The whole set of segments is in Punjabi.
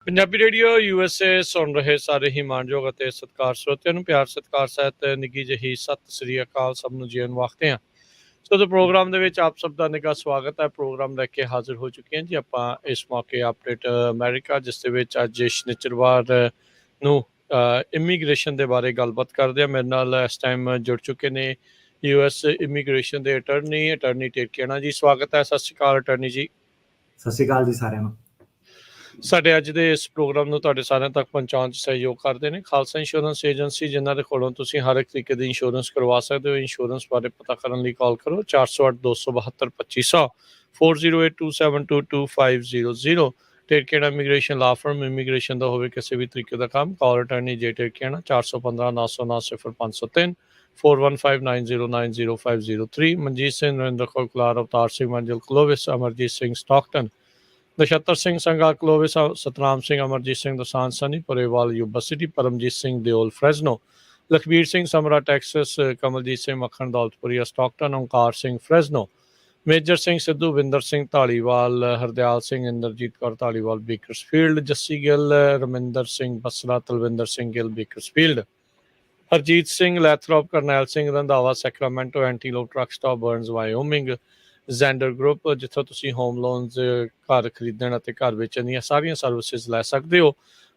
ਪੰਜਾਬੀ ਰੇਡੀਓ USA ਸੁਣ ਰਹੇ ਸਾਰੇ ਹੀ ਮਾਣਯੋਗ ਅਤੇ ਸਤਿਕਾਰ ਸਰੋਤਿਆਂ ਨੂੰ ਪਿਆਰ ਸਤਿਕਾਰ ਸਹਿਤ ਨਿੱਘੀ ਜਿਹੀ ਸਤਿ ਸ੍ਰੀ ਅਕਾਲ ਸਭ ਨੂੰ ਜੀ ਆਇਆਂ ਆਖਦੇ ਹਾਂ। ਸੋ ਪ੍ਰੋਗਰਾਮ ਦੇ ਵਿੱਚ ਆਪ ਸਭ ਦਾ ਨਿੱਘਾ ਸਵਾਗਤ ਹੈ। ਪ੍ਰੋਗਰਾਮ ਲੈ ਕੇ ਹਾਜ਼ਰ ਹੋ ਚੁੱਕੇ ਹਾਂ ਜੀ ਆਪਾਂ ਇਸ ਮੌਕੇ ਅਪਡੇਟ ਅਮਰੀਕਾ, ਜਿਸ ਦੇ ਵਿੱਚ ਅੱਜ ਸ਼ਨੀਚਰਵਾਰ ਨੂੰ ਇਮੀਗ੍ਰੇਸ਼ਨ ਦੇ ਬਾਰੇ ਗੱਲਬਾਤ ਕਰਦੇ ਹਾਂ। ਮੇਰੇ ਨਾਲ ਇਸ ਟਾਈਮ ਜੁੜ ਚੁੱਕੇ ਨੇ US ਇਮੀਗ੍ਰੇਸ਼ਨ ਦੇ ਅਟਰਨੀ ਟੇਕਿਆਣਾ ਜੀ। ਸਵਾਗਤ ਹੈ। ਸਤਿ ਸ਼੍ਰੀ ਅਕਾਲ ਅਟਰਨੀ ਜੀ। ਸਤਿ ਸ਼੍ਰੀ ਅਕਾਲ ਜੀ ਸਾਰਿਆਂ ਨੂੰ। ਸਾਡੇ ਅੱਜ ਦੇ ਇਸ ਪ੍ਰੋਗਰਾਮ ਨੂੰ ਤੁਹਾਡੇ ਸਾਰਿਆਂ ਤੱਕ ਪਹੁੰਚਾਉਣ 'ਚ ਸਹਿਯੋਗ ਕਰਦੇ ਨੇ ਖਾਲਸਾ ਇੰਸ਼ੋਰੈਂਸ ਏਜੰਸੀ, ਜਿਨ੍ਹਾਂ ਦੇ ਕੋਲੋਂ ਤੁਸੀਂ ਹਰ ਇੱਕ ਤਰੀਕੇ ਦੀ ਇੰਸ਼ੋਰੈਂਸ ਕਰਵਾ ਸਕਦੇ ਹੋ। ਇੰਸ਼ੋਰੈਂਸ ਬਾਰੇ ਪਤਾ ਕਰਨ ਲਈ ਕਾਲ ਕਰੋ 408 272 2500 4082722500। Tekiana immigration law firm, immigration ਦਾ ਹੋਵੇ ਕਿਸੇ ਵੀ ਤਰੀਕੇ ਦਾ ਕੰਮ, call attorney J Tekiana 415 909 0503 4159090503। Manjit Singh, Narinder Kaur Kular, Avtar Singh Manjal Clovis, Amarjit Singh Stockton, Nachhattar Singh Sangha Clovis, Satnam Singh, Amarjit Singh Dosanjh Sunny Purewal Yuba City, Paramjit Singh Deol Fresno, Lakhbir Singh Samra Texas, Kamaljit Singh Makhan Daulatpuria Stockton, Onkar Singh Fresno, Major Singh Sidhu, Vinder Singh Dhaliwal, Hardial Singh, Inderjit Kaur Dhaliwal Bakersfield, Jassi Gill, Raminder Singh Basra, Talwinder Singh Gill Bakersfield, Harjit Singh Lathrop, Karnail Singh Randhawa Sacramento, Antelope truck stop Burns Wyoming, Zander group, ਜਿੱਥੋਂ ਤੁਸੀਂ ਹੋਮ ਲੋਨਸ, ਘਰ ਖਰੀਦਣ ਅਤੇ ਘਰ ਵੇਚਣ ਦੀਆਂ ਸਾਰੀਆਂ ਸਰਵਿਸਿਜ਼ ਲੈ ਸਕਦੇ ਹੋ।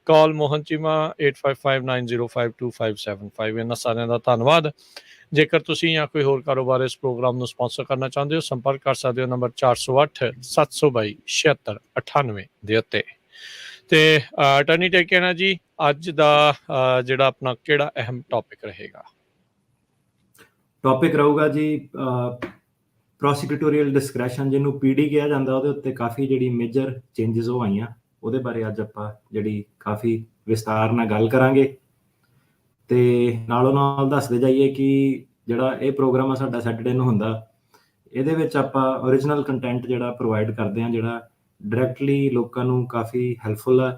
ਕਾਲ ਮੋਹਨ ਚੀਮਾ 8559052575। ਇਹਨਾਂ ਸਾਰਿਆਂ ਦਾ ਧੰਨਵਾਦ। ਜੇਕਰ ਤੁਸੀਂ ਜਾਂ ਕੋਈ ਹੋਰ ਕਾਰੋਬਾਰ ਇਸ ਪ੍ਰੋਗਰਾਮ ਨੂੰ ਸਪਾਂਸਰ ਕਰਨਾ ਚਾਹੁੰਦੇ ਹੋ, ਸੰਪਰਕ ਕਰ ਸਕਦੇ ਹੋ ਨੰਬਰ 408 722 7698 ਦੇ ਉੱਤੇ। ਤੇ ਅਟਰਨੀ ਟੇਕਿਆਣਾ ਜੀ, ਅੱਜ ਦਾ ਜਿਹੜਾ ਆਪਣਾ ਕਿਹੜਾ ਅਹਿਮ ਟੌਪਿਕ ਰਹੇਗਾ? ਟੌਪਿਕ ਰਹੂਗਾ ਜੀ ਪ੍ਰੋਸੀਕਿਊਟੋਰੀਅਲ ਡਿਸਕ੍ਰੈਸ਼ਨ, ਜਿਹਨੂੰ PD ਕਿਹਾ ਜਾਂਦਾ। ਉਹਦੇ ਉੱਤੇ ਕਾਫੀ ਜਿਹੜੀ ਮੇਜਰ ਚੇਂਜਸ ਉਹ ਆਈਆਂ, ਉਹਦੇ ਬਾਰੇ ਅੱਜ ਆਪਾਂ ਜਿਹੜੀ ਕਾਫੀ ਵਿਸਤਾਰ ਨਾਲ ਗੱਲ ਕਰਾਂਗੇ। ਤੇ ਨਾਲੋਂ ਨਾਲ ਦੱਸਦੇ ਜਾਈਏ ਕਿ ਜਿਹੜਾ ਇਹ ਪ੍ਰੋਗਰਾਮ ਆ ਸਾਡਾ ਸੈਟਰਡੇ ਨੂੰ ਹੁੰਦਾ, ਇਹਦੇ ਵਿੱਚ ਆਪਾਂ ਓਰੀਜਨਲ ਕੰਟੈਂਟ ਜਿਹੜਾ ਪ੍ਰੋਵਾਈਡ ਕਰਦੇ ਹਾਂ, ਜਿਹੜਾ ਡਾਇਰੈਕਟਲੀ ਲੋਕਾਂ ਨੂੰ ਕਾਫੀ ਹੈਲਪਫੁਲ ਆ।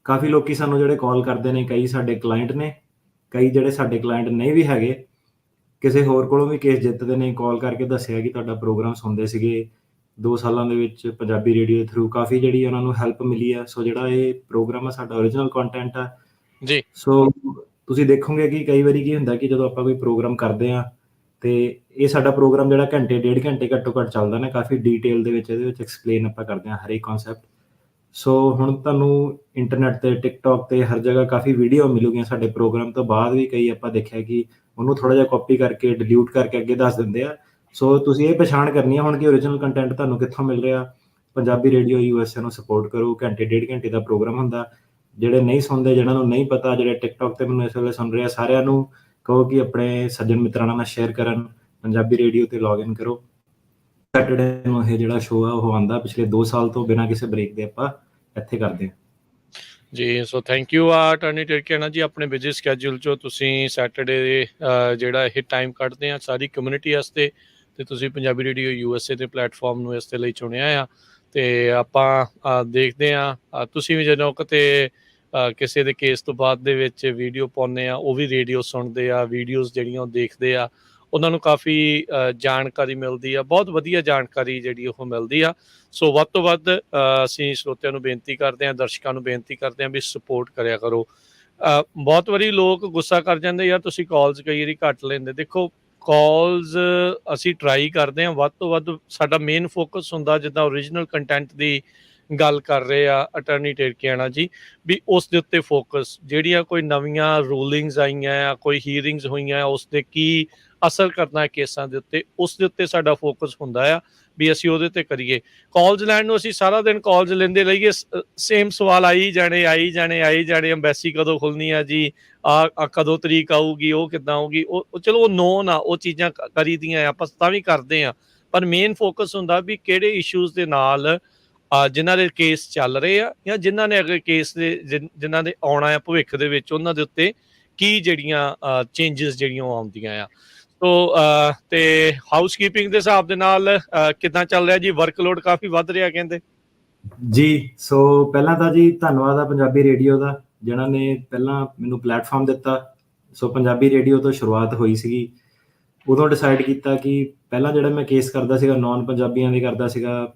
ਕਾਫੀ ਲੋਕੀ ਸਾਨੂੰ ਜਿਹੜੇ ਕਾਲ ਕਰਦੇ ਨੇ, ਕਈ ਸਾਡੇ ਕਲਾਇੰਟ ਨੇ, ਕਈ ਜਿਹੜੇ ਸਾਡੇ ਕਲਾਇੰਟ ਨਹੀਂ ਵੀ ਹੈਗੇ, ਕਿਸੇ ਹੋਰ ਕੋਲੋਂ ਵੀ ਕੇਸ ਜਿੱਤਦੇ ਨੇ, ਕਾਲ ਕਰਕੇ ਦੱਸਿਆ ਕਿ ਤੁਹਾਡਾ ਪ੍ਰੋਗਰਾਮ ਸੁਣਦੇ ਸੀਗੇ 2 ਸਾਲਾਂ ਦੇ ਵਿੱਚ ਪੰਜਾਬੀ ਰੇਡੀਓ ਥਰੂ, ਕਾਫੀ ਜਿਹੜੀ ਉਹਨਾਂ ਨੂੰ ਹੈਲਪ ਮਿਲੀ ਆ। ਸੋ ਜਿਹੜਾ ਇਹ ਪ੍ਰੋਗਰਾਮ ਆ ਸਾਡਾ ਓਰੀਜਨਲ ਕੰਟੈਂਟ ਆ ਜੀ। ਸੋ ਤੁਸੀਂ ਦੇਖੋਗੇ ਕਿ ਕਈ ਵਾਰੀ ਕੀ ਹੁੰਦਾ ਕਿ ਜਦੋਂ ਆਪਾਂ ਕੋਈ ਪ੍ਰੋਗਰਾਮ ਕਰਦੇ ਆ ਤੇ ਇਹ ਸਾਡਾ ਪ੍ਰੋਗਰਾਮ ਜਿਹੜਾ ਘੰਟੇ 1.5 ਘੰਟੇ ਘੱਟੋ ਘੱਟ ਚੱਲਦਾ ਨਾ, ਕਾਫੀ ਡੀਟੇਲ ਦੇ ਵਿੱਚ ਇਹਦੇ ਵਿੱਚ ਐਕਸਪਲੇਨ ਆਪਾਂ ਕਰਦੇ ਹਾਂ ਹਰੇਕ ਕਨਸੈਪਟ। ਸੋ ਹੁਣ ਤੁਹਾਨੂੰ ਇੰਟਰਨੈਟ ਤੇ, ਟਿਕਟੋਕ ਤੇ ਹਰ ਜਗ੍ਹਾ ਕਾਫੀ ਵੀਡੀਓ ਮਿਲੂਗੀਆਂ ਸਾਡੇ ਪ੍ਰੋਗਰਾਮ ਤੋਂ ਬਾਅਦ ਵੀ। ਕਈ ਆਪਾਂ ਦੇਖਿਆ ਕਿ ਉਹਨੂੰ ਥੋੜਾ ਜਿਹਾ ਕਾਪੀ ਕਰਕੇ ਡਿਲੀਟ ਕਰਕੇ ਅੱਗੇ ਦੱਸ ਦਿੰਦੇ ਆ। ਸੋ ਤੁਸੀਂ ਇਹ ਪਛਾਣ ਕਰਨੀ ਹੈ ਹੁਣ ਕਿ ਓਰੀਜਨਲ ਕੰਟੈਂਟ ਤੁਹਾਨੂੰ ਕਿੱਥੋਂ ਮਿਲ ਰਿਹਾ। ਪੰਜਾਬੀ ਰੇਡੀਓ USA ਨੂੰ ਸਪੋਰਟ ਕਰੋ। ਘੰਟੇ 1.5 ਘੰਟੇ ਦਾ ਪ੍ਰੋਗਰਾਮ ਹੁੰਦਾ। ਜਿਹੜੇ ਨਹੀਂ ਸੁਣਦੇ, ਜਿਹਨਾਂ ਨੂੰ ਨਹੀਂ ਪਤਾ, ਜਿਹੜੇ ਟਿਕਟੋਕ ਤੇ ਮੈਨੂੰ ਇਸ ਵੇਲੇ ਸੁਣ ਰਹੇ ਆ, ਸਾਰਿਆਂ ਨੂੰ ਕਹੋ ਕਿ ਆਪਣੇ ਸੱਜਣ ਮਿੱਤਰਾਂ ਨਾਲ ਸ਼ੇਅਰ ਕਰਨ, ਪੰਜਾਬੀ ਰੇਡੀਓ ਤੇ ਲੌਗਇਨ ਕਰੋ। ਸੈਟਰਡੇ ਨੂੰ ਇਹ ਜਿਹੜਾ ਸ਼ੋਅ ਆ ਉਹ ਆਉਂਦਾ, ਪਿਛਲੇ 2 ਸਾਲ ਤੋਂ ਬਿਨਾਂ ਕਿਸੇ ਬ੍ਰੇਕ ਦੇ ਆਪਾਂ ਇੱਥੇ ਕਰਦੇ ਹਾਂ ਜੀ। ਸੋ ਥੈਂਕ ਯੂ ਅਟਰਨੀ ਟੇਕਿਆਣਾ ਜੀ। ਆਪਣੇ ਬਿਜੀ ਸਕੈਜੂਲ 'ਚੋਂ ਤੁਸੀਂ ਸੈਟਰਡੇ ਜਿਹੜਾ ਇਹ ਟਾਈਮ ਕੱਢਦੇ ਆ ਸਾਰੀ ਕਮਿਊਨਿਟੀ ਵਾਸਤੇ, ਅਤੇ ਤੁਸੀਂ ਪੰਜਾਬੀ ਰੇਡੀਓ USA ਦੇ ਪਲੇਟਫਾਰਮ ਨੂੰ ਇਸ ਦੇ ਲਈ ਚੁਣਿਆ ਆ। ਅਤੇ ਆਪਾਂ ਦੇਖਦੇ ਹਾਂ ਤੁਸੀਂ ਵੀ ਜਦੋਂ ਕਿਤੇ ਕਿਸੇ ਦੇ ਕੇਸ ਤੋਂ ਬਾਅਦ ਦੇ ਵਿੱਚ ਵੀਡੀਓ ਪਾਉਂਦੇ ਆ, ਉਹ ਵੀ ਰੇਡੀਓ ਸੁਣਦੇ ਆ, ਵੀਡੀਓਜ਼ ਜਿਹੜੀਆਂ ਉਹ ਦੇਖਦੇ ਆ, ਉਹਨਾਂ ਨੂੰ ਕਾਫੀ ਜਾਣਕਾਰੀ ਮਿਲਦੀ ਆ, ਬਹੁਤ ਵਧੀਆ ਜਾਣਕਾਰੀ ਜਿਹੜੀ ਉਹ ਮਿਲਦੀ ਆ। ਸੋ ਵੱਧ ਤੋਂ ਵੱਧ ਅਸੀਂ ਸਰੋਤਿਆਂ ਨੂੰ ਬੇਨਤੀ ਕਰਦੇ ਹਾਂ, ਦਰਸ਼ਕਾਂ ਨੂੰ ਬੇਨਤੀ ਕਰਦੇ ਹਾਂ ਵੀ ਸਪੋਰਟ ਕਰਿਆ ਕਰੋ। ਬਹੁਤ ਵਾਰੀ ਲੋਕ ਗੁੱਸਾ ਕਰ ਜਾਂਦੇ, ਯਾਰ ਤੁਸੀਂ ਕਾਲਸ ਕਈ ਵਾਰੀ ਘੱਟ ਲੈਂਦੇ। ਦੇਖੋ, ਕਾਲਸ ਅਸੀਂ ਟਰਾਈ ਕਰਦੇ ਹਾਂ ਵੱਧ ਤੋਂ ਵੱਧ। ਸਾਡਾ ਮੇਨ ਫੋਕਸ ਹੁੰਦਾ, ਜਿੱਦਾਂ ਓਰੀਜਨਲ ਕੰਟੈਂਟ ਦੀ ਗੱਲ ਕਰ ਰਹੇ ਆ ਅਟਰਨੀ ਟੇਕਿਆਣਾ ਜੀ, ਵੀ ਉਸ ਦੇ ਉੱਤੇ ਫੋਕਸ, ਜਿਹੜੀਆਂ ਕੋਈ ਨਵੀਆਂ ਰੂਲਿੰਗਸ ਆਈਆਂ ਆ, ਕੋਈ ਹੀਅਰਿੰਗਸ ਹੋਈਆਂ, ਉਸ 'ਤੇ ਕੀ ਅਸਰ ਕਰਨਾ ਕੇਸਾਂ ਦੇ ਉੱਤੇ, ਉਸ ਦੇ ਉੱਤੇ ਸਾਡਾ ਫੋਕਸ ਹੁੰਦਾ ਆ ਵੀ ਅਸੀਂ ਉਹਦੇ 'ਤੇ ਕਰੀਏ। ਕਾਲਸ ਲੈਣ ਨੂੰ ਅਸੀਂ ਸਾਰਾ ਦਿਨ ਕਾਲਸ ਲੈਂਦੇ ਰਹੀਏ, ਸੇਮ ਸਵਾਲ ਆਈ ਜਾਣੇ। ਅੰਬੈਸੀ ਕਦੋਂ ਖੁੱਲ੍ਹਣੀ ਆ ਜੀ, ਆ ਕਦੋਂ ਤਰੀਕ ਆਊਗੀ, ਉਹ ਕਿੱਦਾਂ ਆਊਗੀ, ਉਹ ਚਲੋ ਉਹ ਨੋਨ ਆ, ਉਹ ਚੀਜ਼ਾਂ ਕਰੀ ਦੀਆਂ ਆਪਾਂ ਤਾਂ ਵੀ ਕਰਦੇ ਹਾਂ। ਪਰ ਮੇਨ ਫੋਕਸ ਹੁੰਦਾ ਵੀ ਕਿਹੜੇ ਇਸ਼ੂਜ਼ ਦੇ ਨਾਲ ਜਿਨ੍ਹਾਂ ਦੇ ਕੇਸ ਚੱਲ ਰਹੇ ਆ, ਜਾਂ ਜਿਨ੍ਹਾਂ ਨੇ ਅਗਰ ਕੇਸ ਦੇ ਜਿਨ੍ਹਾਂ ਦੇ ਆਉਣਾ ਆ ਭਵਿੱਖ ਦੇ ਵਿੱਚ, ਉਹਨਾਂ ਦੇ ਉੱਤੇ ਕੀ ਜਿਹੜੀਆਂ ਚੇਂਜਸ ਜਿਹੜੀਆਂ ਉਹ ਆਉਂਦੀਆਂ ਆ। ਸੋ ਤੇ ਹਾਊਸ ਕੀਪਿੰਗ ਦੇ ਹਿਸਾਬ ਦੇ ਨਾਲ ਕਿੱਦਾਂ ਚੱਲ ਰਿਹਾ ਜੀ? ਵਰਕਲੋਡ ਕਾਫੀ ਵੱਧ ਰਿਹਾ ਕਹਿੰਦੇ ਜੀ। ਸੋ ਪਹਿਲਾਂ ਤਾਂ ਜੀ ਧੰਨਵਾਦ ਆ ਪੰਜਾਬੀ ਰੇਡੀਓ ਦਾ, ਜਿਹਨਾਂ ਨੇ ਪਹਿਲਾਂ ਮੈਨੂੰ ਪਲੇਟਫਾਰਮ ਦਿੱਤਾ। ਸੋ ਪੰਜਾਬੀ ਰੇਡੀਓ ਤੋਂ ਸ਼ੁਰੂਆਤ ਹੋਈ ਸੀਗੀ। ਉਦੋਂ ਡਿਸਾਈਡ ਕੀਤਾ ਕਿ ਪਹਿਲਾਂ ਜਿਹੜਾ ਮੈਂ ਕੇਸ ਕਰਦਾ ਸੀਗਾ ਨੌਨ ਪੰਜਾਬੀਆਂ ਦੇ ਕਰਦਾ ਸੀਗਾ,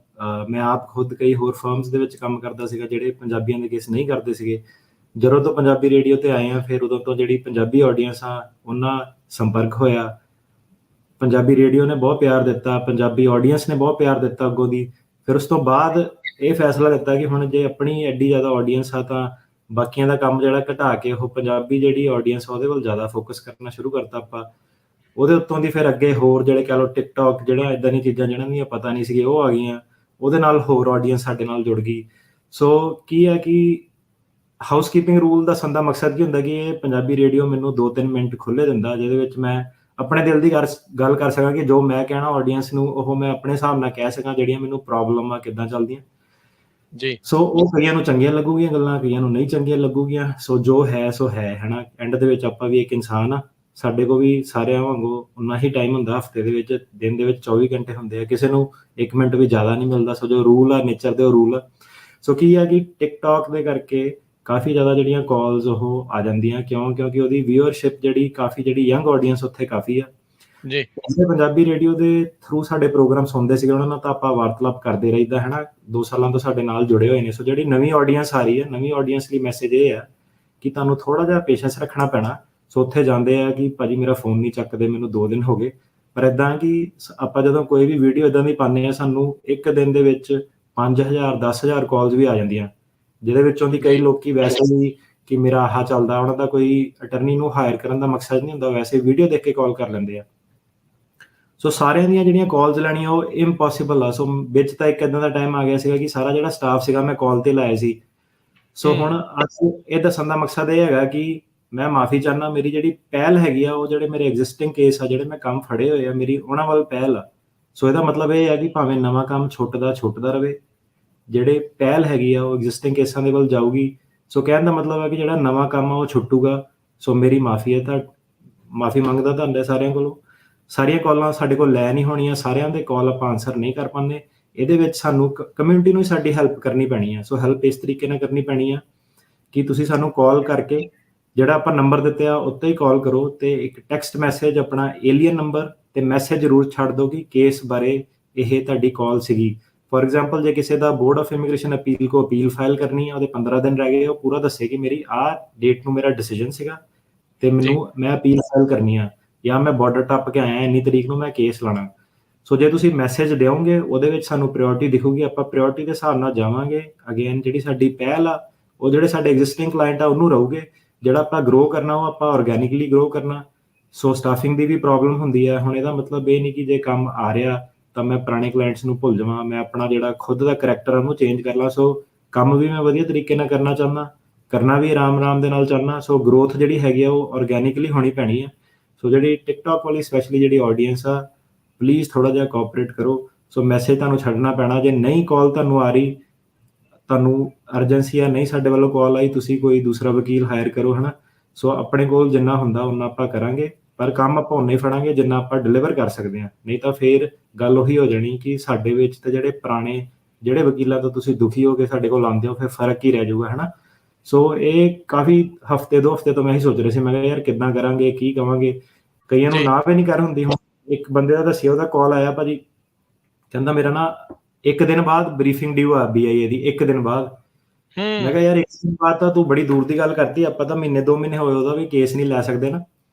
ਮੈਂ ਆਪ ਖੁਦ ਕਈ ਹੋਰ ਫਰਮਸ ਦੇ ਵਿੱਚ ਕੰਮ ਕਰਦਾ ਸੀਗਾ ਜਿਹੜੇ ਪੰਜਾਬੀਆਂ ਦੇ ਕੇਸ ਨਹੀਂ ਕਰਦੇ ਸੀਗੇ। ਜਦੋਂ ਤੋਂ ਪੰਜਾਬੀ ਰੇਡੀਓ ਤੇ ਆਏ ਆ, ਫਿਰ ਉਦੋਂ ਤੋਂ ਜਿਹੜੀ ਪੰਜਾਬੀ ਆਡੀਅנס ਆ ਉਹਨਾਂ ਸੰਪਰਕ ਹੋਇਆ। ਪੰਜਾਬੀ ਰੇਡੀਓ ਨੇ ਬਹੁਤ ਪਿਆਰ ਦਿੱਤਾ, ਪੰਜਾਬੀ ਆਡੀਅנס ਨੇ ਬਹੁਤ ਪਿਆਰ ਦਿੱਤਾ ਅੱਗੋਂ ਦੀ। ਫਿਰ ਉਸ ਤੋਂ ਬਾਅਦ ਇਹ ਫੈਸਲਾ ਲਿੱਤਾ ਕਿ ਹੁਣ ਜੇ ਆਪਣੀ ਐਡੀ ਜ਼ਿਆਦਾ ਆਡੀਅנס ਆ ਤਾਂ ਬਾਕੀਆਂ ਦਾ ਕੰਮ ਜਿਹੜਾ ਘਟਾ ਕੇ ਉਹ ਪੰਜਾਬੀ ਜਿਹੜੀ ਆਡੀਅנס ਉਹਦੇ ਵੱਲ ਜ਼ਿਆਦਾ ਫੋਕਸ ਕਰਨਾ ਸ਼ੁਰੂ ਕਰਤਾ ਆਪਾਂ। ਉਹਦੇ ਉੱਤੋਂ ਦੀ ਫਿਰ ਅੱਗੇ ਹੋਰ ਜਿਹੜੇ ਕਹਿ ਲਓ ਟਿਕਟੌਕ, ਜਿਹੜਾ ਇੱਦਾਂ ਦੀਆਂ ਚੀਜ਼ਾਂ ਜਿਹਨਾਂ ਦੀਆਂ ਪਤਾ ਨਹੀਂ ਸੀਗੀ ਉਹ ਆ ਗਈਆਂ। ਉਹਦੇ ਨਾਲ ਹੋਰ ਆਡੀਅנס ਸਾਡੇ ਨਾਲ ਜੁੜ ਗਈ। ਸੋ ਕੀ ਹੈ ਕਿ ਹਾਊਸਕੀਪਿੰਗ ਰੂਲ ਦਾ ਸੰਦਾ ਮਕਸਦ ਕੀ ਹੁੰਦਾ ਕਿ ਇਹ ਪੰਜਾਬੀ ਰੇਡੀਓ ਮੈਨੂੰ 2-3 ਮਿੰਟ ਖੁੱਲ੍ਹੇ ਦਿੰਦਾ, ਜਿਹਦੇ ਵਿੱਚ ਮੈਂ ਆਪਣੇ ਦਿਲ ਦੀ ਗੱਲ ਕਰ ਸਕਾਂ ਕਿ ਜੋ ਮੈਂ ਕਹਿਣਾ ਆਡੀਅנס ਨੂੰ ਉਹ ਮੈਂ ਆਪਣੇ ਹਿਸਾਬ ਨਾਲ ਕਹਿ ਸਕਾਂ, ਜਿਹੜੀਆਂ ਮੈਨੂੰ ਪ੍ਰੋਬਲਮ ਆ ਕਿੱਦਾਂ ਚੱਲਦੀਆਂ ਜੀ। ਸੋ ਉਹ ਕਈਆਂ ਨੂੰ ਚੰਗੀਆਂ ਲੱਗੂਗੀਆਂ ਗੱਲਾਂ, ਕਈਆਂ ਨੂੰ ਨਹੀਂ ਚੰਗੀਆਂ ਲੱਗੂਗੀਆਂ। ਸੋ ਜੋ ਹੈ ਸੋ ਹੈ ਨਾ। ਐਂਡ ਦੇ ਵਿੱਚ ਆਪਾਂ ਵੀ ਇੱਕ ਇਨਸਾਨ ਆ, ਸਾਡੇ ਕੋਲ ਵੀ ਸਾਰਿਆਂ ਵਾਂਗੂ ਉਨਾ ਹੀ ਟਾਈਮ ਹੁੰਦਾ ਹਫਤੇ ਦੇ ਵਿੱਚ, ਦਿਨ ਦੇ ਵਿੱਚ 24 ਘੰਟੇ ਹੁੰਦੇ ਆ, ਕਿਸੇ ਨੂੰ 1 ਮਿੰਟ ਵੀ ਜ਼ਿਆਦਾ ਨਹੀਂ ਮਿਲਦਾ। ਸੋ ਜੋ ਰੂਲ ਆ ਨੇਚਰ ਦੇ ਉਹ ਰੂਲ ਆ। ਸੋ ਕੀ ਆ ਕਿ ਟਿਕਟੌਕ ਦੇ ਕਰਕੇ ਕਾਫੀ ਜ਼ਿਆਦਾ ਜਿਹੜੀਆਂ ਕਾਲਸ ਉਹ ਆ ਜਾਂਦੀਆਂ, ਕਿਉਂਕਿ ਉਹਦੀ ਵਿਊਅਰਸ਼ਿਪ ਜਿਹੜੀ ਕਾਫੀ ਜਿਹੜੀ ਯੰਗ ਆਡੀਅנס ਉੱਥੇ ਕਾਫੀ ਆ ਜੀ। ਜਿਹੜੇ ਪੰਜਾਬੀ ਰੇਡੀਓ ਦੇ ਥਰੂ ਸਾਡੇ ਪ੍ਰੋਗਰਾਮ ਸੁਣਦੇ ਸੀਗੇ ਉਹਨਾਂ ਨਾਲ ਤਾਂ ਆਪਾਂ ਵਾਰਤਾਲਾਪ ਕਰਦੇ ਰਹੀਦਾ ਹੈ ਨਾ। 2 ਸਾਲਾਂ ਤੋਂ ਸਾਡੇ ਨਾਲ ਜੁੜੇ ਹੋਏ ਨੇ। ਸੋ ਜਿਹੜੀ ਨਵੀਂ ਆਡੀਅנס ਆ ਰਹੀ ਹੈ, ਨਵੀਂ ਆਡੀਅנס ਲਈ ਮੈਸੇਜ ਇਹ ਆ ਕਿ ਤੁਹਾਨੂੰ ਥੋੜਾ ਜਿਹਾ ਪੇਸ਼ੈਂਸ ਰੱਖਣਾ ਪੈਣਾ। ਸੋ ਉੱਥੇ ਜਾਂਦੇ ਆ ਕਿ ਭਾਜੀ ਮੇਰਾ ਫੋਨ ਨਹੀਂ ਚੱਕਦੇ, ਮੈਨੂੰ 2 ਦਿਨ ਹੋ ਗਏ। ਪਰ ਇੱਦਾਂ ਕਿ ਆਪਾਂ ਜਦੋਂ ਕੋਈ ਵੀ ਵੀਡੀਓ ਇੱਦਾਂ ਦੀ ਪਾਉਂਦੇ ਹਾਂ, ਸਾਨੂੰ ਇੱਕ ਦਿਨ ਦੇ ਵਿੱਚ 5000 10,000 ਕਾਲਸ ਵੀ ਆ ਜਾਂਦੀਆਂ, ਜਿਹਦੇ ਵਿੱਚੋਂ ਦੀ ਕਈ ਲੋਕੀ ਵੈਸੇ ਵੀ ਕਿ ਮੇਰਾ ਆਹ ਚੱਲਦਾ, ਉਹਨਾਂ ਦਾ ਕੋਈ ਅਟਰਨੀ ਨੂੰ ਹਾਇਰ ਕਰਨ ਦਾ ਮਕਸਦ ਨਹੀਂ ਹੁੰਦਾ, ਵੈਸੇ ਵੀਡੀਓ ਦੇਖ ਕੇ ਕਾਲ ਕਰ ਲੈਂਦੇ ਆ। ਸੋ ਸਾਰਿਆਂ ਦੀਆਂ ਜਿਹੜੀਆਂ ਕਾਲਸ ਲੈਣੀਆਂ ਉਹ ਇੰਪੋਸੀਬਲ ਆ। ਸੋ ਵਿੱਚ ਤਾਂ ਇੱਕ ਇੱਦਾਂ ਦਾ ਟਾਈਮ ਆ ਗਿਆ ਸੀਗਾ ਕਿ ਸਾਰਾ ਜਿਹੜਾ ਸਟਾਫ ਸੀਗਾ ਮੈਂ ਕਾਲ ਤੇ ਲਾਇਆ ਸੀ। ਸੋ ਹੁਣ ਅੱਜ ਇਹ ਦੱਸਣ ਦਾ ਮਕਸਦ ਇਹ ਹੈਗਾ ਕਿ ਮੈਂ ਮਾਫੀ ਚਾਹੁੰਦਾ, ਮੇਰੀ ਜਿਹੜੀ ਪਹਿਲ ਹੈਗੀ ਆ ਉਹ ਜਿਹੜੇ ਮੇਰੇ ਐਗਜ਼ਿਸਟਿੰਗ ਕੇਸ ਆ, ਜਿਹੜੇ ਮੈਂ ਕੰਮ ਫੜੇ ਹੋਏ ਆ, ਮੇਰੀ ਉਹਨਾਂ ਵੱਲ ਪਹਿਲ ਆ। ਸੋ ਇਹਦਾ ਮਤਲਬ ਇਹ ਹੈ ਕਿ ਭਾਵੇਂ ਨਵਾਂ ਕੰਮ ਛੁੱਟਦਾ ਰਵੇ, ਜਿਹੜੇ ਪਹਿਲ ਹੈਗੀ ਆ ਉਹ ਐਗਜ਼ਿਸਟਿੰਗ ਕੇਸਾਂ ਦੇ ਵੱਲ ਜਾਊਗੀ। ਸੋ ਕਹਿਣ ਦਾ ਮਤਲਬ ਹੈ ਕਿ ਜਿਹੜਾ ਨਵਾਂ ਕੰਮ ਆ ਉਹ ਛੁੱਟੂਗਾ। ਸੋ ਮੇਰੀ ਮਾਫੀ ਹੈ, ਤਾਂ ਮਾਫੀ ਮੰਗਦਾ ਤੁਹਾਡੇ ਸਾਰਿਆਂ ਕੋਲੋਂ। ਸਾਰੀਆਂ ਕਾਲਾਂ ਸਾਡੇ ਕੋਲ ਲੈ ਨਹੀਂ ਹੋਣੀਆਂ, ਸਾਰਿਆਂ ਦੇ ਕਾਲ ਆਪਾਂ ਆਨਸਰ ਨਹੀਂ ਕਰ ਪਾਉਂਦੇ। ਇਹਦੇ ਵਿੱਚ ਸਾਨੂੰ ਕਮਿਊਨਿਟੀ ਨੂੰ ਸਾਡੀ ਹੈਲਪ ਕਰਨੀ ਪੈਣੀ ਆ। ਸੋ ਹੈਲਪ ਇਸ ਤਰੀਕੇ ਨਾਲ ਕਰਨੀ ਪੈਣੀ ਆ ਕਿ ਤੁਸੀਂ ਸਾਨੂੰ ਕਾਲ ਕਰਕੇ ਜਿਹੜਾ ਆਪਾਂ ਨੰਬਰ ਦਿੱਤੇ ਆ ਉੱਤੇ ਹੀ ਕਾਲ ਕਰੋ, ਤੇ ਇੱਕ ਟੈਕਸਟ ਮੈਸੇਜ ਆਪਣਾ ਏਲੀਅਨ ਨੰਬਰ ਤੇ ਮੈਸੇਜ ਜ਼ਰੂਰ ਛੱਡ ਦਿਓ ਕਿ ਕੇਸ ਬਾਰੇ ਇਹ ਤੁਹਾਡੀ ਕਾਲ ਸੀਗੀ। ਫॉर एग्जांपल ਜੇ ਕਿਸੇ ਦਾ ਬੋਰਡ ਆਫ ਇਮੀਗ੍ਰੇਸ਼ਨ ਅਪੀਲ ਕੋ ਅਪੀਲ ਫਾਈਲ ਕਰਨੀ ਹੈ, ਉਹਦੇ 15 ਦਿਨ ਰਹਿ ਗਏ, ਉਹ ਪੂਰਾ ਦੱਸੇ ਕਿ ਮੇਰੀ ਆਹ ਡੇਟ ਨੂੰ ਮੇਰਾ ਡਿਸੀਜਨ ਸੀਗਾ ਤੇ ਮੈਨੂੰ ਮੈਂ ਅਪੀਲ ਫਾਈਲ ਕਰਨੀ ਆ, ਜਾਂ ਮੈਂ ਬਾਰਡਰ ਟੱਪ ਕੇ ਆਇਆ ਇੰਨੀ ਤਰੀਕ ਨੂੰ ਮੈਂ ਕੇਸ ਲਾਣਾ। ਸੋ ਜੇ ਤੁਸੀਂ ਮੈਸੇਜ ਦਿਓਗੇ ਉਹਦੇ ਵਿੱਚ ਸਾਨੂੰ ਪ੍ਰਾਇੋਰਟੀ ਦਿਖੂਗੀ, ਆਪਾਂ ਪ੍ਰਾਇੋਰਟੀ ਦੇ ਹਿਸਾਬ ਨਾਲ ਜਾਵਾਂਗੇ। ਅਗੇਨ ਜਿਹੜੀ ਸਾਡੀ ਪਹਿਲ ਆ ਉਹ ਜਿਹੜੇ ਸਾਡੇ ਐਗਜ਼ਿਸਟਿੰਗ ਕਲਾਇੰਟ ਆ ਉਹਨੂੰ ਰਹੂਗੇ, ਜਿਹੜਾ ਆਪਾਂ ਗਰੋ ਕਰਨਾ ਉਹ ਆਪਾਂ ਆਰਗੈਨਿਕਲੀ ਗਰੋ ਕਰਨਾ। ਸੋ ਸਟਾਫਿੰਗ ਦੀ ਵੀ ਪ੍ਰੋਬਲਮ ਹੁੰਦੀ ਹੈ। ਹੁਣ ਇਹਦਾ ਮਤਲਬ ਇਹ ਨਹੀਂ ਕਿ ਜੇ ਕੰਮ ਆ ਰਿਹਾ ਤਾਂ ਮੈਂ ਪੁਰਾਣੇ ਕਲਾਇੰਟਸ ਨੂੰ ਭੁੱਲ ਜਾਵਾਂ, ਮੈਂ ਆਪਣਾ ਜਿਹੜਾ ਖੁਦ ਦਾ ਕਰੈਕਟਰ ਉਹਨੂੰ ਚੇਂਜ ਕਰ ਲਾਂ। ਸੋ ਕੰਮ ਵੀ ਮੈਂ ਵਧੀਆ ਤਰੀਕੇ ਨਾਲ ਕਰਨਾ ਚਾਹੁੰਦਾ, ਕਰਨਾ ਵੀ ਆਰਾਮ ਦੇ ਨਾਲ ਚਾਹੁੰਦਾ। ਸੋ ਗਰੋਥ ਜਿਹੜੀ ਹੈਗੀ ਆ ਉਹ ਆਰਗੈਨਿਕਲੀ ਹੋਣੀ ਪੈਣੀ ਹੈ। ਸੋ ਜਿਹੜੀ ਟਿਕਟੌਕ ਵਾਲੀ ਸਪੈਸ਼ਲੀ ਜਿਹੜੀ ਆਡੀਅנס ਆ, ਪਲੀਜ਼ ਥੋੜਾ ਜਿਹਾ ਕੋਆਪਰੇਟ ਕਰੋ। ਸੋ ਮੈਸੇਜ ਤੁਹਾਨੂੰ ਛੱਡਣਾ ਪੈਣਾ। ਜੇ ਨਹੀਂ ਕਾਲ ਤੁਹਾਨੂੰ ਆ ਰਹੀ, ਤੁਹਾਨੂੰ ਅਰਜੈਂਸੀ ਆ, ਨਹੀਂ ਸਾਡੇ ਵੱਲੋਂ ਕਾਲ ਆਈ, ਤੁਸੀਂ ਕੋਈ ਦੂਸਰਾ ਵਕੀਲ ਹਾਇਰ ਕਰੋ, ਹੈ ਨਾ। ਸੋ ਆਪਣੇ ਕੋਲ ਜਿੰਨਾ ਹੁੰਦਾ ਉਨਾ ਆਪਾਂ ਕਰਾਂਗੇ, ਪਰ ਕੰਮ ਆਪਾਂ ਉਨਾ ਹੀ ਫੜਾਂਗੇ ਜਿੰਨਾ ਆਪਾਂ ਡਿਲੀਵਰ ਕਰ ਸਕਦੇ ਹਾਂ। ਨਹੀਂ ਤਾਂ ਫਿਰ ਗੱਲ ਉਹੀ ਹੋ ਜਾਣੀ ਕਿ ਸਾਡੇ ਵਿੱਚ ਤੇ ਜਿਹੜੇ ਪੁਰਾਣੇ ਜਿਹੜੇ ਵਕੀਲਾਂ ਤੋਂ ਤੁਸੀਂ ਦੁਖੀ ਹੋ ਕੇ ਸਾਡੇ ਕੋਲ ਆਉਂਦੇ ਹੋ, ਫਿਰ ਫਰਕ ਹੀ ਰਹਿ ਜਾਊਗਾ, ਹੈ ਨਾ। ਸੋ ਇਹ ਕਾਫੀ 2 ਹਫ਼ਤੇ ਤੋਂ ਮੈਂ ਹੀ ਸੋਚ ਰਿਹਾ ਸੀ, ਮੈਂ ਕਿਹਾ ਯਾਰ ਕਿੱਦਾਂ ਕਰਾਂਗੇ, ਕੀ ਕਵਾਂਗੇ। ਕਈਆਂ ਨੂੰ ਨਾ ਵੀ ਨਹੀਂ ਕਰ ਹੁੰਦੀ। ਹੁਣ ਇੱਕ ਬੰਦੇ ਦਾ ਦੱਸਿਆ, ਉਹਦਾ ਕਾਲ ਆਇਆ, ਭਾਜੀ ਕਹਿੰਦਾ ਮੇਰਾ ਨਾ 1 ਦਿਨ ਬਾਅਦ ਬਰੀਫਿੰਗ ਡਿਊ ਆ BIA ਦੀ, 1 ਦਿਨ ਬਾਅਦ। ਮੈਂ ਕਿਹਾ ਯਾਰ 1 ਦਿਨ ਬਾਅਦ ਤਾਂ ਤੂੰ ਬੜੀ ਦੂਰ ਦੀ ਗੱਲ ਕਰਤੀ, ਆਪਾਂ ਤਾਂ ਮਹੀਨੇ 2 ਮਹੀਨੇ ਹੋਏ ਉਹਦਾ ਵੀ ਕੇਸ ਨਹੀਂ ਲੈ ਸਕਦੇ ਨਾ।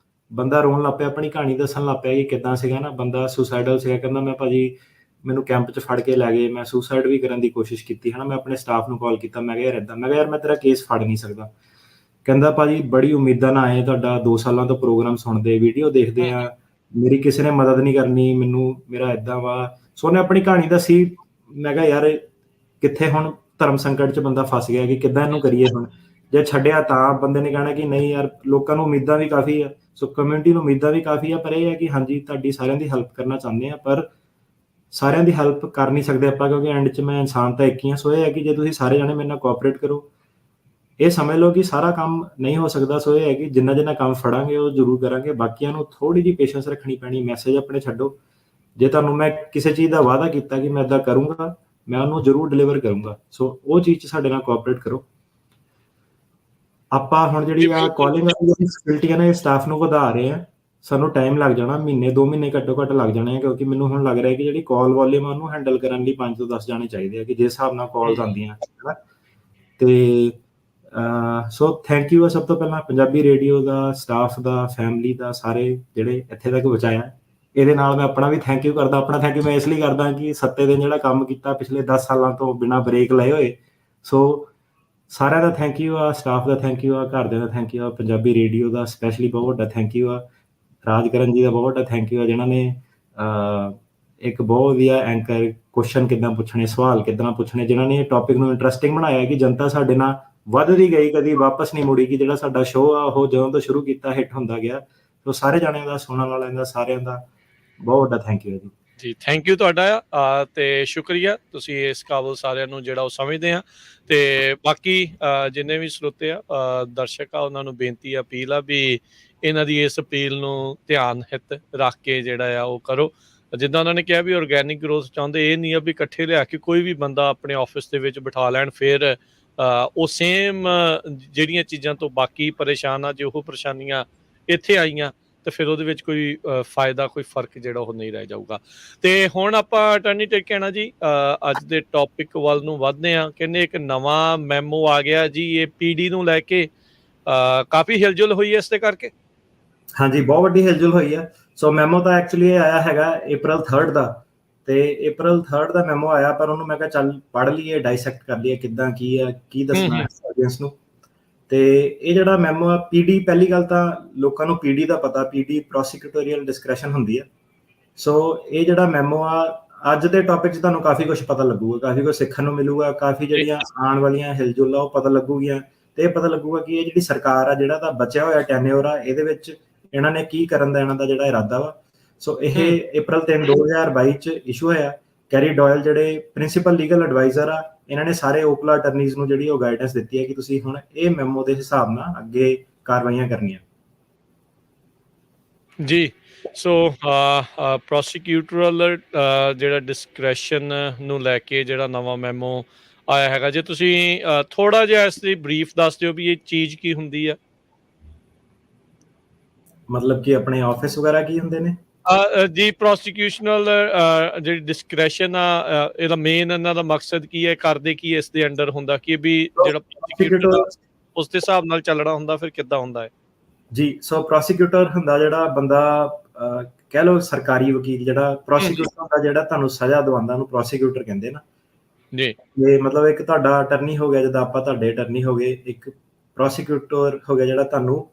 ਬੰਦਾ ਰੋਣ ਲੱਗ ਪਿਆ, ਆਪਣੀ ਕਹਾਣੀ ਦੱਸਣ ਲੱਗ ਪਿਆ ਕਿ ਕਿੱਦਾਂ ਸੀਗਾ ਨਾ। ਬੰਦਾ ਸੁਸਾਈਡਲ ਸੀਗਾ, ਕਹਿੰਦਾ ਮੈਂ ਭਾਜੀ ਮੈਨੂੰ ਕੈਂਪ 'ਚ ਫੜ ਕੇ ਲੈ ਗਏ, ਮੈਂ ਸੁਸਾਈਡ ਵੀ ਕਰਨ ਦੀ ਕੋਸ਼ਿਸ਼ ਕੀਤੀ, ਹੈ ਨਾ। ਮੈਂ ਆਪਣੇ ਸਟਾਫ ਨੂੰ ਕਾਲ ਕੀਤਾ, ਮੈਂ ਕਿਹਾ ਯਾਰ ਇੱਦਾਂ, ਮੈਂ ਕਿਹਾ ਯਾਰ ਮੈਂ ਤੇਰਾ ਕੇਸ ਫੜ ਨਹੀਂ ਸਕਦਾ। ਕਹਿੰਦਾ ਭਾਜੀ ਬੜੀ ਉਮੀਦਾਂ ਨਾਲ ਆਏ, ਤੁਹਾਡਾ 2 ਸਾਲਾਂ ਤੋਂ ਪ੍ਰੋਗਰਾਮ ਸੁਣਦੇ, ਵੀਡੀਓ ਦੇਖਦੇ ਆ, ਮੇਰੀ ਕਿਸੇ ਨੇ ਮਦਦ ਨਹੀਂ ਕਰਨੀ, ਮੈਨੂੰ ਮੇਰਾ ਇੱਦਾਂ ਵਾ। ਸੋ ਉਹਨੇ ਆਪਣੀ ਕਹਾਣੀ ਦੱਸੀ। ਮੈਂ ਕਿਹਾ ਯਾਰ ਕਿੱਥੇ ਹੁਣ ਧਰਮ ਸੰਕਟ 'ਚ ਬੰਦਾ ਫਸ ਗਿਆ ਕਿ ਕਿੱਦਾਂ ਇਹਨੂੰ ਕਰੀਏ। ਹੁਣ ਜੇ ਛੱਡਿਆ ਤਾਂ ਬੰਦੇ ਨੇ ਕਹਿਣਾ ਕਿ ਨਹੀਂ ਯਾਰ, ਲੋਕਾਂ ਨੂੰ ਉਮੀਦਾਂ ਵੀ ਕਾਫੀ ਆ। ਸੋ ਕਮਿਊਨਿਟੀ ਨੂੰ ਉਮੀਦਾਂ ਵੀ ਕਾਫੀ ਆ, ਪਰ ਇਹ ਹੈ ਕਿ ਹਾਂਜੀ ਤੁਹਾਡੀ ਸਾਰਿਆਂ ਦੀ ਹੈਲਪ ਕਰਨਾ ਚਾਹੁੰਦੇ ਆ, ਪਰ ਸਾਰਿਆਂ ਦੀ ਹੈਲਪ ਕਰ ਨਹੀਂ ਸਕਦੇ ਆਪਾਂ, ਕਿਉਂਕਿ ਐਂਡ 'ਚ ਮੈਂ ਇਨਸਾਨ ਤਾਂ ਇੱਕ ਹੀ ਹਾਂ। ਸੋ ਇਹ ਹੈ ਕਿ ਜੇ ਤੁਸੀਂ ਸਾਰੇ ਜਾਣੇ ਮੇਰੇ ਨਾਲ ਕੋਆਪਰੇਟ ਕਰੋ, ਇਹ ਸਮਝ ਲਓ ਕਿ ਸਾਰਾ ਕੰਮ ਨਹੀਂ ਹੋ ਸਕਦਾ। ਸੋ ਇਹ ਹੈ ਕਿ ਜਿੰਨਾ ਕੰਮ ਫੜਾਂਗੇ ਉਹ ਜ਼ਰੂਰ ਕਰਾਂਗੇ, ਬਾਕੀਆਂ ਨੂੰ ਥੋੜੀ ਜਿਹੀ ਪੇਸ਼ੈਂਸ ਰੱਖਣੀ ਪੈਣੀ। ਮੈਸੇਜ ਆਪਣੇ ਛੱਡੋ। ਜੇ ਤੁਹਾਨੂੰ ਮੈਂ ਕਿਸੇ ਚੀਜ਼ ਦਾ ਵਾਅਦਾ ਕੀਤਾ ਕਿ ਮੈਂ ਇੱਦਾਂ ਕਰੂੰਗਾ, ਮੈਂ ਉਹਨੂੰ ਜ਼ਰੂਰ ਡਿਲੀਵਰ ਕਰੂੰਗਾ। ਸੋ ਉਹ ਚੀਜ਼ 'ਚ ਸਾਡੇ ਨਾਲ ਕੋਆਪਰੇਟ ਕਰੋ। ਆਪਾਂ ਹੁਣ ਜਿਹੜੀ ਆ ਕਾਲਿੰਗ ਵਾਲੀ ਫੈਸਿਲਿਟੀ ਹੈ ਨਾ, ਇਹ ਸਟਾਫ ਨੂੰ ਵਧਾ ਰਹੇ ਆ। ਸਾਨੂੰ ਟਾਈਮ ਲੱਗ ਜਾਣਾ, ਮਹੀਨੇ 2 ਮਹੀਨੇ ਘੱਟੋ ਘੱਟ ਲੱਗ ਜਾਣੇ ਆ, ਕਿਉਂਕਿ ਮੈਨੂੰ ਹੁਣ ਲੱਗ ਰਿਹਾ ਕਿ ਜਿਹੜੀ ਕਾਲ ਵੋਲੀਅਮ ਆ ਉਹਨੂੰ ਹੈਂਡਲ ਕਰਨ ਲਈ 5 ਤੋਂ 10 ਜਾਣੇ ਚਾਹੀਦੇ ਆ, ਕਿ ਜਿਸ ਹਿਸਾਬ ਨਾਲ ਕਾਲਸ ਆਉਂਦੀਆਂ ਹੈ। ਤੇ ਸੋ ਥੈਂਕ ਯੂ ਆ ਸਭ ਤੋਂ ਪਹਿਲਾਂ ਪੰਜਾਬੀ ਰੇਡੀਓ ਦਾ, ਸਟਾਫ ਦਾ, ਫੈਮਿਲੀ ਦਾ, ਸਾਰੇ ਜਿਹੜੇ ਇੱਥੇ ਤੱਕ ਪਹੁੰਚਾਇਆ। ਇਹਦੇ ਨਾਲ ਮੈਂ ਆਪਣਾ ਵੀ ਥੈਂਕ ਯੂ ਕਰਦਾ। ਆਪਣਾ ਥੈਂਕ ਯੂ ਮੈਂ ਇਸ ਲਈ ਕਰਦਾ ਕਿ 7 ਦਿਨ ਜਿਹੜਾ ਕੰਮ ਕੀਤਾ ਪਿਛਲੇ 10 ਸਾਲਾਂ ਤੋਂ ਬਿਨਾਂ ਬ੍ਰੇਕ ਲਏ ਹੋਏ। ਸੋ ਸਾਰਿਆਂ ਦਾ ਥੈਂਕ ਯੂ ਆ, ਸਟਾਫ ਦਾ ਥੈਂਕ ਯੂ ਆ, ਘਰਦਿਆਂ ਦਾ ਥੈਂਕ ਯੂ ਆ, ਪੰਜਾਬੀ ਰੇਡੀਓ ਦਾ ਸਪੈਸ਼ਲੀ ਬਹੁਤ ਵੱਡਾ ਥੈਂਕ ਯੂ ਆ, ਰਾਜਕਰਨ ਜੀ ਦਾ ਬਹੁਤ ਵੱਡਾ ਥੈਂਕ ਯੂ ਆ, ਜਿਨ੍ਹਾਂ ਨੇ ਇੱਕ ਬਹੁਤ ਵਧੀਆ ਐਂਕਰ, ਕੁਐਸਚਨ ਕਿੱਦਾਂ ਪੁੱਛਣੇ, ਸਵਾਲ ਕਿੱਦਾਂ ਪੁੱਛਣੇ, ਜਿਨ੍ਹਾਂ ਨੇ ਇਹ ਟੌਪਿਕ ਨੂੰ ਇੰਟਰਸਟਿੰਗ ਬਣਾਇਆ ਕਿ ਜਨਤਾ ਸਾਡੇ ਨਾਲ ਵੱਧਦੀ ਗਈ, ਕਦੀ ਵਾਪਸ ਨਹੀਂ ਮੁੜੀ। ਕਿ ਜਿਹੜਾ ਸਾਡਾ ਸ਼ੋਅ ਆ ਉਹ ਜਦੋਂ ਤੋਂ ਸ਼ੁਰੂ ਕੀਤਾ ਹਿੱਟ ਹੁੰਦਾ ਗਿਆ। ਸੋ ਸਾਰੇ ਜਾਣਿਆਂ ਦਾ, ਸੁਣਨ ਵਾਲਿਆਂ ਦਾ, ਸਾਰਿਆਂ ਦਾ ਬਹੁਤ ਵੱਡਾ ਥੈਂਕ ਯੂ ਜੀ। ਜੀ ਥੈਂਕ ਯੂ ਤੁਹਾਡਾ ਤੇ ਸ਼ੁਕਰੀਆ, ਤੁਸੀਂ ਇਸ ਕਾਬਲ ਸਾਰਿਆਂ ਨੂੰ ਜਿਹੜਾ ਉਹ ਸਮਝਦੇ ਆ। ਤੇ ਬਾਕੀ ਜਿੰਨੇ ਵੀ ਸਰੋਤੇ ਆ, ਦਰਸ਼ਕ ਆ, ਉਹਨਾਂ ਨੂੰ ਬੇਨਤੀ ਆ, ਅਪੀਲ ਆ ਵੀ ਇਹਨਾਂ ਦੀ ਇਸ ਅਪੀਲ ਨੂੰ ਧਿਆਨ ਹਿੱਤ ਰੱਖ ਕੇ ਜਿਹੜਾ ਆ ਉਹ ਕਰੋ। ਜਿੱਦਾਂ ਉਹਨਾਂ ਨੇ ਕਿਹਾ ਵੀ ਆਰਗੈਨਿਕ ਗਰੋਥ ਚਾਹੁੰਦੇ, ਇਹ ਨਹੀਂ ਆ ਵੀ ਇਕੱਠੇ ਲਿਆ ਕੇ ਕੋਈ ਵੀ ਬੰਦਾ ਆਪਣੇ ਆਫਿਸ ਦੇ ਵਿੱਚ ਬਿਠਾ ਲੈਣ, ਫਿਰ ਉਹ ਸੇਮ ਜਿਹੜੀਆਂ ਚੀਜ਼ਾਂ ਤੋਂ ਬਾਕੀ ਪਰੇਸ਼ਾਨ ਆ, ਜੇ ਉਹ ਪਰੇਸ਼ਾਨੀਆਂ ਇੱਥੇ ਆਈਆਂ ਤੇ ਫਿਰ ਉਹਦੇ ਵਿੱਚ ਕੋਈ ਫਾਇਦਾ, ਕੋਈ ਫਰਕ ਜਿਹੜਾ ਉਹ ਨਹੀਂ ਰਹਿ ਜਾਊਗਾ। ਤੇ ਹੁਣ ਆਪਾਂ ਅਟਾਰਨੀ ਟਿਰਕੈਣਾ ਜੀ ਅੱਜ ਦੇ ਟੌਪਿਕ ਵੱਲ ਨੂੰ ਵੱਧਦੇ ਹਾਂ। ਕਹਿੰਦੇ ਇੱਕ ਨਵਾਂ ਮੈਮੋ ਆ ਗਿਆ ਜੀ, ਇਹ ਪੀਡੀ ਨੂੰ ਲੈ ਕੇ ਕਾਫੀ ਹਿਲਜੁਲ ਹੋਈ ਹੈ ਇਸ ਦੇ ਕਰਕੇ। ਹਾਂਜੀ, ਬਹੁਤ ਵੱਡੀ ਹਿਲਜੁਲ ਹੋਈ ਆ। ਸੋ ਮੈਮੋ ਤਾਂ ਐਕਚੁਅਲੀ ਇਹ ਆਇਆ ਹੈਗਾ April 3 ਦਾ, ਤੇ April 3 ਦਾ ਮੈਮੋ ਆਇਆ, ਪਰ ਉਹਨੂੰ ਮੈਂ ਕਿਹਾ ਚੱਲ ਪੜ੍ਹ ਲਈਏ, ਡਾਈਸੈਕਟ ਕਰ ਲਈਏ ਕਿੱਦਾਂ, ਕੀ ਆ, ਕੀ ਦੱਸਣਾ ਆਡੀਅנס ਨੂੰ। ਤੇ ਇਹ ਜਿਹੜਾ ਮੈਮੋ ਆ ਪੀਡੀ, ਪਹਿਲੀ ਗੱਲ ਤਾਂ ਲੋਕਾਂ ਨੂੰ ਪੀਡੀ ਦਾ ਪਤਾ, ਪੀਡੀ ਪ੍ਰੋਸੀਕਿਊਟੋਰੀਅਲ ਡਿਸਕ੍ਰੈਸ਼ਨ ਹੁੰਦੀ ਆ। ਸੋ ਇਹ ਜਿਹੜਾ ਮੈਮੋ ਆ, ਅੱਜ ਦੇ ਟੌਪਿਕ 'ਚ ਤੁਹਾਨੂੰ ਕਾਫੀ ਕੁਛ ਪਤਾ ਲੱਗੂਗਾ, ਕਾਫੀ ਕੁਛ ਸਿੱਖਣ ਨੂੰ ਮਿਲੂਗਾ, ਕਾਫੀ ਜਿਹੜੀਆਂ ਆਉਣ ਵਾਲੀਆਂ ਹਿਲਜੁਲ ਆ ਉਹ ਪਤਾ ਲੱਗੂਗੀਆਂ। ਤੇ ਇਹ ਪਤਾ ਲੱਗੂਗਾ ਕਿ ਇਹ ਜਿਹੜੀ ਸਰਕਾਰ ਆ, ਜਿਹੜਾ ਤਾਂ ਬਚਿਆ ਹੋਇਆ ਟੈਨਿਓਰ ਆ, ਇਹਦੇ ਵਿੱਚ ਇਹਨਾਂ ਨੇ ਕੀ ਕਰਨ ਦਾ ਇਹਨਾਂ ਦਾ ਜਿਹੜਾ ਇਰਾਦਾ ਵਾ। ਸੋ ਇਹ April 3 2022 ਚ ਇਸ਼ੂ ਹੋਇਆ। ਕੈਰੀ ਡੋਇਲ ਜਿਹੜੇ ਪ੍ਰਿੰਸੀਪਲ ਲੀਗਲ ਐਡਵਾਈਜ਼ਰ ਆ, ਇਹਨਾਂ ਨੇ ਸਾਰੇ ਓਕਲਾ ਅਟਰਨੀਜ਼ ਨੂੰ ਜਿਹੜੀ ਉਹ ਗਾਈਡੈਂਸ ਦਿੱਤੀ ਹੈ ਕਿ ਤੁਸੀਂ ਹੁਣ ਇਹ ਮੈਮੋ ਦੇ ਹਿਸਾਬ ਨਾਲ ਅੱਗੇ ਕਾਰਵਾਈਆਂ ਕਰਨੀਆਂ ਜੀ। ਸੋ ਪ੍ਰੋਸੀਕਿਊਟਰਲ ਜਿਹੜਾ ਡਿਸਕ੍ਰੈਸ਼ਨ ਨੂੰ ਲੈ ਕੇ ਜਿਹੜਾ ਨਵਾਂ ਮੈਮੋ ਆਇਆ ਹੈਗਾ, ਜੇ ਤੁਸੀਂ ਥੋੜਾ ਜਿਹਾ ਇਸ ਦੀ ਬਰੀਫ ਦੱਸ ਦਿਓ ਵੀ ਇਹ ਚੀਜ਼ ਕੀ ਹੁੰਦੀ ਆ। ਮਤਲਬ ਕਿ ਆਪਣੇ ਆਫਿਸ ਵਗੈਰਾ ਕੀ ਹੁੰਦੇ ਨੇ ਜੀ, ਪ੍ਰੋਸੀਕਿਊਸ਼ਨਲ ਜਿਹੜੀ ਡਿਸਕ੍ਰੈਸ਼ਨ ਆ, ਇਹਦਾ ਮੇਨ ਇਹਨਾਂ ਦਾ ਮਕਸਦ ਕੀ ਹੈ, ਕਰਦੇ ਕੀ ਇਸ ਦੇ ਅੰਡਰ ਹੁੰਦਾ, ਕਿ ਵੀ ਜਿਹੜਾ ਪ੍ਰੋਸੀਕਿਊਟਰ ਉਸ ਦੇ ਹਿਸਾਬ ਨਾਲ ਚੱਲਣਾ ਹੁੰਦਾ, ਫਿਰ ਕਿੱਦਾਂ ਹੁੰਦਾ ਹੈ ਜੀ। ਸੋ ਪ੍ਰੋਸੀਕਿਊਟਰ ਹੁੰਦਾ ਜਿਹੜਾ ਬੰਦਾ, ਕਹਿ ਲਓ ਸਰਕਾਰੀ ਵਕੀਲ, ਜਿਹੜਾ ਪ੍ਰੋਸੀਕਿਊਟਰ ਹੁੰਦਾ ਜਿਹੜਾ ਤੁਹਾਨੂੰ ਸਜ਼ਾ ਦਵਾਉਂਦਾ, ਉਹਨੂੰ ਪ੍ਰੋਸੀਕਿਊਟਰ ਕਹਿੰਦੇ ਨਾ ਜੀ। ਇਹ ਮਤਲਬ ਇੱਕ ਤੁਹਾਡਾ ਅਟਰਨੀ ਹੋ ਗਿਆ, ਜਿੱਦਾਂ ਆਪਾਂ ਤੁਹਾਡੇ ਅਟਰਨੀ ਹੋ ਗਏ, ਇੱਕ ਪ੍ਰੋਸੀਕਿਊਟਰ ਹੋ ਗਿਆ ਜਿਹੜਾ ਤੁਹਾਨੂੰ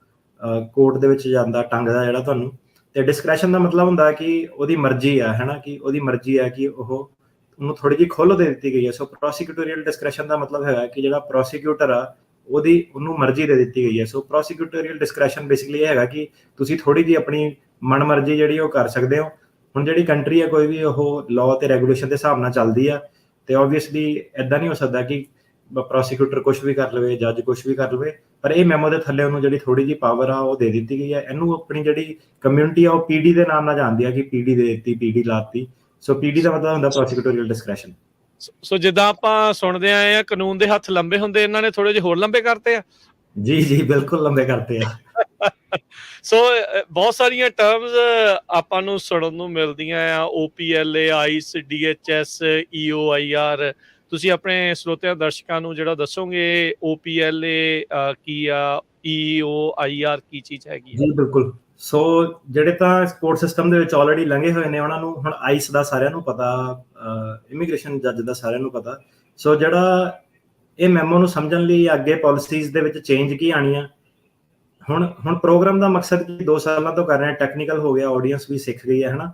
ਕੋਰਟ ਦੇ ਵਿੱਚ ਜਾਂਦਾ, ਟੰਗਦਾ ਜਿਹੜਾ ਤੁਹਾਨੂੰ। ਤੇ ਡਿਸਕ੍ਰੈਸ਼ਨ ਦਾ ਮਤਲਬ ਹੁੰਦਾ ਕਿ ਉਹਦੀ ਮਰਜ਼ੀ ਆ, ਹੈ ਨਾ, ਕਿ ਉਹਦੀ ਮਰਜ਼ੀ ਹੈ ਕਿ ਉਹਨੂੰ ਥੋੜੀ ਜਿਹੀ ਖੁੱਲ੍ਹ ਦੇ ਦਿੱਤੀ ਗਈ ਹੈ। ਸੋ ਪ੍ਰੋਸੀਕਿਊਟੋਰੀਅਲ ਡਿਸਕ੍ਰੈਸ਼ਨ ਦਾ ਮਤਲਬ ਹੈਗਾ ਕਿ ਜਿਹੜਾ ਪ੍ਰੋਸੀਕਿਊਟਰ ਆ ਉਹਨੂੰ ਮਰਜ਼ੀ ਦੇ ਦਿੱਤੀ ਗਈ ਹੈ। ਸੋ ਪ੍ਰੋਸੀਕਿਊਟੋਰੀਅਲ ਡਿਸਕ੍ਰੈਸ਼ਨ ਬੇਸਿਕਲੀ ਇਹ ਹੈਗਾ ਕਿ ਤੁਸੀਂ ਥੋੜੀ ਜਿਹੀ ਆਪਣੀ ਮਨ ਮਰਜ਼ੀ ਜਿਹੜੀ ਉਹ ਕਰ ਸਕਦੇ ਹੋ। ਹੁਣ ਜਿਹੜੀ ਕੰਟਰੀ ਹੈ ਕੋਈ ਵੀ, ਉਹ ਲਾਅ ਤੇ ਰੈਗੂਲੇਸ਼ਨ ਦੇ ਹਿਸਾਬ ਨਾਲ ਚੱਲਦੀ ਆ, ਤੇ ਓਬਵੀਅਸਲੀ ਇੱਦਾਂ ਨਹੀਂ ਹੋ ਸਕਦਾ ਕਿ ਪ੍ਰੋਸੀਕਿਊਟਰ ਕੁਛ ਵੀ ਕਰ ਲਵੇ, ਜੱਜ ਕੁਛ ਵੀ ਕਰ ਲਵੇ। ਪਰ ਇਹ ਮੈਮੋ ਦੇ ਥੱਲੇ ਉਹਨੂੰ ਜਿਹੜੀ ਥੋੜੀ ਜਿਹੀ ਪਾਵਰ ਆ ਉਹ ਦੇ ਦਿੱਤੀ ਗਈ ਹੈ। ਇਹਨੂੰ ਆਪਣੀ ਜਿਹੜੀ ਕਮਿਊਨਿਟੀ ਆ ਉਹ ਪੀਡੀ ਦੇ ਨਾਮ ਨਾਲ ਜਾਣਦੀ ਆ ਕਿ ਪੀਡੀ ਦੇ ਦਿੱਤੀ, ਪੀਡੀ ਲਾਤੀ। ਸੋ ਪੀਡੀ ਦਾ ਮਤਲਬ ਹੁੰਦਾ ਪ੍ਰੋਸੀਕਿਊਟੋਰੀਅਲ ਡਿਸਕ੍ਰੈਸ਼ਨ। ਸੋ ਜਿੱਦਾਂ ਆਪਾਂ ਸੁਣਦੇ ਆਏ ਆ, ਕਾਨੂੰਨ ਦੇ ਹੱਥ ਲੰਬੇ ਹੁੰਦੇ, ਇਹਨਾਂ ਨੇ ਥੋੜੇ ਜਿਹੇ ਹੋਰ ਲੰਬੇ ਕਰਤੇ ਆ। ਜੀ ਜੀ, ਬਿਲਕੁਲ ਲੰਬੇ ਕਰਤੇ ਆ। ਸੋ ਬਹੁਤ ਸਾਰੀਆਂ ਟਰਮਸ ਆਪਾਂ ਨੂੰ ਸੁਣਨ ਨੂੰ ਮਿਲਦੀਆਂ ਆ, OPLA, ਆਈਸ, DHS, EOIR। ਤੁਸੀਂ ਆਪਣੇ ਸਰੋਤਿਆਂ ਦਰਸ਼ਕਾਂ ਨੂੰ ਜਿਹੜਾ ਦੱਸੋਗੇ OPLA ਕੀ ਆ, EOIR ਕੀ ਚੀਜ਼ ਹੈਗੀ? ਜੀ ਬਿਲਕੁਲ। ਸੋ ਜਿਹੜੇ ਤਾਂ ਕੋਰਟ ਸਿਸਟਮ ਦੇ ਵਿੱਚ ਆਲਰੇਡੀ ਲੰਘੇ ਹੋਏ ਨੇ, ਉਹਨਾਂ ਨੂੰ ਹੁਣ ਆਈਸ ਦਾ ਸਾਰਿਆਂ ਨੂੰ ਪਤਾ, ਇਮੀਗ੍ਰੇਸ਼ਨ ਜੱਜ ਦਾ ਸਾਰਿਆਂ ਨੂੰ ਪਤਾ। ਸੋ ਜਿਹੜਾ ਇਹ ਮੈਮੋ ਨੂੰ ਸਮਝਣ ਲਈ ਅੱਗੇ ਪਾਲਿਸੀਜ਼ ਦੇ ਵਿੱਚ ਚੇਂਜ ਕੀ ਆਉਣੀਆਂ। ਹੁਣ ਪ੍ਰੋਗਰਾਮ ਦਾ ਮਕਸਦ ਕੀ 2 ਸਾਲਾਂ ਤੋਂ ਕਰ ਰਹੇ, ਟੈਕਨੀਕਲ ਹੋ ਗਿਆ, ਆਡੀਅנס ਵੀ ਸਿੱਖ ਗਈ ਹੈ, ਹਨਾ।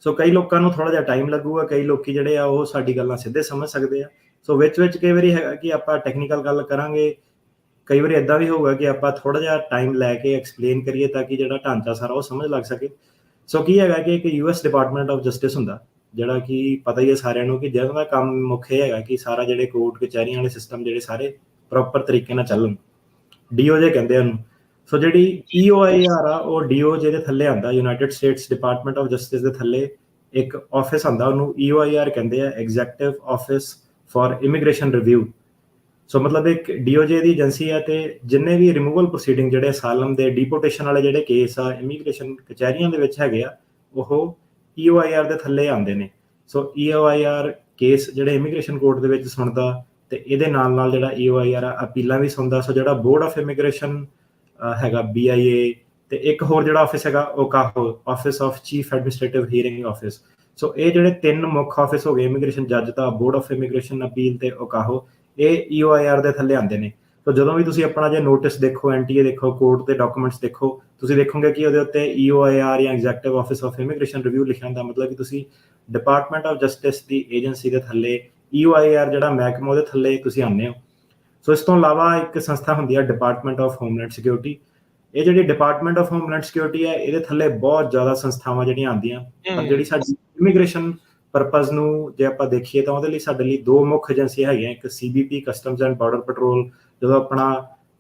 ਸੋ ਕਈ ਲੋਕਾਂ ਨੂੰ ਥੋੜਾ ਜਿਹਾ ਟਾਈਮ ਲੱਗੂਗਾ, ਕਈ ਲੋਕੀ ਜਿਹੜੇ ਆ ਉਹ ਸਾਡੀ ਗੱਲਾਂ ਸਿੱਧੇ ਸਮਝ ਸਕਦੇ ਆ। ਸੋ ਵਿੱਚ ਕਈ ਵਾਰੀ ਹੈਗਾ ਕਿ ਆਪਾਂ ਟੈਕਨੀਕਲ ਗੱਲ ਕਰਾਂਗੇ, ਕਈ ਵਾਰੀ ਇੱਦਾਂ ਵੀ ਹੋਊਗਾ ਕਿ ਆਪਾਂ ਥੋੜਾ ਜਿਹਾ ਟਾਈਮ ਲੈ ਕੇ ਐਕਸਪਲੇਨ ਕਰੀਏ ਤਾਂ ਕਿ ਜਿਹੜਾ ਢਾਂਚਾ ਸਾਰਾ ਉਹ ਸਮਝ ਲੱਗ ਸਕੇ। ਸੋ ਕੀ ਹੈਗਾ ਕਿ ਇੱਕ US ਡਿਪਾਰਟਮੈਂਟ ਆਫ ਜਸਟਿਸ ਹੁੰਦਾ, ਜਿਹੜਾ ਕਿ ਪਤਾ ਹੀ ਹੈ ਸਾਰਿਆਂ ਨੂੰ ਕਿ ਜਿਹਨਾਂ ਦਾ ਕੰਮ ਮੁੱਖ ਇਹ ਹੈਗਾ ਕਿ ਸਾਰਾ ਜਿਹੜੇ ਕੋਰਟ ਕਚਹਿਰੀਆਂ ਵਾਲੇ ਸਿਸਟਮ ਜਿਹੜੇ ਸਾਰੇ ਪ੍ਰੋਪਰ ਤਰੀਕੇ ਨਾਲ ਚੱਲਣ। DOJ ਕਹਿੰਦੇ ਉਹਨੂੰ। ਸੋ ਜਿਹੜੀ EOIR ਆ ਉਹ DOJ ਦੇ ਥੱਲੇ ਆਉਂਦਾ, United States Department of Justice ਦੇ ਥੱਲੇ ਇੱਕ ਆਫਿਸ ਆਉਂਦਾ, ਉਹਨੂੰ EOIR ਕਹਿੰਦੇ ਆ, Executive Office for Immigration Review. So ਮਤਲਬ ਇੱਕ DOJ ਦੀ ਏਜੰਸੀ ਹੈ ਤੇ ਜਿੰਨੇ ਵੀ ਰਿਮੂਵਲ ਪ੍ਰੋਸੀਡਿੰਗ ਜਿਹੜੇ ਅਸਾਲਮ ਦੇ ਡੀਪੋਰਟੇਸ਼ਨ ਵਾਲੇ ਜਿਹੜੇ ਕੇਸ ਆ ਇਮੀਗ੍ਰੇਸ਼ਨ ਕਚਹਿਰੀਆਂ ਦੇ ਵਿੱਚ ਹੈਗੇ ਆ ਉਹ EOIR ਦੇ ਥੱਲੇ ਆਉਂਦੇ ਨੇ। ਸੋ EOIR ਕੇਸ ਜਿਹੜੇ ਇਮੀਗ੍ਰੇਸ਼ਨ ਕੋਰਟ ਦੇ ਵਿੱਚ ਸੁਣਦਾ ਤੇ ਇਹਦੇ ਨਾਲ ਜਿਹੜਾ EOIR ਆ ਅਪੀਲਾਂ ਵੀ ਸੁਣਦਾ। ਸੋ ਜਿਹੜਾ ਬੋਰਡ ਆਫ ਇਮੀਗ੍ਰੇਸ਼ਨ ਹੈਗਾ BIA ਤੇ ਇੱਕ ਹੋਰ ਜਿਹੜਾ ਆਫਿਸ ਹੈਗਾ OCAHO, Office of Chief Administrative Hearing Office. So ਇਹ ਜਿਹੜੇ ਤਿੰਨ ਮੁੱਖ ਆਫਿਸ ਹੋ ਗਏ ਇਮੀਗ੍ਰੇਸ਼ਨ ਜੱਜ ਦਾ, ਬੋਰਡ ਆਫ ਇਮੀਗ੍ਰੇਸ਼ਨ ਅਪੀਲ ਤੇ OCAHO, ਇਹ EOIR ਦੇ ਥੱਲੇ ਆਉਂਦੇ ਨੇ। ਸੋ ਜਦੋਂ ਵੀ ਤੁਸੀਂ ਆਪਣਾ ਜੇ ਨੋਟਿਸ ਦੇਖੋ, NTA ਦੇਖੋ, ਕੋਰਟ ਦੇ ਡਾਕੂਮੈਂਟਸ ਦੇਖੋ, ਤੁਸੀਂ ਦੇਖੋਗੇ ਕਿ ਉਹਦੇ ਉੱਤੇ EOIR ਜਾਂ executive office of immigration review ਲਿਖਿਆ ਹੁੰਦਾ, ਮਤਲਬ ਕਿ ਤੁਸੀਂ department of justice the agency ਦੇ ਥੱਲੇ EOIR ਜਿਹੜਾ ਮਹਿਕਮਾ ਉਹਦੇ ਥੱਲੇ ਤੁਸੀਂ ਆਉਂਦੇ ਹੋ। ਸੋ ਇਸ ਤੋਂ ਇਲਾਵਾ ਇੱਕ ਸੰਸਥਾ ਹੁੰਦੀ ਹੈ ਡਿਪਾਰਟਮੈਂਟ ਆਫ ਹੋਮਲੈਂਡ ਸਿਕਿਉਰਿਟੀ। ਇਹ ਜਿਹੜੀ ਡਿਪਾਰਟਮੈਂਟ ਆਫ ਹੋਮਲੈਂਡ ਸਿਕਿਉਰਿਟੀ ਹੈ ਇਹਦੇ ਥੱਲੇ ਬਹੁਤ ਜ਼ਿਆਦਾ ਸੰਸਥਾਵਾਂ ਜਿਹੜੀਆਂ ਆਉਂਦੀਆਂ, ਪਰ ਜਿਹੜੀ ਸਾਡੀ ਇਮੀਗ੍ਰੇਸ਼ਨ ਪਰਪਸ ਨੂੰ ਜੇ ਆਪਾਂ ਦੇਖੀਏ ਤਾਂ ਉਹਦੇ ਲਈ ਸਾਡੇ ਲਈ ਦੋ ਮੁੱਖ ਏਜੰਸੀਆਂ ਹੈਗੀਆਂ, ਇੱਕ CBP customs and border patrol, ਜਦੋਂ ਆਪਣਾ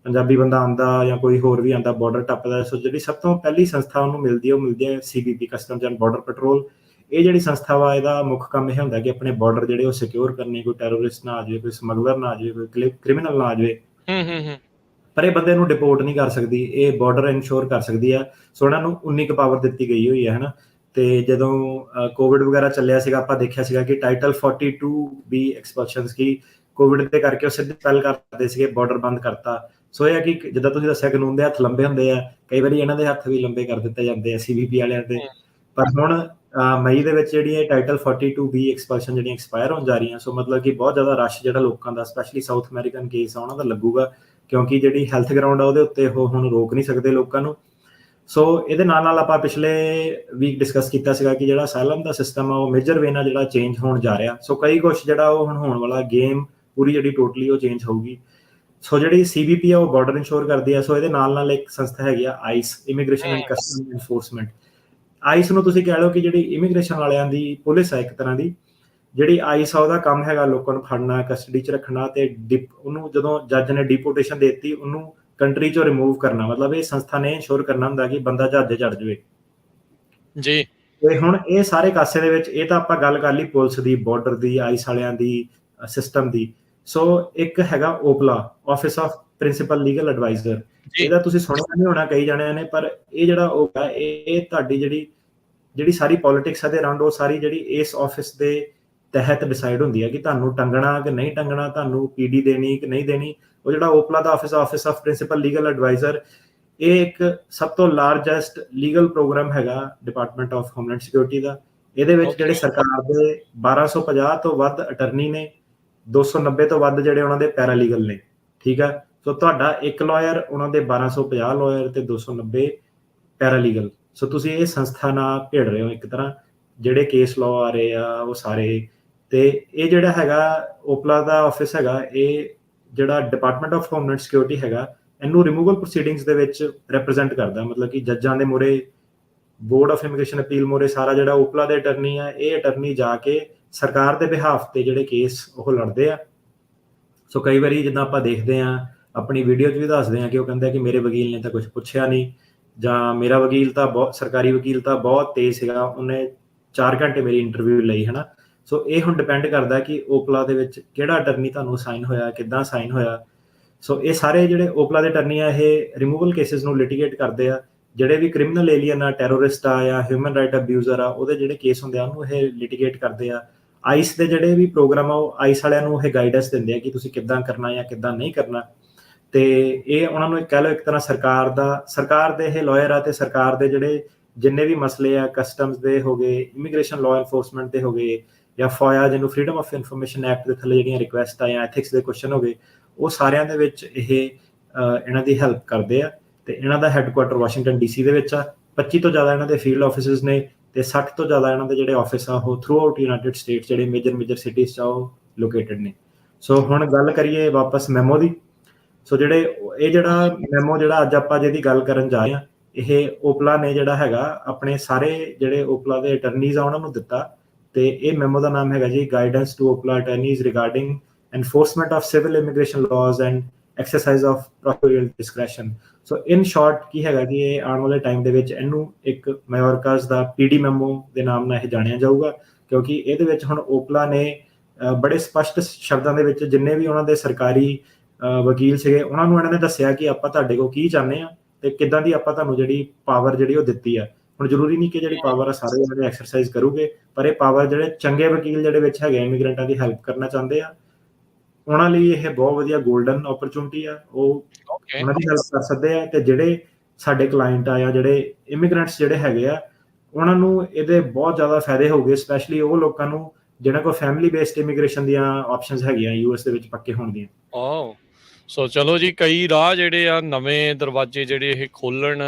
ਪੰਜਾਬੀ ਬੰਦਾ ਆਉਂਦਾ ਜਾਂ ਕੋਈ ਹੋਰ ਵੀ ਆਉਂਦਾ ਬਾਰਡਰ ਟੱਪਦਾ, ਸੋ ਜਿਹੜੀ ਸਭ ਤੋਂ ਪਹਿਲੀ ਸੰਸਥਾ ਉਹਨੂੰ ਮਿਲਦੀ ਹੈ ਉਹ ਮਿਲਦੀ ਹੈ CBP customs and border patrol. ਇਹ ਜਿਹੜੀ ਸੰਸਥਾ ਵਾ ਇਹਦਾ ਮੁੱਖ ਕੰਮ ਇਹ ਹੁੰਦਾ ਕਿ ਆਪਣੇ ਬਾਰਡਰ ਜਿਹੜੇ ਉਹ ਸਿਕਿਉਰ ਕਰਨੇ, ਕੋਈ ਟੈਰਰਿਸਟ ਨਾ ਆ ਜਾਵੇ, ਕੋਈ ਸਮਗਲਰ ਨਾ ਆ ਜਾਵੇ, ਕੋਈ ਕ੍ਰਿਮੀਨਲ ਨਾ ਆ ਜਾਵੇ, ਪਰ ਇਹ ਬੰਦੇ ਨੂੰ ਡਿਪੋਰਟ ਨਹੀਂ ਕਰ ਸਕਦੀ, ਇਹ ਬਾਰਡਰ ਇਨਸ਼ੋਰ ਕਰ ਸਕਦੀ ਆ। ਸੋ ਇਹਨਾਂ ਨੂੰ 19 ਕੁ ਪਾਵਰ ਦਿੱਤੀ ਗਈ ਹੋਈ ਹੈ, ਹਨਾ। ਤੇ ਜਦੋਂ ਕੋਵਿਡ ਵਗੈਰਾ ਚੱਲਿਆ ਸੀਗਾ ਆਪਾਂ ਦੇਖਿਆ ਸੀਗਾ ਕਿ ਟਾਈਟਲ 42B ਐਕਸਪਲਸ਼ਨਸ ਕੀ ਕੋਵਿਡ ਦੇ ਕਰਕੇ ਉਹ ਸਿੱਧੇ ਪੈਲ ਕਰਦੇ ਸੀਗੇ, ਬਾਰਡਰ ਬੰਦ ਕਰਤਾ। ਸੋ ਇਹ ਹੈ ਕਿ ਜਿੱਦਾਂ ਤੁਸੀਂ ਦੱਸਿਆ ਕਾਨੂੰਨ ਦੇ ਹੱਥ ਲੰਬੇ ਹੁੰਦੇ ਆ, ਕਈ ਵਾਰੀ ਇਹਨਾਂ ਦੇ ਹੱਥ ਵੀ ਲੰਬੇ ਕਰ ਦਿੱਤੇ ਜਾਂਦੇ ਆ CBP ਵਾਲਿਆਂ ਦੇ। ਪਰ ਹੁਣ ਮਈ ਦੇ ਵਿੱਚ ਜਿਹੜੀ ਇਹ ਟਾਈਟਲ 42B ਐਕਸਪਲਸ਼ਨ ਜਿਹੜੀਆਂ ਐਕਸਪਾਇਰ ਹੋਣ ਜਾ ਰਹੀਆਂ, ਸੋ ਮਤਲਬ ਕਿ ਬਹੁਤ ਜ਼ਿਆਦਾ ਰਸ਼ ਜਿਹੜਾ ਲੋਕਾਂ ਦਾ ਸਪੈਸ਼ਲੀ ਸਾਊਥ ਅਮਰੀਕਨ ਕੇਸ ਆ ਉਹਨਾਂ ਦਾ ਲੱਗੂਗਾ, ਕਿਉਂਕਿ ਜਿਹੜੀ ਹੈਲਥ ਗਰਾਊਂਡ ਆ ਉਹਦੇ ਉੱਤੇ ਉਹ ਹੁਣ ਰੋਕ ਨਹੀਂ ਸਕਦੇ ਲੋਕਾਂ ਨੂੰ। ਸੋ ਇਹਦੇ ਨਾਲ ਆਪਾਂ ਪਿਛਲੇ ਵੀਕ ਡਿਸਕਸ ਕੀਤਾ ਸੀਗਾ ਕਿ ਜਿਹੜਾ ਅਸਾਈਲਮ ਦਾ ਸਿਸਟਮ ਆ ਉਹ ਮੇਜਰ ਵੇ ਨਾਲ ਜਿਹੜਾ ਚੇਂਜ ਹੋਣ ਜਾ ਰਿਹਾ। ਸੋ ਕਈ ਕੁਛ ਜਿਹੜਾ ਉਹ ਹੁਣ ਹੋਣ ਵਾਲਾ ਗੇਮ ਪੂਰੀ ਜਿਹੜੀ ਟੋਟਲੀ ਉਹ ਚੇਂਜ ਹੋਊਗੀ। ਸੋ ਜਿਹੜੀ CBP ਆ ਉਹ ਬਾਰਡਰ ਇਨਸ਼ੋਰ ਕਰਦੀ ਆ। ਸੋ ਇਹਦੇ ਨਾਲ ਇੱਕ ਸੰਸਥਾ ਹੈਗੀ ਆ ICE, immigration and custom enforcement. ICE ਨੂੰ ਤੁਸੀਂ ਕਹਿ ਲਓ ਕਿ ਜਿਹੜੀ ਇਮੀਗ੍ਰੇਸ਼ਨ ਵਾਲਿਆਂ ਦੀ ਪੁਲਿਸ ਹੈ ਇੱਕ ਤਰ੍ਹਾਂ ਦੀ। ਜਿਹੜੀ ICE ਆ ਉਹਦਾ ਕੰਮ ਹੈਗਾ ਲੋਕਾਂ ਨੂੰ ਫੜਨਾ, ਕਸਟਡੀ 'ਚ ਰੱਖਣਾ ਤੇ ਉਹਨੂੰ ਜਦੋਂ ਜੱਜ ਨੇ ਡਿਪੋਰਟੇਸ਼ਨ ਦੇ ਦਿੱਤੀ ਉਹਨੂੰ ਕੰਟਰੀ 'ਚੋਂ ਰਿਮੂਵ ਕਰਨਾ। ਮਤਲਬ ਇਹ ਸੰਸਥਾ ਨੇ ਇਨਸ਼ੋਰ ਕਰਨਾ ਹੁੰਦਾ ਕਿ ਬੰਦਾ ਜਹਾਜ਼ੇ ਚੜ੍ਹ ਜਾਵੇ ਜੀ। ਤੇ ਹੁਣ ਇਹ ਸਾਰੇ ਕਾਸੇ ਦੇ ਵਿੱਚ ਇਹ ਤਾਂ ਆਪਾਂ ਗੱਲ ਕਰ ਲਈ ਪੁਲਿਸ ਦੀ, ਬਾਰਡਰ ਦੀ, ICE ਵਾਲਿਆਂ ਦੀ, ਸਿਸਟਮ ਦੀ। ਸੋ ਇੱਕ ਹੈਗਾ OPLA, office of principal legal adviser. ਇਹਦਾ ਤੁਸੀਂ ਸੁਣਿਆ ਨਹੀਂ ਹੋਣਾ ਕਈ ਜਣਿਆਂ ਨੇ, ਪਰ ਇਹ ਜਿਹੜਾ OPLA ਇਹ ਤੁਹਾਡੀ ਜਿਹੜੀ ਸਾਰੀ ਪੋਲਿਟਿਕਸ ਦੇ ਅਰਾਊਂਡ ਉਹ ਸਾਰੀ ਜਿਹੜੀ ਇਸ ਆਫਿਸ ਦੇ ਤਹਿਤ ਡਿਸਾਈਡ ਹੁੰਦੀ ਹੈ ਕਿ ਤੁਹਾਨੂੰ ਟੰਗਣਾ ਕਿ ਨਹੀਂ ਟੰਗਣਾ, ਤੁਹਾਨੂੰ PD ਦੇਣੀ ਕਿ ਨਹੀਂ ਦੇਣੀ। ਉਹ ਜਿਹੜਾ OPLA ਦਾ office of principal legal adviser, ਇਹ ਇੱਕ ਸਭ ਤੋਂ ਲਾਰਜੈਸਟ ਲੀਗਲ ਪ੍ਰੋਗਰਾਮ ਹੈਗਾ ਡਿਪਾਰਟਮੈਂਟ ਆਫ ਹੋਮਲੈਂਡ ਸਿਕਿਉਰਿਟੀ ਦਾ। ਇਹਦੇ ਵਿੱਚ ਜਿਹੜੇ ਸਰਕਾਰ ਦੇ 1250 ਤੋਂ ਵੱਧ ਅਟਰਨੀ ਨੇ, 290 ਤੋਂ ਵੱਧ ਜਿਹੜੇ ਉਹਨਾਂ ਦੇ ਪੈਰਾਲੀਗਲ ਨੇ, ਠੀਕ ਆ। ਸੋ ਤੁਹਾਡਾ ਇੱਕ ਲਾਇਰ, ਉਹਨਾਂ ਦੇ 1250 ਲਾਇਰ ਤੇ 290 ਪੈਰਾਲੀਗਲ। ਸੋ ਤੁਸੀਂ ਇਹ ਸੰਸਥਾ ਨਾਲ ਭਿੜ ਰਹੇ ਹੋ ਇੱਕ ਤਰ੍ਹਾਂ, ਜਿਹੜੇ ਕੇਸ ਲਾਅ ਆ ਰਹੇ ਆ ਉਹ ਸਾਰੇ। ਤੇ ਇਹ ਜਿਹੜਾ ਹੈਗਾ OPLA ਦਾ ਆਫਿਸ ਹੈਗਾ, ਇਹ ਜਿਹੜਾ ਡਿਪਾਰਟਮੈਂਟ ਆਫ ਹੋਮਲੈਂਡ ਸਿਕਿਉਰਿਟੀ ਹੈਗਾ, ਇਹਨੂੰ ਰਿਮੂਵਲ ਪ੍ਰੋਸੀਡਿੰਗਸ ਦੇ ਵਿੱਚ ਰਿਪਰੈਜ਼ੈਂਟ ਕਰਦਾ। ਮਤਲਬ ਕਿ ਜੱਜਾਂ ਦੇ ਮੂਹਰੇ, ਬੋਰਡ ਆਫ ਇਮੀਗ੍ਰੇਸ਼ਨ ਅਪੀਲ ਮੂਹਰੇ ਸਾਰਾ ਜਿਹੜਾ OPLA ਦੇ ਅਟਰਨੀ ਆ, ਇਹ ਅਟਰਨੀ ਜਾ ਕੇ ਸਰਕਾਰ ਦੇ ਬਿਹਾਫ ਤੇ ਜਿਹੜੇ ਕੇਸ ਉਹ ਲੜਦੇ ਆ। ਸੋ ਕਈ ਵਾਰੀ ਜਿੱਦਾਂ ਆਪਾਂ ਦੇਖਦੇ ਆ, ਆਪਣੀ ਵੀਡੀਓ 'ਚ ਵੀ ਦੱਸਦੇ ਆ ਕਿ ਉਹ ਕਹਿੰਦਾ ਕਿ ਮੇਰੇ ਵਕੀਲ ਨੇ ਤਾਂ ਕੁਝ ਪੁੱਛਿਆ ਨਹੀਂ, ਜਾਂ ਮੇਰਾ ਵਕੀਲ ਤਾਂ ਸਰਕਾਰੀ ਵਕੀਲ ਤਾਂ ਬਹੁਤ ਤੇਜ਼ ਸੀਗਾ, ਉਹਨੇ 4 ਘੰਟੇ ਮੇਰੀ ਇੰਟਰਵਿਊ ਲਈ, ਹੈ ਨਾ। ਸੋ ਇਹ ਹੁਣ ਡਿਪੈਂਡ ਕਰਦਾ ਕਿ OPLA ਦੇ ਵਿੱਚ ਕਿਹੜਾ ਅਟਰਨੀ ਤੁਹਾਨੂੰ ਅਸਾਈਨ ਹੋਇਆ, ਕਿੱਦਾਂ ਅਸਾਈਨ ਹੋਇਆ। ਸੋ ਇਹ ਸਾਰੇ ਜਿਹੜੇ OPLA ਦੇ ਅਟਰਨੀ ਆ ਇਹ ਰਿਮੂਵਲ ਕੇਸਿਸ ਨੂੰ ਲਿਟੀਗੇਟ ਕਰਦੇ ਆ। ਜਿਹੜੇ ਵੀ ਕ੍ਰਿਮੀਨਲ ਏਲੀਅਨ ਆ, ਟੈਰਰਿਸਟ ਆ ਜਾਂ ਹਿਊਮਨ ਰਾਈਟ ਅਬਿਊਜ਼ਰ ਆ, ਉਹਦੇ ਜਿਹੜੇ ਕੇਸ ਹੁੰਦੇ ਆ ਉਹਨੂੰ ਇਹ ਲਿਟੀਗੇਟ ਕਰਦੇ ਆ। ICE ਦੇ ਜਿਹੜੇ ਵੀ ਪ੍ਰੋਗਰਾਮ ਆ ਉਹ ICE ਵਾਲਿਆਂ ਨੂੰ ਇਹ ਗਾਈਡੈਂਸ ਦਿੰਦੇ ਆ ਕਿ ਤੁਸੀਂ ਕਿੱਦਾਂ ਕਰਨਾ ਜਾਂ ਕਿੱਦਾਂ ਨਹੀਂ ਕਰਨਾ। ਤੇ ਇਹ ਉਹਨਾਂ ਨੂੰ ਕਹਿ ਲਓ ਇੱਕ ਤਰ੍ਹਾਂ ਸਰਕਾਰ ਦੇ ਇਹ ਲਾਇਰ ਆ, ਤੇ ਸਰਕਾਰ ਦੇ ਜਿਹੜੇ ਜਿੰਨੇ ਵੀ ਮਸਲੇ ਆ, ਕਸਟਮਸ ਦੇ ਹੋ ਗਏ, ਇਮੀਗ੍ਰੇਸ਼ਨ ਲਾਅ ਐਨਫੋਰਸਮੈਂਟ ਦੇ ਹੋ ਗਏ, ਜਾਂ FOIA ਜਿਹਨੂੰ ਫਰੀडम ਆਫ ਇਨਫੋਰਮੇਸ਼ਨ ਐਕਟ ਦੇ ਥੱਲੇ ਜਿਹੜੀਆਂ ਰਿਕੁਐਸਟ ਆ ਜਾਂ ਐਥਿਕਸ ਦੇ ਕੁਐਸਚਨ ਹੋ ਗਏ, ਉਹ ਸਾਰਿਆਂ ਦੇ ਵਿੱਚ ਇਹ ਇਹਨਾਂ ਦੀ ਹੈਲਪ ਕਰਦੇ ਆ। ਤੇ ਇਹਨਾਂ ਦਾ ਹੈੱਡਕੁਆਟਰ ਵਾਸ਼ਿੰਗਟਨ DC ਦੇ ਵਿੱਚ ਆ। 25 ਤੋਂ ਜ਼ਿਆਦਾ ਇਹਨਾਂ ਦੇ ਫੀਲਡ ਆਫਿਸਿਸ ਨੇ ਤੇ 60 ਤੋਂ ਜ਼ਿਆਦਾ ਇਹਨਾਂ ਦੇ ਜਿਹੜੇ ਆਫਿਸ ਆ ਉਹ ਥਰੂ ਆਊਟ ਯੂਨਾਈਟਿਡ ਸਟੇਟਸ, ਜਿਹੜੇ ਮੇਜਰ ਸਿਟੀਜ਼ 'ਚ ਆ ਉਹ ਲੋਕੇਟਡ ਨੇ। ਸੋ ਹੁਣ ਗੱਲ ਕਰੀਏ ਵਾਪਸ ਮੈਮੋ ਦੀ। ਸੋ ਇਹ ਜਿਹੜਾ ਮੈਮੋ ਜਿਹੜਾ ਅੱਜ ਆਪਾਂ ਜਿਹਦੀ ਗੱਲ ਕਰਨ ਜਾ ਰਹੇ ਹਾਂ, ਇਹ OPLA ਨੇ ਜਿਹੜਾ ਹੈਗਾ ਆਪਣੇ ਸਾਰੇ ਜਿਹੜੇ OPLA ਦੇ ਅਟਰਨੀਜ਼ ਆ ਉਹਨਾਂ ਨੂੰ ਦਿੱਤਾ। ਤੇ ਇਹ ਮੈਮੋ ਦਾ ਨਾਮ ਹੈਗਾ ਜੀ guidance to OPLA attorneys regarding enforcement of civil immigration laws and exercise of prosecutorial discretion. So in short ਕੀ ਹੈਗਾ ਕਿ ਇਹ ਆਉਣ ਵਾਲੇ ਟਾਈਮ ਦੇ ਵਿੱਚ ਇਹਨੂੰ ਇੱਕ ਮਾਯੋਰਕਾਸ ਦਾ PD ਮੈਮੋ ਦੇ ਨਾਮ ਨਾਲ ਇਹ ਜਾਣਿਆ ਜਾਊਗਾ, ਕਿਉਂਕਿ ਇਹਦੇ ਵਿੱਚ ਹੁਣ OPLA ਨੇ ਬੜੇ ਸਪਸ਼ਟ ਸ਼ਬਦਾਂ ਦੇ ਵਿੱਚ ਜਿੰਨੇ ਵੀ ਉਹਨਾਂ ਦੇ ਸਰਕਾਰੀ ਵਕੀਲ ਸੀਗੇ ਉਹਨਾਂ ਨੂੰ ਇਹਨਾਂ ਨੇ ਦੱਸਿਆ ਕਿ ਆਪਾਂ ਤੁਹਾਡੇ ਕੋਲ ਕੀ ਚਾਹੁੰਦੇ ਆ ਤੇ ਕਿੱਦਾਂ ਦੀ ਆਪਾਂ ਤੁਹਾਨੂੰ ਜਿਹੜੀ ਪਾਵਰ ਜਿਹੜੀ ਉਹ ਦਿੱਤੀ ਆ। ਹੁਣ ਜ਼ਰੂਰੀ ਨਹੀਂ ਕਿ ਜਿਹੜੀ ਪਾਵਰ ਆ ਸਾਰੇ ਜਿਹੜੇ ਐਕਸਰਸਾਈਜ਼ ਕਰੂਗੇ, ਪਰ ਇਹ ਪਾਵਰ ਜਿਹੜੇ ਚੰਗੇ ਵਕੀਲ ਜਿਹੜੇ ਵਿੱਚ ਹੈਗੇ ਇਮੀਗ੍ਰੈਂਟਾਂ ਦੀ ਹੈਲਪ ਕਰਨਾ ਚਾਹੁੰਦੇ ਆ ਉਹਨਾਂ ਲਈ ਇਹ ਬਹੁਤ ਵਧੀਆ ਗੋਲਡਨ ਓਪਰਚੁਨਿਟੀ ਆ, ਉਹ ਉਹਨਾਂ ਦੀ ਹੈਲਪ ਕਰ ਸਕਦੇ ਆ। ਤੇ ਜਿਹੜੇ ਸਾਡੇ ਕਲਾਇੰਟ ਆ ਜਾਂ ਜਿਹੜੇ ਇਮੀਗ੍ਰੈਂਟਸ ਜਿਹੜੇ ਹੈਗੇ ਆ ਉਹਨਾਂ ਨੂੰ ਇਹਦੇ ਬਹੁਤ ਜ਼ਿਆਦਾ ਫਾਇਦੇ ਹੋਊਗੇ, ਸਪੈਸ਼ਲੀ ਉਹ ਲੋਕਾਂ ਨੂੰ ਜਿਹਨਾਂ ਕੋਲ ਫੈਮਿਲੀ ਬੇਸਡ ਇਮੀਗ੍ਰੇਸ਼ਨ ਦੀਆਂ ਆਪਸ਼ਨਸ ਹੈਗੀਆਂ ਯੂਐਸ ਦੇ ਵਿੱਚ ਪੱਕੇ ਹੋਣ ਦੀਆਂ। ਸੋ ਚਲੋ ਜੀ, ਕਈ ਰਾਹ ਜਿਹੜੇ ਆ ਨਵੇਂ ਦਰਵਾਜ਼ੇ ਜਿਹੜੇ ਇਹ ਖੋਲਣ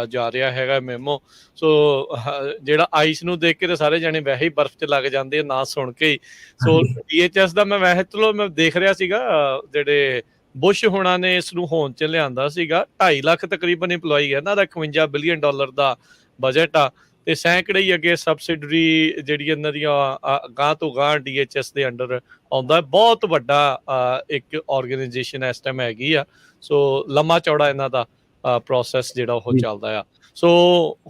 ਜਾ ਰਿਹਾ ਹੈਗਾ ਮੈਮੋ। ਸੋ ਜਿਹੜਾ ਆਈਸ ਨੂੰ ਦੇਖ ਕੇ ਤੇ ਸਾਰੇ ਜਾਣੇ ਵੈਸੇ ਹੀ ਬਰਫ਼ 'ਚ ਲੱਗ ਜਾਂਦੇ ਆ ਨਾ ਸੁਣ ਕੇ ਹੀ। ਸੋ DHS ਦਾ ਮੈਂ ਵੈਸੇ ਚਲੋ ਮੈਂ ਦੇਖ ਰਿਹਾ ਸੀਗਾ ਜਿਹੜੇ ਬੁਸ਼ ਹੋਣਾ ਨੇ ਇਸ ਨੂੰ ਹੋਂਦ 'ਚ ਲਿਆਂਦਾ ਸੀਗਾ। 2.5 ਲੱਖ ਤਕਰੀਬਨ ਇੰਪਲੋਈ ਹੈ ਇਹਨਾਂ ਦਾ, $51 ਬਿਲੀਅਨ ਦਾ ਬਜਟ ਆ ਤੇ ਸੈਂਕੜੇ ਹੀ ਅੱਗੇ ਸਬਸਿਡਰੀ ਜਿਹੜੀ ਇਹਨਾਂ ਦੀਆਂ ਗਾਂ ਤੋਂ ਗਾਂ DHS ਦੇ ਅੰਡਰ ਆਉਂਦਾ। ਬਹੁਤ ਵੱਡਾ ਇੱਕ ਆਰਗੇਨਾਈਜੇਸ਼ਨ ਇਸ ਟਾਈਮ ਹੈਗੀ ਆ। ਸੋ ਲੰਮਾ ਚੌੜਾ ਇਹਨਾਂ ਦਾ ਪ੍ਰੋਸੈਸ ਜਿਹੜਾ ਉਹ ਚੱਲਦਾ ਆ। ਸੋ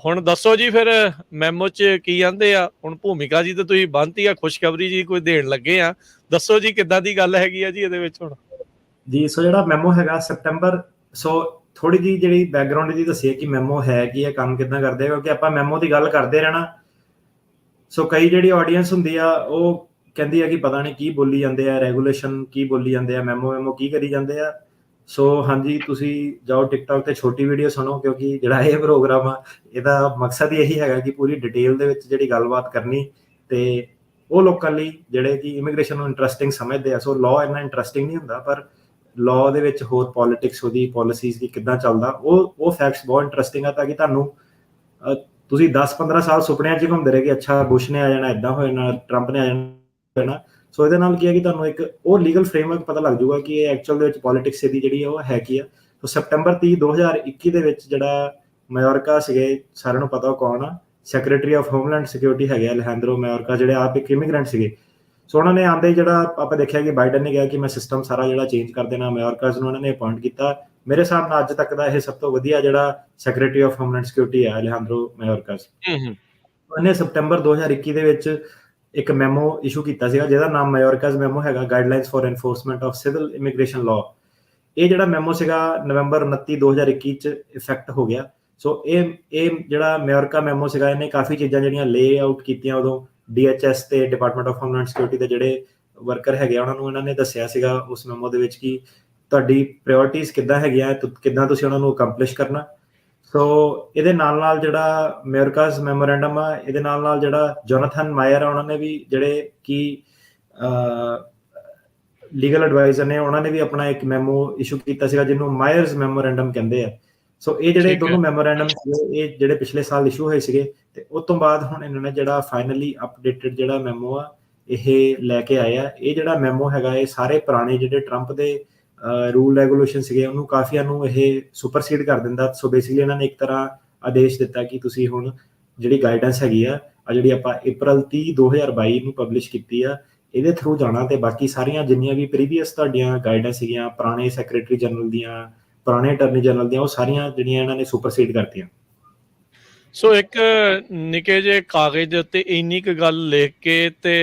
ਹੁਣ ਦੱਸੋ ਜੀ ਫਿਰ ਮੈਮੋ 'ਚ ਕੀ ਕਹਿੰਦੇ ਆ? ਹੁਣ ਭੂਮਿਕਾ ਜੀ ਤੇ ਤੁਸੀਂ ਬੰਨ੍ਹਤੀ ਆ, ਖੁਸ਼ਖਬਰੀ ਜੀ ਕੋਈ ਦੇਣ ਲੱਗੇ ਆ, ਦੱਸੋ ਜੀ ਕਿੱਦਾਂ ਦੀ ਗੱਲ ਹੈਗੀ ਆ ਜੀ ਇਹਦੇ ਵਿੱਚ ਹੁਣ ਜੀ। ਸੋ ਜਿਹੜਾ ਮੈਮੋ ਹੈਗਾ ਸੈਪਟੈਂਬਰ, ਸੋ ਥੋੜੀ ਜਿਹੀ ਜਿਹੜੀ ਬੈਕਗਰਾਉਂਡ ਦੀ ਦੱਸੀਏ ਕਿ ਮੈਮੋ ਹੈ ਕੀ ਹੈ, ਕੰਮ ਕਿੱਦਾਂ ਕਰਦੇ ਆ, ਕਿਉਂਕਿ ਆਪਾਂ ਮੈਮੋ ਦੀ ਗੱਲ ਕਰਦੇ ਰਹਿਣਾ। ਸੋ ਕਈ ਜਿਹੜੀ ਆਡੀਅנס ਹੁੰਦੀ ਆ ਉਹ ਕਹਿੰਦੀ ਆ ਕਿ ਪਤਾ ਨਹੀਂ ਕੀ ਬੋਲੀ ਜਾਂਦੇ ਆ, ਰੈਗੂਲੇਸ਼ਨ ਕੀ ਬੋਲੀ ਜਾਂਦੇ ਆ, ਮੈਮੋ ਕੀ ਕਰੀ ਜਾਂਦੇ ਆ। ਸੋ ਹਾਂਜੀ, ਤੁਸੀਂ ਜਾਓ ਟਿਕਟੌਕ ਤੇ ਛੋਟੀ ਵੀਡੀਓ ਸੁਣੋ, ਕਿਉਂਕਿ ਜਿਹੜਾ ਇਹ ਪ੍ਰੋਗਰਾਮ ਆ ਇਹਦਾ ਮਕਸਦ ਹੀ ਇਹੀ ਹੈਗਾ ਕਿ ਪੂਰੀ ਡਿਟੇਲ ਦੇ ਵਿੱਚ ਜਿਹੜੀ ਗੱਲਬਾਤ ਕਰਨੀ ਤੇ ਉਹ ਲੋਕਾਂ ਲਈ ਜਿਹੜੇ ਕਿ ਇਮੀਗ੍ਰੇਸ਼ਨ ਨੂੰ ਇੰਟਰਸਟਿੰਗ ਸਮਝਦੇ ਆ। ਸੋ ਲਾਅ ਇੰਨਾ ਇੰਟਰਸਟਿੰਗ ਨਹੀਂ ਹੁੰਦਾ, ਪਰ ਲਾਅ ਦੇ ਵਿੱਚ ਹੋਰ ਪੋਲੀਟਿਕਸ ਉਹਦੀ ਪਾਲਿਸੀਜ਼ ਦੀ ਕਿੱਦਾਂ ਚੱਲਦਾ ਉਹ ਫੈਕਟਸ ਬਹੁਤ ਇੰਟਰਸਟਿੰਗ ਆ, ਤਾਂ ਕਿ ਤੁਹਾਨੂੰ ਤੁਸੀਂ 10-15 ਸਾਲ ਸੁਪਨਿਆਂ 'ਚ ਹੀ ਘੁੰਮਦੇ ਰਹੇ ਕਿ ਅੱਛਾ ਬੁਸ਼ ਨੇ ਆ ਜਾਣਾ, ਇੱਦਾਂ ਹੋ ਜਾਣਾ, ਟਰੰਪ ਨੇ ਆ ਜਾਣਾ। ਸੋ ਇਹਦੇ ਨਾਲ ਕੀ ਹੈ ਕਿ ਤੁਹਾਨੂੰ ਇੱਕ ਉਹ ਲੀਗਲ ਫਰੇਮਵਰਕ ਪਤਾ ਲੱਗ ਜਾਊਗਾ ਕਿ ਇਹ ਐਕਚੁਅਲ ਦੇ ਵਿੱਚ ਪੋਲੀਟਿਕਸ ਇਹਦੀ ਜਿਹੜੀ ਉਹ ਹੈ ਕੀ ਆ। ਸੋ ਸੈਪਟੈਂਬਰ 30, 2021 ਦੇ ਵਿੱਚ ਜਿਹੜਾ ਮਾਯੋਰਕਾ ਸੀਗੇ, ਸਾਰਿਆਂ ਨੂੰ ਪਤਾ ਉਹ ਕੌਣ ਆ, ਸੈਕਟਰੀ ਆਫ ਹੋਮਲੈਂਡ ਸਿਕਿਉਰਿਟੀ ਹੈਗੇ ਅਲੈਜੈਂਡਰੋ ਮਾਯੋਰਕਾ, ਜਿਹੜੇ ਆਪ ਇੱਕ ਇਮੀਗ੍ਰੈਂਟ ਸੀਗੇ। ਸੋ ਉਹਨਾਂ ਨੇ ਆਉਂਦੇ ਜਿਹੜਾ ਆਪਾਂ ਦੇਖਿਆ ਕਿ ਬਾਈਡਨ ਨੇ ਕਿਹਾ ਕਿ ਮੈਂ ਸਿਸਟਮ ਸਾਰਾ ਜਿਹੜਾ ਚੇਂਜ ਕਰ ਦੇਣਾ, ਮਾਯੋਰਕਾਸ ਨੂੰ ਉਹਨਾਂ ਨੇ ਅਪਾਇੰਟ ਕੀਤਾ। ਮੇਰੇ ਹਿਸਾਬ ਨਾਲ ਅੱਜ ਤੱਕ ਦਾ ਇਹ ਸਭ ਤੋਂ ਵਧੀਆ ਜਿਹੜਾ ਸੈਕਟਰੀ ਆਫ ਹੋਮਲੈਂਡ ਸਿਕਿਉਰਿਟੀ ਹੈ ਅਲੈਜੈਂਡਰੋ ਮਾਯੋਰਕਾਸ। ਉਹਨੇ ਸਪਟੈਂਬਰ 2021 ਦੇ ਵਿੱਚ ਇੱਕ ਮੈਮੋ ਇਸ਼ੂ ਕੀਤਾ ਸੀਗਾ ਜਿਹਦਾ ਨਾਮ ਮਾਯੋਰਕਾਸ ਮੈਮੋ ਹੈਗਾ, guidelines for enforcement of civil immigration law. ਇਹ ਜਿਹੜਾ ਮੈਮੋ ਸੀਗਾ ਨਵੰਬਰ 29, 2021 ਚ ਇਫੈਕਟ ਹੋ ਗਿਆ। ਸੋ ਇਹ ਜਿਹੜਾ ਮਾਯੋਰਕਾ ਮੈਮੋ ਸੀਗਾ ਇਹਨੇ ਕਾਫੀ ਚੀਜ਼ਾਂ ਜਿਹੜੀਆਂ ਲੇ ਆਊਟ ਕੀਤੀਆਂ ਉਦੋਂ DHS ਤੇ ਡਿਪਾਰਟਮੈਂਟ ਆਫ ਹੋਮਲੈਂਡ ਸਿਕਿਉਰਿਟੀ ਦੇ ਜਿਹੜੇ ਵਰਕਰ ਹੈਗੇ ਉਹਨਾਂ ਨੂੰ ਇਹਨਾਂ ਨੇ ਦੱਸਿਆ ਸੀਗਾ ਉਸ ਮੈਮੋ ਦੇ ਵਿੱਚ ਕਿ ਤੁਹਾਡੀ ਪ੍ਰਾਇੋਰਟੀਜ਼ ਕਿੱਦਾਂ ਹੈਗੀਆਂ, ਕਿੱਦਾਂ ਤੁਸੀਂ ਉਹਨਾਂ ਨੂੰ ਅਕੰਪਲਿਸ਼ ਕਰਨਾ। ਸੋ ਇਹਦੇ ਨਾਲ ਜਿਹੜਾ ਮਾਯੋਰਕਾਸ ਮੈਮੋਰੈਂਡਮ ਆ, ਇਹਦੇ ਨਾਲ ਜਿਹੜਾ ਜੋਨਾਥਨ ਮਾਇਰ ਆ, ਉਹਨਾਂ ਨੇ ਵੀ ਜਿਹੜੇ ਕਿ ਲੀਗਲ ਐਡਵਾਈਜ਼ਰ ਨੇ, ਉਹਨਾਂ ਨੇ ਵੀ ਆਪਣਾ ਇੱਕ ਮੈਮੋ ਇਸ਼ੂ ਕੀਤਾ ਸੀਗਾ ਜਿਹਨੂੰ ਮਾਇਰਸ ਮੈਮੋਰੈਂਡਮ ਕਹਿੰਦੇ ਆ। ਸੋ ਇਹ ਜਿਹੜੇ ਦੋਨੋਂ ਮੈਮੋਰੈਂਡਮ ਸੀਗੇ ਇਹ ਜਿਹੜੇ ਪਿਛਲੇ ਸਾਲ ਇਸ਼ੂ ਹੋਏ ਸੀਗੇ ਤੇ ਉਸ ਤੋਂ ਬਾਅਦ ਹੁਣ ਇਹਨਾਂ ਨੇ ਜਿਹੜਾ ਫਾਈਨਲੀ ਅਪਡੇਟਡ ਜਿਹੜਾ ਮੈਮੋ ਆ ਇਹ ਲੈ ਕੇ ਆਏ ਆ। ਇਹ ਜਿਹੜਾ ਮੈਮੋ ਹੈਗਾ ਇਹ ਸਾਰੇ ਪੁਰਾਣੇ ਜਿਹੜੇ ਟਰੰਪ ਦੇ ਰੂਲ ਰੈਗੂਲੇਸ਼ਨ ਸੀਗੇ ਉਹਨੂੰ ਕਾਫੀਆਂ ਨੂੰ ਇਹ ਸੁਪਰਸੀਡ ਕਰ ਦਿੰਦਾ। ਸੋ ਬੇਸਿਕਲੀ ਇਹਨਾਂ ਨੇ ਇੱਕ ਤਰ੍ਹਾਂ ਆਦੇਸ਼ ਦਿੱਤਾ ਕਿ ਤੁਸੀਂ ਹੁਣ ਜਿਹੜੀ ਗਾਈਡੈਂਸ ਹੈਗੀ ਆ ਜਿਹੜੀ ਆਪਾਂ April 30, 2022 ਨੂੰ ਪਬਲਿਸ਼ ਕੀਤੀ ਆ ਇਹਦੇ ਥਰੂ ਜਾਣਾ ਤੇ ਬਾਕੀ ਸਾਰੀਆਂ ਜਿੰਨੀਆਂ ਵੀ ਪ੍ਰੀਵੀਅਸ ਤੁਹਾਡੀਆਂ ਗਾਈਡੈਂਸ ਸੀਗੀਆਂ ਪੁਰਾਣੇ ਸੈਕਟਰੀ ਜਨਰਲ ਦੀਆਂ, ਪੁਰਾਣੇ ਅਟਰਨੀ ਜਨਰਲ ਦੀਆਂ, ਉਹ ਸਾਰੀਆਂ ਜਿਹੜੀਆਂ ਇਹਨਾਂ ਨੇ ਸੁਪਰਸੀਡ ਕਰਤੀਆਂ। ਸੋ ਇੱਕ ਨਿੱਕੇ ਜਿਹੇ ਕਾਗਜ਼ ਦੇ ਉੱਤੇ ਇੰਨੀ ਕੁ ਗੱਲ ਲਿਖ ਕੇ ਤੇ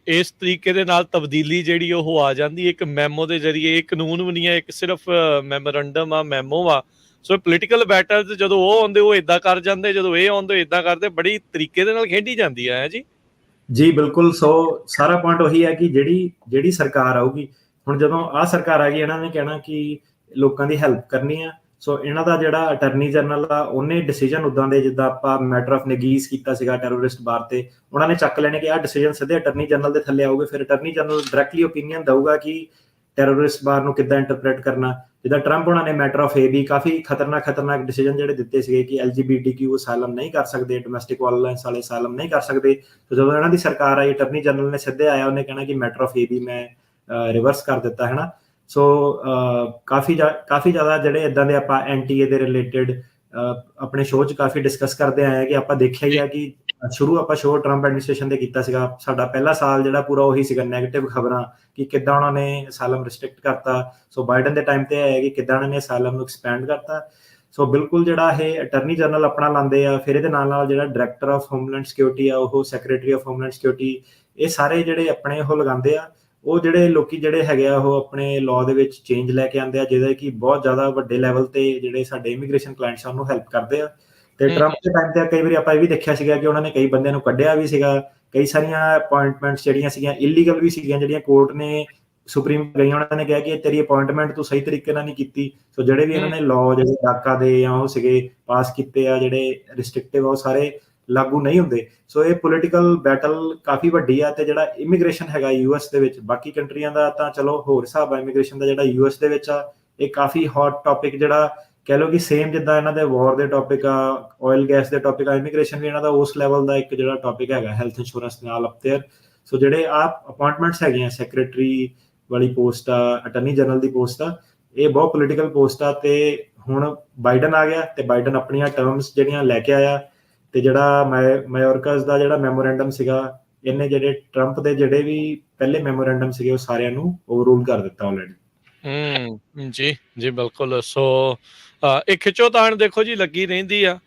ਇਸ ਤਰੀਕੇ ਦੇ ਨਾਲ ਤਬਦੀਲੀ ਜਿਹੜੀ ਉਹ ਆ ਜਾਂਦੀ ਇੱਕ ਮੈਮੋ ਦੇ ਜ਼ਰੀਏ। ਇਹ ਕਾਨੂੰਨ ਵੀ ਨਹੀਂ ਹੈ, ਇੱਕ ਸਿਰਫ ਮੈਮੋਰੰਡਮ ਆ, ਮੈਮੋ ਆ। ਸੋ ਪੋਲੀਟੀਕਲ ਬੈਟਲ ਜਦੋਂ ਉਹ ਆਉਂਦੇ ਉਹ ਏਦਾਂ ਕਰ ਜਾਂਦੇ, ਜਦੋਂ ਇਹ ਆਉਂਦੇ ਏਦਾਂ ਕਰਦੇ, ਬੜੀ ਤਰੀਕੇ ਦੇ ਨਾਲ ਖੇਡੀ ਜਾਂਦੀ ਹੈ ਜੀ। ਜੀ ਬਿਲਕੁਲ। ਸੋ ਸਾਰਾ ਪੁਆਇੰਟ ਉਹੀ ਹੈ ਕਿ ਜਿਹੜੀ ਸਰਕਾਰ ਆਊਗੀ, ਹੁਣ ਜਦੋਂ ਆਹ ਸਰਕਾਰ ਆ ਗਈ ਇਹਨਾਂ ਨੇ ਕਹਿਣਾ ਕਿ ਲੋਕਾਂ ਦੀ ਹੈਲਪ ਕਰਨੀ ਆ। ਸੋ ਇਹਨਾਂ ਦਾ ਜਿਹੜਾ ਅਟਰਨੀ ਜਨਰਲ ਆ ਉਹਨੇ ਡਿਸੀਜਨ ਉਦਾਂ ਦੇ ਜਿੱਦਾਂ ਆਪਾਂ ਮੈਟਰ ਆਫ ਨਗੀਜ਼ ਕੀਤਾ ਸੀਗਾ ਟੈਰਰਿਸਟ ਬਾਰ ਤੇ, ਉਹਨਾਂ ਨੇ ਚੱਕ ਲੈਣੇ ਕਿ ਆਹ ਡਿਸੀਜਨ ਸਿੱਧੇ ਅਟਰਨੀ ਜਨਰਲ ਦੇ ਥੱਲੇ ਆਊਗੇ। ਫਿਰ ਅਟਰਨੀ ਜਨਰਲ ਡਾਇਰੈਕਟਲੀ ਓਪੀਨੀਅਨ ਦਊਗਾ ਕਿ ਟੈਰਰਿਸਟ ਬਾਰ ਨੂੰ ਕਿੱਦਾਂ ਇੰਟਰਪ੍ਰੇਟ ਕਰਨਾ। ਜਿੱਦਾਂ ਟਰੰਪ ਉਹਨਾਂ ਨੇ ਮੈਟਰ ਆਫ AB ਕਾਫੀ ਖਤਰਨਾਕ ਡਿਸੀਜਨ ਜਿਹੜੇ ਦਿੱਤੇ ਸੀਗੇ ਕਿ LGBTQ ਅਸਾਈਲਮ ਨਹੀਂ ਕਰ ਸਕਦੇ, ਡੋਮੈਸਟਿਕ ਵਾਇਲੈਂਸ ਵਾਲੇ ਅਸਾਈਲਮ ਨਹੀਂ ਕਰ ਸਕਦੇ। ਤੇ ਜਦੋਂ ਇਹਨਾਂ ਦੀ ਸਰਕਾਰ ਆਈ ਅਟਰਨੀ ਜਨਰਲ ਨੇ ਸਿੱਧੇ ਆਇਆ, ਉਹਨੇ ਕਹਿਣਾ ਕਿ ਮੈਟਰ ਆਫ AB ਮੈਂ ਰਿਵਰਸ ਕਰ ਦਿੱਤਾ ਹੈ ਨਾ। ਸੋ ਕਾਫੀ ਜ਼ਿਆਦਾ ਜਿਹੜੇ ਇਦਾਂ ਦੇ ਆਪਾਂ NTA ਦੇ ਰਿਲੇਟਡ ਆਪਣੇ ਸ਼ੋਅ 'ਚ ਕਾਫੀ ਡਿਸਕਸ ਕਰਦੇ ਆਏ ਕਿ ਆਪਾਂ ਦੇਖਿਆ ਹੀ ਆ ਕਿ ਸ਼ੁਰੂ ਆਪਾਂ ਸ਼ੋਅ ਟਰੰਪ ਐਡਮਿਨਿਸਟ੍ਰੇਸ਼ਨ ਦੇ ਕੀਤਾ ਸੀਗਾ। ਸਾਡਾ ਪਹਿਲਾ ਸਾਲ ਜਿਹੜਾ ਪੂਰਾ ਉਹੀ ਸੀਗਾ ਨੈਗੇਟਿਵ ਖਬਰਾਂ ਕਿ ਕਿੱਦਾਂ ਉਹਨਾਂ ਨੇ ਅਸਾਈਲਮ ਰਿਸਟ੍ਰਿਕਟ ਕਰਤਾ। ਸੋ ਬਾਈਡਨ ਦੇ ਟਾਈਮ ਤੇ ਆਇਆ ਕਿ ਕਿੱਦਾਂ ਉਹਨਾਂ ਨੇ ਅਸਾਈਲਮ ਨੂੰ ਐਕਸਪੈਂਡ ਕਰਤਾ। ਸੋ ਬਿਲਕੁਲ ਜਿਹੜਾ ਇਹ ਅਟਰਨੀ ਜਨਰਲ ਆਪਣਾ ਲਾਉਂਦੇ ਆ। ਫਿਰ ਇਹਦੇ ਨਾਲ ਜਿਹੜਾ ਡਾਇਰੈਕਟਰ ਆਫ ਹੋਮਲੈਂਡ ਸਿਕਿਉਰਿਟੀ ਆ ਉਹ ਸੈਕਟਰੀ ਆਫ ਹੋਮਲੈਂਡ ਸਿਕਿਉਰਿਟੀ ਇਹ ਸਾਰੇ ਜਿਹੜੇ ਆਪਣੇ ਉਹ ਲਗਾਉਂਦੇ ਆ, ਉਹ ਜਿਹੜੇ ਲੋਕੀ ਜਿਹੜੇ ਹੈਗੇ ਆ ਉਹ ਆਪਣੇ ਲਾਅ ਦੇ ਵਿੱਚ ਚੇਂਜ ਲੈ ਕੇ ਆਉਂਦੇ ਆ, ਜਿਹਦੇ ਕਿ ਬਹੁਤ ਜ਼ਿਆਦਾ ਵੱਡੇ ਲੈਵਲ ਤੇ ਜਿਹੜੇ ਸਾਡੇ ਇਮੀਗ੍ਰੇਸ਼ਨ ਕਲਾਇੰਟਸ ਆ ਉਹਨੂੰ ਹੈਲਪ ਕਰਦੇ ਆ। ਤੇ ਟਰੰਪ ਦੇ ਟਾਈਮ ਤੇ ਕਈ ਵਾਰੀ ਆਪਾਂ ਇਹ ਵੀ ਦੇਖਿਆ ਸੀਗਾ ਕਿ ਉਹਨਾਂ ਨੇ ਕਈ ਬੰਦਿਆਂ ਨੂੰ ਕੱਢਿਆ ਵੀ ਸੀਗਾ, ਕਈ ਸਾਰੀਆਂ ਅਪਾਇੰਟਮੈਂਟਸ ਜਿਹੜੀਆਂ ਸੀਗੀਆਂ ਇਲੀਗਲ ਵੀ ਸੀਗੀਆਂ, ਜਿਹੜੀਆਂ ਕੋਰਟ ਨੇ ਸੁਪਰੀਮ ਗਈਆਂ, ਉਹਨਾਂ ਨੇ ਕਿਹਾ ਕਿ ਤੇਰੀ ਅਪਾਇੰਟਮੈਂਟ ਤੂੰ ਸਹੀ ਤਰੀਕੇ ਨਾਲ ਨਹੀਂ ਕੀਤੀ। ਸੋ ਜਿਹੜੇ ਵੀ ਇਹਨਾਂ ਨੇ ਲਾਅ ਜਿਹੜੇ ਡਾਕਾ ਦੇ ਜਾਂ ਉਹ ਸੀਗੇ ਪਾਸ ਕੀਤੇ ਆ ਜਿਹੜੇ ਰਿਸਟ੍ਰਿਕਟਿਵ ਆ, ਉਹ ਸਾਰੇ ਲਾਗੂ ਨਹੀਂ ਹੁੰਦੇ। ਸੋ ਇਹ ਪੋਲੀਟੀਕਲ ਬੈਟਲ ਕਾਫੀ ਵੱਡੀ ਆ। ਤੇ ਜਿਹੜਾ ਇਮੀਗ੍ਰੇਸ਼ਨ ਹੈਗਾ ਯੂਐਸ ਦੇ ਵਿੱਚ, ਬਾਕੀ ਕੰਟਰੀਆਂ ਦਾ ਤਾਂ ਚਲੋ ਹੋਰ ਹਿਸਾਬ ਆ, ਇਮੀਗ੍ਰੇਸ਼ਨ ਦਾ ਜਿਹੜਾ ਯੂਐਸ ਦੇ ਵਿੱਚ ਆ ਇਹ ਕਾਫੀ ਹੌਟ ਟੌਪਿਕ, ਜਿਹੜਾ ਕਹਿ ਲਓ ਕਿ ਸੇਮ ਜਿੱਦਾਂ ਇਹਨਾਂ ਦੇ ਵਾਰ ਦੇ ਟੌਪਿਕ ਆ, ਆਇਲ ਗੈਸ ਦੇ ਟੌਪਿਕ ਆ, ਇਮੀਗ੍ਰੇਸ਼ਨ ਵੀ ਇਹਨਾਂ ਦਾ ਉਸ ਲੈਵਲ ਦਾ ਇੱਕ ਜਿਹੜਾ ਟੌਪਿਕ ਹੈਗਾ ਹੈਲਥ ਇੰਸ਼ੋਰੈਂਸ ਨਾਲ ਅਪ ਦੇਅਰ। ਸੋ ਜਿਹੜੇ ਅਪਾਇੰਟਮੈਂਟਸ ਹੈਗੀਆਂ, ਸੈਕਟਰੀ ਵਾਲੀ ਪੋਸਟ ਆ, ਅਟਰਨੀ ਜਨਰਲ ਦੀ ਪੋਸਟ ਆ, ਇਹ ਬਹੁਤ ਪੋਲੀਟੀਕਲ ਪੋਸਟ ਆ। ਤੇ ਹੁਣ ਬਾਈਡਨ ਆ ਗਿਆ ਤੇ ਬਾਈਡਨ ਆਪਣੀਆਂ ਟਰਮਸ ਜਿਹੜੀਆਂ ਲੈ ਕੇ ਆਇਆ, ਤੇ ਜਿਹੜਾ ਮਾਇਓਰਕਸ ਦਾ ਜਿਹੜਾ ਮੈਮੋਰੈਂਡਮ ਸੀਗਾ, ਇਹਨੇ ਜਿਹੜੇ ਟਰੰਪ ਦੇ ਜਿਹੜੇ ਵੀ ਪਹਿਲੇ ਮੈਮੋਰੈਂਡਮ ਸੀਗੇ ਉਹ ਸਾਰਿਆਂ ਨੂੰ ਓਵਰਰੂਲ ਕਰ ਦਿੱਤਾ ਆਲਰੇਡੀ। ਜੀ ਜੀ ਬਿਲਕੁਲ। ਸੋ ਇਹ ਖਿੱਚੋਤਾਣ ਦੇਖੋ ਜੀ ਲੱਗੀ ਰਹਿੰਦੀ ਆ।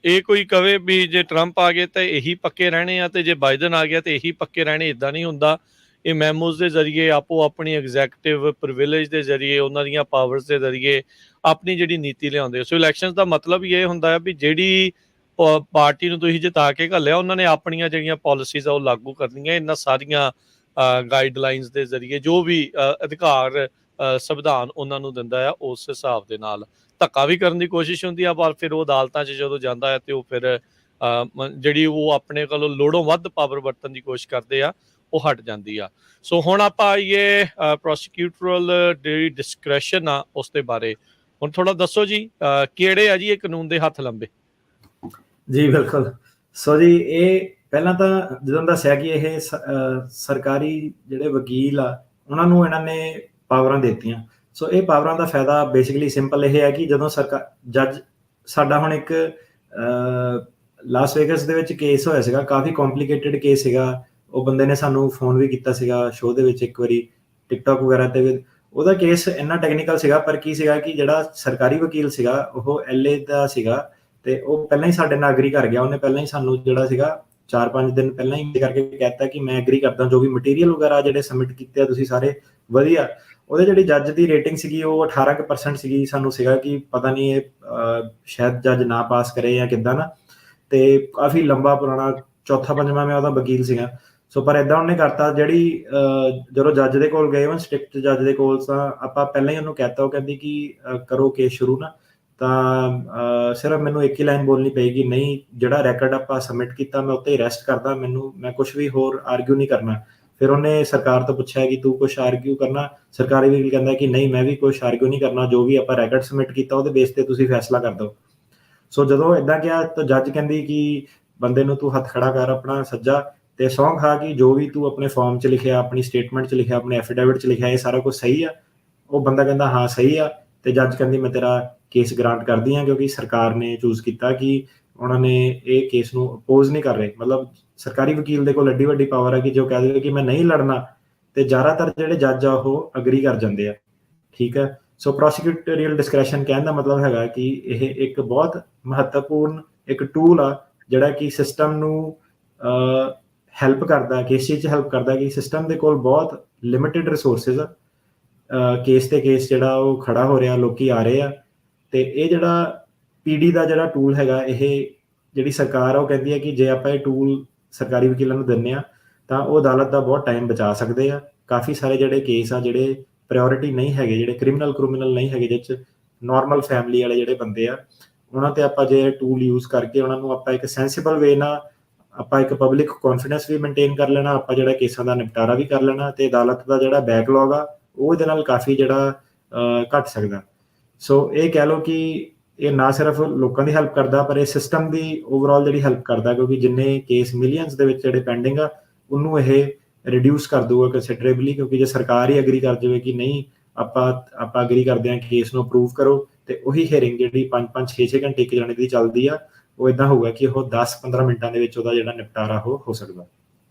ਇਹ ਕੋਈ ਕਵੇ ਵੀ ਜੇ ਟਰੰਪ ਆ ਗਏ ਤਾਂ ਇਹੀ ਪੱਕੇ ਰਹਿਣੇ ਆ, ਤੇ ਜੇ ਬਾਈਡਨ ਆ ਗਿਆ ਤੇ ਇਹੀ ਪੱਕੇ ਰਹਿਣੇ, ਇਦਾਂ ਨਹੀਂ ਹੁੰਦਾ। ਇਹ ਮੈਮੋਜ਼ ਦੇ ਜ਼ਰੀਏ ਆਪੋ ਆਪਣੀ ਐਗਜ਼ੈਕਟਿਵ ਪ੍ਰਿਵਿਲੇਜ ਦੇ ਜ਼ਰੀਏ, ਉਹਨਾਂ ਦੀਆਂ ਪਾਵਰਸ ਦੇ ਜ਼ਰੀਏ ਆਪਣੀ ਜਿਹੜੀ ਨੀਤੀ ਲਿਆਉਂਦੇ। ਸੋ ਇਲੈਕਸ਼ਨ ਦਾ ਮਤਲਬ ਇਹ ਹੁੰਦਾ ਹੈ ਵੀ ਜਿਹੜੀ ਪਾਰਟੀ ਨੂੰ ਤੁਸੀਂ ਜਿਤਾ ਕੇ ਘੱਲਿਆ, ਉਹਨਾਂ ਨੇ ਆਪਣੀਆਂ ਜਿਹੜੀਆਂ ਪਾਲਿਸੀਜ਼ ਆ ਉਹ ਲਾਗੂ ਕਰਨੀਆਂ। ਇਹਨਾਂ ਸਾਰੀਆਂ ਗਾਈਡਲਾਈਨਸ ਦੇ ਜ਼ਰੀਏ ਜੋ ਵੀ ਅਧਿਕਾਰ ਸੰਵਿਧਾਨ ਉਹਨਾਂ ਨੂੰ ਦਿੰਦਾ ਆ, ਉਸ ਹਿਸਾਬ ਦੇ ਨਾਲ ਧੱਕਾ ਵੀ ਕਰਨ ਦੀ ਕੋਸ਼ਿਸ਼ ਹੁੰਦੀ ਆ। ਪਰ ਫਿਰ ਉਹ ਅਦਾਲਤਾਂ 'ਚ ਜਦੋਂ ਜਾਂਦਾ ਹੈ ਤੇ ਉਹ ਫਿਰ ਜਿਹੜੀ ਉਹ ਆਪਣੇ ਕੋਲੋਂ ਲੋੜੋਂ ਵੱਧ ਪਾਵਰ ਵਰਤਣ ਦੀ ਕੋਸ਼ਿਸ਼ ਕਰਦੇ ਆ, ਉਹ ਹਟ ਜਾਂਦੀ ਆ। ਸੋ ਹੁਣ ਆਪਾਂ ਆਈਏ ਪ੍ਰੋਸੀਕਿਊਟਰਲ ਜਿਹੜੀ ਡਿਸਕ੍ਰੈਸ਼ਨ ਆ ਉਸ ਦੇ ਬਾਰੇ। ਹੁਣ ਥੋੜਾ ਦੱਸੋ ਜੀ, ਕਿਹੜੇ ਆ ਜੀ ਇਹ ਕਾਨੂੰਨ ਦੇ ਹੱਥ ਲੰਬੇ? ਜੀ ਬਿਲਕੁਲ। ਸੋ ਜੀ ਇਹ ਪਹਿਲਾਂ ਤਾਂ ਜਦੋਂ ਦੱਸਿਆ ਕਿ ਇਹ ਸਰਕਾਰੀ ਜਿਹੜੇ ਵਕੀਲ ਆ ਉਹਨਾਂ ਨੂੰ ਇਹਨਾਂ ਨੇ ਪਾਵਰਾਂ ਦਿੱਤੀਆਂ। ਸੋ ਇਹ ਪਾਵਰਾਂ ਦਾ ਫਾਇਦਾ ਬੇਸਿਕਲੀ ਸਿੰਪਲ ਇਹ ਹੈ ਕਿ ਜਦੋਂ ਜੱਜ ਸਾਡਾ ਹੁਣ ਇੱਕ ਲਾਸ ਵੇਗਸ ਦੇ ਵਿੱਚ ਕੇਸ ਹੋਇਆ ਸੀਗਾ, ਕਾਫੀ ਕੰਪਲਿਕੇਟਡ ਕੇਸ ਸੀਗਾ। ਉਹ ਬੰਦੇ ਨੇ ਸਾਨੂੰ ਫੋਨ ਵੀ ਕੀਤਾ ਸੀਗਾ ਸ਼ੋਅ ਦੇ ਵਿੱਚ ਇੱਕ ਵਾਰੀ, ਟਿਕਟੌਕ ਵਗੈਰਾ ਤੇ। ਉਹਦਾ ਕੇਸ ਇੰਨਾ ਟੈਕਨੀਕਲ ਸੀਗਾ, ਪਰ ਕੀ ਸੀਗਾ ਕਿ ਜਿਹੜਾ ਸਰਕਾਰੀ ਵਕੀਲ ਸੀਗਾ ਉਹ LA ਦਾ ਸੀਗਾ, ਤੇ ਉਹ ਪਹਿਲਾਂ ਹੀ ਸਾਡੇ ਨਾਲ ਐਗਰੀ ਕਰ ਗਿਆ। ਉਹਨੇ ਪਹਿਲਾਂ ਹੀ ਸਾਨੂੰ ਜਿਹੜਾ ਸੀਗਾ 4-5 ਦਿਨ ਪਹਿਲਾਂ ਹੀ ਕਰਕੇ ਕਹਿਤਾ ਕਿ ਮੈਂ ਐਗਰੀ ਕਰਦਾ, ਜੋ ਵੀ ਮਟੀਰੀਅਲ ਵਗੈਰਾ ਜਿਹੜੇ ਸਬਮਿਟ ਕੀਤੇ ਆ ਤੁਸੀਂ ਸਾਰੇ ਵਧੀਆ। ਉਹਦੇ ਜਿਹੜੀ ਜੱਜ ਦੀ ਰੇਟਿੰਗ ਸੀਗੀ ਉਹ 18% ਸੀਗੀ। ਸਾਨੂੰ ਸੀਗਾ ਕਿ ਪਤਾ ਨਹੀਂ ਇਹ ਸ਼ਾਇਦ ਜੱਜ ਨਾ ਪਾਸ ਕਰੇ ਜਾਂ ਕਿੱਦਾਂ ਨਾ। ਤੇ ਕਾਫੀ ਲੰਬਾ ਪੁਰਾਣਾ 4ਵਾਂ-5ਵਾਂ ਮੈਂ ਉਹਦਾ ਵਕੀਲ ਸੀਗਾ। ਸੋ ਪਰ ਏਦਾਂ ਉਹਨੇ ਕਰਤਾ, ਜਿਹੜੀ ਜਦੋਂ ਜੱਜ ਦੇ ਕੋਲ ਗਏ, ਸਟ੍ਰਿਕਟ ਜੱਜ ਦੇ ਕੋਲ, ਤਾਂ ਆਪਾਂ ਪਹਿਲਾਂ ਹੀ ਉਹਨੂੰ ਕਹਿਤਾ, ਉਹ ਕਹਿੰਦੀ ਕਿ ਕਰੋ ਕੇਸ ਸ਼ੁਰੂ ਨਾ। ਤਾਂ ਸਿਰਫ ਮੈਨੂੰ ਇੱਕ ਹੀ ਲਾਈਨ ਬੋਲਣੀ ਪਏਗੀ, ਨਹੀਂ ਜਿਹੜਾ ਰੈਕਡ ਆਪਾਂ ਸਬਮਿਟ ਕੀਤਾ ਮੈਂ ਉੱਤੇ ਹੀ ਰੈਸਟ ਕਰਦਾ, ਮੈਂ ਕੁਝ ਵੀ ਹੋਰ ਆਰਗਿਊ ਨਹੀਂ ਕਰਨਾ। ਫਿਰ ਉਹਨੇ ਸਰਕਾਰ ਤੋਂ ਪੁੱਛਿਆ ਕਿ ਤੂੰ ਕੁਝ ਆਰਗਿਊ ਕਰਨਾ? ਸਰਕਾਰੀ ਵਕੀਲ ਕਹਿੰਦਾ ਕਿ ਨਹੀਂ, ਮੈਂ ਵੀ ਕੁਝ ਆਰਗਿਊ ਨਹੀਂ ਕਰਨਾ, ਜੋ ਵੀ ਆਪਾਂ ਰੈਕਡ ਸਬਮਿਟ ਕੀਤਾ ਉਹਦੇ ਬੇਸ ਤੇ ਤੁਸੀਂ ਫੈਸਲਾ ਕਰ ਦਿਓ। ਸੋ ਜਦੋਂ ਇਦਾਂ ਕਿਹਾ ਤਾਂ ਜੱਜ ਕਹਿੰਦੀ ਕਿ ਬੰਦੇ ਨੂੰ ਤੂੰ ਹੱਥ ਖੜਾ ਕਰ ਆਪਣਾ ਸੱਜਾ, ਤੇ ਸਹੁੰ ਖਾ ਕਿ ਜੋ ਵੀ ਤੂੰ ਆਪਣੇ ਫਾਰਮ 'ਚ ਲਿਖਿਆ, ਆਪਣੀ ਸਟੇਟਮੈਂਟ 'ਚ ਲਿਖਿਆ, ਆਪਣੇ ਐਫੀਡੇਵਿਟ 'ਚ ਲਿਖਿਆ, ਇਹ ਸਾਰਾ ਕੁਝ ਸਹੀ ਆ? ਉਹ ਬੰਦਾ ਕਹਿੰਦਾ ਹਾਂ ਸਹੀ ਆ। ਤੇ ਜੱਜ ਕਹਿੰਦੀ ਮੈਂ ਤੇਰਾ ਕੇਸ ਗ੍ਰਾਂਟ ਕਰਦੀ ਹਾਂ, ਕਿਉਂਕਿ ਸਰਕਾਰ ਨੇ ਚੂਜ਼ ਕੀਤਾ ਕਿ ਉਹਨਾਂ ਨੇ ਇਹ ਕੇਸ ਨੂੰ ਅਪੋਜ਼ ਨਹੀਂ ਕਰ ਰਹੇ। ਮਤਲਬ ਸਰਕਾਰੀ ਵਕੀਲ ਦੇ ਕੋਲ ਐਡੀ ਵੱਡੀ ਪਾਵਰ ਹੈ ਕਿ ਜੋ ਕਹਿ ਦੇਵੇ ਕਿ ਮੈਂ ਨਹੀਂ ਲੜਨਾ, ਤੇ ਜ਼ਿਆਦਾਤਰ ਜਿਹੜੇ ਜੱਜ ਆ ਉਹ ਅਗਰੀ ਕਰ ਜਾਂਦੇ ਆ। ਠੀਕ ਹੈ। ਸੋ ਪ੍ਰੋਸੀਕਿਊਟਰੀਅਲ ਡਿਸਕ੍ਰੈਸ਼ਨ ਕਹਿਣ ਦਾ ਮਤਲਬ ਹੈਗਾ ਕਿ ਇਹ ਇੱਕ ਬਹੁਤ ਮਹੱਤਵਪੂਰਨ ਇੱਕ ਟੂਲ ਆ ਜਿਹੜਾ ਕਿ ਸਿਸਟਮ ਨੂੰ ਹੈਲਪ ਕਰਦਾ, ਕੇਸਿਸ 'ਚ ਹੈਲਪ ਕਰਦਾ, ਕਿ ਸਿਸਟਮ ਦੇ ਕੋਲ ਬਹੁਤ ਲਿਮਿਟਿਡ ਰਿਸੋਰਸਿਸ ਆ। ਕੇਸ ਤੇ ਕੇਸ ਜਿਹੜਾ ਉਹ ਖੜਾ ਹੋ ਰਿਹਾ, ਲੋਕੀ ਆ ਰਹੇ ਆ। ਤੇ ਇਹ ਜਿਹੜਾ PD ਦਾ ਜਿਹੜਾ ਟੂਲ ਹੈਗਾ, ਇਹ ਜਿਹੜੀ ਸਰਕਾਰ ਆ ਉਹ ਕਹਿੰਦੀ ਹੈ ਕਿ ਜੇ ਆਪਾਂ ਇਹ ਟੂਲ ਸਰਕਾਰੀ ਵਕੀਲਾਂ ਨੂੰ ਦਿੰਦੇ ਆ ਤਾਂ ਉਹ ਅਦਾਲਤ ਦਾ ਬਹੁਤ ਟਾਈਮ ਬਚਾ ਸਕਦੇ ਆ। ਕਾਫੀ ਸਾਰੇ ਜਿਹੜੇ ਕੇਸ ਆ ਜਿਹੜੇ ਪ੍ਰਾਇਓਰਿਟੀ ਨਹੀਂ ਹੈਗੇ, ਜਿਹੜੇ ਕ੍ਰਿਮੀਨਲ ਨਹੀਂ ਹੈਗੇ, ਜਿਹਦੇ 'ਚ ਨਾਰਮਲ ਫੈਮਿਲੀ ਵਾਲੇ ਜਿਹੜੇ ਬੰਦੇ ਆ, ਉਹਨਾਂ ਤੇ ਆਪਾਂ ਜੇ ਟੂਲ ਯੂਜ਼ ਕਰਕੇ ਉਹਨਾਂ ਨੂੰ ਆਪਾਂ ਇੱਕ ਸੈਂਸੀਬਲ ਵੇ ਨਾਲ ਆਪਾਂ ਇੱਕ ਪਬਲਿਕ ਕੌਨਫੀਡੈਂਸ ਵੀ ਮੇਨਟੇਨ ਕਰ ਲੈਣਾ, ਆਪਾਂ ਜਿਹੜਾ ਕੇਸਾਂ ਦਾ ਨਿਪਟਾਰਾ ਵੀ ਕਰ ਲੈਣਾ, ਤੇ ਅਦਾਲਤ ਦਾ ਜਿਹੜਾ ਬੈਕਲੌਗ ਆ ਉਹ ਇਹਦੇ ਨਾਲ ਕਾਫੀ ਜਿਹੜਾ ਘੱਟ ਸਕਦਾ। ਸੋ ਇਹ ਕਹਿ ਲਓ ਕਿ ਇਹ ਨਾ ਸਿਰਫ ਲੋਕਾਂ ਦੀ ਹੈਲਪ ਕਰਦਾ, ਪਰ ਇਹ ਸਿਸਟਮ ਦੀ ਓਵਰਆਲ ਜਿਹੜੀ ਹੈਲਪ ਕਰਦਾ, ਕਿਉਂਕਿ ਜਿੰਨੇ ਕੇਸ ਮਿਲੀਅਨਸ ਦੇ ਵਿੱਚ ਜਿਹੜੇ ਪੈਂਡਿੰਗ ਆ ਉਹਨੂੰ ਇਹ ਰਿਡਿਊਸ ਕਰ ਦੂਗਾ ਕੰਸੀਡਰੇਬਲੀ। ਕਿਉਂਕਿ ਜੇ ਸਰਕਾਰ ਹੀ ਐਗਰੀ ਕਰ ਜਾਵੇ ਕਿ ਨਹੀਂ ਆਪਾਂ ਐਗਰੀ ਕਰਦੇ ਹਾਂ ਕੇਸ ਨੂੰ ਅਪਰੂਵ ਕਰੋ, ਤੇ ਉਹੀ ਹੀਅਰਿੰਗ ਜਿਹੜੀ 5-5 6-6 ਘੰਟੇ ਇੱਕ ਜਾਣੇ ਦੀ ਚੱਲਦੀ ਆ, ਉਹ ਇਦਾਂ ਹੋਊਗਾ ਕਿ ਉਹ 10-15 ਮਿੰਟਾਂ ਦੇ ਵਿੱਚ ਉਹਦਾ ਜਿਹੜਾ ਨਿਪਟਾਰਾ ਹੋ ਸਕਦਾ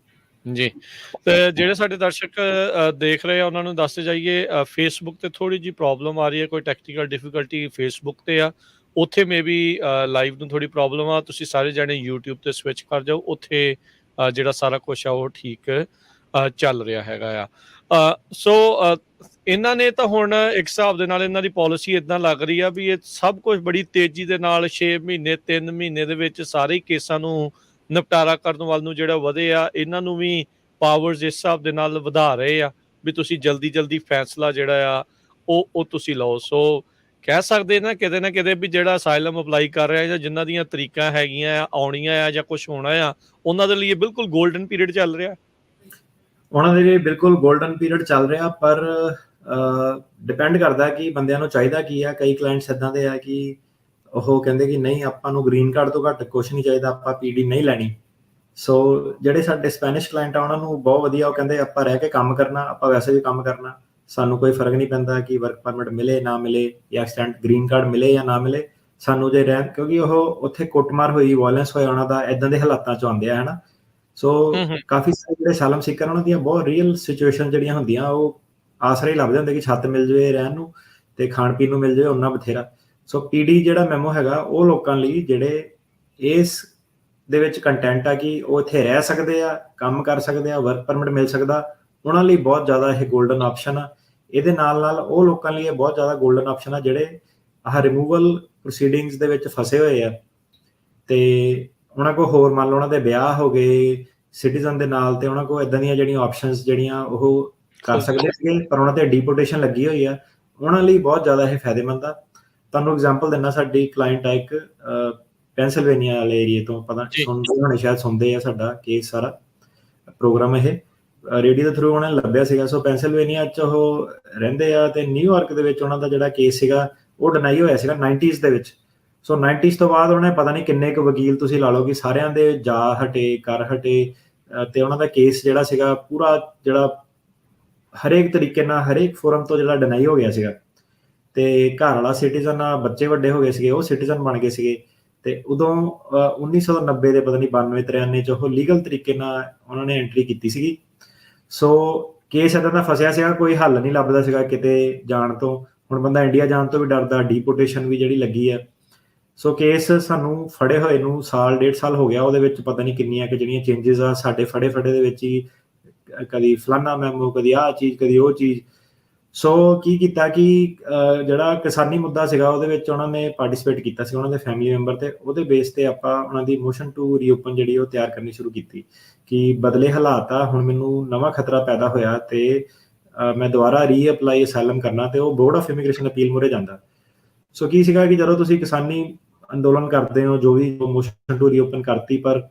ਜੀ। ਤੇ ਜਿਹੜੇ ਸਾਡੇ ਦਰਸ਼ਕ ਦੇਖ ਰਹੇ ਆ ਉਹਨਾਂ ਨੂੰ ਦੱਸਦੇ ਜਾਈਏ, ਫੇਸਬੁੱਕ ਤੇ ਥੋੜੀ ਜਿਹੀ ਪ੍ਰੋਬਲਮ ਆ ਰਹੀ ਹੈ, ਕੋਈ ਟੈਕਨੀਕਲ ਡਿਫਿਕਲਟੀ ਫੇਸਬੁੱਕ ਤੇ ਆ, ਉੱਥੇ ਮੇ ਵੀ ਲਾਈਵ ਨੂੰ ਥੋੜੀ ਪ੍ਰੋਬਲਮ ਆ। ਤੁਸੀਂ ਸਾਰੇ ਜਾਣੇ YouTube ਤੇ ਸਵਿਚ ਕਰ ਜਾਓ, ਉੱਥੇ ਜਿਹੜਾ ਸਾਰਾ ਕੁਛ ਆ ਉਹ ਠੀਕ ਚੱਲ ਰਿਹਾ ਹੈਗਾ ਆ। ਸੋ ਇਹਨਾਂ ਨੇ ਤਾਂ ਹੁਣ ਇੱਕ ਹਿਸਾਬ ਦੇ ਨਾਲ ਇਹਨਾਂ ਦੀ ਪਾਲਿਸੀ ਇੱਦਾਂ ਲੱਗ ਰਹੀ ਆ ਵੀ ਇਹ ਸਭ ਕੁਝ ਬੜੀ ਤੇਜ਼ੀ ਦੇ ਨਾਲ 6 ਮਹੀਨੇ 3 ਮਹੀਨੇ ਦੇ ਵਿੱਚ ਸਾਰੇ ਹੀ ਕੇਸਾਂ ਨੂੰ ਨਿਪਟਾਰਾ ਕਰਨ ਵੱਲ ਨੂੰ ਜਿਹੜਾ ਵਧੇ ਆ, ਇਹਨਾਂ ਨੂੰ ਵੀ ਪਾਵਰਸ ਇਸ ਹਿਸਾਬ ਦੇ ਨਾਲ ਵਧਾ ਰਹੇ ਆ ਵੀ ਤੁਸੀਂ ਜਲਦੀ ਜਲਦੀ ਫੈਸਲਾ ਜਿਹੜਾ ਆ ਉਹ ਤੁਸੀਂ ਲਓ। ਸੋ ਕਹਿ ਸਕਦੇ ਨਾ ਕਿਤੇ ਵੀ ਜਿਹੜਾ ਅਸਾਈਲਮ ਅਪਲਾਈ ਕਰ ਰਿਹਾ ਜਾਂ ਜਿਨ੍ਹਾਂ ਦੀਆਂ ਤਰੀਕਾਂ ਹੈਗੀਆਂ ਆ ਆਉਣੀਆਂ ਆ ਜਾਂ ਕੁਛ ਹੋਣਾ ਆ, ਉਹਨਾਂ ਦੇ ਲਈ ਬਿਲਕੁਲ ਗੋਲਡਨ ਪੀਰੀਅਡ ਚੱਲ ਰਿਹਾ। ਉਹਨਾਂ ਦੇ ਲਈ ਬਿਲਕੁਲ ਗੋਲਡਨ ਪੀਰੀਅਡ ਚੱਲ ਰਿਹਾ, ਪਰ ਡਿਪੈਂਡ ਕਰਦਾ ਕਿ ਬੰਦਿਆਂ ਨੂੰ ਚਾਹੀਦਾ ਕੀ ਆ। ਕਈ ਕਲਾਇੰਟਸ ਇੱਦਾਂ ਦੇ ਆ ਕਿ ਉਹ ਕਹਿੰਦੇ ਕਿ ਨਹੀਂ, ਆਪਾਂ ਨੂੰ ਗ੍ਰੀਨ ਕਾਰਡ ਤੋਂ ਘੱਟ ਕੁਛ ਨਹੀਂ ਚਾਹੀਦਾ, ਆਪਾਂ ਪੀਡੀ ਨਹੀਂ ਲੈਣੀ। ਸੋ ਜਿਹੜੇ ਸਾਡੇ ਸਪੈਨਿਸ਼ ਕਲਾਇੰਟ ਆ ਉਹਨਾਂ ਨੂੰ ਬਹੁਤ ਵਧੀਆ, ਉਹ ਕਹਿੰਦੇ ਆਪਾਂ ਰਹਿ ਕੇ ਕੰਮ ਕਰਨਾ, ਆਪਾਂ ਵੈਸੇ ਵੀ ਕੰਮ ਕਰਨਾ, ਸਾਨੂੰ ਕੋਈ ਫਰਕ ਨਹੀਂ ਪੈਂਦਾ ਕਿ ਵਰਕ ਪਰਮਿਟ ਮਿਲੇ ਨਾ ਮਿਲੇ ਜਾਂ ਐਕਸਟੈਂਟ ਗ੍ਰੀਨ ਕਾਰਡ ਮਿਲੇ ਜਾਂ ਨਾ ਮਿਲੇ, ਸਾਨੂੰ ਜੇ ਰਹਿਣ, ਕਿਉਂਕਿ ਉਹ ਉੱਥੇ ਕੁੱਟਮਾਰ ਹੋਈ, ਵਾਇਲੈਂਸ ਹੋਇਆ ਉਹਨਾਂ ਦਾ, ਇੱਦਾਂ ਦੇ ਹਾਲਾਤਾਂ 'ਚ ਆਉਂਦੇ ਆ, ਹੈ ਨਾ। ਸੋ ਕਾਫੀ ਸਾਰੇ ਜਿਹੜੇ ਅਸਾਈਲਮ ਸੀਕਰ ਉਹਨਾਂ ਦੀਆਂ ਬਹੁਤ ਰੀਅਲ ਸਿਚੁਏਸ਼ਨ ਜਿਹੜੀਆਂ ਹੁੰਦੀਆਂ, ਉਹ ਆਸਰੇ ਹੀ ਲੱਭਦੇ ਹੁੰਦੇ ਕਿ ਛੱਤ ਮਿਲ ਜਾਵੇ ਰਹਿਣ ਨੂੰ ਤੇ ਖਾਣ ਪੀਣ ਨੂੰ ਮਿਲ ਜਾਵੇ, ਉਹਨਾਂ ਬਥੇਰਾ। ਸੋ ਪੀਡੀ ਜਿਹੜਾ ਮੈਮੋ ਹੈਗਾ ਉਹ ਲੋਕਾਂ ਲਈ ਜਿਹੜੇ ਇਸ ਦੇ ਵਿੱਚ ਕੰਟੈਂਟ ਆ ਕਿ ਉਹ ਇੱਥੇ ਰਹਿ ਸਕਦੇ ਆ, ਕੰਮ ਕਰ ਸਕਦੇ ਆ, ਵਰਕ ਪਰਮਿਟ ਮਿਲ ਸਕਦਾ, ਉਹਨਾਂ ਲਈ ਬਹੁਤ ਜ਼ਿਆਦਾ ਇਹ ਗੋਲਡਨ ਆਪਸ਼ਨ ਆ। ਇਹਦੇ ਨਾਲ ਨਾਲ ਉਹ ਲੋਕਾਂ ਲਈ ਇਹ ਬਹੁਤ ਜ਼ਿਆਦਾ ਗੋਲਡਨ ਆਪਸ਼ਨ ਆ ਜਿਹੜੇ ਆਹ ਰਿਮੂਵਲ ਪ੍ਰੋਸੀਡਿੰਗਸ ਦੇ ਵਿੱਚ ਫਸੇ ਹੋਏ ਆ ਤੇ ਉਹਨਾਂ ਕੋਲ ਹੋਰ ਮੰਨ ਲਓ ਉਹਨਾਂ ਦੇ ਵਿਆਹ ਹੋ ਗਏ ਸਿਟੀਜ਼ਨ ਦੇ ਨਾਲ, ਤੇ ਉਹਨਾਂ ਕੋਲ ਇਦਾਂ ਦੀਆਂ ਜਿਹੜੀਆਂ ਆਪਸ਼ਨਸ ਜਿਹੜੀਆਂ ਉਹ ਕਰ ਸਕਦੇ ਸੀਗੇ, ਪਰ ਉਹਨਾਂ ਤੇ ਡੀਪੋਰਟੇਸ਼ਨ ਲੱਗੀ ਹੋਈ ਆ, ਉਹਨਾਂ ਲਈ ਬਹੁਤ ਜ਼ਿਆਦਾ ਇਹ ਫਾਇਦੇਮੰਦ ਆ। ਤੁਹਾਨੂੰ ਐਗਜ਼ਾਮਪਲ ਦਿੰਦਾ, ਸਾਡੀ ਕਲਾਇੰਟ ਆ ਇੱਕ ਪੈਂਸਿਲਵੇਨੀਆ ਵਾਲੇ ਏਰੀਏ ਤੋਂ, ਪਤਾ ਸੁਣਦੇ ਹੋਣੇ, ਸ਼ਾਇਦ ਸੁਣਦੇ ਆ ਸਾਡਾ ਕੇਸ ਸਾਰਾ ਪ੍ਰੋਗਰਾਮ, ਇਹ ਰੇਡੀਓ ਦੇ ਥਰੂ ਉਹਨਾਂ ਨੇ ਲੱਭਿਆ ਸੀਗਾ। ਸੋ ਪੈਂਸਿਲਵੇਨੀਆ 'ਚ ਉਹ ਰਹਿੰਦੇ ਆ ਤੇ ਨਿਊਯਾਰਕ ਦੇ ਵਿੱਚ ਉਹਨਾਂ ਦਾ ਜਿਹੜਾ ਕੇਸ ਸੀਗਾ ਉਹ ਡਿਨਾਈ ਹੋਇਆ ਸੀਗਾ 90s ਦੇ ਵਿੱਚ। ਸੋ 90s ਤੋਂ ਬਾਅਦ ਉਹਨੇ ਪਤਾ ਨਹੀਂ ਕਿੰਨੇ ਕੁ ਵਕੀਲ ਤੁਸੀਂ ਲਾ ਲਓ ਕਿ ਸਾਰਿਆਂ ਦੇ ਜਾ ਹਟੇ, ਕਰ ਹਟੇ, ਤੇ ਉਹਨਾਂ ਦਾ ਕੇਸ ਜਿਹੜਾ ਸੀਗਾ ਪੂਰਾ ਜਿਹੜਾ ਹਰੇਕ ਤਰੀਕੇ ਨਾਲ ਹਰੇਕ ਫੋਰਮ ਤੋਂ ਜਿਹੜਾ ਡਿਨਾਈ ਹੋ ਗਿਆ ਸੀਗਾ। ਤੇ ਘਰ ਵਾਲਾ ਸਿਟੀਜ਼ਨ ਆ, ਬੱਚੇ ਵੱਡੇ ਹੋ ਗਏ ਸੀਗੇ, ਉਹ ਸਿਟੀਜ਼ਨ ਬਣ ਗਏ ਸੀਗੇ। ਤੇ ਉਦੋਂ 1990 ਦੇ ਪਤਾ ਨਹੀਂ 92-93 ਚ ਉਹ ਲੀਗਲ ਤਰੀਕੇ ਨਾਲ ਉਹਨਾਂ ਨੇ ਐਂਟਰੀ ਕੀਤੀ ਸੀਗੀ। ਸੋ ਕੇਸ ਇੱਦਾਂ ਦਾ ਫਸਿਆ ਸੀਗਾ, ਕੋਈ ਹੱਲ ਨਹੀਂ ਲੱਭਦਾ ਸੀਗਾ ਕਿਤੇ ਜਾਣ ਤੋਂ। ਹੁਣ ਬੰਦਾ ਇੰਡੀਆ ਜਾਣ ਤੋਂ ਵੀ ਡਰਦਾ, ਡੀਪੋਰਟੇਸ਼ਨ ਵੀ ਜਿਹੜੀ ਲੱਗੀ ਆ। ਸੋ ਕੇਸ ਸਾਨੂੰ ਫੜੇ ਹੋਏ ਨੂੰ ਸਾਲ 1.5 ਸਾਲ ਹੋ ਗਿਆ, ਉਹਦੇ ਵਿੱਚ ਪਤਾ ਨਹੀਂ ਕਿੰਨੀਆਂ ਕਿ ਜਿਹੜੀਆਂ ਚੇਂਜਸ ਆ ਸਾਡੇ ਫੜੇ ਦੇ ਵਿੱਚ ਹੀ, ਕਦੀ ਫਲਾਨਾ ਮੈਮੋ, ਕਦੀ ਆਹ ਚੀਜ਼, ਕਦੀ ਉਹ ਚੀਜ਼। ਸੋ ਕੀ ਕੀਤਾ ਕਿ ਜਿਹੜਾ ਕਿਸਾਨੀ ਮੁੱਦਾ ਸੀਗਾ ਉਹਦੇ ਵਿੱਚ ਉਹਨਾਂ ਨੇ ਪਾਰਟੀਸਪੇਟ ਕੀਤਾ ਸੀ, ਉਹਨਾਂ ਦੇ ਫੈਮਿਲੀ ਮੈਂਬਰ, ਤੇ ਉਹਦੇ ਬੇਸ ਤੇ ਆਪਾਂ ਉਹਨਾਂ ਦੀ ਮੋਸ਼ਨ ਟੂ ਰੀਓਪਨ ਜਿਹੜੀ ਉਹ ਤਿਆਰ ਕਰਨੀ ਸ਼ੁਰੂ ਕੀਤੀ ਕਿ ਬਦਲੇ ਹਾਲਾਤ ਆ, ਹੁਣ ਮੈਨੂੰ ਨਵਾਂ ਖਤਰਾ ਪੈਦਾ ਹੋਇਆ ਤੇ ਮੈਂ ਦੁਬਾਰਾ ਰੀਅਪਲਾਈ ਅਸਾਈਲਮ ਕਰਨਾ, ਤੇ ਉਹ ਬੋਰਡ ਆਫ ਇਮੀਗ੍ਰੇਸ਼ਨ ਅਪੀਲ ਮੂਹਰੇ ਜਾਂਦਾ। ਸੋ ਕੀ ਸੀਗਾ ਕਿ ਜਦੋਂ ਤੁਸੀਂ ਕਿਸਾਨੀ ਅੰਦੋਲਨ ਕਰਦੇ ਹੋ, ਜੋ ਵੀ ਮੋਸ਼ਨ ਟੂ ਰੀਓਪਨ ਕਰਤੀ, ਪਰ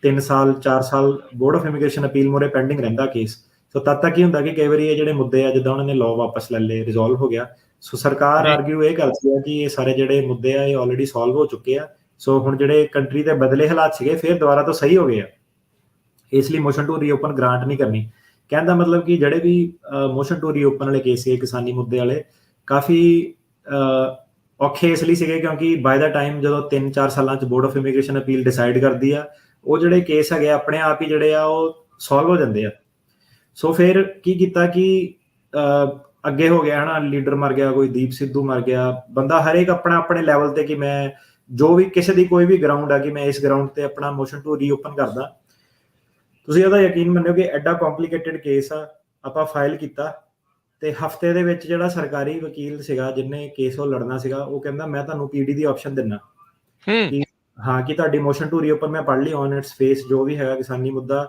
3 ਸਾਲ 4 ਸਾਲ ਬੋਰਡ ਆਫ ਇਮੀਗ੍ਰੇਸ਼ਨ ਅਪੀਲ ਮੂਹਰੇ ਪੈਂਡਿੰਗ ਰਹਿੰਦਾ ਕੇਸ। ਸੋ ਤਦ ਤੱਕ ਕੀ ਹੁੰਦਾ ਕਿ ਕਈ ਵਾਰੀ ਇਹ ਜਿਹੜੇ ਮੁੱਦੇ ਆ, ਜਿੱਦਾਂ ਉਹਨਾਂ ਨੇ ਲਾਅ ਵਾਪਸ ਲੈ ਲਏ, ਰਿਜ਼ੋਲਵ ਹੋ ਗਿਆ। ਸੋ ਸਰਕਾਰ ਆਰਗਿਊ ਇਹ ਕਰਦੀ ਆ ਕਿ ਇਹ ਸਾਰੇ ਜਿਹੜੇ ਮੁੱਦੇ ਆ ਇਹ ਆਲਰੇਡੀ ਸੋਲਵ ਹੋ ਚੁੱਕੇ ਆ। ਸੋ ਹੁਣ ਜਿਹੜੇ ਕੰਟਰੀ ਦੇ ਬਦਲੇ ਹਾਲਾਤ ਸੀਗੇ ਫਿਰ ਦੁਬਾਰਾ ਤੋਂ ਸਹੀ ਹੋ ਗਏ ਆ, ਇਸ ਲਈ ਮੋਸ਼ਨ ਟੂ ਰੀਓਪਨ ਗ੍ਰਾਂਟ ਨਹੀਂ ਕਰਨੀ। ਕਹਿਣ ਦਾ ਮਤਲਬ ਕਿ ਜਿਹੜੇ ਵੀ ਮੋਸ਼ਨ ਟੂ ਰੀਓਪਨ ਵਾਲੇ ਕੇਸ ਸੀ ਕਿਸਾਨੀ ਮੁੱਦੇ ਵਾਲੇ, ਕਾਫੀ ਔਖੇ ਇਸ ਲਈ ਸੀਗੇ ਕਿਉਂਕਿ ਬਾਏ ਦਾ ਟਾਈਮ ਜਦੋਂ 3-4 ਸਾਲਾਂ 'ਚ board of Immigration appeal decide ਕਰਦੀ ਆ, ਉਹ ਜਿਹੜੇ ਕੇਸ ਹੈਗੇ ਆਪਣੇ ਆਪ ਹੀ ਜਿਹੜੇ ਆ ਉਹ ਸੋਲਵ ਹੋ ਜਾਂਦੇ ਆ। ਸੋ ਫਿਰ ਕੀ ਕੀਤਾ ਕਿ ਅੱਗੇ ਹੋ ਗਿਆ, ਹੈ ਨਾ, ਲੀਡਰ ਮਰ ਗਿਆ, ਕੋਈ ਦੀਪ ਸਿੱਧੂ ਮਰ ਗਿਆ, ਬੰਦਾ ਹਰੇਕ ਆਪਣਾ ਆਪਣੇ ਲੈਵਲ ਤੇ ਕਿ ਮੈਂ ਜੋ ਵੀ ਕਿਸੇ ਦੀ ਕੋਈ ਵੀ ਗਰਾਊਂਡ ਆ ਕਿ ਮੈਂ ਇਸ ਗਰਾਊਂਡ ਤੇ ਆਪਣਾ ਮੋਸ਼ਨ ਟੂ ਰੀਓਪਨ ਕਰਦਾ। ਤੁਸੀਂ ਉਹਦਾ ਯਕੀਨ ਮੰਨਿਓ ਕਿ ਐਡਾ ਕੰਪਲਿਕੇਟਡ ਕੇਸ ਆ, ਆਪਾਂ ਫਾਈਲ ਕੀਤਾ ਤੇ ਹਫਤੇ ਦੇ ਵਿੱਚ ਜਿਹੜਾ ਸਰਕਾਰੀ ਵਕੀਲ ਸੀਗਾ ਜਿਹਨੇ ਕੇਸ ਉਹ ਲੜਨਾ ਸੀਗਾ, ਉਹ ਕਹਿੰਦਾ ਮੈਂ ਤੁਹਾਨੂੰ ਪੀਡੀ ਦੀ ਆਪਸ਼ਨ ਦਿੰਦਾ ਕਿ ਹਾਂ ਕਿ ਤੁਹਾਡੀ ਮੋਸ਼ਨ ਟੂ ਰੀਓਪਨ ਮੈਂ ਪੜ੍ਹ ਲਈ ਔਨ ਇਟਸ ਫੇਸ, ਜੋ ਵੀ ਹੈਗਾ ਕਿਸਾਨੀ ਮੁੱਦਾ।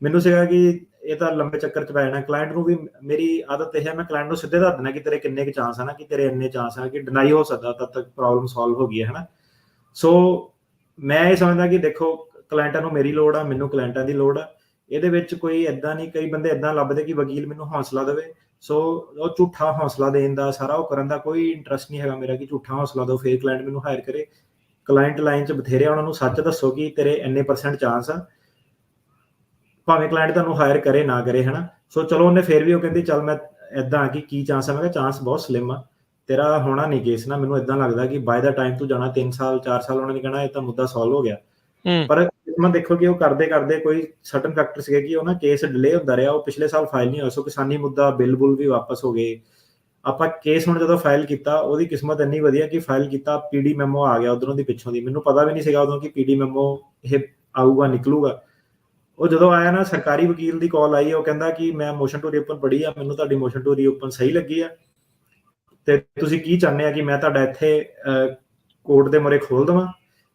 ਮੈਨੂੰ ਸੀਗਾ ਕਿ ਇਹ ਤਾਂ ਲੰਬੇ ਚੱਕਰ 'ਚ ਪੈ ਜਾਣਾ। ਕਲਾਇੰਟ ਨੂੰ ਵੀ ਮੇਰੀ ਆਦਤ ਇਹ ਹੈ, ਮੈਂ ਕਲਾਇੰਟ ਨੂੰ ਸਿੱਧੇ ਦੱਸ ਦਿੰਦਾ ਕਿ ਤੇਰੇ ਕਿੰਨੇ ਕੁ ਚਾਂਸ ਆ ਨਾ, ਕਿ ਤੇਰੇ ਇੰਨੇ ਚਾਂਸ ਆ ਕਿ ਡਿਨਾਈ ਹੋ ਸਕਦਾ, ਤਦ ਤੱਕ ਪ੍ਰੋਬਲਮ ਸੋਲਵ ਹੋ ਗਈ ਹੈ, ਨਾ। ਸੋ ਮੈਂ ਇਹ ਸਮਝਦਾ ਕਿ ਦੇਖੋ ਕਲਾਇੰਟਾਂ ਨੂੰ ਮੇਰੀ ਲੋੜ ਆ, ਮੈਨੂੰ ਕਲਾਇੰਟਾਂ ਦੀ ਲੋੜ ਆ। ਇਹਦੇ ਵਿੱਚ ਕੋਈ ਏਦਾਂ ਨਹੀਂ, ਕਈ ਬੰਦੇ ਏਦਾਂ ਲੱਭਦੇ ਕਿ ਵਕੀਲ ਮੈਨੂੰ ਹੌਸਲਾ ਦੇਵੇ। ਸੋ ਉਹ ਝੂਠਾ ਹੌਸਲਾ ਦੇਣ ਦਾ, ਸਾਰਾ ਉਹ ਕਰਨ ਦਾ ਕੋਈ ਇੰਟਰਸਟ ਨਹੀਂ ਹੈਗਾ ਮੇਰਾ ਕਿ ਝੂਠਾ ਹੌਸਲਾ ਦਿਓ ਫਿਰ ਕਲਾਇੰਟ ਮੈਨੂੰ ਹਾਇਰ ਕਰੇ। ਕਲਾਇੰਟ ਲਾਈਨ 'ਚ ਬਥੇਰੇ, ਉਹਨਾਂ ਨੂੰ ਸੱਚ ਦੱਸੋ ਕਿ ਤੇਰੇ ਇੰਨੇ % ਚਾਂਸ ਆ, ਭਾਵੇਂ ਕਲਾਇੰਟ ਤੁਹਾਨੂੰ ਹਾਇਰ ਕਰੇ ਨਾ ਕਰੇ, ਹੈ ਨਾ। ਸੋ ਚਲੋ ਉਹਨੇ ਫਿਰ ਵੀ ਉਹ ਕਹਿੰਦੀ ਚੱਲ ਮੈਂ ਇੱਦਾਂ ਕਿ ਕੀ ਚਾਂਸ ਆ, ਮੈਂ ਕਿਹਾ ਚਾਂਸ ਬਹੁਤ ਸਲਿਮ ਆ, ਤੇਰਾ ਹੋਣਾ ਨਹੀਂ ਕੇਸ ਨਾ। ਮੈਨੂੰ ਇੱਦਾਂ ਲੱਗਦਾ ਕਿ ਬਾਏ ਦਾ ਟਾਈਮ ਤੂੰ ਜਾਣਾ 3 ਸਾਲ 4 ਸਾਲ, ਉਹਨਾਂ ਨੇ ਕਹਿਣਾ ਇਹ ਤਾਂ ਮੁੱਦਾ ਸੋਲਵ ਹੋ ਗਿਆ। ਪਰ ਮੈਂ ਦੇਖੋ ਕਿ ਉਹ ਕਰਦੇ ਕੋਈ ਸਰਟਨ ਫੈਕਟਰ ਸੀਗੇ ਕਿ ਉਹ ਨਾ ਕੇਸ ਡਿਲੇ ਹੁੰਦਾ ਰਿਹਾ, ਉਹ ਪਿਛਲੇ ਸਾਲ ਫਾਈਲ ਨਹੀਂ ਹੋਇਆ। ਸੋ ਕਿਸਾਨੀ ਮੁੱਦਾ ਬਿੱਲ ਵੀ ਵਾਪਸ ਹੋ ਗਏ। ਆਪਾਂ ਕੇਸ ਹੁਣ ਜਦੋਂ ਫਾਈਲ ਕੀਤਾ, ਉਹਦੀ ਕਿਸਮਤ ਇੰਨੀ ਵਧੀਆ ਕਿ ਫਾਈਲ ਕੀਤਾ, ਪੀਡੀ ਮੈਮੋ ਆ ਗਿਆ ਉਧਰੋਂ ਦੀ ਪਿੱਛੋਂ ਦੀ। ਮੈਨੂੰ ਪਤਾ ਵੀ ਨਹੀਂ ਸੀਗਾ ਉਦੋਂ ਕਿ ਪੀਡੀ ਮੈਮੋ ਇਹ ਆਊਗਾ, ਨਿਕਲੂਗਾ। ਉਹ ਜਦੋਂ ਆਇਆ ਨਾ, ਸਰਕਾਰੀ ਵਕੀਲ ਦੀ ਕਾਲ ਆਈ, ਉਹ ਕਹਿੰਦਾ ਕਿ ਮੈਂ ਮੋਸ਼ਨ ਟੂ ਰੀਓਪਨ ਪੜ੍ਹੀ ਆ, ਮੈਨੂੰ ਤੁਹਾਡੀ ਮੋਸ਼ਨ ਟੂ ਰੀਓਪਨ ਸਹੀ ਲੱਗੀ ਆ, ਤੇ ਤੁਸੀਂ ਕੀ ਚਾਹੁੰਦੇ ਆ ਕਿ ਮੈਂ ਤੁਹਾਡਾ ਇੱਥੇ ਕੋਰਟ ਦੇ ਮੂਹਰੇ ਖੋਲ ਦੇਵਾਂ,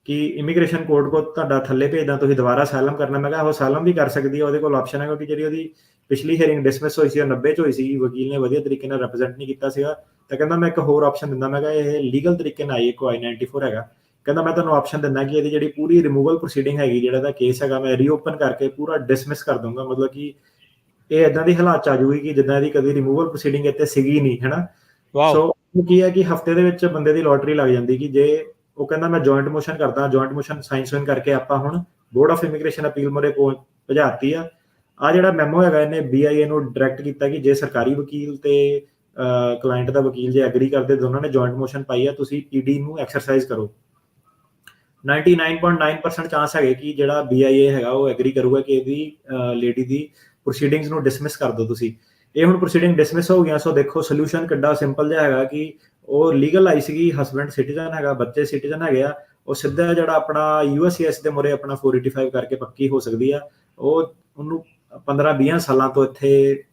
ਕਿ ਇਮੀਗ੍ਰੇਸ਼ਨ ਕੋਰਟ ਕੋ ਤੁਹਾਡਾ ਥੱਲੇ ਭੇਜਦਾ, ਤੁਸੀਂ ਦੁਬਾਰਾ ਅਸਾਈਲਮ ਕਰਨਾ। ਮੈਂ ਕਿਹਾ ਉਹ ਅਸਾਈਲਮ ਵੀ ਕਰ ਸਕਦੀ ਹੈ, ਉਹਦੇ ਕੋਲ ਆਪਸ਼ਨ ਹੈ, ਕਿਉਂਕਿ ਜਿਹੜੀ ਉਹਦੀ ਪਿਛਲੀ ਹੀਅਰਿੰਗ ਡਿਸਮਿਸ ਹੋਈ ਸੀ ਉਹ 90 'ਚ ਹੋਈ ਸੀ, ਵਕੀਲ ਨੇ ਵਧੀਆ ਤਰੀਕੇ ਨਾਲ ਰਿਪਰੈਜ਼ੈਂਟ ਨਹੀਂ ਕੀਤਾ ਸੀਗਾ। ਤਾਂ ਕਹਿੰਦਾ ਮੈਂ ਇੱਕ ਹੋਰ ਆਪਸ਼ਨ ਦਿੰਦਾ। ਮੈਂ ਕਿਹਾ ਇਹ ਲੀਗਲ ਤਰੀਕੇ ਨਾਲ ਆਈ ਕੋ I-94 ਹੈਗਾ। ਕਹਿੰਦਾ ਮੈਂ ਤੁਹਾਨੂੰ ਆਪਸ਼ਨ ਦਿੰਦਾ ਕਿ ਇਹਦੀ ਜਿਹੜੀ ਪੂਰੀ ਰਿਮੂਵਲ ਪ੍ਰੋਸੀਡਿੰਗ ਹੈਗੀ, ਜਿਹੜਾ ਦਾ ਕੇਸ ਹੈਗਾ, ਮੈਂ ਰੀਓਪਨ ਕਰਕੇ ਪੂਰਾ ਡਿਸਮਿਸ ਕਰ ਦੂੰਗਾ। ਮਤਲਬ ਕਿ ਇਹ ਇਦਾਂ ਦੀ ਹਾਲਾਤ 'ਚ ਆ ਜਾਊਗੀ ਕਿ ਜਿੱਦਾਂ ਇਹਦੀ ਕਦੀ ਰਿਮੂਵਲ ਪ੍ਰੋਸੀਡਿੰਗ ਇੱਥੇ ਸੀਗੀ ਨਹੀਂ, ਹੈ ਨਾ। ਵਾਓ। ਸੋ ਉਹ ਕੀ ਹੈ ਕਿ ਹਫਤੇ ਦੇ ਵਿੱਚ ਬੰਦੇ ਦੀ ਲੋਟਰੀ ਲੱਗ ਜਾਂਦੀ, ਕਿ ਜੇ ਉਹ ਕਹਿੰਦਾ ਮੈਂ ਜੁਆਇੰਟ ਮੋਸ਼ਨ ਕਰਦਾ, ਜੁਆਇੰਟ ਮੋਸ਼ਨ ਸਾਈਨ ਸੂਨ ਕਰਕੇ ਆਪਾਂ ਹੁਣ ਬੋਰਡ ਆਫ ਇਮੀਗ੍ਰੇਸ਼ਨ ਅਪੀਲ ਮੂਹਰੇ ਭਜਾਤੀ ਆ। ਆ ਜਿਹੜਾ ਮੈਮੋ ਹੈਗਾ, ਇਹਨੇ BIA ਨੂੰ ਡਾਇਰੈਕਟ ਕੀਤਾ ਕਿ ਜੇ ਸਰਕਾਰੀ ਵਕੀਲ ਤੇ ਕਲਾਇੰਟ ਦਾ ਵਕੀਲ ਜੇ ਐਗਰੀ ਕਰਦੇ, ਦੋਨਾਂ ਨੇ ਜੁਆਇੰਟ ਮੋਸ਼ਨ ਪਾਈ ਆ, ਤੁਸੀਂ PD ਨੂੰ ਐਕਸਰਸਾਈਜ਼ ਕਰੋ। 99.9% ਚਾਂਸ ਹੈਗੇ ਕਿ ਜਿਹੜਾ BIA ਹੈਗਾ ਉਹ ਐਗਰੀ ਕਰੂਗਾ ਕਿ ਇਹਦੀ ਲੇਡੀ ਦੀ ਪ੍ਰੋਸੀਡਿੰਗਸ ਨੂੰ ਡਿਸਮਿਸ ਕਰ ਦਿਓ ਤੁਸੀਂ। ਇਹ ਹੁਣ ਪ੍ਰੋਸੀਡਿੰਗ ਡਿਸਮਿਸ ਹੋ ਗਈਆਂ। ਸੋ ਦੇਖੋ ਸੋਲੂਸ਼ਨ ਕਿੱਡਾ ਸਿੰਪਲ ਜਿਹਾ ਹੈਗਾ ਕਿ ਉਹ ਲੀਗਲ ਆਈ ਸੀਗੀ, ਹਸਬੈਂਡ ਸਿਟੀਜ਼ਨ ਹੈਗਾ, ਬੱਚੇ ਸਿਟੀਜ਼ਨ ਹੈਗੇ ਆ, ਉਹ ਸਿੱਧਾ ਜਿਹੜਾ ਆਪਣਾ USCIS ਦੇ ਮੂਹਰੇ ਆਪਣਾ 485 ਕਰਕੇ ਪੱਕੀ ਹੋ ਸਕਦੀ ਆ। ਉਹਨੂੰ 15-20 ਸਾਲਾਂ ਤੋਂ ਇੱਥੇ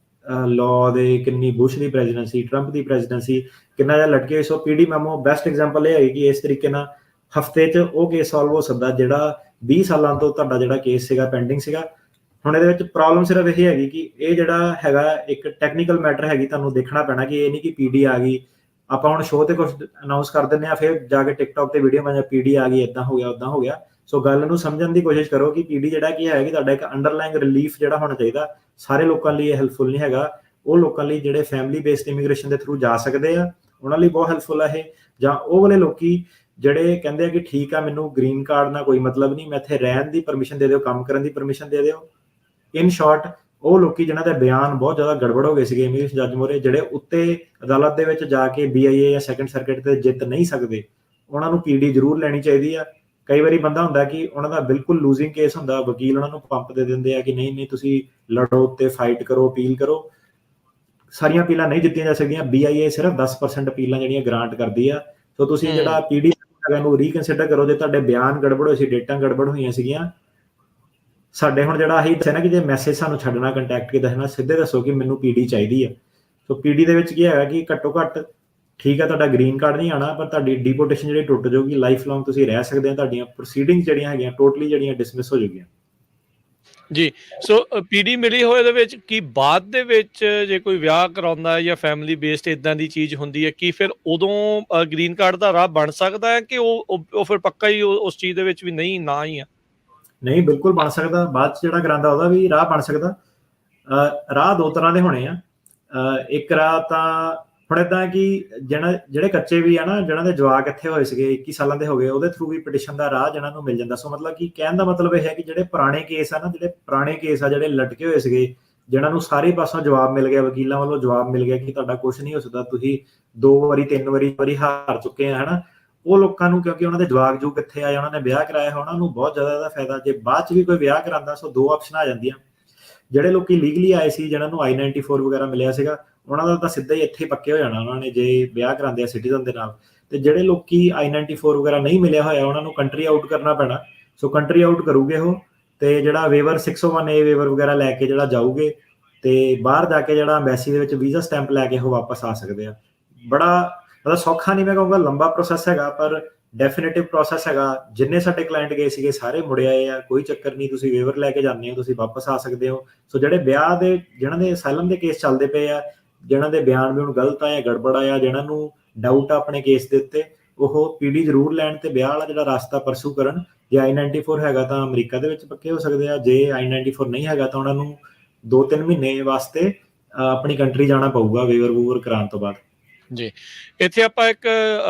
ਲਾਅ ਦੇ, ਕਿੰਨੀ ਬੁਸ਼ ਦੀ ਪ੍ਰੈਜ਼ੀਡੈਂਸੀ, ਟਰੰਪ ਦੀ ਪ੍ਰੈਜ਼ੀਡੈਂਸੀ, ਕਿੰਨਾ ਜਿਹਾ ਲਟਕੇ ਹੋਏ। ਸੋ PD ਮੈਮੋ ਬੈਸਟ ਐਗਜ਼ਾਮਪਲ ਇਹ ਹੈਗੀ ਕਿ ਇਸ ਤਰੀਕੇ ਨਾਲ ਹਫਤੇ 'ਚ ਉਹ ਕੇਸ ਸੋਲਵ ਹੋ ਸਕਦਾ ਜਿਹੜਾ 20 ਸਾਲਾਂ ਤੋਂ ਤੁਹਾਡਾ ਜਿਹੜਾ ਕੇਸ ਸੀਗਾ ਪੈਂਡਿੰਗ ਸੀਗਾ। ਹੁਣ ਇਹਦੇ ਵਿੱਚ ਪ੍ਰੋਬਲਮ ਸਿਰਫ ਇਹ ਹੈਗੀ ਕਿ ਇਹ ਜਿਹੜਾ ਹੈਗਾ ਇੱਕ ਟੈਕਨੀਕਲ ਮੈਟਰ ਹੈਗੀ, ਤੁਹਾਨੂੰ ਦੇਖਣਾ ਪੈਣਾ ਕਿ ਇਹ ਨਹੀਂ ਕਿ PD ਆ ਗਈ, ਆਪਾਂ ਹੁਣ ਸ਼ੋਅ ਤੇ ਕੁਝ ਅਨਾਉਂਸ ਕਰ ਦਿੰਦੇ ਆ, ਫਿਰ ਜਾ ਕੇ TikTok ਤੇ ਵੀਡੀਓ ਬਣਾ PD ਆ ਗਈ, ਇਦਾਂ ਹੋ ਗਿਆ, ਉਦਾਂ ਹੋ ਗਿਆ। ਸੋ ਗੱਲ ਨੂੰ ਸਮਝਣ ਦੀ ਕੋਸ਼ਿਸ਼ ਕਰੋ ਕਿ PD ਜਿਹੜਾ ਕੀ ਹੈ ਕਿ ਤੁਹਾਡਾ ਇੱਕ ਅੰਡਰਲਾਈਂਗ ਰਿਲੀਫ ਜਿਹੜਾ ਹੋਣਾ ਚਾਹੀਦਾ। ਸਾਰੇ ਲੋਕਾਂ ਲਈ ਇਹ ਹੈਲਪਫੁਲ ਨਹੀਂ ਹੈਗਾ। ਉਹ ਲੋਕਾਂ ਲਈ ਜਿਹੜੇ ਫੈਮਿਲੀ ਬੇਸਡ ਇਮੀਗ੍ਰੇਸ਼ਨ ਦੇ ਥਰੂ ਜਾ ਸਕਦੇ ਆ, ਉਹਨਾਂ ਲਈ ਬਹੁਤ ਹੈਲਪਫੁਲ ਆ ਇਹ। ਜਾਂ ਉਹ ਵਾਲੇ ਲੋਕੀ ਜਿਹੜੇ ਕਹਿੰਦੇ ਆ ਕਿ ਠੀਕ ਆ, ਮੈਨੂੰ ਗ੍ਰੀਨ ਕਾਰਡ ਨਾਲ ਕੋਈ ਮਤਲਬ ਨਹੀਂ, ਮੈਂ ਇੱਥੇ ਰਹਿਣ ਦੀ ਪਰਮਿਸ਼ਨ ਦੇ ਦਿਓ, ਕੰਮ ਕਰਨ ਦੀ ਪਰਮਿਸ਼ਨ ਦੇ ਦਿਓ। ਇਨ ਸ਼ਾਰਟ, ਉਹ ਲੋਕੀ ਜਿਨ੍ਹਾਂ ਦੇ ਬਿਆਨ ਬਹੁਤ ਜ਼ਿਆਦਾ ਗੜਬੜ ਹੋ ਗਏ ਸੀਗੇ ਇਮੀਗ੍ਰੇਸ਼ਨ ਜੱਜ ਮੂਹਰੇ, ਜਿਹੜੇ ਉੱਤੇ ਅਦਾਲਤ ਦੇ ਵਿੱਚ ਜਾ ਕੇ BIA ਜਾਂ ਸੈਕੰਡ ਸਰਕਟ ਤੇ ਜਿੱਤ ਨਹੀਂ ਸਕਦੇ, ਉਹਨਾਂ ਨੂੰ PD ਜ਼ਰੂਰ ਲੈਣੀ ਚਾਹੀਦੀ ਆ। ਕਈ ਵਾਰੀ ਬੰਦਾ ਹੁੰਦਾ ਕਿ ਉਹਨਾਂ ਦਾ ਬਿਲਕੁਲ ਲੂਜ਼ਿੰਗ ਕੇਸ ਹੁੰਦਾ, ਵਕੀਲ ਉਹਨਾਂ ਨੂੰ ਪੰਪ ਦੇ ਦਿੰਦੇ ਆ ਕਿ ਨਹੀਂ ਨਹੀਂ ਤੁਸੀਂ ਲੜੋ, ਉੱਤੇ ਫਾਈਟ ਕਰੋ, ਅਪੀਲ ਕਰੋ। ਸਾਰੀਆਂ ਅਪੀਲਾਂ ਨਹੀਂ ਜਿੱਤੀਆਂ ਜਾ ਸਕਦੀਆਂ। BIA ਸਿਰਫ 10% ਅਪੀਲਾਂ ਜਿਹੜੀਆਂ ਗ੍ਰਾਂਟ ਕਰਦੀ ਆ। ਸੋ ਤੁਸੀਂ ਜਿਹੜਾ PD ਹੈਗਾ ਨੂੰ ਰੀਕਨਸੀਡਰ ਕਰੋ। ਜੇ ਤੁਹਾਡੇ ਬਿਆਨ ਗੜਬੜ ਹੋਏ ਸੀ, ਡੇਟਾਂ ਗੜਬੜ ਹੋਈਆਂ ਸੀਗੀਆਂ, ਸਾਡੇ ਹੁਣ ਜਿਹੜਾ ਆਹੀ ਦੱਸਿਆ ਨਾ ਕਿ ਜੇ ਮੈਸੇਜ ਸਾਨੂੰ ਛੱਡਣਾ, ਕੰਟੈਕਟ ਕੇ ਦੱਸਣਾ, ਸਿੱਧੇ ਦੱਸੋ ਕਿ ਮੈਨੂੰ PD ਚਾਹੀਦੀ ਆ। ਸੋ PD ਦੇ ਵਿੱਚ ਕੀ ਹੈਗਾ ਕਿ ਘੱਟੋ ਘੱਟ ਠੀਕ ਆ, ਤੁਹਾਡਾ ਗ੍ਰੀਨ ਕਾਰਡ ਨਹੀਂ ਆਉਣਾ, ਪਰ ਤੁਹਾਡੀ ਡਿਪੋਰਟੇਸ਼ਨ ਜਿਹੜੀ ਟੁੱਟ ਜਾਊਗੀ, ਲਾਈਫ ਲੌਂਗ ਤੁਸੀਂ ਰਹਿ ਸਕਦੇ ਆ, ਤੁਹਾਡੀਆਂ ਪ੍ਰੋਸੀਡਿੰਗਸ ਜਿਹੜੀਆਂ ਹੈਗੀਆਂ ਟੋਟਲੀ ਜਿਹੜੀਆਂ ਡਿਸਮਿਸ ਹੋ ਜਾਊਗੀਆਂ ਜੀ। ਸੋ PD ਮਿਲੀ ਹੋਏ ਦੇ ਵਿੱਚ ਕੀ ਬਾਅਦ ਦੇ ਵਿੱਚ ਜੇ ਕੋਈ ਵਿਆਹ ਕਰਾਉਂਦਾ ਜਾਂ ਫੈਮਿਲੀ ਬੇਸਡ ਇਦਾਂ ਦੀ ਚੀਜ਼ ਹੁੰਦੀ ਹੈ, ਕੀ ਫਿਰ ਉਦੋਂ ਗ੍ਰੀਨ ਕਾਰਡ ਦਾ ਰਾਹ ਬਣ ਸਕਦਾ ਹੈ ਕਿ ਉਹ ਫਿਰ ਪੱਕਾ ਹੀ ਉਸ ਚੀਜ਼ ਦੇ ਵਿੱਚ ਵੀ ਨਹੀਂ, ਨਾ ਹੀ ਆ? ਨਹੀਂ, ਬਿਲਕੁਲ ਬਣ ਸਕਦਾ। ਬਾਅਦ 'ਚ ਜਿਹੜਾ ਕਰਾਉਂਦਾ ਉਹਦਾ ਵੀ ਰਾਹ ਬਣ ਸਕਦਾ। ਰਾਹ ਦੋ ਤਰ੍ਹਾਂ ਦੇ ਹੋਣੇ ਆ। ਇੱਕ ਰਾਹ ਤਾਂ ਹੁਣ ਏਦਾਂ ਕਿ ਜਿਹੜੇ ਕੱਚੇ ਵੀ ਆ ਨਾ, ਜਿਹਨਾਂ ਦੇ ਜਵਾਕ ਇੱਥੇ ਹੋਏ ਸੀਗੇ, 21 ਸਾਲਾਂ ਦੇ ਹੋ ਗਏ, ਉਹਦੇ ਥਰੂ ਵੀ ਪਟੀਸ਼ਨ ਦਾ ਰਾਹ ਜਿਹਨਾਂ ਨੂੰ ਮਿਲ ਜਾਂਦਾ। ਸੋ ਮਤਲਬ ਕਿ ਕਹਿਣ ਦਾ ਮਤਲਬ ਇਹ ਹੈ ਕਿ ਜਿਹੜੇ ਪੁਰਾਣੇ ਕੇਸ ਆ ਨਾ, ਜਿਹੜੇ ਲਟਕੇ ਹੋਏ ਸੀਗੇ, ਜਿਹਨਾਂ ਨੂੰ ਸਾਰੇ ਪਾਸੋਂ ਜਵਾਬ ਮਿਲ ਗਿਆ, ਵਕੀਲਾਂ ਵੱਲੋਂ ਜਵਾਬ ਮਿਲ ਗਿਆ ਕਿ ਤੁਹਾਡਾ ਕੁਝ ਨਹੀਂ ਹੋ ਸਕਦਾ, ਤੁਸੀਂ 2 ਵਾਰੀ 3 ਵਾਰੀ ਹਾਰ ਚੁੱਕੇ ਆ, ਹਨਾ। ਉਹ ਲੋਕਾਂ ਨੂੰ, ਕਿਉਂਕਿ ਉਹਨਾਂ ਦੇ ਜਵਾਕ ਜੋ ਕਿੱਥੇ ਆਏ, ਉਹਨਾਂ ਨੇ ਵਿਆਹ ਕਰਾਇਆ, ਉਹਨਾਂ ਨੂੰ ਬਹੁਤ ਜ਼ਿਆਦਾ ਇਹਦਾ ਫਾਇਦਾ। ਜੇ ਬਾਅਦ 'ਚ ਵੀ ਕੋਈ ਵਿਆਹ ਕਰਾਉਂਦਾ, ਸੋ 2 ਆਪਸ਼ਨ ਆ ਜਾਂਦੀਆਂ। ਜਿਹੜੇ ਲੋਕੀ ਲੀਗਲੀ ਆਏ ਸੀ, ਜਿਹਨਾਂ ਨੂੰ I-94 ਵਗੈਰਾ ਮਿਲਿਆ ਸੀਗਾ, ਉਹਨਾਂ ਦਾ ਤਾਂ ਸਿੱਧਾ ਹੀ ਇੱਥੇ ਪੱਕੇ ਹੋ ਜਾਣਾ ਉਹਨਾਂ ਨੇ, ਜੇ ਵਿਆਹ ਕਰਾਉਂਦੇ ਆ ਸਿਟੀਜ਼ਨ ਦੇ ਨਾਲ। ਤੇ ਜਿਹੜੇ ਲੋਕੀ I-94 ਵਗੈਰਾ ਨਹੀਂ ਮਿਲਿਆ ਹੋਇਆ, ਉਹਨਾਂ ਨੂੰ ਕੰਟਰੀ ਆਊਟ ਕਰਨਾ ਪੈਣਾ। ਸੋ ਕੰਟਰੀ ਆਊਟ ਕਰੂਗੇ ਉਹ, ਤੇ ਜਿਹੜਾ ਵੇਵਰ 601A ਵੇਵਰ ਵਗੈਰਾ ਲੈ ਕੇ ਜਿਹੜਾ ਜਾਊਗੇ, ਤੇ ਬਾਹਰ ਜਾ ਕੇ ਜਿਹੜਾ ਐਮਬੈਸੀ ਦੇ ਵਿੱਚ ਵੀਜ਼ਾ ਸਟੈਂਪ ਲੈ ਕੇ ਉਹ ਵਾਪਸ ਆ ਸਕਦੇ ਆ। ਬੜਾ ਮਤਲਬ ਸੌਖਾ ਨਹੀਂ, ਮੈਂ ਕਹੂੰਗਾ ਲੰਬਾ ਪ੍ਰੋਸੈਸ ਹੈਗਾ, ਪਰ ਡੈਫੀਨੇਟਿਵ ਪ੍ਰੋਸੈਸ ਹੈਗਾ। ਜਿੰਨੇ ਸਾਡੇ ਕਲਾਇੰਟ ਗਏ ਸੀਗੇ ਸਾਰੇ ਮੁੜ ਆਏ ਆ, ਕੋਈ ਚੱਕਰ ਨਹੀਂ। ਤੁਸੀਂ ਵੇਵਰ ਲੈ ਕੇ ਜਾਂਦੇ ਹੋ, ਤੁਸੀਂ ਵਾਪਸ ਆ ਸਕਦੇ ਹੋ। ਸੋ ਜਿਹੜੇ ਵਿਆਹ ਦੇ, ਜਿਹਨਾਂ ਦੇ ਅਸਾਈਲਮ ਦੇ ਕੇਸ ਚੱਲਦੇ ਪਏ ਆ, ਜਿਹਨਾਂ ਦੇ ਬਿਆਨ ਵੀ ਹੁਣ ਗਲਤ ਆ ਜਾਂ ਗੜਬੜ ਆ, ਜਿਹਨਾਂ ਨੂੰ ਡਾਊਟ ਆ ਆਪਣੇ ਕੇਸ ਦੇ ਉੱਤੇ, ਉਹ PD ਜ਼ਰੂਰ ਲੈਣ ਤੇ ਵਿਆਹ ਵਾਲਾ ਜਿਹੜਾ ਰਸਤਾ ਪਰਸੂ ਕਰਨ। ਜੇ I-94 ਹੈਗਾ ਤਾਂ ਅਮਰੀਕਾ ਦੇ ਵਿੱਚ ਪੱਕੇ ਹੋ ਸਕਦੇ ਆ। ਜੇ I-94 ਨਹੀਂ ਹੈਗਾ ਤਾਂ ਉਹਨਾਂ ਨੂੰ 2-3 ਮਹੀਨੇ ਵਾਸਤੇ ਆਪਣੀ ਕੰਟਰੀ ਜਾਣਾ ਪਊਗਾ ਵੇਵਰ ਵੂਵਰ ਕਰਾਉਣ ਤੋਂ ਬਾਅਦ। ਜੀ, ਇੱਥੇ ਆਪਾਂ ਇੱਕ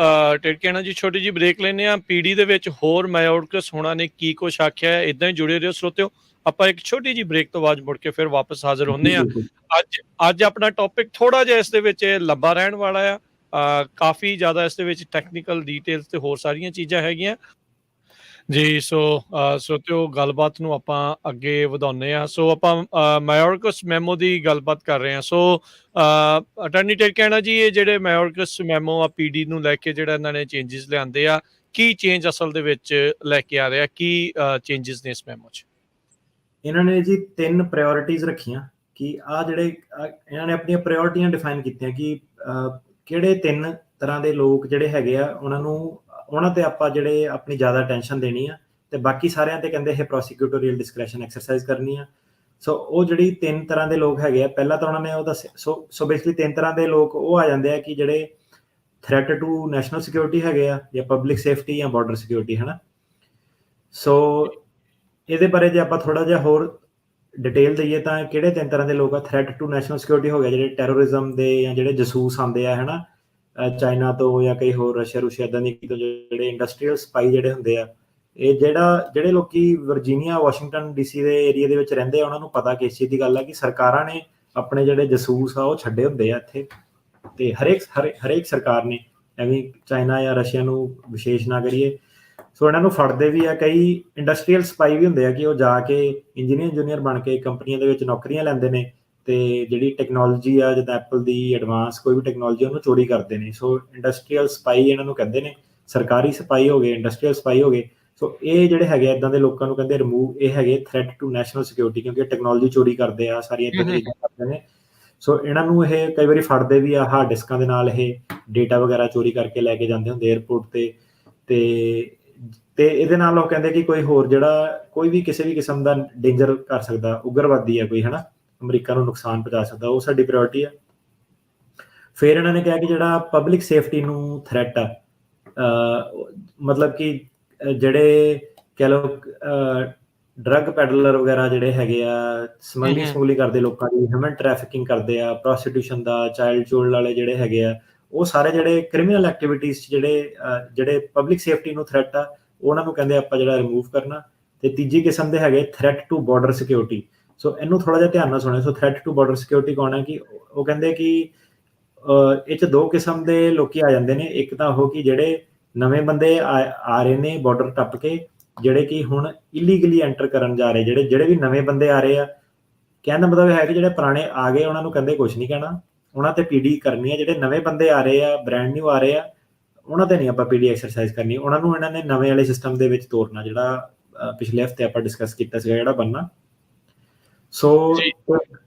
ਟਿੜਕਿਆਣਾ ਜੀ ਛੋਟੀ ਜਿਹੀ ਬ੍ਰੇਕ ਲੈਂਦੇ ਹਾਂ। PD ਦੇ ਵਿੱਚ ਹੋਰ ਮਾਇਓਰਕਸ ਹੋਣਾ ਨੇ ਕੀ ਕੁਛ ਆਖਿਆ ਹੈ, ਇੱਦਾਂ ਹੀ ਜੁੜੇ ਰਹੋ ਸਰੋਤਿਓ। ਆਪਾਂ ਇੱਕ ਛੋਟੀ ਜਿਹੀ ਬ੍ਰੇਕ ਤੋਂ ਬਾਅਦ ਮੁੜ ਕੇ ਫਿਰ ਵਾਪਸ ਹਾਜ਼ਰ ਹੁੰਦੇ ਹਾਂ। ਅੱਜ ਆਪਣਾ ਟੌਪਿਕ ਥੋੜਾ ਜਿਹਾ ਇਸ ਦੇ ਵਿੱਚ ਲੰਬਾ ਰਹਿਣ ਵਾਲਾ ਆ। ਕਾਫੀ ਜ਼ਿਆਦਾ ਇਸ ਦੇ ਵਿੱਚ ਟੈਕਨੀਕਲ ਡੀਟੇਲਸ ਤੇ ਹੋਰ ਸਾਰੀਆਂ ਚੀਜ਼ਾਂ ਹੈਗੀਆਂ ਜੀ। ਸੋ ਸਰੋਤਿਓ, ਗੱਲਬਾਤ ਨੂੰ ਆਪਾਂ ਅੱਗੇ ਵਧਾਉਂਦੇ ਹਾਂ। ਸੋ ਆਪਾਂ ਮਾਇਓਰਕਸ ਮੈਮੋ ਦੀ ਗੱਲਬਾਤ ਕਰ ਰਹੇ ਹਾਂ। ਸੋ ਅਟਾਰਨੀ ਟਿੜਕਿਆਣਾ ਜੀ, ਇਹ ਜਿਹੜੇ ਮਾਇਓਰਕਸ ਮੈਮੋ ਆ PD ਨੂੰ ਲੈ ਕੇ ਜਿਹੜਾ ਇਹਨਾਂ ਨੇ ਚੇਂਜਸ ਲਿਆਂਦੇ ਆ, ਕੀ ਚੇਂਜ ਅਸਲ ਦੇ ਵਿੱਚ ਲੈ ਕੇ ਆ ਰਿਹਾ, ਕੀ ਚੇਂਜਸ ਨੇ ਇਸ ਮੈਮੋ 'ਚ? ਇਹਨਾਂ ਨੇ ਜੀ 3 ਪ੍ਰਾਇਓਰਟੀਜ਼ ਰੱਖੀਆਂ ਕਿ ਇਹਨਾਂ ਨੇ ਆਪਣੀਆਂ ਪ੍ਰਾਇਓਰਟੀਆਂ ਡਿਫਾਈਨ ਕੀਤੀਆਂ ਕਿ ਕਿਹੜੇ 3 ਤਰ੍ਹਾਂ ਦੇ ਲੋਕ ਜਿਹੜੇ ਹੈਗੇ ਆ ਉਹਨਾਂ ਤੇ ਆਪਾਂ ਜਿਹੜੇ ਆਪਣੀ ਜ਼ਿਆਦਾ ਅਟੈਂਸ਼ਨ ਦੇਣੀ ਆ, ਤੇ ਬਾਕੀ ਸਾਰਿਆਂ ਤੇ ਕਹਿੰਦੇ ਇਹ ਪ੍ਰੋਸੀਕਿਊਟੋਰੀਅਲ ਡਿਸਕ੍ਰੈਸ਼ਨ ਐਕਸਰਸਾਈਜ਼ ਕਰਨੀ ਆ। ਸੋ ਉਹ ਜਿਹੜੀ 3 ਤਰ੍ਹਾਂ ਦੇ ਲੋਕ ਹੈਗੇ ਆ, ਪਹਿਲਾਂ ਤਾਂ ਉਹਨਾਂ ਨੇ ਉਹ ਦੱਸਿਆ। ਸੋ ਬੇਸਿਕਲੀ 3 ਤਰ੍ਹਾਂ ਦੇ ਲੋਕ ਉਹ ਆ ਜਾਂਦੇ ਆ ਕਿ ਜਿਹੜੇ ਥ੍ਰੈਟ ਟੂ ਨੈਸ਼ਨਲ ਸਿਕਿਉਰਿਟੀ ਹੈਗੇ ਆ, ਜਾਂ ਪਬਲਿਕ ਸੇਫਟੀ, ਜਾਂ ਬਾਰਡਰ ਸਿਕਿਉਰਿਟੀ, ਹੈ ਨਾ। ਸੋ ਇਹਦੇ ਬਾਰੇ ਜੇ ਆਪਾਂ ਥੋੜਾ ਜਿਹਾ ਹੋਰ ਡਿਟੇਲ ਦਈਏ ਤਾਂ ਕਿਹੜੇ 3 ਤਰ੍ਹਾਂ ਦੇ ਲੋਕ ਆ। ਥ੍ਰੈਟ ਟੂ ਨੈਸ਼ਨਲ ਸਿਕਿਉਰਿਟੀ ਹੋ ਗਿਆ ਜਿਹੜੇ ਟੈਰੋਰਿਜ਼ਮ ਦੇ ਜਾਂ ਜਿਹੜੇ ਜਸੂਸ ਆਉਂਦੇ ਆ, ਹੈ ਨਾ, ਚਾਈਨਾ ਤੋਂ ਜਾਂ ਕਈ ਹੋਰ ਰਸ਼ੀਆ ਇੱਦਾਂ ਦੀ ਤੋਂ, ਜਿਹੜੇ ਇੰਡਸਟਰੀਅਲ ਸਪਾਈ ਜਿਹੜੇ ਹੁੰਦੇ ਆ। ਇਹ ਜਿਹੜੇ ਲੋਕੀ ਵਰਜੀਨੀਆ, ਵਾਸ਼ਿੰਗਟਨ DC ਦੇ ਏਰੀਆ ਦੇ ਵਿੱਚ ਰਹਿੰਦੇ ਆ, ਉਹਨਾਂ ਨੂੰ ਪਤਾ ਕਿਸ ਚੀਜ਼ ਦੀ ਗੱਲ ਆ ਕਿ ਸਰਕਾਰਾਂ ਨੇ ਆਪਣੇ ਜਿਹੜੇ ਜਸੂਸ ਆ ਉਹ ਛੱਡੇ ਹੁੰਦੇ ਆ ਇੱਥੇ, ਤੇ ਹਰੇਕ ਸਰਕਾਰ ਨੇ, ਐਵੇਂ ਚਾਈਨਾ ਜਾਂ ਰਸ਼ੀਆ ਨੂੰ ਵਿਸ਼ੇਸ਼ ਨਾ ਕਰੀਏ। ਸੋ ਇਹਨਾਂ ਨੂੰ ਫੜਦੇ ਵੀ ਆ। ਕਈ ਇੰਡਸਟਰੀਅਲ ਸਪਾਈ ਵੀ ਹੁੰਦੇ ਆ ਕਿ ਉਹ ਜਾ ਕੇ ਇੰਜੀਨੀਅਰ ਬਣ ਕੇ ਕੰਪਨੀਆਂ ਦੇ ਵਿੱਚ ਨੌਕਰੀਆਂ ਲੈਂਦੇ ਨੇ, ਤੇ ਜਿਹੜੀ ਟੈਕਨੋਲੋਜੀ ਆ ਜਿੱਦਾਂ ਐਪਲ ਦੀ ਐਡਵਾਂਸ ਕੋਈ ਵੀ ਟੈਕਨੋਲੋਜੀ ਉਹਨੂੰ ਚੋਰੀ ਕਰਦੇ ਨੇ। ਸੋ ਇੰਡਸਟਰੀਅਲ ਸਪਾਈ ਇਹਨਾਂ ਨੂੰ ਕਹਿੰਦੇ ਨੇ। ਸਰਕਾਰੀ ਸਪਾਈ ਹੋ ਗਏ, ਇੰਡਸਟਰੀਅਲ ਸਪਾਈ ਹੋ ਗਏ। ਸੋ ਇਹ ਜਿਹੜੇ ਹੈਗੇ ਇੱਦਾਂ ਦੇ ਲੋਕਾਂ ਨੂੰ ਕਹਿੰਦੇ ਰਿਮੂਵ, ਇਹ ਹੈਗੇ ਥ੍ਰੈਟ ਟੂ ਨੈਸ਼ਨਲ ਸਿਕਿਉਰਿਟੀ, ਕਿਉਂਕਿ ਟੈਕਨੋਲੋਜੀ ਚੋਰੀ ਕਰਦੇ ਆ, ਸਾਰੀਆਂ ਇੱਦਾਂ ਦੀਆਂ ਚੀਜ਼ਾਂ ਕਰਦੇ ਨੇ। ਸੋ ਇਹਨਾਂ ਨੂੰ ਇਹ ਕਈ ਵਾਰੀ ਫੜਦੇ ਵੀ ਆ, ਹਾਰਡ ਡਿਸਕਾਂ ਦੇ ਨਾਲ ਇਹ ਡੇਟਾ ਵਗੈਰਾ ਚੋਰੀ ਕਰਕੇ ਲੈ ਕੇ ਜਾਂਦੇ ਹੁੰਦੇ ਏਅਰਪੋਰਟ ਤੇ ਇਹਦੇ ਨਾਲ ਉਹ ਕਹਿੰਦੇ ਕਿ ਕੋਈ ਹੋਰ ਜਿਹੜਾ ਕੋਈ ਵੀ ਕਿਸੇ ਵੀ ਕਿਸਮ ਦਾ ਡੇਂਜਰ ਕਰ ਸਕਦਾ, ਉਗਰਵਾਦੀ ਆ ਕੋਈ, ਹੈ ਨਾ, ਅਮਰੀਕਾ ਨੂੰ ਨੁਕਸਾਨ ਪਹੁੰਚਾ ਸਕਦਾ, ਉਹ ਸਾਡੀ ਪ੍ਰਾਇੋਰਟੀ ਆ। ਫਿਰ ਇਹਨਾਂ ਨੇ ਕਿਹਾ ਕਿ ਜਿਹੜਾ ਪਬਲਿਕ ਸੇਫਟੀ ਨੂੰ ਥ੍ਰੈਟ ਆ, ਮਤਲਬ ਕਿ ਜਿਹੜੇ ਕਹਿ ਲਓ ਡਰੱਗ ਪੈਡਲਰ ਵਗੈਰਾ ਜਿਹੜੇ ਹੈਗੇ ਆ, ਸਮਗਲਿੰਗ ਕਰਦੇ ਲੋਕਾਂ ਦੀ, ਹਿਊਮਨ ਟ੍ਰੈਫਿਕਿੰਗ ਕਰਦੇ ਆ, ਪ੍ਰੋਸਟੀਟਿਊਸ਼ਨ ਦਾ, ਚਾਈਲਡ ਚੋਲਡ ਵਾਲੇ ਜਿਹੜੇ ਹੈਗੇ ਆ, ਉਹ ਸਾਰੇ ਜਿਹੜੇ ਕ੍ਰਿਮੀਨਲ ਐਕਟੀਵਿਟੀਜ਼ ਜਿਹੜੇ ਪਬਲਿਕ ਸੇਫਟੀ ਨੂੰ ਥ੍ਰੈਟ ਆ, ਉਹਨਾਂ ਨੂੰ ਕਹਿੰਦੇ ਆਪਾਂ ਜਿਹੜਾ ਰਿਮੂਵ ਕਰਨਾ। ਤੇ ਤੀਜੀ ਕਿਸਮ ਦੇ ਹੈਗੇ ਥ੍ਰੈਟ ਟੂ ਬਾਰਡਰ ਸਿਕਿਉਰਿਟੀ। ਸੋ ਇਹਨੂੰ ਥੋੜਾ ਜਿਹਾ ਧਿਆਨ ਨਾਲ ਸੁਣਿਓ। ਸੋ ਥ੍ਰੈਟ ਟੂ ਬਾਰਡਰ ਸਿਕਿਉਰਿਟੀ ਕੌਣ ਹੈ ਕਿ ਉਹ ਕਹਿੰਦੇ ਕਿ ਇਹ 'ਚ 2 ਕਿਸਮ ਦੇ ਲੋਕੀ ਆ ਜਾਂਦੇ ਨੇ। ਇੱਕ ਤਾਂ ਉਹ ਕਿ ਜਿਹੜੇ ਨਵੇਂ ਬੰਦੇ ਆ ਰਹੇ ਨੇ ਬਾਰਡਰ ਟੱਪ ਕੇ, ਜਿਹੜੇ ਕਿ ਹੁਣ ਇਲੀਗਲੀ ਐਂਟਰ ਕਰਨ ਜਾ ਰਹੇ, ਜਿਹੜੇ ਵੀ ਨਵੇਂ ਬੰਦੇ ਆ ਰਹੇ ਆ, ਕਹਿਣ ਦਾ ਮਤਲਬ ਹੈ ਕਿ ਜਿਹੜੇ ਪੁਰਾਣੇ ਆ ਗਏ ਉਹਨਾਂ ਨੂੰ ਕਹਿੰਦੇ ਕੁਝ ਨਹੀਂ ਕਹਿਣਾ, ਉਹਨਾਂ ਤੇ ਪੀਡੀ ਕਰਨੀ ਹੈ। ਜਿਹੜੇ ਨਵੇਂ ਬੰਦੇ ਆ ਰਹੇ ਆ, ਬ੍ਰੈਂਡ ਨਿਊ ਆ ਰਹੇ ਆ, ਉਹਨਾਂ ਤੇ ਨਹੀਂ ਆਪਾਂ ਪੀਡੀ ਐਕਸਰਸਾਈਜ਼ ਕਰਨੀ। ਉਹਨਾਂ ਨੂੰ ਇਹਨਾਂ ਨੇ ਨਵੇਂ ਵਾਲੇ ਸਿਸਟਮ ਦੇ ਵਿੱਚ ਤੋਰਨਾ, ਜਿਹੜਾ ਪਿਛਲੇ ਹਫਤੇ ਆਪਾਂ ਡਿਸਕਸ ਕੀਤਾ ਸੀਗਾ, ਜਿਹੜਾ ਬਣਨਾ। ਸੋ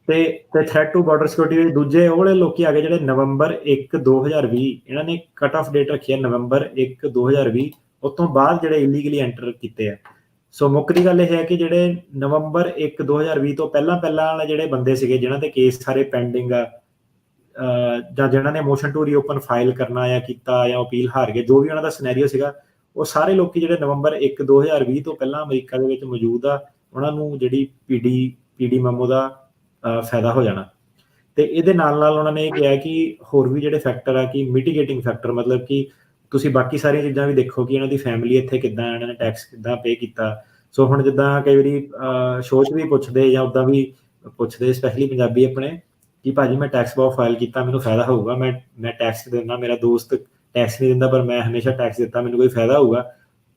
ਤੇ ਥ੍ਰੈਟ ਟੂ ਬਾਰਡਰ ਸਿਕਿਉਰਿਟੀ ਵਿੱਚ ਦੂਜੇ ਉਹ ਵਾਲੇ ਲੋਕੀ ਆ ਗਏ ਜਿਹੜੇ November 1, 2020, ਇਹਨਾਂ ਨੇ ਕੱਟ ਆਫ ਡੇਟ ਰੱਖੀ ਹੈ November 1, 2020, ਉਸ ਤੋਂ ਬਾਅਦ ਜਿਹੜੇ ਇਲੀਗਲੀ ਐਂਟਰ ਕੀਤੇ ਆ। ਸੋ ਮੁੱਖ ਦੀ ਗੱਲ ਇਹ ਹੈ ਕਿ ਜਿਹੜੇ November 1, 2020 ਤੋਂ ਪਹਿਲਾਂ ਵਾਲੇ ਜਿਹੜੇ ਬੰਦੇ ਸੀਗੇ, ਜਿਨ੍ਹਾਂ ਦੇ ਕੇਸ ਸਾਰੇ ਪੈਂਡਿੰਗ ਆ, ਜਾਂ ਜਿਨ੍ਹਾਂ ਨੇ ਮੋਸ਼ਨ ਟੂ ਰੀਓਪਨ ਫਾਈਲ ਕਰਨਾ ਜਾਂ ਕੀਤਾ ਜਾਂ ਅਪੀਲ ਹਾਰ ਗਏ, ਜੋ ਵੀ ਉਹਨਾਂ ਦਾ ਸਿਨੈਰੀਓ ਸੀਗਾ, ਉਹ ਸਾਰੇ ਲੋਕੀ ਜਿਹੜੇ November 1, 2020 ਤੋਂ ਪਹਿਲਾਂ ਅਮਰੀਕਾ ਦੇ ਵਿੱਚ ਮੌਜੂਦ ਆ, ਉਹਨਾਂ ਨੂੰ ਜਿਹੜੀ ਪੀਡੀ ਮੈਮੋ ਦਾ ਫਾਇਦਾ ਹੋ ਜਾਣਾ। ਤੇ ਇਹਦੇ ਨਾਲ ਉਹਨਾਂ ਨੇ ਇਹ ਕਿਹਾ ਕਿ ਹੋਰ ਵੀ ਜਿਹੜੇ ਫੈਕਟਰ ਆ ਕਿ ਮਿਟੀਗੇਟਿੰਗ ਫੈਕਟਰ, ਮਤਲਬ ਕਿ ਤੁਸੀਂ ਬਾਕੀ ਸਾਰੀਆਂ ਚੀਜ਼ਾਂ ਵੀ ਦੇਖੋ ਕਿ ਇਹਨਾਂ ਦੀ ਫੈਮਿਲੀ ਇੱਥੇ ਕਿੱਦਾਂ, ਇਹਨਾਂ ਨੇ ਟੈਕਸ ਕਿੱਦਾਂ ਪੇ ਕੀਤਾ। ਸੋ ਹੁਣ ਜਿੱਦਾਂ ਕਈ ਵਾਰੀ ਸ਼ੋਅ 'ਚ ਵੀ ਪੁੱਛਦੇ ਜਾਂ ਉੱਦਾਂ ਵੀ ਪੁੱਛਦੇ, ਸਪੈਸ਼ਲੀ ਪੰਜਾਬੀ ਆਪਣੇ, ਕਿ ਭਾਜੀ ਮੈਂ ਟੈਕਸ ਬਹੁਤ ਫਾਈਲ ਕੀਤਾ, ਮੈਨੂੰ ਫਾਇਦਾ ਹੋਊਗਾ, ਮੈਂ ਟੈਕਸ ਦਿੰਦਾ, ਮੇਰਾ ਦੋਸਤ ਟੈਕਸ ਨਹੀਂ ਦਿੰਦਾ ਪਰ ਮੈਂ ਹਮੇਸ਼ਾ ਟੈਕਸ ਦਿੱਤਾ, ਮੈਨੂੰ ਕੋਈ ਫਾਇਦਾ ਹੋਊਗਾ।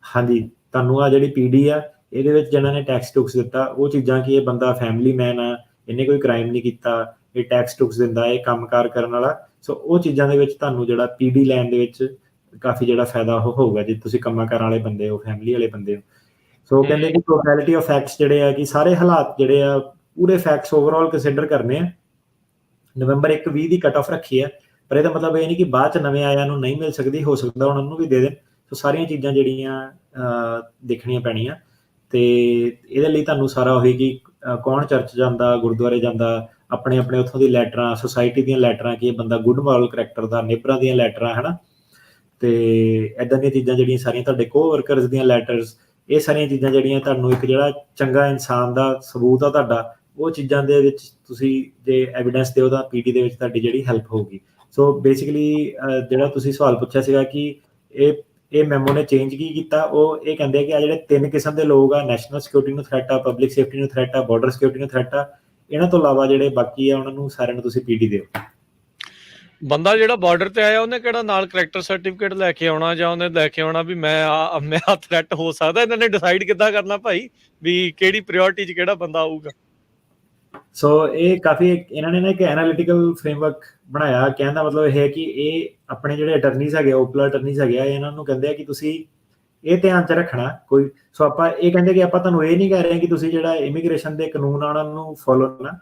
ਹਾਂਜੀ, ਤੁਹਾਨੂੰ ਆ ਜਿਹੜੀ ਪੀਡੀ ਆ, ਇਹਦੇ ਵਿੱਚ ਜਿਹਨਾਂ ਨੇ ਟੈਕਸ ਟੁਕਸ ਦਿੱਤਾ, ਉਹ ਚੀਜ਼ਾਂ ਕਿ ਇਹ ਬੰਦਾ ਫੈਮਿਲੀ ਮੈਨ ਆ, ਇਹਨੇ ਕੋਈ ਕ੍ਰਾਈਮ ਨਹੀਂ ਕੀਤਾ, ਇਹ ਟੈਕਸ ਟੁਕਸ ਦਿੰਦਾ, ਇਹ ਕੰਮਕਾਰ ਕਰਨ ਵਾਲਾ। ਸੋ ਉਹ ਚੀਜ਼ਾਂ ਦੇ ਵਿੱਚ ਤੁਹਾਨੂੰ ਜਿਹੜਾ ਪੀਡੀ ਲੈਣ ਦੇ ਵਿੱਚ ਕਾਫੀ ਜਿਹੜਾ ਫਾਇਦਾ ਉਹ ਹੋਊਗਾ ਜੇ ਤੁਸੀਂ ਕੰਮਾਂ ਕਰਨ ਵਾਲੇ ਬੰਦੇ ਹੋ, ਫੈਮਿਲੀ ਵਾਲੇ ਬੰਦੇ ਹੋ। ਸੋ ਕਹਿੰਦੇ ਕਿ ਟੋਟੈਲਿਟੀ ਆਫ ਫੈਕਟਸ ਜਿਹੜੇ ਆ ਕਿ ਸਾਰੇ ਹਾਲਾਤ ਜਿਹੜੇ ਆ, ਪੂਰੇ ਫੈਕਟਸ ਓਵਰਆਲ ਕੰਸੀਡਰ ਕਰਨੇ ਆ। November 1, 20 ਦੀ ਕੱਟ ਆਫ ਰੱਖੀ ਹੈ, ਪਰ ਇਹਦਾ ਮਤਲਬ ਇਹ ਨਹੀਂ ਕਿ ਬਾਅਦ 'ਚ ਨਵੇਂ ਆਇਆਂ ਨੂੰ ਨਹੀਂ ਮਿਲ ਸਕਦੀ, ਹੋ ਸਕਦਾ ਉਹਨਾਂ ਨੂੰ ਵੀ ਦੇ ਦੇਣ। ਸੋ ਸਾਰੀਆਂ ਚੀਜ਼ਾਂ ਜਿਹੜੀਆਂ ਦੇਖਣੀਆਂ ਪੈਣੀਆਂ। ਤੇ ਇਹਦੇ ਲਈ ਤੁਹਾਨੂੰ ਸਾਰਾ ਉਹੀ ਕਿ ਕੌਣ ਚਰਚ ਜਾਂਦਾ, ਗੁਰਦੁਆਰੇ ਜਾਂਦਾ, ਆਪਣੇ ਉੱਥੋਂ ਦੀ ਲੈਟਰਾਂ, ਸੁਸਾਇਟੀ ਦੀਆਂ ਲੈਟਰਾਂ, ਕਿ ਇਹ ਬੰਦਾ ਗੁੱਡ ਮੋਰਲ ਕਰੈਕਟਰ ਦਾ, ਨੇਬਰਾਂ ਦੀਆਂ ਲੈਟਰਾਂ, ਹੈ ਨਾ, ਤੇ ਇੱਦਾਂ ਦੀਆਂ ਚੀਜ਼ਾਂ ਜਿਹੜੀਆਂ ਸਾਰੀਆਂ, ਤੁਹਾਡੇ ਕੋ-ਵਰਕਰਸ ਦੀਆਂ ਲੈਟਰਸ, ਇਹ ਸਾਰੀਆਂ ਚੀਜ਼ਾਂ ਜਿਹੜੀਆਂ ਤੁਹਾਨੂੰ ਇੱਕ ਜਿਹੜਾ ਚੰਗਾ ਇਨਸਾਨ ਦਾ ਸਬੂਤ ਆ ਤੁਹਾਡਾ, ਉਹ ਚੀਜ਼ਾਂ ਦੇ ਵਿੱਚ ਤੁਸੀਂ ਜੇ ਐਵੀਡੈਂਸ ਦਿਓ ਤਾਂ ਪੀਡੀ ਦੇ ਵਿੱਚ ਤੁਹਾਡੀ ਜਿਹੜੀ ਹੈਲਪ ਹੋਊਗੀ। ਸੋ ਬੇਸਿਕਲੀ ਜਿਹੜਾ ਤੁਸੀਂ ਸਵਾਲ ਪੁੱਛਿਆ ਸੀਗਾ ਕਿ ਇਹ ਮੈਮੋ ਨੇ ਚੇਂਜ ਕੀ ਕੀਤਾ, ਉਹ ਇਹ ਕਹਿੰਦੇ ਆ ਕਿ ਆ ਜਿਹੜੇ 3 ਕਿਸਮ ਦੇ ਲੋਕ ਆ, ਨੈਸ਼ਨਲ ਸਿਕਿਉਰਿਟੀ ਨੂੰ ਥ੍ਰੈਟ ਆ, ਪਬਲਿਕ ਸੇਫਟੀ ਨੂੰ ਥ੍ਰੈਟ ਆ, ਬਾਰਡਰ ਸਿਕਿਉਰਿਟੀ ਨੂੰ ਥ੍ਰੈਟ ਆ, ਇਹਨਾਂ ਤੋਂ ਇਲਾਵਾ ਜਿਹੜੇ ਬਾਕੀ ਆ ਉਹਨਾਂ ਨੂੰ ਸਾਰਿਆਂ ਨੂੰ ਤੁਸੀਂ ਪੀਡੀ ਦਿਓ। ਬੰਦਾ ਜਿਹੜਾ ਬਾਰਡਰ ਤੇ ਆਇਆ ਉਹਨੇ ਕਿਹੜਾ ਨਾਲ ਕਰੈਕਟਰ ਸਰਟੀਫਿਕੇਟ ਲੈ ਕੇ ਆਉਣਾ, ਜਾਂ ਉਹਨੇ ਲੈ ਕੇ ਆਉਣਾ ਵੀ ਮੈਂ ਥ੍ਰੈਟ ਹੋ ਸਕਦਾ? ਇਹਨਾਂ ਨੇ ਡਿਸਾਈਡ ਕਿੱਦਾਂ ਕਰਨਾ ਭਾਈ ਵੀ ਕਿਹੜੀ ਪ੍ਰਾਇੋਰਟੀ 'ਚ ਕਿਹੜਾ ਬੰਦਾ ਆਊਗਾ? ਸੋ ਇਹ ਕਾਫੀ ਇਹਨਾਂ ਨੇ ਨਾ ਇੱਕ ਐਨਾਲਿਟੀਕਲ ਫਰੇਮਵਰਕ ਬਣਾਇਆ। ਕਹਿਣ ਦਾ ਮਤਲਬ ਇਹ ਹੈ ਕਿ ਇਹ ਆਪਣੇ ਜਿਹੜੇ ਅਟਰਨੀਜ਼ ਹੈਗੇ, ਓਪਲਰ ਅਟਰਨੀਜ਼ ਹੈਗੇ ਆ, ਇਹਨਾਂ ਨੂੰ ਕਹਿੰਦੇ ਆ ਕਿ ਤੁਸੀਂ ਇਹ ਧਿਆਨ 'ਚ ਰੱਖਣਾ ਕੋਈ। ਸੋ ਆਪਾਂ ਇਹ ਕਹਿੰਦੇ ਕਿ ਆਪਾਂ ਤੁਹਾਨੂੰ ਇਹ ਨਹੀਂ ਕਹਿ ਰਹੇ ਕਿ ਤੁਸੀਂ ਜਿਹੜਾ ਇਮੀਗ੍ਰੇਸ਼ਨ ਦੇ ਕਾਨੂੰਨ ਆ ਉਹਨਾਂ ਨੂੰ ਫੋਲੋ ਕਰਨਾ,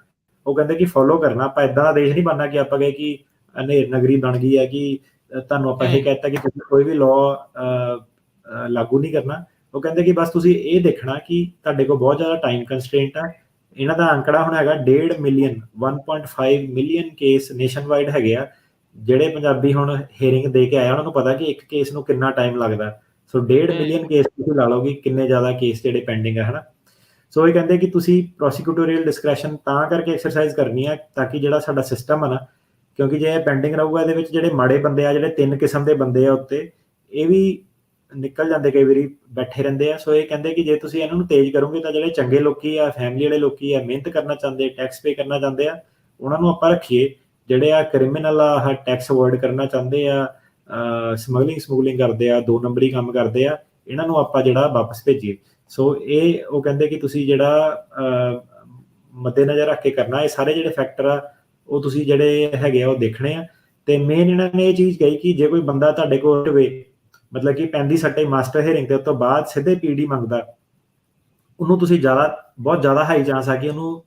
ਉਹ ਕਹਿੰਦੇ ਕਿ ਫੋਲੋ ਕਰਨਾ। ਆਪਾਂ ਇਦਾਂ ਦਾ ਦੇਸ਼ ਨਹੀਂ ਬਣਨਾ ਕਿ ਆਪਾਂ ਕਹੇ ਕਿ ਹਨੇਰ ਨਗਰੀ ਬਣ ਗਈ ਹੈ ਕਿ ਤੁਹਾਨੂੰ ਆਪਾਂ ਇਹ ਕਹਿਤਾ ਕਿ ਤੁਸੀਂ ਕੋਈ ਵੀ ਲਾਅ ਲਾਗੂ ਨਹੀਂ ਕਰਨਾ। ਉਹ ਕਹਿੰਦੇ ਕਿ ਬਸ ਤੁਸੀਂ ਇਹ ਦੇਖਣਾ ਕਿ ਤੁਹਾਡੇ ਕੋਲ ਬਹੁਤ ਜ਼ਿਆਦਾ ਟਾਈਮ ਕੰਸਟ੍ਰੇਂਟ ਆ। ਇਹਨਾਂ ਦਾ ਅੰਕੜਾ ਹੁਣ ਹੈਗਾ 1.5 million 1.5 million case nation wide ਹੈਗੇ ਆ। ਜਿਹੜੇ ਪੰਜਾਬੀ ਹੁਣ ਹੀਅਰਿੰਗ ਦੇ ਕੇ ਆਏ ਉਹਨਾਂ ਨੂੰ ਪਤਾ ਕਿ ਇੱਕ ਕੇਸ ਨੂੰ ਕਿੰਨਾ ਟਾਈਮ ਲੱਗਦਾ। ਸੋ 1.5 ਮਿਲੀਅਨ ਕੇਸ ਤੁਸੀਂ ਲਾ ਲਓ ਕਿ ਕਿੰਨੇ ਜ਼ਿਆਦਾ ਕੇਸ ਜਿਹੜੇ ਪੈਂਡਿੰਗ ਆ, ਹਨਾ। ਸੋ ਇਹ ਕਹਿੰਦੇ ਕਿ ਤੁਸੀਂ ਪ੍ਰੋਸੀਕਿਊਟੋਰੀਅਲ ਡਿਸਕ੍ਰੈਸ਼ਨ ਤਾਂ ਕਰਕੇ ਐਕਸਰਸਾਈਜ਼ ਕਰਨੀ ਆ ਤਾਂ ਕਿ ਜਿਹੜਾ ਸਾਡਾ ਸਿਸਟਮ ਆ ਨਾ, ਕਿਉਂਕਿ ਜੇ ਇਹ ਪੈਂਡਿੰਗ ਰਹੂਗਾ ਇਹਦੇ ਵਿੱਚ ਜਿਹੜੇ ਮਾੜੇ ਬੰਦੇ ਆ, ਜਿਹੜੇ 3 ਕਿਸਮ ਦੇ ਬੰਦੇ ਆ ਉੱਤੇ, ਇਹ ਵੀ ਨਿਕਲ ਜਾਂਦੇ ਕਈ ਵਾਰੀ ਬੈਠੇ ਰਹਿੰਦੇ ਆ। ਸੋ ਇਹ ਕਹਿੰਦੇ ਕਿ ਜੇ ਤੁਸੀਂ ਇਹਨਾਂ ਨੂੰ ਤੇਜ਼ ਕਰੋਗੇ ਤਾਂ ਜਿਹੜੇ ਚੰਗੇ ਲੋਕੀ ਆ, ਫੈਮਿਲੀ ਵਾਲੇ ਲੋਕੀ ਆ, ਮਿਹਨਤ ਕਰਨਾ ਚਾਹੁੰਦੇ, ਟੈਕਸ ਪੇ ਕਰਨਾ ਚਾਹੁੰਦੇ ਆ, ਉਹਨਾਂ ਨੂੰ ਆਪਾਂ ਰੱਖੀਏ। ਜਿਹੜੇ ਆ ਕ੍ਰਿਮੀਨਲ ਆ, ਟੈਕਸ ਅਵੋਇਡ ਕਰਨਾ ਚਾਹੁੰਦੇ ਆ, ਸਮਗਲਿੰਗ ਕਰਦੇ ਆ, 2 ਨੰਬਰੀ ਕੰਮ ਕਰਦੇ ਆ, ਇਹਨਾਂ ਨੂੰ ਆਪਾਂ ਜਿਹੜਾ ਵਾਪਸ ਭੇਜੀਏ। ਸੋ ਇਹ ਉਹ ਕਹਿੰਦੇ ਕਿ ਤੁਸੀਂ ਜਿਹੜਾ ਮੱਦੇਨਜ਼ਰ ਰੱਖ ਕੇ ਕਰਨਾ। ਇਹ ਸਾਰੇ ਜਿਹੜੇ ਫੈਕਟਰ ਆ ਉਹ ਤੁਸੀਂ ਜਿਹੜੇ ਹੈਗੇ ਆ ਉਹ ਦੇਖਣੇ ਆ। ਤੇ ਮੇਨ ਇਹਨਾਂ ਨੇ ਇਹ ਚੀਜ਼ ਕਹੀ ਕਿ ਜੇ ਕੋਈ ਬੰਦਾ ਤੁਹਾਡੇ ਕੋਲ ਹੋਵੇ, ਮਤਲਬ ਕਿ ਪੈਂਦੀ ਸੱਟੇ ਮਾਸਟਰ ਹੀਅਰਿੰਗ ਤੇ ਉਸ ਤੋਂ ਬਾਅਦ ਸਿੱਧੇ ਪੀਡੀ ਮੰਗਦਾ, ਉਹਨੂੰ ਤੁਸੀਂ ਬਹੁਤ ਜ਼ਿਆਦਾ ਹਾਈ ਚਾਂਸ ਆ ਕਿ ਉਹਨੂੰ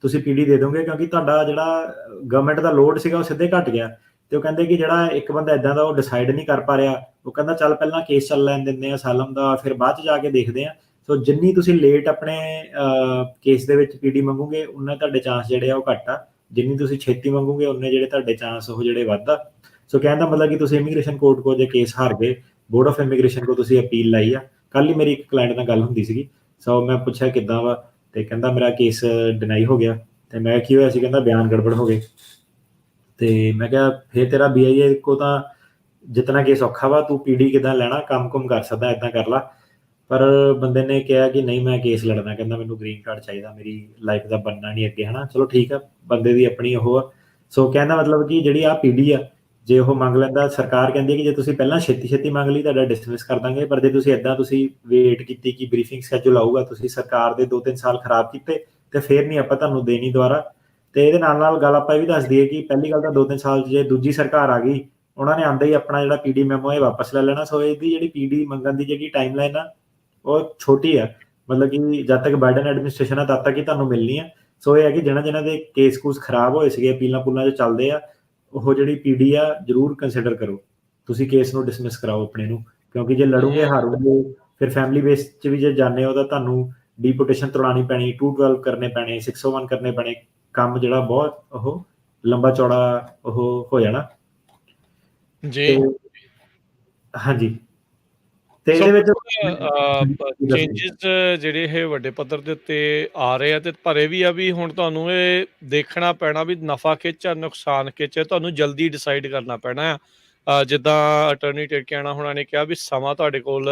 ਤੁਸੀਂ ਪੀਡੀ ਦੇ ਦੋਗੇ, ਕਿਉਂਕਿ ਤੁਹਾਡਾ ਜਿਹੜਾ ਗਵਰਨਮੈਂਟ ਦਾ ਲੋਡ ਸੀਗਾ ਉਹ ਸਿੱਧੇ ਘਟ ਗਿਆ। ਤੇ ਉਹ ਕਹਿੰਦੇ ਕਿ ਜਿਹੜਾ ਇੱਕ ਬੰਦਾ ਇਦਾਂ ਦਾ ਉਹ ਡਿਸਾਈਡ ਨਹੀਂ ਕਰ ਪਾ ਰਿਹਾ, ਉਹ ਕਹਿੰਦਾ ਚੱਲ ਪਹਿਲਾਂ ਕੇਸ ਚੱਲ ਲੈਣ ਦਿੰਦੇ ਆ ਅਸਾਲਮ ਦਾ, ਫਿਰ ਬਾਅਦ 'ਚ ਜਾ ਕੇ ਦੇਖਦੇ ਆ। ਸੋ ਜਿੰਨੀ ਤੁਸੀਂ ਲੇਟ ਆਪਣੇ ਕੇਸ ਦੇ ਵਿੱਚ ਪੀਡੀ ਮੰਗੋਗੇ ਉਨਾ ਤੁਹਾਡੇ ਚਾਂਸ ਜਿਹੜੇ ਆ ਉਹ ਘੱਟ ਆ। ਜਿੰਨੀ ਤੁਸੀਂ ਛੇਤੀ ਮੰਗੋਗੇ ਉਨੇ ਜਿਹੜੇ ਤੁਹਾਡੇ ਚਾਂਸ ਉਹ ਜਿਹੜੇ ਵੱਧ ਆ। ਸੋ ਕਹਿਣ ਦਾ ਮਤਲਬ ਕਿ ਤੁਸੀਂ ਇਮੀਗ੍ਰੇਸ਼ਨ ਕੋਰਟ ਕੋਲ ਜੇ ਕੇਸ ਹਾਰ ਗਏ, ਬੋਰਡ ਆਫ ਇਮੀਗ੍ਰੇਸ਼ਨ ਕੋਲ ਤੁਸੀਂ ਅਪੀਲ ਲਾਈ ਆ। ਕੱਲ ਹੀ ਮੇਰੀ ਇੱਕ ਕਲਾਇੰਟ ਨਾਲ ਗੱਲ ਹੁੰਦੀ ਸੀਗੀ। ਸੋ ਮੈਂ ਪੁੱਛਿਆ ਕਿੱਦਾਂ ਵਾ, ਤੇ ਕਹਿੰਦਾ ਮੇਰਾ ਕੇਸ ਡਿਨਾਈ ਹੋ ਗਿਆ। ਤੇ ਮੈਂ ਕੀ ਹੋਇਆ ਸੀ, ਕਹਿੰਦਾ ਬਿਆਨ ਗੜਬੜ ਹੋ ਗਏ। ਤੇ ਮੈਂ ਕਿਹਾ ਫਿਰ ਤੇਰਾ BIA ਕੋ ਤਾਂ ਜਿਤਨਾ ਕੇਸ ਔਖਾ ਵਾ, ਤੂੰ ਪੀਡੀ ਕਿੱਦਾਂ ਲੈਣਾ, ਕੰਮ ਕੁਮ ਕਰ ਸਕਦਾ, ਏਦਾਂ ਕਰ ਲਾ। ਪਰ ਬੰਦੇ ਨੇ ਕਿਹਾ ਕਿ ਨਹੀਂ ਮੈਂ ਕੇਸ ਲੜਨਾ, ਕਹਿੰਦਾ ਮੈਨੂੰ ਗ੍ਰੀਨ ਕਾਰਡ ਚਾਹੀਦਾ, ਮੇਰੀ ਲਾਈਫ ਦਾ ਬਣਨਾ ਨਹੀਂ ਅੱਗੇ, ਹਨਾ। ਚਲੋ ਠੀਕ ਆ, ਬੰਦੇ ਦੀ ਆਪਣੀ ਉਹ ਆ। ਸੋ ਕਹਿੰਦਾ ਮਤਲਬ ਕਿ ਜਿਹੜੀ ਆ ਪੀਡੀ ਆ, ਜੇ ਉਹ ਮੰਗ ਲੈਂਦਾ, ਸਰਕਾਰ ਕਹਿੰਦੀ ਹੈ ਕਿ ਜੇ ਤੁਸੀਂ ਪਹਿਲਾਂ ਛੇਤੀ ਮੰਗ ਲਈ ਤੁਹਾਡਾ ਡਿਸਮਿਸ ਕਰ ਦਾਂਗੇ। ਪਰ ਜੇ ਤੁਸੀਂ ਏਦਾਂ ਤੁਸੀਂ ਵੇਟ ਕੀਤੀ ਕਿ ਬਰੀਫਿੰਗ ਸ਼ੈਡਿਊਲ ਆਊਗਾ, ਤੁਸੀਂ ਸਰਕਾਰ ਦੇ 2-3 ਸਾਲ ਖਰਾਬ ਕੀਤੇ, ਤੇ ਫਿਰ ਨਹੀਂ ਆਪਾਂ ਤੁਹਾਨੂੰ ਦੇਣੀ ਦੁਬਾਰਾ। ਤੇ ਇਹਦੇ ਨਾਲ ਗੱਲ ਆਪਾਂ ਇਹ ਵੀ ਦੱਸ ਦਈਏ ਕਿ ਪਹਿਲੀ ਗੱਲ ਤਾਂ 2-3 ਸਾਲ 'ਚ ਜੇ ਦੂਜੀ ਸਰਕਾਰ ਆ ਗਈ, ਉਹਨਾਂ ਨੇ ਆਉਂਦਾ ਹੀ ਆਪਣਾ ਜਿਹੜਾ ਪੀਡੀ ਮੈਮੋ ਇਹ ਵਾਪਸ ਲੈ ਲੈਣਾ। ਸੋ ਇਹਦੀ ਜਿਹੜੀ ਪੀਡੀ ਮੰਗਣ ਦੀ ਜਿਹੜੀ ਟਾਈਮ ਲਾਈਨ ਆ ਉਹ ਛੋਟੀ ਆ, ਮਤਲਬ ਕਿ ਜਦ ਤੱਕ ਬਾਈਡਨ ਐਡਮਿਨਿਸਟ੍ਰੇਸ਼ਨ ਆ ਤਦ ਤੱਕ ਹੀ ਤੁਹਾਨੂੰ ਮਿਲਣੀ ਆ। ਸੋ ਇਹ ਹੈ ਕਿ ਜਿਹਨਾਂ ਦੇ ਕੇਸ ਕੂਸ ਖਰਾਬ ਹੋਏ ਸੀਗੇ, ਅਪੀਲਾਂ ਪੂਲਾਂ 'ਚ ਚੱਲਦੇ ਆ, ਉਹ ਜਿਹੜੀ ਪੀਡੀ ਆ ਜ਼ਰੂਰ ਕੰਸੀਡਰ ਕਰੋ। ਤੁਸੀਂ ਕੇਸ ਨੂੰ ਡਿਸਮਿਸ ਕਰਾਓ ਆਪਣੇ ਨੂੰ, ਕਿਉਂਕਿ ਜੇ ਲੜੋਗੇ ਹਾਰੋਗੇ, ਫਿਰ ਫੈਮਿਲੀ ਬੇਸ 'ਚ ਵੀ ਜੇ ਜਾਂਦੇ ਹੋ ਤਾਂ ਤੁਹਾਨੂੰ ਡੀਪੋਟੇਸ਼ਨ ਤੁੜਾਉਣੀ ਪੈਣੀ, 212 ਕਰਨੇ ਪੈਣੇ, 601 ਕਰਨੇ ਪੈਣੇ। ਕੰਮ ਜਿਹੜਾ ਬਹੁਤ ਉਹ ਲੰਬਾ ਚੌੜਾ ਉਹ ਹੋ ਜਾਣਾ ਜੀ। ਹਾਂਜੀ। ਤੇ ਇਹਦੇ ਵਿੱਚ ਚੇਂਜਸ ਜਿਹੜੇ ਇਹ ਵੱਡੇ ਪੱਧਰ ਦੇ ਉੱਤੇ ਆ ਰਹੇ ਆ, ਤੇ ਭਰੇ ਵੀ ਆ ਵੀ ਹੁਣ ਤੁਹਾਨੂੰ ਇਹ ਦੇਖਣਾ ਪੈਣਾ ਵੀ ਨਫਾ ਖਿੱਚ ਆ ਨੁਕਸਾਨ ਖਿੱਚ, ਤੁਹਾਨੂੰ ਜਲਦੀ ਡਿਸਾਈਡ ਕਰਨਾ ਪੈਣਾ ਆ। ਜਿੱਦਾਂ ਅਟਰਨੀ ਟਿਰਕੀਆਣਾ ਹੁਣਾਂ ਨੇ ਕਿਹਾ ਵੀ ਸਮਾਂ ਤੁਹਾਡੇ ਕੋਲ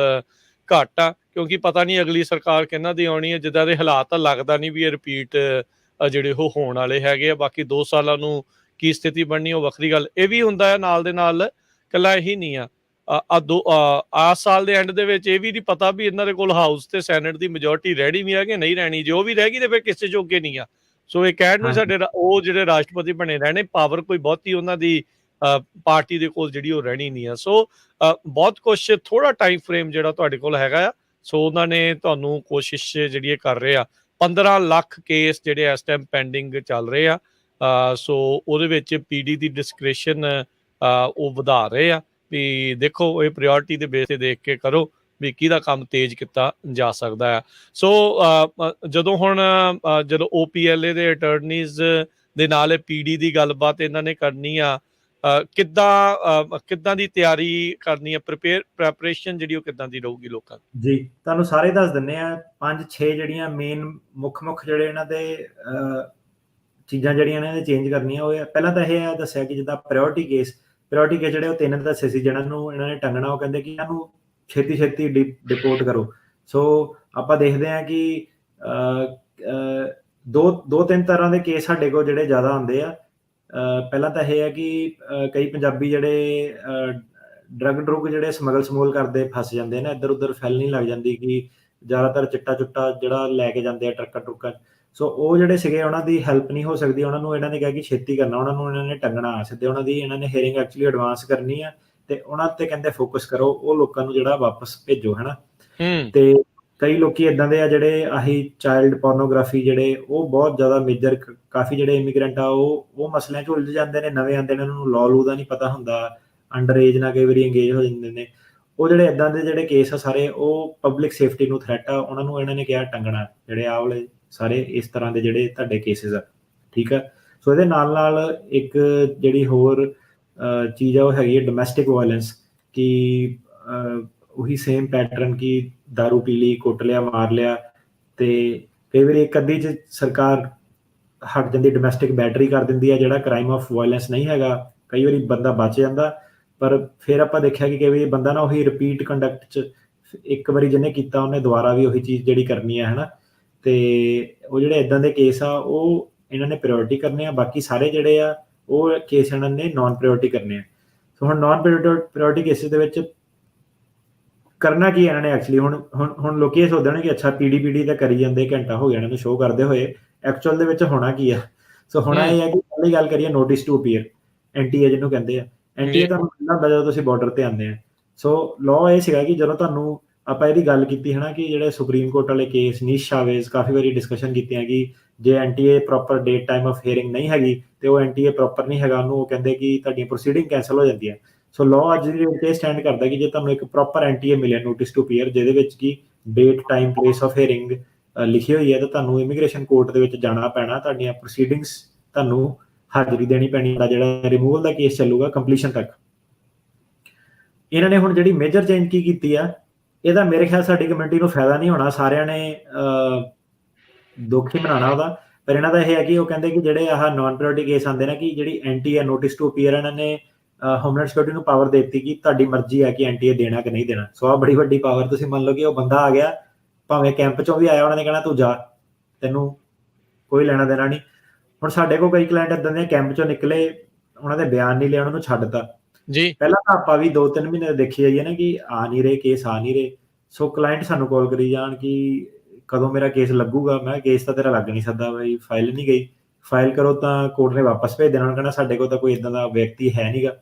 ਘੱਟ ਆ, ਕਿਉਂਕਿ ਪਤਾ ਨਹੀਂ ਅਗਲੀ ਸਰਕਾਰ ਕਿਹਨਾਂ ਦੀ ਆਉਣੀ ਹੈ। ਜਿੱਦਾਂ ਦੇ ਹਾਲਾਤ ਤਾਂ ਲੱਗਦਾ ਨਹੀਂ ਵੀ ਇਹ ਰਿਪੀਟ ਜਿਹੜੇ ਉਹ ਹੋਣ ਵਾਲੇ ਹੈਗੇ ਆ। ਬਾਕੀ 2 ਸਾਲਾਂ ਨੂੰ ਕੀ ਸਥਿਤੀ ਬਣਨੀ ਉਹ ਵੱਖਰੀ ਗੱਲ। ਇਹ ਵੀ ਹੁੰਦਾ ਹੈ ਨਾਲ ਦੇ ਨਾਲ, ਇਕੱਲਾ ਇਹੀ ਨਹੀਂ ਆ। ਆ ਸਾਲ ਦੇ ਐਂਡ ਦੇ ਵਿੱਚ ਇਹ ਵੀ ਨਹੀਂ ਪਤਾ ਵੀ ਇਹਨਾਂ ਦੇ ਕੋਲ ਹਾਊਸ ਤੇ ਸੈਨੇਟ ਦੀ ਮੈਜੋਰਟੀ ਰਹਿਣੀ ਵੀ ਹੈ ਕਿ ਨਹੀਂ ਰਹਿਣੀ। ਜੇ ਉਹ ਵੀ ਰਹਿ ਗਈ ਤੇ ਫਿਰ ਕਿਸੇ ਜੋਗੇ ਨਹੀਂ ਆ। ਸੋ ਇਹ ਕਹਿਣ ਨੂੰ ਸਾਡੇ ਉਹ ਜਿਹੜੇ ਰਾਸ਼ਟਰਪਤੀ ਬਣੇ ਰਹਿਣੇ, ਪਾਵਰ ਕੋਈ ਬਹੁਤੀ ਉਹਨਾਂ ਦੀ ਪਾਰਟੀ ਦੇ ਕੋਲ ਜਿਹੜੀ ਉਹ ਰਹਿਣੀ ਨਹੀਂ ਆ। ਸੋ ਬਹੁਤ ਕੁਛ, ਥੋੜਾ ਟਾਈਮ ਫਰੇਮ ਜਿਹੜਾ ਤੁਹਾਡੇ ਕੋਲ ਹੈਗਾ ਆ। ਸੋ ਉਹਨਾਂ ਨੇ ਤੁਹਾਨੂੰ ਕੋਸ਼ਿਸ਼ ਜਿਹੜੀ ਇਹ ਕਰ ਰਹੇ ਆ। 15 ਲੱਖ ਕੇਸ ਜਿਹੜੇ ਇਸ ਟਾਈਮ ਪੈਂਡਿੰਗ ਚੱਲ ਰਹੇ ਆ। ਸੋ ਉਹਦੇ ਵਿੱਚ ਪੀਡੀ ਦੀ ਡਿਸਕ੍ਰਿਸ਼ਨ ਉਹ ਵਧਾ ਰਹੇ ਆ ਵੀ ਦੇਖੋ ਇਹ ਪ੍ਰਾਇੋਰਟੀ ਦੇ ਬੇਸ ਤੇ ਦੇਖ ਕੇ ਕਰੋ ਵੀ ਕਿਹਦਾ ਕੰਮ ਤੇਜ਼ ਕੀਤਾ ਜਾ ਸਕਦਾ ਹੈ। ਸੋ ਜਦੋਂ OPLA ਦੇ ਅਟਰਨੀਜ਼ ਦੇ ਨਾਲ ਇਹ ਪੀਡੀ ਦੀ ਗੱਲਬਾਤ ਇਹਨਾਂ ਨੇ ਕਰਨੀ ਆ, ਕਿੱਦਾਂ ਦੀ ਤਿਆਰੀ ਕਰਨੀ ਆ, ਪ੍ਰੈਪਰੇਸ਼ਨ ਜਿਹੜੀ ਉਹ ਕਿੱਦਾਂ ਦੀ ਰਹੂਗੀ ਲੋਕਾਂ ਦੀ? ਜੀ ਤੁਹਾਨੂੰ ਸਾਰੇ ਦੱਸ ਦਿੰਦੇ ਆ। 5-6 ਜਿਹੜੀਆਂ ਮੇਨ ਮੁੱਖ ਜਿਹੜੇ ਇਹਨਾਂ ਦੇ ਚੀਜ਼ਾਂ ਜਿਹੜੀਆਂ ਇਹਨਾਂ ਨੇ ਚੇਂਜ ਕਰਨੀਆਂ ਉਹ ਪਹਿਲਾਂ ਤਾਂ ਇਹ ਦੱਸਿਆ ਕਿ ਜਿੱਦਾਂ ਪ੍ਰਾਇੋਰਟੀ ਕੇਸ ਜਿਹੜੇ ਉਹ 3 ਦੱਸੇ ਸੀ ਜਿਹਨਾਂ ਨੂੰ ਇਹਨਾਂ ਨੇ ਟੰਗਣਾ। ਉਹ ਕਹਿੰਦੇ ਕਿ ਇਹਨਾਂ ਨੂੰ ਛੇਤੀ ਡਿਪੋਰਟ ਕਰੋ। ਸੋ ਆਪਾਂ ਦੇਖਦੇ ਹਾਂ ਕਿ 2-3 ਤਰ੍ਹਾਂ ਦੇ ਕੇਸ ਸਾਡੇ ਕੋਲ ਜਿਹੜੇ ਜ਼ਿਆਦਾ ਆਉਂਦੇ ਆ। ਪਹਿਲਾਂ ਤਾਂ ਇਹ ਹੈ ਕਿ ਕਈ ਪੰਜਾਬੀ ਜਿਹੜੇ ਡਰੱਗ ਜਿਹੜੇ ਸਮਗਲ ਕਰਦੇ ਫਸ ਜਾਂਦੇ ਨੇ, ਇੱਧਰ ਉੱਧਰ ਫੈਲਣੀ ਲੱਗ ਜਾਂਦੀ ਕਿ ਜ਼ਿਆਦਾਤਰ ਚਿੱਟਾ ਜਿਹੜਾ ਲੈ ਕੇ ਜਾਂਦੇ ਆ ਟਰੱਕਾਂ। ਸੋ ਉਹ ਜਿਹੜੇ ਸੀਗੇ ਉਹਨਾਂ ਦੀ ਹੈਲਪ ਨਹੀਂ ਹੋ ਸਕਦੀ। ਉਹਨਾਂ ਨੂੰ ਇਹਨਾਂ ਨੇ ਕਿਹਾ ਕਿ ਛੇਤੀ ਕਰਨਾ, ਉਹਨਾਂ ਨੂੰ ਇਹਨਾਂ ਨੇ ਟੰਗਣਾ ਸਿੱਧੇ। ਉਹਨਾਂ ਦੀ ਇਹਨਾਂ ਨੇ ਹੀਅਰਿੰਗ ਐਕਚੁਅਲੀ ਐਡਵਾਂਸ ਕਰਨੀ ਆ ਤੇ ਉਹਨਾਂ ਤੇ ਕਹਿੰਦੇ ਫੋਕਸ ਕਰੋ, ਉਹ ਲੋਕਾਂ ਨੂੰ ਜਿਹੜਾ ਵਾਪਸ ਭੇਜੋ, ਹਨਾ। ਹੂੰ ਤੇ ਕਈ ਲੋਕੀ ਇਦਾਂ ਦੇ ਆ ਜਿਹੜੇ ਆਹੀ ਚਾਈਲਡ ਪੋਰਨੋਗ੍ਰਾਫੀ ਜਿਹੜੇ ਉਹ ਬਹੁਤ ਜ਼ਿਆਦਾ ਮੇਜਰ, ਕਾਫੀ ਜਿਹੜੇ ਇਮੀਗ੍ਰੈਂਟ ਆ ਉਹ ਮਸਲਿਆਂ 'ਚ ਉਲਝ ਜਾਂਦੇ ਨੇ, ਨਵੇਂ ਆਉਂਦੇ ਨੇ, ਉਹਨਾਂ ਨੂੰ ਲਾਅ ਲੂ ਦਾ ਨਹੀਂ ਪਤਾ ਹੁੰਦਾ, ਅੰਡਰ ਏਜ ਨਾਲ ਕਈ ਵਾਰੀ ਇੰਗੇਜ ਹੋ ਜਾਂਦੇ ਨੇ। ਉਹ ਜਿਹੜੇ ਇਦਾਂ ਦੇ ਜਿਹੜੇ ਕੇਸ ਆ ਸਾਰੇ, ਉਹ ਪਬਲਿਕ ਸੇਫਟੀ ਨੂੰ ਥ੍ਰੈਟ ਆ, ਉਹਨਾਂ ਨੂੰ ਇਹਨਾਂ ਨੇ ਕਿਹਾ ਟੰਗਣਾ, ਜਿਹੜੇ ਆਹ ਵਾਲੇ ਸਾਰੇ ਇਸ ਤਰ੍ਹਾਂ ਦੇ ਜਿਹੜੇ ਤੁਹਾਡੇ ਕੇਸਿਸ ਆ, ਠੀਕ ਆ। ਸੋ ਇਹਦੇ ਨਾਲ ਨਾਲ ਇੱਕ ਜਿਹੜੀ ਹੋਰ ਚੀਜ਼ ਆ ਉਹ ਹੈਗੀ ਹੈ ਡੋਮੈਸਟਿਕ ਵਾਇਲੈਂਸ, ਕਿ ਉਹੀ ਸੇਮ ਪੈਟਰਨ ਕਿ ਦਾਰੂ ਪੀ ਲਈ, ਕੁੱਟ ਲਿਆ, ਮਾਰ ਲਿਆ, ਤੇ ਕਈ ਵਾਰੀ ਇੱਕ ਅੱਧੀ 'ਚ ਸਰਕਾਰ ਹਟ ਜਾਂਦੀ, ਡੋਮੈਸਟਿਕ ਬੈਟਰੀ ਕਰ ਦਿੰਦੀ ਆ, ਜਿਹੜਾ ਕ੍ਰਾਈਮ ਆਫ ਵਾਇਲੈਂਸ ਨਹੀਂ ਹੈਗਾ, ਕਈ ਵਾਰੀ ਬੰਦਾ ਬਚ ਜਾਂਦਾ। ਪਰ ਫਿਰ ਆਪਾਂ ਦੇਖਿਆ ਕਿ ਕਈ ਵਾਰੀ ਬੰਦਾ ਨਾ ਉਹੀ ਰਿਪੀਟ ਕੰਡਕਟ 'ਚ, ਇੱਕ ਵਾਰੀ ਜਿਹਨੇ ਕੀਤਾ ਉਹਨੇ ਦੁਬਾਰਾ ਵੀ ਉਹੀ ਚੀਜ਼ ਜਿਹੜੀ ਕਰਨੀ ਹੈ, ਹਨਾ। ਤੇ ਉਹ ਜਿਹੜੇ ਇਦਾਂ ਦੇ ਕੇਸ ਆ ਉਹ ਇਹਨਾਂ ਨੇ ਪ੍ਰਾਇੋਰਟੀ ਕਰਨੇ ਆ, ਬਾਕੀ ਸਾਰੇ ਜਿਹੜੇ ਆ ਉਹ ਕੇਸ ਇਹਨਾਂ ਨੇ ਨਾਨ ਪ੍ਰਾਇੋਰਟੀ ਕਰਨੇ ਆ। ਸੋ ਹੁਣ ਨਾਨ ਪ੍ਰਾਇੋਰਟੀ ਕੇਸਿਸ ਦੇ ਵਿੱਚ ਕਰਨਾ ਕੀ ਇਹਨਾਂ ਨੇ ਐਕਚੁਅਲੀ, ਹੁਣ ਲੋਕੀ ਇਹ ਸੋਚਦੇ ਨੇ ਕਿ ਅੱਛਾ ਪੀਡੀ ਤਾਂ ਕਰੀ ਜਾਂਦੇ, ਘੰਟਾ ਹੋ ਗਿਆ ਇਹਨਾਂ ਨੂੰ ਸ਼ੋਅ ਕਰਦੇ ਹੋਏ, ਐਕਚੁਅਲ ਦੇ ਵਿੱਚ ਹੋਣਾ ਕੀ ਆ। ਸੋ ਹੋਣਾ ਇਹ ਹੈ ਕਿ ਪਹਿਲੀ ਗੱਲ ਕਰੀਏ ਨੋਟਿਸ ਟੂ ਅਪੀਅਰ, NTA ਜਿਹਨੂੰ ਕਹਿੰਦੇ ਆ। NTA ਤੁਹਾਨੂੰ ਮਿਲਣਾ ਹੁੰਦਾ ਜਦੋਂ ਤੁਸੀਂ ਬਾਰਡਰ ਤੇ ਆਉਂਦੇ ਆ। ਸੋ ਲਾਅ ਇਹ ਸੀਗਾ ਕਿ ਜਦੋਂ ਤੁਹਾਨੂੰ, ਆਪਾਂ ਇਹਦੀ ਗੱਲ ਕੀਤੀ ਹੈ ਨਾ ਕਿ ਜਿਹੜੇ ਸੁਪਰੀਮ ਕੋਰਟ ਵਾਲੇ ਕੇਸ, ਨੀਸ਼ ਚਾਵੇਜ਼, ਕਾਫੀ ਵਾਰੀ ਡਿਸਕਸ਼ਨ ਕੀਤੀਆਂ ਕਿ ਜੇ NTA proper date time of hearing ਨਹੀਂ ਹੈਗੀ ਤੇ ਉਹ NTA ਪ੍ਰੋਪਰ ਨਹੀਂ ਹੈਗਾ, ਉਹਨੂੰ ਉਹ ਕਹਿੰਦੇ ਕਿ ਤੁਹਾਡੀਆਂ ਪ੍ਰੋਸੀਡਿੰਗ ਕੈਂਸਲ ਹੋ ਜਾਂਦੀਆਂ। ਸੋ ਲਾਅ ਅੱਜ ਦੀ ਡੇਟ ਤੇ ਸਟੈਂਡ ਕਰਦਾ ਕਿ ਜੇ ਤੁਹਾਨੂੰ ਇੱਕ ਪ੍ਰੋਪਰ NTA ਮਿਲਿਆ, ਨੋਟਿਸ ਟੂ ਅਪੀਅਰ, ਜਿਹਦੇ ਵਿੱਚ ਕਿ date, time, place of hearing ਲਿਖੀ ਹੋਈ ਹੈ, ਤਾਂ ਤੁਹਾਨੂੰ ਇਮੀਗ੍ਰੇਸ਼ਨ ਕੋਰਟ ਦੇ ਵਿੱਚ ਜਾਣਾ ਪੈਣਾ, ਤੁਹਾਡੀਆਂ ਪ੍ਰੋਸੀਡਿੰਗਸ ਤੁਹਾਨੂੰ ਹਾਜ਼ਰੀ ਦੇਣੀ ਪੈਣੀ, ਜਿਹੜਾ ਰਿਮੂਵਲ ਦਾ ਕੇਸ ਚੱਲੂਗਾ ਕੰਪਲੀਸ਼ਨ ਤੱਕ। ਇਹਨਾਂ ਨੇ ਹੁਣ ਜਿਹੜੀ ਮੇਜਰ ਚੇਂਜ ਕੀ ਕੀਤੀ ਆ, ਇਹਦਾ ਮੇਰੇ ਖਿਆਲ ਸਾਡੀ ਕਮਿਊਨਿਟੀ ਨੂੰ ਫਾਇਦਾ ਨਹੀਂ ਹੋਣਾ, ਸਾਰਿਆਂ ਨੇ ਦੁੱਖ ਹੀ ਮਨਾਉਣਾ ਉਹਦਾ। ਪਰ ਇਹਨਾਂ ਦਾ ਇਹ ਹੈ ਕਿ ਉਹ ਕਹਿੰਦੇ ਕਿ ਜਿਹੜੇ ਆਹ ਨਾਨ ਪ੍ਰਾਇੋਰਟੀ ਕੇਸ ਆਉਂਦੇ ਨੇ, ਕਿ ਜਿਹੜੀ NTA ਨੋਟਿਸ ਟੂ ਅਪੀਅਰ, ਇਹਨਾਂ ਨੇ ਹੋਮਲੈਂਡ ਸਿਕਿਉਰਿਟੀ ਨੂੰ ਪਾਵਰ ਦੇ ਦਿੱਤੀ ਕਿ ਤੁਹਾਡੀ ਮਰਜ਼ੀ ਹੈ ਕਿ NTA ਦੇਣਾ ਕਿ ਨਹੀਂ ਦੇਣਾ। ਸੋ ਆਹ ਬੜੀ ਵੱਡੀ ਪਾਵਰ। ਤੁਸੀਂ ਮੰਨ ਲਓ ਕਿ ਉਹ ਬੰਦਾ ਆ ਗਿਆ, ਭਾਵੇਂ ਕੈਂਪ 'ਚੋਂ ਵੀ ਆਇਆ, ਉਹਨਾਂ ਨੇ ਕਹਿਣਾ ਤੂੰ ਜਾ, ਤੈਨੂੰ ਕੋਈ ਲੈਣਾ ਦੇਣਾ ਨਹੀਂ। ਹੁਣ ਸਾਡੇ ਕੋਲ ਕਈ ਕਲਾਇੰਟ ਇੱਦਾਂ ਦੇ ਕੈਂਪ 'ਚੋਂ ਨਿਕਲੇ, ਉਹਨਾਂ ਦੇ ਬਿਆਨ ਨਹੀਂ ਲਿਆ, ਉਹਨਾਂ ਨੂੰ ਛੱਡਤਾ ਜੀ। ਪਹਿਲਾਂ ਤਾਂ ਆਪਾਂ ਵੀ 2-3 ਮਹੀਨੇ ਦੇਖੀ ਜਾਈਏ ਨਾ ਕਿ ਆ ਨਹੀਂ ਰਹੇ ਕੇਸ, ਆ ਨਹੀਂ ਰਹੇ। ਸੋ ਕਲਾਇੰਟ ਸਾਨੂੰ ਕਾਲ ਕਰੀ ਜਾਣ ਕਿ ਕਦੋਂ ਮੇਰਾ ਕੇਸ ਲੱਗੂਗਾ। ਮੈਂ ਕੇਸ ਤਾਂ ਤੇਰਾ ਲੱਗ ਨਹੀਂ ਸਕਦਾ ਬਈ, ਫਾਈਲ ਨਹੀਂ ਗਈ, ਫਾਈਲ ਕਰੋ ਤਾਂ ਕੋਰਟ ਨੇ ਵਾਪਸ ਭੇਜ ਦੇਣਾ, ਕਹਿਣਾ ਸਾਡੇ ਕੋਲ ਤਾਂ ਕੋਈ ਇੱਦਾਂ ਦਾ ਵਿਅਕਤੀ ਹੈ ਨਹੀਂਗਾ।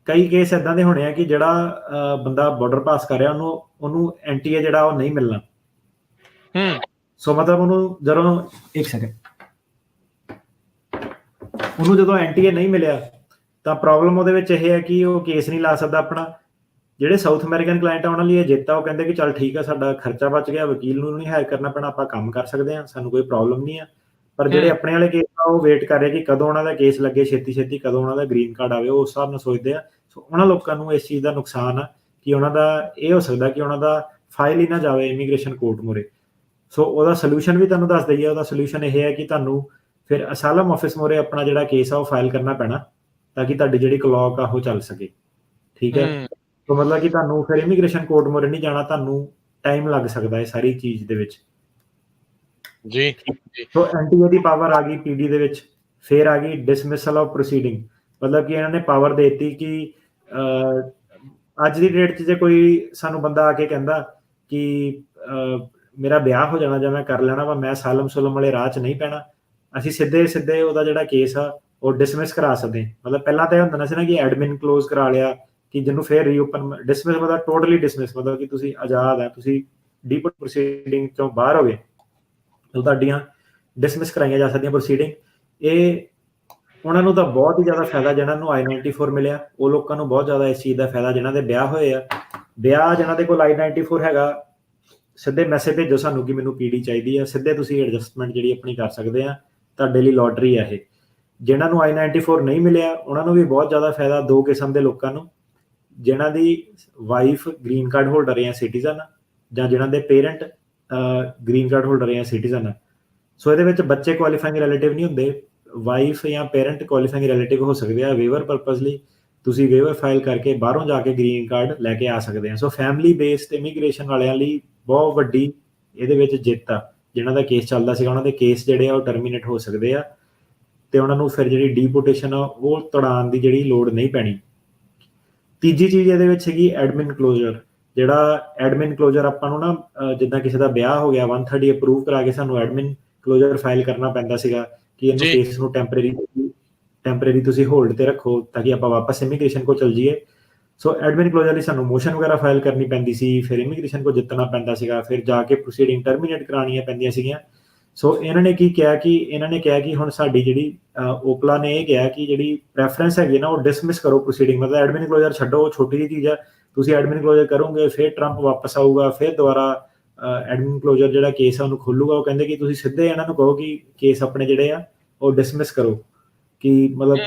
ਕਈ ਕੇਸ ਇੱਦਾਂ ਦੇ ਹੋਣੇ ਆ ਕਿ ਜਿਹੜਾ ਬੰਦਾ ਬਾਰਡਰ ਪਾਸ ਕਰ ਰਿਹਾ, ਉਹਨੂੰ NTA ਜਿਹੜਾ ਉਹ ਨਹੀਂ ਮਿਲਣਾ। ਸੋ ਮਤਲਬ ਉਹਨੂੰ ਜਦੋਂ ਉਹਨੂੰ ਜਦੋਂ NTA ਨਹੀਂ ਮਿਲਿਆ ਤਾਂ ਪ੍ਰੋਬਲਮ ਉਹਦੇ ਵਿੱਚ ਇਹ ਹੈ ਕਿ ਉਹ ਕੇਸ ਨਹੀਂ ਲਾ ਸਕਦਾ ਆਪਣਾ। ਜਿਹੜੇ ਸਾਊਥ ਅਮਰੀਕਨ ਕਲਾਇੰਟ ਆ ਉਹਨਾਂ ਲਈ ਇਹ ਜਿੱਤ ਆ, ਉਹ ਕਹਿੰਦੇ ਕਿ ਚੱਲ ਠੀਕ ਆ, ਸਾਡਾ ਖਰਚਾ ਬਚ ਗਿਆ, ਵਕੀਲ ਨੂੰ ਨਹੀਂ ਹਾਇਰ ਕਰਨਾ ਪੈਣਾ, ਆਪਾਂ ਕੰਮ ਕਰ ਸਕਦੇ ਹਾਂ, ਸਾਨੂੰ ਕੋਈ ਪ੍ਰੋਬਲਮ ਨਹੀਂ ਆ। ਪਰ ਜਿਹੜੇ ਆਪਣੇ ਵਾਲੇ ਕੇਸ ਆ ਉਹ ਵੇਟ ਕਰ ਰਹੇ ਕਿ ਕਦੋਂ ਉਹਨਾਂ ਦਾ ਕੇਸ ਲੱਗੇ, ਛੇਤੀ ਕਦੋਂ ਉਹਨਾਂ ਦਾ ਗ੍ਰੀਨ ਕਾਰਡ ਆਵੇ, ਉਹ ਉਸ ਹਿਸਾਬ ਨਾਲ ਸੋਚਦੇ ਆ। ਸੋ ਉਹਨਾਂ ਲੋਕਾਂ ਨੂੰ ਇਸ ਚੀਜ਼ ਦਾ ਨੁਕਸਾਨ ਆ ਕਿ ਉਹਨਾਂ ਦਾ ਇਹ ਹੋ ਸਕਦਾ ਕਿ ਉਹਨਾਂ ਦਾ ਫਾਈਲ ਹੀ ਨਾ ਜਾਵੇ ਇਮੀਗ੍ਰੇਸ਼ਨ ਕੋਰਟ ਮੂਹਰੇ। ਸੋ ਉਹਦਾ ਸੋਲੂਸ਼ਨ ਵੀ ਤੁਹਾਨੂੰ ਦੱਸ ਦਈਏ, ਉਹਦਾ ਸੋਲੂਸ਼ਨ ਇਹ ਹੈ ਕਿ ਤੁਹਾਨੂੰ ਫਿਰ ਅਸਾਲਮ ਆਫਿਸ ਮੂਹਰੇ ਆਪਣਾ ਜਿਹੜਾ ਕੇਸ ਆ ਉਹ ਫਾਈਲ ਕਰਨਾ ਪੈਣਾ, ਤਾਂ ਕਿ ਤੁਹਾਡੀ ਜਿਹੜੀ ਕਲੌਕ ਆ ਉਹ ਚੱਲ ਸਕੇ, ਠੀਕ ਹੈ। ਸੋ ਮਤਲਬ ਕਿ ਤੁਹਾਨੂੰ ਫਿਰ ਇਮੀਗ੍ਰੇਸ਼ਨ ਕੋਰਟ ਮੂਹਰੇ ਨਹੀਂ ਜਾਣਾ, ਤੁਹਾਨੂੰ ਟਾਈਮ ਲੱਗ ਸਕਦਾ ਹੈ ਸਾਰੀ ਚੀਜ਼ ਦੇ ਵਿੱਚ ਜੀ। ਸੋ NTA ਦੀ ਪਾਵਰ ਆ ਗਈ PD ਦੇ ਵਿੱਚ। ਫਿਰ ਆ ਗਈ ਡਿਸਮਿਸਲ ਆਫ ਪ੍ਰੋਸੀਡਿੰਗ, ਮਤਲਬ ਕਿ ਇਹਨਾਂ ਨੇ ਪਾਵਰ ਦੇ ਦਿੱਤੀ ਕਿ ਅੱਜ ਦੀ ਡੇਟ 'ਚ ਜੇ ਕੋਈ ਸਾਨੂੰ ਬੰਦਾ ਆ ਕੇ ਕਹਿੰਦਾ ਕਿ ਮੇਰਾ ਵਿਆਹ ਹੋ ਜਾਣਾ ਜਾਂ ਮੈਂ ਕਰ ਲੈਣਾ ਵਾ, ਮੈਂ ਸਾਲਮ ਸੁਲਮ ਵਾਲੇ ਰਾਹ 'ਚ ਨਹੀਂ ਪੈਣਾ, ਅਸੀਂ ਸਿੱਧੇ ਉਹਦਾ ਜਿਹੜਾ ਕੇਸ ਆ ਉਹ ਡਿਸਮਿਸ ਕਰਾ ਸਕਦੇ ਹਾਂ। ਮਤਲਬ ਪਹਿਲਾਂ ਤਾਂ ਇਹ ਹੁੰਦਾ ਸੀ ਨਾ ਕਿ ਐਡਮਿਨ ਕਲੋਜ਼ ਕਰਾ ਲਿਆ, ਕਿ ਜਿਹਨੂੰ ਫਿਰ ਰੀਓਪਨ, ਡਿਸਮਿਸ ਮਤਲਬ ਟੋਟਲੀ ਡਿਸਮਿਸ, ਮਤਲਬ ਕਿ ਤੁਸੀਂ ਆਜ਼ਾਦ ਹੈ, ਤੁਸੀਂ ਡੀਪੋਰਟ ਪ੍ਰੋਸੀਡਿੰਗ ਤੋਂ ਬਾਹਰ ਹੋ ਗਏ, ਤੁਹਾਡੀਆਂ ਡਿਸਮਿਸ ਕਰਾਈਆਂ ਜਾ ਸਕਦੀਆਂ ਪ੍ਰੋਸੀਡਿੰਗ। ਇਹ ਉਹਨਾਂ ਨੂੰ ਤਾਂ ਬਹੁਤ ਹੀ ਜ਼ਿਆਦਾ ਫਾਇਦਾ, ਜਿਹਨਾਂ ਨੂੰ I-94 ਮਿਲਿਆ ਉਹ ਲੋਕਾਂ ਨੂੰ ਬਹੁਤ ਜ਼ਿਆਦਾ ਇਸ ਚੀਜ਼ ਦਾ ਫਾਇਦਾ। ਜਿਹਨਾਂ ਦੇ ਵਿਆਹ ਹੋਏ ਆ, ਜਿਹਨਾਂ ਦੇ ਕੋਲ I-94 ਹੈਗਾ, ਸਿੱਧੇ ਮੈਸੇਜ ਭੇਜੋ ਸਾਨੂੰ ਕਿ ਮੈਨੂੰ PD ਚਾਹੀਦੀ ਆ, ਸਿੱਧੇ ਤੁਸੀਂ ਐਡਜਸਟਮੈਂਟ ਜਿਹੜੀ ਆਪਣੀ ਕਰ ਸਕਦੇ ਆ, ਤੁਹਾਡੇ ਲਈ ਲੋਟਰੀ ਆ ਇਹ। ਜਿਹਨਾਂ ਨੂੰ I-94 ਨਹੀਂ ਮਿਲਿਆ ਉਹਨਾਂ ਨੂੰ ਵੀ ਬਹੁਤ ਜ਼ਿਆਦਾ ਫਾਇਦਾ। ਦੋ ਕਿਸਮ ਦੇ ਲੋਕਾਂ ਨੂੰ, ਜਿਹਨਾਂ ਦੀ ਵਾਈਫ ਗ੍ਰੀਨ ਕਾਰਡ ਹੋਲਡਰ ਜਾਂ ਸਿਟੀਜ਼ਨ, ਜਾਂ ਜਿਹਨਾਂ ਦੇ ਪੇਰੈਂਟ ਗ੍ਰੀਨ ਕਾਰਡ ਹੋਲਡਰ ਜਾਂ ਸਿਟੀਜ਼ਨ ਆ। ਸੋ ਇਹਦੇ ਵਿੱਚ ਬੱਚੇ ਕੁਆਲੀਫਾਈਂਗ ਰਿਲੇਟਿਵ ਨਹੀਂ ਹੁੰਦੇ, ਵਾਈਫ ਜਾਂ ਪੇਰੈਂਟ ਕੁਆਲੀਫਾਈਂਗ ਰਿਲੇਟਿਵ ਹੋ ਸਕਦੇ ਆ। ਵੇਵਰ ਪਰਪਸ ਲਈ ਤੁਸੀਂ ਵੇਵਰ ਫਾਈਲ ਕਰਕੇ ਬਾਹਰੋਂ ਜਾ ਕੇ ਗ੍ਰੀਨ ਕਾਰਡ ਲੈ ਕੇ ਆ ਸਕਦੇ ਆ। ਸੋ ਫੈਮਿਲੀ ਬੇਸਡ ਇਮੀਗ੍ਰੇਸ਼ਨ ਵਾਲਿਆਂ ਲਈ ਬਹੁਤ ਵੱਡੀ ਇਹਦੇ ਵਿੱਚ ਜਿੱਤ ਆ। ਜਿਹਨਾਂ ਦਾ ਕੇਸ ਚੱਲਦਾ ਸੀਗਾ ਉਹਨਾਂ ਦੇ ਕੇਸ ਜਿਹੜੇ ਆ ਉਹ ਟਰਮੀਨੇਟ ਹੋ ਸਕਦੇ ਆ, ਤੇ ਉਹਨਾਂ ਨੂੰ ਫਿਰ ਜਿਹੜੀ ਡੀਪੋਰਟੇਸ਼ਨ ਆ ਉਹ ਤੁੜਾਉਣ ਦੀ ਜਿਹੜੀ ਲੋੜ ਨਹੀਂ ਪੈਣੀ। ਤੀਜੀ ਚੀਜ਼ ਇਹਦੇ ਵਿੱਚ ਹੈਗੀ ਐਡਮਿਨ ਕਲੋਜ਼ਰ। ਜਿਹੜਾ ਐਡਮਿਨ ਕਲੋਜ਼ਰ ਆਪਾਂ ਨੂੰ ਨਾ, ਜਿੱਦਾਂ ਕਿਸੇ ਦਾ ਵਿਆਹ ਹੋ ਗਿਆ 130 ਅਪਰੂਵ ਕਰਾ ਕੇ ਸਾਨੂੰ ਐਡਮਿਨ ਕਲੋਜ਼ਰ ਫਾਈਲ ਕਰਨਾ ਪੈਂਦਾ ਸੀਗਾ ਕਿ ਇਹਨੂੰ ਕੇਸ ਨੂੰ ਟੈਂਪਰੇਰੀ ਤੁਸੀਂ ਹੋਲਡ ਤੇ ਰੱਖੋ ਤਾਂ ਕਿ ਆਪਾਂ ਵਾਪਸ ਇਮੀਗ੍ਰੇਸ਼ਨ ਕੋਲ ਚਲ ਜਾਈਏ। ਸੋ ਐਡਮਿਨ ਕਲੋਜ਼ਰ ਲਈ ਸਾਨੂੰ ਮੋਸ਼ਨ ਵਗੈਰਾ ਫਾਈਲ ਕਰਨੀ ਪੈਂਦੀ ਸੀ, ਫਿਰ ਇਮੀਗ੍ਰੇਸ਼ਨ ਕੋਲ ਜਿੱਤਣਾ ਪੈਂਦਾ ਸੀਗਾ, ਫਿਰ ਜਾ ਕੇ ਪ੍ਰੋਸੀਡਿੰਗ ਟਰਮੀਨੇਟ ਕਰਾਉਣੀਆਂ ਪੈਂਦੀਆਂ ਸੀਗੀਆਂ। ਸੋ ਇਹਨਾਂ ਨੇ ਕਿਹਾ ਕਿ ਹੁਣ ਸਾਡੀ ਜਿਹੜੀ ਓਕਲਾ ਨੇ ਇਹ ਕਿਹਾ ਕਿ ਜਿਹੜੀ ਪ੍ਰੈਫਰੈਂਸ ਹੈਗੀ ਨਾ ਉਹ ਡਿਸਮਿਸ ਕਰੋ ਪ੍ਰੋਸੀਡਿੰਗ, ਮਤਲਬ ਐਡਮਿਨ ਕਲੋਜ਼ਰ ਛੱਡੋ, ਉਹ ਛੋਟੀ ਜਿਹੀ ਚੀਜ਼ ਆ, ਤੁਸੀਂ ਐਡਮਿਨ ਕਲੋਜ਼ਰ ਕਰੋਗੇ ਫਿਰ ਟਰੰਪ ਵਾਪਸ ਆਊਗਾ, ਫਿਰ ਦੁਬਾਰਾ ਐਡਮਿਨ ਕਲੋਜ਼ਰ ਜਿਹੜਾ ਕੇਸ ਆ ਉਹਨੂੰ ਖੋਲੂਗਾ। ਉਹ ਕਹਿੰਦੇ ਕਿ ਤੁਸੀਂ ਸਿੱਧੇ ਇਹਨਾਂ ਨੂੰ ਕਹੋ ਕਿ ਕੇਸ ਆਪਣੇ ਜਿਹੜੇ ਆ ਉਹ ਡਿਸਮਿਸ ਕਰੋ, ਕਿ ਮਤਲਬ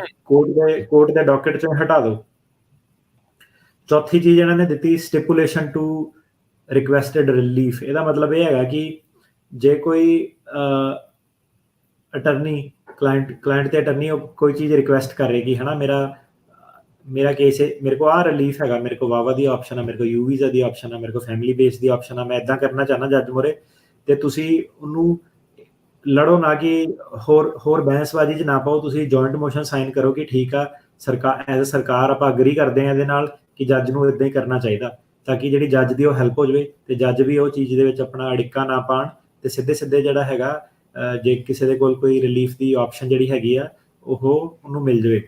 ਕੋਰਟ ਦੇ ਡਾਕਟ ਚੋਂ ਹਟਾ ਦਿਓ। ਚੌਥੀ ਚੀਜ਼ ਇਹਨਾਂ ਨੇ ਦਿੱਤੀ ਸਟਿਪੂਲੇਸ਼ਨ ਟੂ ਰਿਕੁਐਸਟਡ ਰਿਲੀਫ। ਇਹਦਾ ਮਤਲਬ ਇਹ ਹੈਗਾ ਕਿ ਜੇ ਕੋਈ ਅਟਰਨੀ ਕਲਾਇੰਟ ਤੇ ਅਟਰਨੀ ਕੋਈ ਚੀਜ਼ ਰਿਕੁਐਸਟ ਕਰ ਰਹੇ ਕਿ ਹੈ ਨਾ ਮੇਰਾ ਕੇਸ ਹੈ, ਮੇਰੇ ਕੋਲ ਆਹ ਰਿਲੀਫ ਹੈਗਾ, ਮੇਰੇ ਕੋਲ ਵਾਵਾ ਦੀ ਆਪਸ਼ਨ ਆ, ਮੇਰੇ ਕੋਲ ਯੂ ਵੀਜ਼ਾ ਦੀ ਆਪਸ਼ਨ ਆ, ਮੇਰੇ ਕੋਲ ਫੈਮਿਲੀ ਬੇਸ ਦੀ ਆਪਸ਼ਨ ਆ, ਮੈਂ ਇੱਦਾਂ ਕਰਨਾ ਚਾਹੁੰਦਾ ਜੱਜ ਮੋਰੇ, ਤੇ ਤੁਸੀਂ ਉਹਨੂੰ ਲੜੋ ਨਾ ਕਿ ਹੋਰ ਬਹਿਸਬਾਜ਼ੀ 'ਚ ਨਾ ਪਾਓ, ਤੁਸੀਂ ਜੁਆਇੰਟ ਮੋਸ਼ਨ ਸਾਈਨ ਕਰੋ ਕਿ ਠੀਕ ਆ ਸਰਕਾਰ ਐਜ਼ ਅ ਸਰਕਾਰ ਆਪਾਂ ਅਗਰੀ ਕਰਦੇ ਹਾਂ ਇਹਦੇ ਨਾਲ ਕਿ ਜੱਜ ਨੂੰ ਇੱਦਾਂ ਹੀ ਕਰਨਾ ਚਾਹੀਦਾ, ਤਾਂ ਕਿ ਜਿਹੜੀ ਜੱਜ ਦੀ ਉਹ ਹੈਲਪ ਹੋ ਜਾਵੇ ਤੇ ਜੱਜ ਵੀ ਉਹ ਚੀਜ਼ ਦੇ ਵਿੱਚ ਆਪਣਾ ਅੜਿੱਕਾ ਨਾ ਪਾਉਣ ਤੇ ਸਿੱਧੇ ਜਿਹੜਾ ਹੈਗਾ ਜੇ ਕਿਸੇ ਦੇ ਕੋਲ ਕੋਈ ਰਿਲੀਫ ਦੀ ਆਪਸ਼ਨ ਜਿਹੜੀ ਹੈਗੀ ਆ ਉਹਨੂੰ ਮਿਲ ਜਾਵੇ।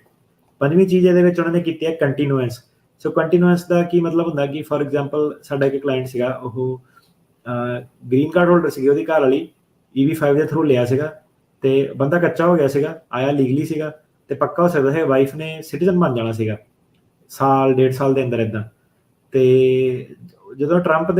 ਪੰਜਵੀਂ ਚੀਜ਼ ਇਹਦੇ ਵਿੱਚ ਉਹਨਾਂ ਨੇ ਕੀਤੀ ਹੈ ਕੰਟੀਨਿਊਐਂਸ। ਸੋ ਕੰਟੀਨਿਊਐਂਸ ਦਾ ਕੀ ਮਤਲਬ ਹੁੰਦਾ ਕਿ ਫੋਰ ਐਗਜ਼ਾਮਪਲ ਸਾਡਾ ਇੱਕ ਕਲਾਇੰਟ ਸੀਗਾ, ਉਹ ਗ੍ਰੀਨ ਕਾਰਡ ਹੋਲਡਰ ਸੀਗੀ, ਉਹਦੀ ਘਰ ਵਾਲੀ EB-5 ਦੇ ਥਰੂ ਲਿਆ ਸੀਗਾ ਤੇ ਬੰਦਾ ਕੱਚਾ ਹੋ ਗਿਆ ਸੀਗਾ, ਆਇਆ ਲੀਗਲੀ ਸੀਗਾ ਤੇ ਪੱਕਾ ਹੋ ਸਕਦਾ ਹੈ ਵਾਈਫ ਨੇ ਸਿਟੀਜ਼ਨ ਬਣ ਜਾਣਾ ਸੀਗਾ ਸਾਲ 1.5 ਸਾਲ ਦੇ ਅੰਦਰ ਇੱਦਾਂ। ਤੇ ਜਦੋਂ ਟਰੰਪ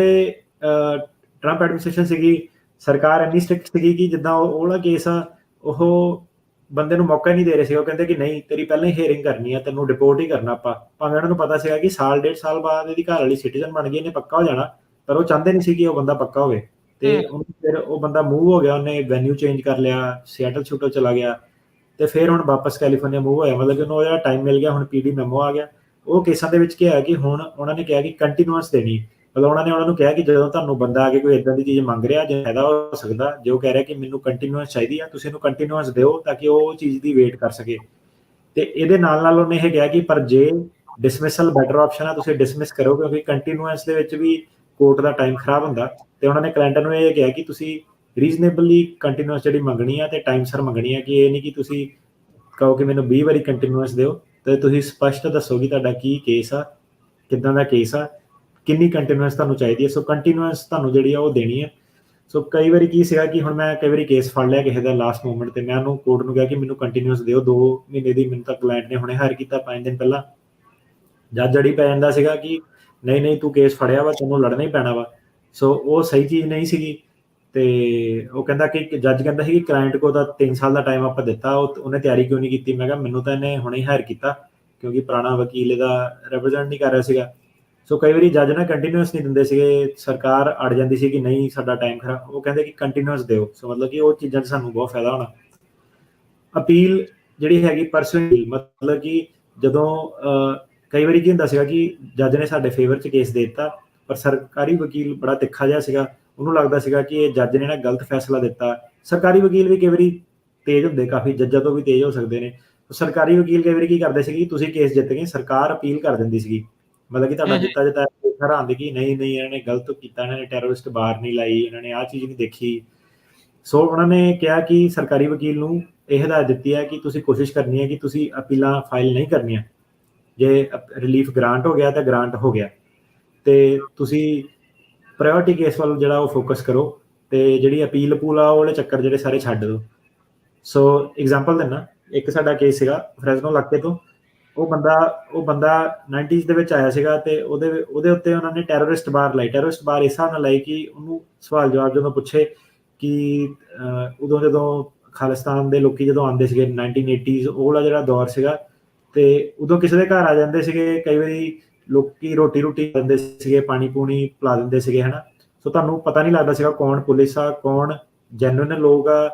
ਐਡਮਿਨਿਸਟ੍ਰੇਸ਼ਨ ਸੀਗੀ, ਸਰਕਾਰ ਇੰਨੀ ਸਟ੍ਰਿਕਟ ਸੀਗੀ ਕਿ ਜਿੱਦਾਂ ਉਹ ਵਾਲਾ ਕੇਸ ਆ ਉਹ ਬੰਦੇ ਨੂੰ ਮੌਕਾ ਹੀ ਨਹੀਂ ਦੇ ਰਹੇ ਸੀ। ਉਹ ਕਹਿੰਦੇ ਕਿ ਨਹੀਂ, ਤੇਰੀ ਪਹਿਲਾਂ ਹੀ ਹੀਅਰਿੰਗ ਕਰਨੀ ਆ, ਤੈਨੂੰ ਡਿਪੋਰਟ ਹੀ ਕਰਨਾ ਆਪਾਂ। ਭਾਵੇਂ ਉਹਨਾਂ ਨੂੰ ਪਤਾ ਸੀਗਾ ਕਿ ਸਾਲ 1.5 ਸਾਲ ਬਾਅਦ ਇਹਦੀ ਘਰ ਵਾਲੀ ਸਿਟੀਜ਼ਨ ਬਣ ਗਈ, ਇਹਨੇ ਪੱਕਾ ਹੋ ਜਾਣਾ, ਪਰ ਉਹ ਚਾਹੁੰਦੇ ਨਹੀਂ ਸੀ ਕਿ ਉਹ ਬੰਦਾ ਪੱਕਾ ਹੋਵੇ। ਤੇ ਫਿਰ ਉਹ ਬੰਦਾ ਮੂਵ ਹੋ ਗਿਆ, ਉਹਨੇ ਵੈਨਿਊ ਚੇਂਜ ਕਰ ਲਿਆ, ਸਿਐਟਲ ਚਲਾ ਗਿਆ ਤੇ ਫਿਰ ਹੁਣ ਵਾਪਸ ਕੈਲੀਫੋਰਨੀਆ ਮੂਵ ਹੋਇਆ, ਮਤਲਬ ਕਿ ਉਹਨੂੰ ਜਿਹੜਾ ਟਾਈਮ ਮਿਲ ਗਿਆ, ਹੁਣ PD ਮੈਮੋ ਆ ਗਿਆ। ਉਹ ਕੇਸਾਂ ਦੇ ਵਿੱਚ ਕੀ ਹੈ ਕਿ ਹੁਣ ਉਹਨਾਂ ਨੇ ਕਿਹਾ ਕਿ ਕੰਟੀਨਿਊਅਸ ਦੇਣੀ, ਮਤਲਬ ਉਹਨਾਂ ਨੂੰ ਕਿਹਾ ਕਿ ਜਦੋਂ ਤੁਹਾਨੂੰ ਬੰਦਾ ਆ ਕੇ ਕੋਈ ਇਦਾਂ ਦੀ ਚੀਜ਼ ਮੰਗ ਰਿਹਾ ਜੇ ਫਾਇਦਾ ਹੋ ਸਕਦਾ, ਜੇ ਉਹ ਕਹਿ ਰਿਹਾ ਕਿ ਮੈਨੂੰ ਕੰਟੀਨਿਊਅਸ ਚਾਹੀਦੀ ਆ, ਤੁਸੀਂ ਇਹਨੂੰ ਕੰਟੀਨਿਊਅਸ ਦਿਓ ਤਾਂ ਕਿ ਉਹ ਚੀਜ਼ ਦੀ ਵੇਟ ਕਰ ਸਕੇ। ਤੇ ਇਹਦੇ ਨਾਲ ਉਹਨੇ ਇਹ ਕਿਹਾ ਕਿ ਪਰ ਜੇ ਡਿਸਮਿਸਲ ਬੈਟਰ ਆਪਸ਼ਨ ਆ, ਤੁਸੀਂ ਡਿਸਮਿਸ ਕਰੋ, ਕਿਉਂਕਿ ਕੰਟੀਨਿਊਅਸ ਦੇ ਵਿੱਚ ਵੀ ਕੋਰਟ ਦਾ ਟਾਈਮ ਖਰਾਬ ਹੁੰਦਾ। ਤੇ ਉਹਨਾਂ ਨੇ ਕਲਾਇੰਟ ਨੂੰ ਇਹ ਕਿਹਾ ਕਿ ਤੁਸੀਂ ਰੀਜ਼ਨੇਬਲੀ ਕੰਟੀਨਿਊਅਸ ਜਿਹੜੀ ਮੰਗਣੀ ਆ ਤੇ ਟਾਈਮ ਸਰ ਮੰਗਣੀ ਆ, ਕਿ ਇਹ ਨਹੀਂ ਕਿ ਤੁਸੀਂ ਕਹੋ ਕਿ ਮੈਨੂੰ 20 ਵਾਰੀ ਕੰਟੀਨਿਊਅਸ ਦਿਓ, ਤੇ ਤੁਸੀਂ ਸਪਸ਼ਟ ਦੱਸੋ ਕਿ ਤੁਹਾਡਾ ਕੀ ਕੇਸ ਆ, ਕਿੱਦਾਂ ਦਾ ਕੇਸ ਆ, ਕਿੰਨੀ ਕੰਟੀਨਿਊਅਸ ਤੁਹਾਨੂੰ ਚਾਹੀਦੀ ਹੈ। ਸੋ ਕੰਟੀਨਿਊਅਸ ਤੁਹਾਨੂੰ ਜਿਹੜੀ ਆ ਉਹ ਦੇਣੀ ਹੈ। ਸੋ ਕਈ ਵਾਰੀ ਕੀ ਸੀਗਾ ਕਿ ਹੁਣ ਮੈਂ ਕਈ ਵਾਰੀ ਕੇਸ ਫੜ ਲਿਆ ਕਿਸੇ ਦਾ ਲਾਸਟ ਮੂਮੈਂਟ ਤੇ, ਮੈਂ ਉਹਨੂੰ ਕੋਰਟ ਨੂੰ ਕਿਹਾ ਕਿ ਮੈਨੂੰ ਕੰਟੀਨਿਊਅਸ ਦਿਓ 2 ਮਹੀਨੇ ਦੀ। ਮੈਨੂੰ ਤਾਂ ਕਲਾਇੰਟ ਨੇ ਹੁਣੇ ਹਾਇਰ ਕੀਤਾ 5 ਦਿਨ ਪਹਿਲਾਂ, ਜੱਜ ਜੜੀ ਪੈ ਜਾਂਦਾ ਸੀਗਾ ਕਿ ਨਹੀਂ ਤੂੰ ਕੇਸ ਫੜਿਆ ਵਾ, ਤੈਨੂੰ ਲੜਨਾ ਹੀ ਪੈਣਾ ਵਾ। ਸੋ ਉਹ ਸਹੀ ਚੀਜ਼ ਨਹੀਂ ਸੀਗੀ। ਤੇ ਉਹ ਕਹਿੰਦਾ ਕਿ ਜੱਜ ਕਹਿੰਦਾ ਸੀ ਕਿ ਕਲਾਇੰਟ ਕੋ ਤਾਂ 3 ਸਾਲ ਦਾ ਟਾਈਮ ਆਪਾਂ ਦਿੱਤਾ, ਉਹਨੇ ਤਿਆਰੀ ਕਿਉਂ ਨਹੀਂ ਕੀਤੀ। ਮੈਂ ਕਿਹਾ ਮੈਨੂੰ ਤਾਂ ਇਹਨੇ ਹੁਣੇ ਹੀ ਹਾਇਰ ਕੀਤਾ ਕਿਉਂਕਿ ਪੁਰਾਣਾ ਵਕੀਲ ਇਹਦਾ ਰਿਪਰੈਜ਼ੈਂਟ ਨਹੀਂ ਕਰ ਰਿਹਾ ਸੀਗਾ। ਸੋ ਕਈ ਵਾਰੀ ਜੱਜ ਨਾ ਕੰਟੀਨਿਊਅਸ ਨਹੀਂ ਦਿੰਦੇ ਸੀਗੇ, ਸਰਕਾਰ ਅੜ ਜਾਂਦੀ ਸੀ ਕਿ ਨਹੀਂ ਸਾਡਾ ਟਾਈਮ ਖਰਾਬ, ਉਹ ਕਹਿੰਦੇ ਕਿ ਕੰਟੀਨਿਊਅਸ ਦਿਓ। ਸੋ ਮਤਲਬ ਕਿ ਉਹ ਚੀਜ਼ਾਂ 'ਚ ਸਾਨੂੰ ਬਹੁਤ ਫਾਇਦਾ ਹੋਣਾ। ਅਪੀਲ ਜਿਹੜੀ ਹੈਗੀ ਪਰਸੂਇੰਗ, ਮਤਲਬ ਕਿ ਜਦੋਂ ਕਈ ਵਾਰੀ ਕੀ ਹੁੰਦਾ ਸੀਗਾ ਕਿ ਜੱਜ ਨੇ ਸਾਡੇ ਫੇਵਰ 'ਚ ਕੇਸ ਦੇ ਦਿੱਤਾ, ਪਰ ਸਰਕਾਰੀ ਵਕੀਲ ਬੜਾ ਤਿੱਖਾ ਜਿਹਾ ਸੀਗਾ, ਉਹਨੂੰ ਲੱਗਦਾ ਸੀਗਾ ਕਿ ਇਹ ਜੱਜ ਨੇ ਨਾ ਗਲਤ ਫੈਸਲਾ ਦਿੱਤਾ। ਸਰਕਾਰੀ ਵਕੀਲ ਵੀ ਕਈ ਵਾਰੀ ਤੇਜ਼ ਹੁੰਦੇ, ਕਾਫੀ ਜੱਜਾਂ ਤੋਂ ਵੀ ਤੇਜ਼ ਹੋ ਸਕਦੇ ਨੇ। ਸਰਕਾਰੀ ਵਕੀਲ ਕਈ ਵਾਰੀ ਕੀ ਕਰਦੇ ਸੀਗੇ, ਤੁਸੀਂ ਕੇਸ ਜਿੱਤ ਗਏ, ਸਰਕਾਰ ਅਪੀਲ ਕਰ ਦਿੰਦੀ ਸੀਗੀ, ਮਤਲਬ ਕਿ ਤੁਹਾਡਾ ਜਿੱਤਾ ਹਰਾਉਂਦੇ ਕਿ ਨਹੀਂ ਇਹਨਾਂ ਨੇ ਗਲਤ ਕੀਤਾ, ਇਹਨਾਂ ਨੇ ਟੈਰਰਿਸਟ ਬਾਰ ਨਹੀਂ ਲਾਈ, ਇਹਨਾਂ ਨੇ ਆਹ ਚੀਜ਼ ਨਹੀਂ ਦੇਖੀ। ਸੋ ਉਹਨਾਂ ਨੇ ਕਿਹਾ ਕਿ ਸਰਕਾਰੀ ਵਕੀਲ ਨੂੰ ਇਹ ਹਦਾਇਤ ਦਿੱਤੀ ਹੈ ਕਿ ਤੁਸੀਂ ਕੋਸ਼ਿਸ਼ ਕਰਨੀ ਹੈ ਕਿ ਤੁਸੀਂ ਅਪੀਲਾਂ ਫਾਈਲ ਨਹੀਂ ਕਰਨੀਆਂ। ਜੇ ਰਿਲੀਫ ਗ੍ਰਾਂਟ ਹੋ ਗਿਆ ਤਾਂ ਗ੍ਰਾਂਟ ਹੋ ਗਿਆ, ਤੇ ਤੁਸੀਂ ਪ੍ਰਾਇਓਰਟੀ ਕੇਸ ਵੱਲ ਜਿਹੜਾ ਉਹ ਫੋਕਸ ਕਰੋ, ਤੇ ਜਿਹੜੀ ਅਪੀਲ ਪੂਲ ਆ ਉਹਦੇ ਚੱਕਰ ਜਿਹੜੇ ਸਾਰੇ ਛੱਡ ਦਿਓ। ਸੋ ਐਗਜ਼ਾਮਪਲ ਦਿੰਦਾ, ਇੱਕ ਸਾਡਾ ਕੇਸ ਸੀਗਾ ਫਰੈਜ਼ਨੋ ਇਲਾਕੇ ਤੋਂ, ਉਹ ਬੰਦਾ 90s ਦੇ ਵਿੱਚ ਆਇਆ ਸੀਗਾ ਤੇ ਉਹਦੇ ਉੱਤੇ ਉਹਨਾਂ ਨੇ ਟੈਰਰਿਸਟ ਬਾਰ ਲਾਈ। ਟੈਰਰਿਸਟ ਬਾਰ ਇਸ ਹਿਸਾਬ ਨਾਲ ਲਾਈ ਕਿ ਉਹਨੂੰ ਸਵਾਲ ਜਵਾਬ ਜਦੋਂ ਪੁੱਛੇ ਕਿ ਉਦੋਂ ਜਦੋਂ ਖਾਲਿਸਤਾਨ ਦੇ ਲੋਕੀ ਜਦੋਂ ਆਉਂਦੇ ਸੀਗੇ 1980s, ਉਹ ਵਾਲਾ ਜਿਹੜਾ ਦੌਰ ਸੀਗਾ, ਤੇ ਉਦੋਂ ਕਿਸੇ ਦੇ ਘਰ ਆ ਜਾਂਦੇ ਸੀਗੇ, ਕਈ ਵਾਰੀ ਲੋਕੀ ਰੋਟੀ ਦਿੰਦੇ ਸੀਗੇ, ਪਾਣੀ ਪੂਣੀ ਪਿਲਾ ਦਿੰਦੇ ਸੀਗੇ, ਹਨਾ। ਸੋ ਤੁਹਾਨੂੰ ਪਤਾ ਨਹੀਂ ਲੱਗਦਾ ਸੀਗਾ ਕੌਣ ਪੁਲਿਸ ਆ, ਕੌਣ ਜੈਨੂਇਨ ਲੋਕ ਆ,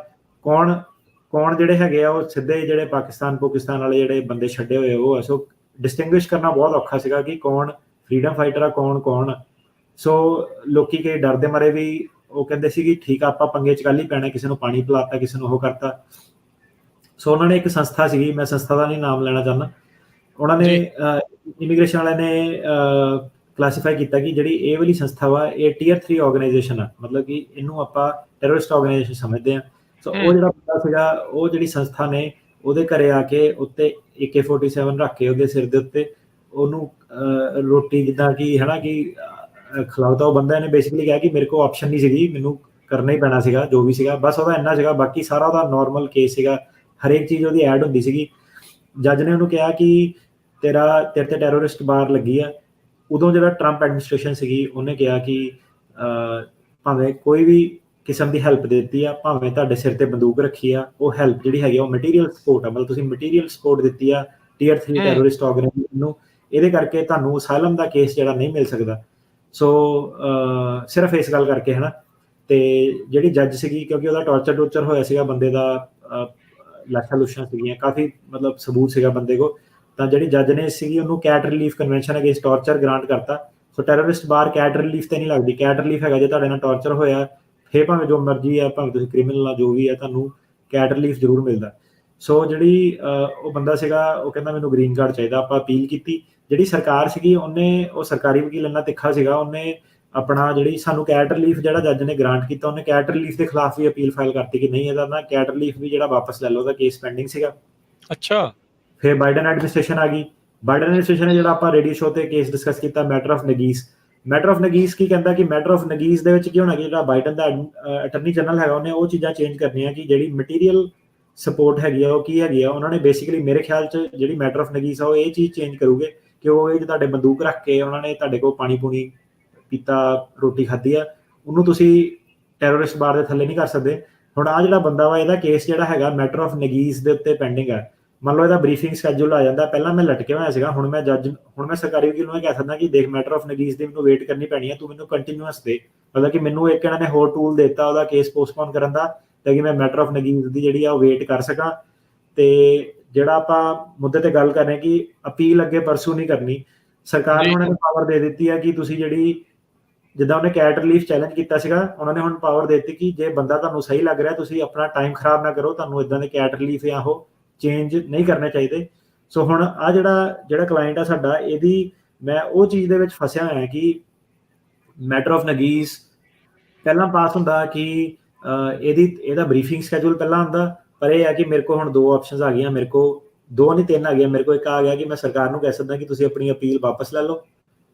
ਕੌਣ ਜਿਹੜੇ ਹੈਗੇ ਆ ਉਹ ਸਿੱਧੇ ਜਿਹੜੇ ਪਾਕਿਸਤਾਨ ਵਾਲੇ ਜਿਹੜੇ ਬੰਦੇ ਛੱਡੇ ਹੋਏ ਉਹ ਆ। ਸੋ ਡਿਸਟਿੰਗੁਇਸ਼ ਕਰਨਾ ਬਹੁਤ ਔਖਾ ਸੀਗਾ ਕਿ ਕੌਣ ਫਰੀਡਮ ਫਾਈਟਰ ਆ, ਕੌਣ। ਸੋ ਲੋਕੀ ਕਈ ਡਰ ਦੇ ਮਾਰੇ ਵੀ ਉਹ ਕਹਿੰਦੇ ਸੀ ਕਿ ਠੀਕ ਆ ਆਪਾਂ ਪੰਗੇ 'ਚ ਕੱਲ੍ਹ ਹੀ ਪੈਣਾ, ਕਿਸੇ ਨੂੰ ਪਾਣੀ ਪਿਲਾਤਾ, ਕਿਸੇ ਨੂੰ ਉਹ ਕਰਤਾ। ਸੋ ਉਹਨਾਂ ਨੇ ਇੱਕ ਸੰਸਥਾ ਸੀਗੀ, ਮੈਂ ਸੰਸਥਾ ਦਾ ਨਹੀਂ ਨਾਮ ਲੈਣਾ ਚਾਹੁੰਦਾ, ਉਹਨਾਂ ਨੇ ਇਮੀਗ੍ਰੇਸ਼ਨ ਵਾਲਿਆਂ ਨੇ ਕਲਾਸੀਫਾਈ ਕੀਤਾ ਕਿ ਜਿਹੜੀ ਇਹ ਵਾਲੀ ਸੰਸਥਾ ਵਾ ਇਹ Tier 3 ਆਰਗੇਨਾਈਜੇਸ਼ਨ ਆ, ਮਤਲਬ ਕਿ ਇਹਨੂੰ ਆਪਾਂ ਟੈਰਰਿਸਟ ਆਰਗੇਨਾਈਜੇਸ਼ਨ ਸਮਝਦੇ ਹਾਂ। ਸੋ ਉਹ ਜਿਹੜਾ ਬੰਦਾ ਸੀਗਾ, ਉਹ ਜਿਹੜੀ ਸੰਸਥਾ ਨੇ ਉਹਦੇ ਘਰੇ ਆ ਕੇ ਉੱਤੇ AK-47 ਰੱਖ ਕੇ ਉਹਦੇ ਸਿਰ ਦੇ ਉੱਤੇ ਉਹਨੂੰ ਰੋਟੀ ਜਿੱਦਾਂ ਕਿ ਹੈ ਨਾ ਕਿ ਖਿਲਾਉਤਾ। ਉਹ ਬੰਦਾ ਨੇ ਬੇਸਿਕਲੀ ਕਿਹਾ ਕਿ ਮੇਰੇ ਕੋਲ ਆਪਸ਼ਨ ਨਹੀਂ ਸੀਗੀ, ਮੈਨੂੰ ਕਰਨਾ ਹੀ ਪੈਣਾ ਸੀਗਾ ਜੋ ਵੀ ਸੀਗਾ, ਬਸ ਉਹਦਾ ਇੰਨਾ ਸੀਗਾ। ਬਾਕੀ ਸਾਰਾ ਉਹਦਾ ਨੋਰਮਲ ਕੇਸ ਸੀਗਾ, ਹਰੇਕ ਚੀਜ਼ ਉਹਦੀ ਐਡ ਹੁੰਦੀ ਸੀਗੀ। ਜੱਜ ਨੇ ਉਹਨੂੰ ਕਿਹਾ ਕਿ ਤੇਰੇ ਤੇ ਟੈਰੋਰਿਸਟ ਬਾਰ ਲੱਗੀ ਆ। ਉਦੋਂ ਜਿਹੜਾ ਟਰੰਪ ਐਡਮਿਨਿਸਟ੍ਰੇਸ਼ਨ ਸੀਗੀ ਉਹਨੇ ਕਿਹਾ ਕਿ ਭਾਵੇਂ ਕੋਈ ਵੀ ਕਿਸਮ ਦੀ ਹੈਲਪ ਦੇ ਦਿੱਤੀ ਆ, ਭਾਵੇਂ ਤੁਹਾਡੇ ਸਿਰ ਤੇ ਬੰਦੂਕ ਰੱਖੀ ਆ, ਉਹ ਹੈਲਪ ਜਿਹੜੀ ਹੈਗੀ ਉਹ ਮਟੀਰੀਅਲ ਸਪੋਰਟ ਆ, ਮਤਲਬ ਤੁਸੀਂ ਮਟੀਰੀਅਲ ਸਪੋਰਟ ਦਿੱਤੀ ਆ Tier 3 ਟੈਰੋਰਿਸਟ ਆਰਗੇਨਾਈਜੇਸ਼ਨ ਨੂੰ, ਇਹਦੇ ਕਰਕੇ ਤੁਹਾਨੂੰ ਅਸਾਈਲਮ ਦਾ ਕੇਸ ਜਿਹੜਾ ਨਹੀਂ ਮਿਲ ਸਕਦਾ। ਸੋ ਸਿਰਫ ਇਸ ਗੱਲ ਕਰਕੇ ਹੈ ਨਾ। ਤੇ ਜਿਹੜੀ ਜੱਜ ਸੀਗੀ, ਕਿਉਂਕਿ ਉਹਦਾ ਟੋਰਚਰ ਹੋਇਆ ਸੀਗਾ ਬੰਦੇ ਦਾ, ਲਾਸ਼ਾਂ ਸੀਗੀਆਂ ਕਾਫੀ, ਮਤਲਬ ਸਬੂਤ ਸੀਗਾ ਬੰਦੇ ਕੋਲ, ਤਾਂ ਜਿਹੜੀ ਜੱਜ ਨੇ ਸੀਗੀ ਉਹਨੂੰ cat relief convention against torture grant ਕਰਤਾ। ਸੋ ਟੈਰਰਿਸਟ ਬਾਰ ਕੈਟ ਰਿਲੀਫ ਤੇ ਨਹੀਂ ਲੱਗਦੀ। ਕੈਟ ਰਿਲੀਫ ਹੈਗਾ ਜੇ ਤੁਹਾਡੇ ਨਾਲ ਟਾਰਚਰ ਹੋਇਆ, ਫਿਰ ਭਾਵੇਂ ਜੋ ਮਰਜ਼ੀ ਆ, ਭਾਵੇਂ ਤੁਸੀਂ ਕ੍ਰਿਮੀਨਲ ਆ, ਜੋ ਵੀ ਆ, ਤੁਹਾਨੂੰ ਕੈਟ ਰਿਲੀਫ ਜ਼ਰੂਰ ਮਿਲਦਾ। ਸੋ ਜਿਹੜੀ ਉਹ ਬੰਦਾ ਸੀਗਾ ਉਹ ਕਹਿੰਦਾ ਮੈਨੂੰ ਗ੍ਰੀਨ ਕਾਰਡ ਚਾਹੀਦਾ। ਆਪਾਂ ਅਪੀਲ ਕੀਤੀ, ਜਿਹੜੀ ਸਰਕਾਰ ਸੀਗੀ ਉਹਨੇ, ਉਹ ਸਰਕਾਰੀ ਵਕੀਲ ਇੰਨਾ ਤਿੱਖਾ ਸੀਗਾ, ਉਹਨੇ ਆਪਣਾ ਜਿਹੜੀ ਸਾਨੂੰ ਕੈਟ ਰਿਲੀਫ ਜਿਹੜਾ ਜੱਜ ਨੇ ਗ੍ਰਾਂਟ ਕੀਤਾ, ਉਹਨੇ ਕੈਟ ਰਿਲੀਫ ਦੇ ਖਿਲਾਫ ਵੀ ਅਪੀਲ ਫਾਈਲ ਕਰਤੀ ਕਿ ਨਹੀਂ, ਇਹਦਾ ਨਾ ਕੈਟ ਰਿਲੀਫ ਵੀ ਜਿਹੜਾ ਵਾਪਸ ਲੈ ਲਓ, ਉਹਦਾ ਕੇਸ ਪੈਂਡਿੰਗ ਸੀਗਾ। ਅੱਛਾ। ਫਿਰ ਬਾਈਡਨ ਐਡਮਿਨਿਸਟ੍ਰੇਸ਼ਨ ਆ ਗਈ। ਬਾਈਡਨ ਐਡਮਿਨਿਸਟ੍ਰੇਸ਼ਨ ਨੇ ਜਿਹੜਾ ਆਪਾਂ ਰੇਡੀਓ ਸ਼ੋਅ ਤੇ ਕੇਸ ਡਿਸਕਸ ਕੀਤਾ, ਮੈਟਰ ਆਫ ਨਗੀਸ ਕੀ ਕਹਿੰਦਾ ਕਿ ਮੈਟਰ ਆਫ ਨਗੀਸ ਦੇ ਵਿੱਚ ਕੀ ਹੋਣਾ ਕਿ ਜਿਹੜਾ ਬਾਈਡਨ ਦਾ ਅਟਰਨੀ ਜਨਰਲ ਹੈਗਾ ਉਹਨੇ ਉਹ ਚੀਜ਼ਾਂ ਚੇਂਜ ਕਰਨੀਆਂ ਕਿ ਜਿਹੜੀ ਮਟੀਰੀਅਲ ਸਪੋਰਟ ਹੈਗੀ ਆ ਉਹ ਕੀ ਹੈਗੀ ਆ। ਉਹਨਾਂ ਨੇ ਬੇਸਿਕਲੀ ਮੇਰੇ ਖਿਆਲ 'ਚ ਜਿਹੜੀ ਮੈਟਰ ਆਫ ਨਗੀਸ ਆ ਉਹ ਇਹ ਚੀਜ਼ ਚੇਂਜ ਕਰੂਗੇ ਕਿ ਉਹ ਇਹ ਤੁਹਾਡੇ ਬੰਦੂਕ ਰੱਖ ਕੇ ਉਹਨਾਂ ਨੇ ਤੁਹਾਡੇ ਕੋਲ ਪਾਣੀ ਪੂਣੀ ਪੀਤਾ, ਰੋਟੀ ਖਾਧੀ ਆ, ਉਹਨੂੰ ਤੁਸੀਂ ਟੈਰੋਰਿਸਟ ਬਾਰ ਦੇ ਥੱਲੇ ਨਹੀਂ ਕਰ ਸਕਦੇ। ਹੁਣ ਆਹ ਜਿਹੜਾ ਬੰਦਾ ਵਾ, ਇਹਦਾ ਕੇਸ ਜਿਹੜਾ ਹੈਗਾ ਮੈਟਰ ਆਫ ਨਗੀਸ ਦੇ ਉੱਤੇ ਪੈਂਡਿੰਗ ਹੈ। ਮੰਨ ਲਓ ਇਹਦਾ ਬਰੀਫਿੰਗ ਸਕੈਜੂਲ ਆ ਜਾਂਦਾ, ਪਹਿਲਾਂ ਮੈਂ ਲਟਕਿਆ ਹੋਇਆ ਸੀਗਾ, ਹੁਣ ਮੈਂ ਸਰਕਾਰੀ ਵਕੀਲ ਨੂੰ ਕਹਿ ਸਕਦਾ ਕਿ ਦੇਖ ਮੈਟਰ ਆਫ ਨਗੀਸ ਦੀ ਮੈਨੂੰ ਵੇਟ ਕਰਨੀ ਪੈਣੀ ਹੈ, ਤੂੰ ਮੈਨੂੰ ਕੰਟੀਨਿਊਸ ਦੇ। ਮਤਲਬ ਕਿ ਮੈਨੂੰ ਇੱਕ ਇਹਨਾਂ ਨੇ ਹੋਰ ਟੂਲ ਦਿੱਤਾ ਉਹਦਾ ਕੇਸ ਪੋਸਟਪੋਨ ਕਰਨ ਦਾ, ਤਾਂ ਕਿ ਮੈਂ ਮੈਟਰ ਆਫ ਨਗੀਸ ਦੀ ਜਿਹੜੀ ਆ ਉਹ ਵੇਟ ਕਰ ਸਕਾਂ। ਤੇ ਜਿਹੜਾ ਆਪਾਂ ਮੁੱਦੇ ਤੇ ਗੱਲ ਕਰ ਰਹੇ ਕਿ ਅਪੀਲ ਅੱਗੇ ਪਰਸੂ ਨਹੀਂ ਕਰਨੀ, ਸਰਕਾਰ ਨੂੰ ਉਹਨਾਂ ਨੇ ਪਾਵਰ ਦੇ ਦਿੱਤੀ ਹੈ ਕਿ ਤੁਸੀਂ ਜਿਹੜੀ, ਜਿੱਦਾਂ ਉਹਨੇ ਕੈਟ ਰਿਲੀਫ ਚੈਲੰਜ ਕੀਤਾ ਸੀਗਾ, ਉਹਨਾਂ ਨੇ ਹੁਣ ਪਾਵਰ ਦੇ ਦਿੱਤੀ ਕਿ ਜੇ ਬੰਦਾ ਤੁਹਾਨੂੰ ਸਹੀ ਲੱਗ ਰਿਹਾ, ਤੁਸੀਂ ਆਪਣਾ ਟਾਈਮ ਖਰਾਬ ਨਾ ਕਰੋ, ਤੁਹਾਨੂੰ ਇਦਾਂ ਦੇ ਕੈਟ ਰਿਲੀਫ ਜਾਂ ਉਹ ਚੇਂਜ ਨਹੀਂ ਕਰਨੇ ਚਾਹੀਦੇ। ਸੋ ਹੁਣ ਆ ਜਿਹੜਾ ਕਲਾਇੰਟ ਆ ਸਾਡਾ, ਇਹਦੀ ਮੈਂ ਉਹ ਚੀਜ਼ ਦੇ ਵਿੱਚ ਫਸਿਆ ਹੋਇਆ ਕਿ ਮੈਟਰ ਆਫ ਨਗੀਸ ਪਹਿਲਾਂ ਪਾਸ ਹੁੰਦਾ ਕਿ ਇਹਦਾ ਬਰੀਫਿੰਗ ਸਕੈਜੂਲ ਪਹਿਲਾਂ ਹੁੰਦਾ, ਪਰ ਇਹ ਹੈ ਕਿ ਮੇਰੇ ਕੋਲ ਹੁਣ 2 ਆਪਸ਼ਨਸ ਆ ਗਈਆਂ, ਮੇਰੇ ਕੋਲ 2 ਨਹੀਂ 3 ਆ ਗਈਆਂ। ਮੇਰੇ ਕੋਲ ਇੱਕ ਆ ਗਿਆ ਕਿ ਮੈਂ ਸਰਕਾਰ ਨੂੰ ਕਹਿ ਸਕਦਾ ਕਿ ਤੁਸੀਂ ਆਪਣੀ ਅਪੀਲ ਵਾਪਸ ਲੈ ਲਓ।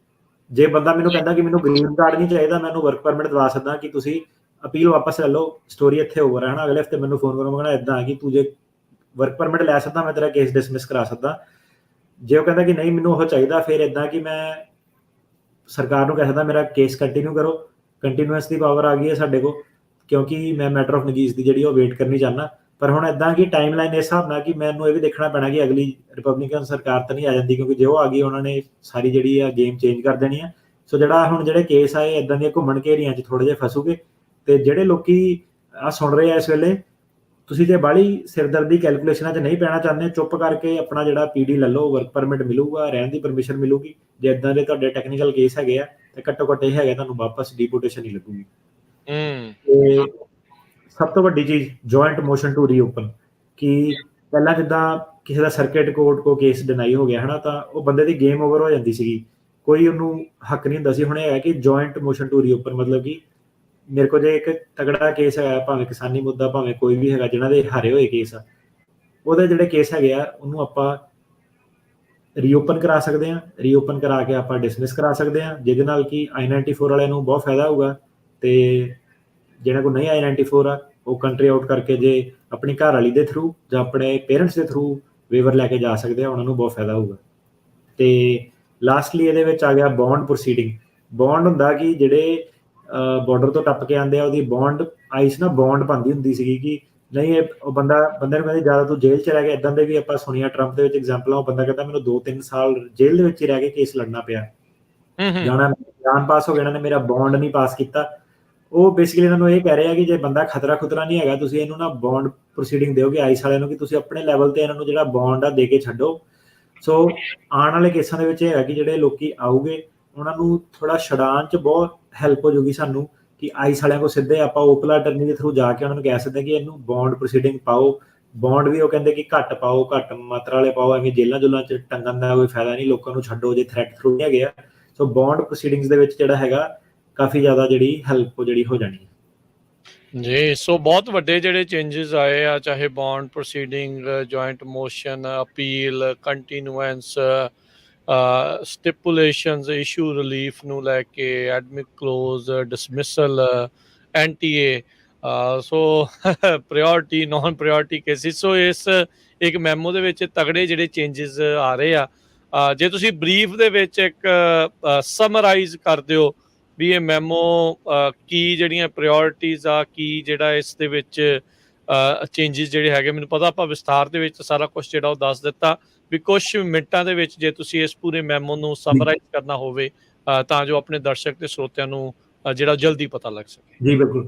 ਜੇ ਬੰਦਾ ਮੈਨੂੰ ਕਹਿੰਦਾ ਕਿ ਮੈਨੂੰ ਗ੍ਰੀਨ ਕਾਰਡ ਨਹੀਂ ਚਾਹੀਦਾ, ਮੈਂ ਉਹਨੂੰ ਵਰਕ ਪਰਮਿਟ ਦਵਾ ਸਕਦਾ ਕਿ ਤੁਸੀਂ ਅਪੀਲ ਵਾਪਸ ਲੈ ਲਓ, ਸਟੋਰੀ ਇੱਥੇ ਓਵਰ ਹੈ ਨਾ। ਅਗਲੇ ਹਫਤੇ ਮੈਨੂੰ ਫੋਨ ਕਰੋ, ਮੈਂ ਕਹਿਣਾ ਇਦਾਂ ਕਿ ਤੂੰ ਜੇ ਵਰਕ ਪਰਮਿਟ ਲੈ ਸਕਦਾ, ਮੈਂ ਤੇਰਾ ਕੇਸ ਡਿਸਮਿਸ ਕਰਾ ਸਕਦਾ। ਜੇ ਉਹ ਕਹਿੰਦਾ ਕਿ ਨਹੀਂ ਮੈਨੂੰ ਉਹ ਚਾਹੀਦਾ, ਫਿਰ ਇਦਾਂ ਕਿ ਮੈਂ ਸਰਕਾਰ ਨੂੰ ਕਹਿ ਸਕਦਾ ਮੇਰਾ ਕੇਸ ਕੰਟੀਨਿਊ ਕਰੋ। ਕੰਟੀਨਿਊਸ ਦੀ ਪਾਵਰ ਆ ਗਈ ਹੈ ਸਾਡੇ ਕੋਲ, ਕਿਉਂਕਿ ਮੈਂ ਮੈਟਰ ਆਫ ਨਗੀਸ ਦੀ ਜਿਹੜੀ ਉਹ ਵੇਟ ਕਰਨੀ ਚਾਹੁੰਦਾ। ਪਰ ਹੁਣ ਇਦਾਂ ਕਿ ਟਾਈਮ ਲਾਈਨ ਇਸ ਹਿਸਾਬ ਨਾਲ ਕਿ ਮੈਨੂੰ ਇਹ ਵੀ ਦੇਖਣਾ ਪੈਣਾ ਕਿ ਅਗਲੀ ਰਿਪਬਲਿਕਨ ਸਰਕਾਰ ਤਾਂ ਨਹੀਂ ਆ ਜਾਂਦੀ, ਕਿਉਂਕਿ ਜੇ ਉਹ ਆ ਗਈ ਉਹਨਾਂ ਨੇ ਸਾਰੀ ਜਿਹੜੀ ਆ ਗੇਮ ਚੇਂਜ ਕਰ ਦੇਣੀ ਆ। ਸੋ ਜਿਹੜਾ ਹੁਣ ਜਿਹੜੇ ਕੇਸ ਆਏ ਇਦਾਂ ਦੀਆਂ ਘੁੰਮਣ ਘੇਰੀਆਂ 'ਚ ਥੋੜੇ ਜਿਹੇ ਫਸੂਗੇ। ਤੇ ਜਿਹੜੇ ਲੋਕੀ ਆ ਸੁਣ ਰਹੇ ਆ ਇਸ ਵੇਲੇ, ਤੁਸੀਂ ਜੇ ਬਾਹਲੀ ਸਿਰਦਰਦੀ ਕੈਲਕੂਲੇਸ਼ਨਾਂ 'ਚ ਨਹੀਂ ਪੈਣਾ ਚਾਹੁੰਦੇ, ਚੁੱਪ ਕਰਕੇ ਆਪਣਾ ਜਿਹੜਾ PD ਲੈ ਲਓ, ਵਰਕ ਪਰਮਿਟ ਮਿਲੂਗਾ, ਰਹਿਣ ਦੀ ਪਰਮਿਸ਼ਨ ਮਿਲੂਗੀ। ਜੇ ਇਦਾਂ ਦੇ ਤੁਹਾਡੇ ਟੈਕਨੀਕਲ ਕੇਸ ਹੈਗੇ ਆ ਤੇ ਘੱਟੋ ਘੱਟ ਇਹ ਹੈਗਾ ਤੁਹਾਨੂੰ ਵਾਪਸ ਡੀਪੋਰਟੇਸ਼ਨ ਹੀ ਲੱਗੂਗੀ। ਤੇ ਸਭ ਤੋਂ ਵੱਡੀ ਚੀਜ਼ ਜੁਆਇੰਟ ਮੋਸ਼ਨ ਟੂ ਰੀਓਪਨ, ਕਿ ਪਹਿਲਾਂ ਜਿੱਦਾਂ ਕਿਸੇ ਦਾ ਸਰਕਿਟ ਕੋਰਟ ਕੋ ਕੇਸ ਡਿਨਾਈ ਹੋ ਗਿਆ ਹੈ ਨਾ, ਤਾਂ ਉਹ ਬੰਦੇ ਦੀ ਗੇਮ ਓਵਰ ਹੋ ਜਾਂਦੀ ਸੀਗੀ, ਕੋਈ ਉਹਨੂੰ ਹੱਕ ਨਹੀਂ ਹੁੰਦਾ ਸੀ। ਹੁਣ ਇਹ ਹੈ ਕਿ ਜੁਆਇੰਟ ਮੋਸ਼ਨ ਟੂ ਰੀਓਪਨ, ਮਤਲਬ ਕਿ ਮੇਰੇ ਕੋਲ ਜੇ ਇੱਕ ਤਗੜਾ ਕੇਸ ਹੈ, ਭਾਵੇਂ ਕਿਸਾਨੀ ਮੁੱਦਾ, ਭਾਵੇਂ ਕੋਈ ਵੀ ਹੈਗਾ ਜਿਹਨਾਂ ਦੇ ਹਾਰੇ ਹੋਏ ਕੇਸ ਆ, ਉਹਦੇ ਜਿਹੜੇ ਕੇਸ ਹੈਗੇ ਆ ਉਹਨੂੰ ਆਪਾਂ ਰੀਓਪਨ ਕਰਾ ਸਕਦੇ ਹਾਂ। ਰੀਓਪਨ ਕਰਾ ਕੇ ਆਪਾਂ ਡਿਸਮਿਸ ਕਰਾ ਸਕਦੇ ਹਾਂ, ਜਿਹਦੇ ਨਾਲ ਕਿ I-94 ਵਾਲਿਆਂ ਨੂੰ ਬਹੁਤ ਫਾਇਦਾ ਹੋਊਗਾ। ਤੇ ਜਿਹਨਾਂ ਕੋਲ ਨਹੀਂ I-94 ਆ, ਉਹ ਕੰਟਰੀ ਆਊਟ ਕਰਕੇ ਜੇ ਆਪਣੀ ਘਰ ਵਾਲੀ ਦੇ ਥਰੂ ਜਾਂ ਆਪਣੇ ਪੇਰੈਂਟਸ ਦੇ ਥਰੂ ਵੇਵਰ ਲੈ ਕੇ ਜਾ ਸਕਦੇ ਆ, ਉਹਨਾਂ ਨੂੰ ਬਹੁਤ ਫਾਇਦਾ ਹੋਊਗਾ। ਤੇ ਲਾਸਟਲੀ ਇਹਦੇ ਵਿੱਚ ਆ ਗਿਆ ਬੌਂਡ ਪ੍ਰੋਸੀਡਿੰਗ। ਬੌਂਡ ਹੁੰਦਾ ਕਿ ਜਿਹੜੇ ਬਾਰਡਰ ਤੋਂ ਟੱਪ ਕੇ ਆਉਂਦੇ ਆ, ਉਹਦੀ ਬੌਂਡ ਆਈਸ ਨਾ ਬੌਂਡ ਬਣਦੀ ਹੁੰਦੀ ਸੀਗੀ ਕਿ ਨਹੀਂ ਇਹ ਬੰਦੇ ਨੂੰ ਕਹਿੰਦੇ ਜ਼ਿਆਦਾ ਤੂੰ ਜੇਲ੍ਹ 'ਚ ਰਹਿ ਗਿਆ। ਇੱਦਾਂ ਦੇ ਵੀ ਆਪਾਂ ਸੁਣੀਆਂ ਟਰੰਪ ਦੇ ਵਿੱਚ ਐਗਜ਼ਾਮਪਲਾਂ, ਉਹ ਬੰਦਾ ਕਹਿੰਦਾ ਮੈਨੂੰ 2-3 ਸਾਲ ਜੇਲ੍ਹ ਦੇ ਵਿੱਚ ਹੀ ਰਹਿ ਕੇ ਕੇਸ ਲੜਨਾ ਪਿਆ, ਜਾਨ ਪਾਸ ਹੋ ਗਿਆ, ਇਹਨਾਂ ਨੇ ਮੇਰਾ ਬੌਂਡ ਨਹੀਂ ਪਾਸ ਕੀਤਾ। ਉਹ ਬੇਸਿਕਲੀ ਇਹਨਾਂ ਨੂੰ ਇਹ ਕਹਿ ਰਹੇ ਆ ਕਿ ਜੇ ਬੰਦਾ ਖਤਰਾ ਨਹੀਂ ਹੈਗਾ, ਤੁਸੀਂ ਇਹਨੂੰ ਨਾ ਬੌਂਡ ਪ੍ਰੋਸੀਡਿੰਗ ਦਿਓਗੇ ਆਈਸ ਵਾਲਿਆਂ ਨੂੰ ਕਿ ਤੁਸੀਂ ਆਪਣੇ ਲੈਵਲ ਤੇ ਇਹਨਾਂ ਨੂੰ ਜਿਹੜਾ ਬੌਂਡ ਆ ਦੇ ਕੇ ਛੱਡੋ। ਸੋ ਆਉਣ ਵਾਲੇ ਕੇਸਾਂ ਦੇ ਵਿੱਚ ਇਹ ਹੈ ਕਿ ਜਿਹੜੇ ਲੋਕੀ ਆਊਗੇ ਉਹਨਾਂ ਨੂੰ ਥੋੜਾ ਛਡਾਉਣ 'ਚ ਬਹੁਤ ਹੈਲਪ ਹੋ ਜੂਗੀ ਸਾਨੂੰ, ਕਿ ਆਈਸ ਵਾਲਿਆਂ ਕੋਲ ਸਿੱਧੇ ਆਪਾਂ ਓਪਲਾ ਅਟਰਨੀ ਦੇ ਥਰੂ ਜਾ ਕੇ ਉਹਨਾਂ ਨੂੰ ਕਹਿ ਸਕਦੇ ਕਿ ਇਹਨੂੰ ਬੌਂਡ ਪ੍ਰੋਸੀਡਿੰਗ ਪਾਓ। ਬੌਂਡ ਵੀ ਉਹ ਕਹਿੰਦੇ ਕਿ ਘੱਟ ਪਾਓ, ਘੱਟ ਮਾਤਰਾ ਵਾਲੇ ਪਾਓ, ਐਵੇਂ ਜੇਲ੍ਹਾਂ ਜੁਲਾਂ 'ਚ ਟੰਗਣ ਦਾ ਕੋਈ ਫਾਇਦਾ ਨਹੀਂ, ਲੋਕਾਂ ਨੂੰ ਛੱਡੋ ਜੇ ਥ੍ਰੈਟ ਥਰੂ ਨਹੀਂ ਹੈਗੇ ਆ। ਸੋ ਬੌਂਡ ਪ੍ਰੋਸੀਡਿੰਗਸ ਦੇ ਵਿੱਚ ਜਿਹੜਾ ਹੈਗਾ ਕਾਫੀ ਜ਼ਿਆਦਾ ਜਿਹੜੀ ਹੈਲਪ ਜਿਹੜੀ ਹੋ ਜਾਣੀ ਹੈ। ਜੀ, ਸੋ ਬਹੁਤ ਵੱਡੇ ਜਿਹੜੇ ਚੇਂਜਸ ਆਏ ਆ, ਚਾਹੇ bond proceeding, joint motion, appeal, continuance, stipulations, issue relief ਨੂੰ ਲੈ ਕੇ, admit close, dismissal, NTA, so priority, non priority cases. So ਇਸ ਇੱਕ ਮੈਮੋ ਦੇ ਵਿੱਚ ਤਗੜੇ ਜਿਹੜੇ ਚੇਂਜਸ ਆ ਰਹੇ ਆ। ਜੇ ਤੁਸੀਂ ਬਰੀਫ ਦੇ ਵਿੱਚ ਇੱਕ ਸਮਰਾਈਜ਼ ਕਰ ਦਿਓ ਵੀ ਇਹ ਮੈਮੋ ਕੀ ਜਿਹੜੀਆਂ ਪ੍ਰਾਇੋਰਟੀਜ਼ ਆ, ਕੀ ਜਿਹੜਾ ਇਸ ਦੇ ਵਿੱਚ ਚੇਂਜਸ ਜਿਹੜੇ ਹੈਗੇ, ਮੈਨੂੰ ਪਤਾ ਆਪਾਂ ਵਿਸਥਾਰ ਦੇ ਵਿੱਚ ਸਾਰਾ ਕੁਝ ਜਿਹੜਾ ਉਹ ਦੱਸ ਦਿੱਤਾ, ਵੀ ਕੁਛ ਮਿੰਟਾਂ ਦੇ ਵਿੱਚ ਜੇ ਤੁਸੀਂ ਇਸ ਪੂਰੇ ਮੈਮੋ ਨੂੰ ਸਮਰਾਈਜ਼ ਕਰਨਾ ਹੋਵੇ ਤਾਂ ਜੋ ਆਪਣੇ ਦਰਸ਼ਕ ਤੇ ਸਰੋਤਿਆਂ ਨੂੰ ਜਿਹੜਾ ਜਲਦੀ ਪਤਾ ਲੱਗ ਸਕੇ। ਜੀ ਬਿਲਕੁਲ।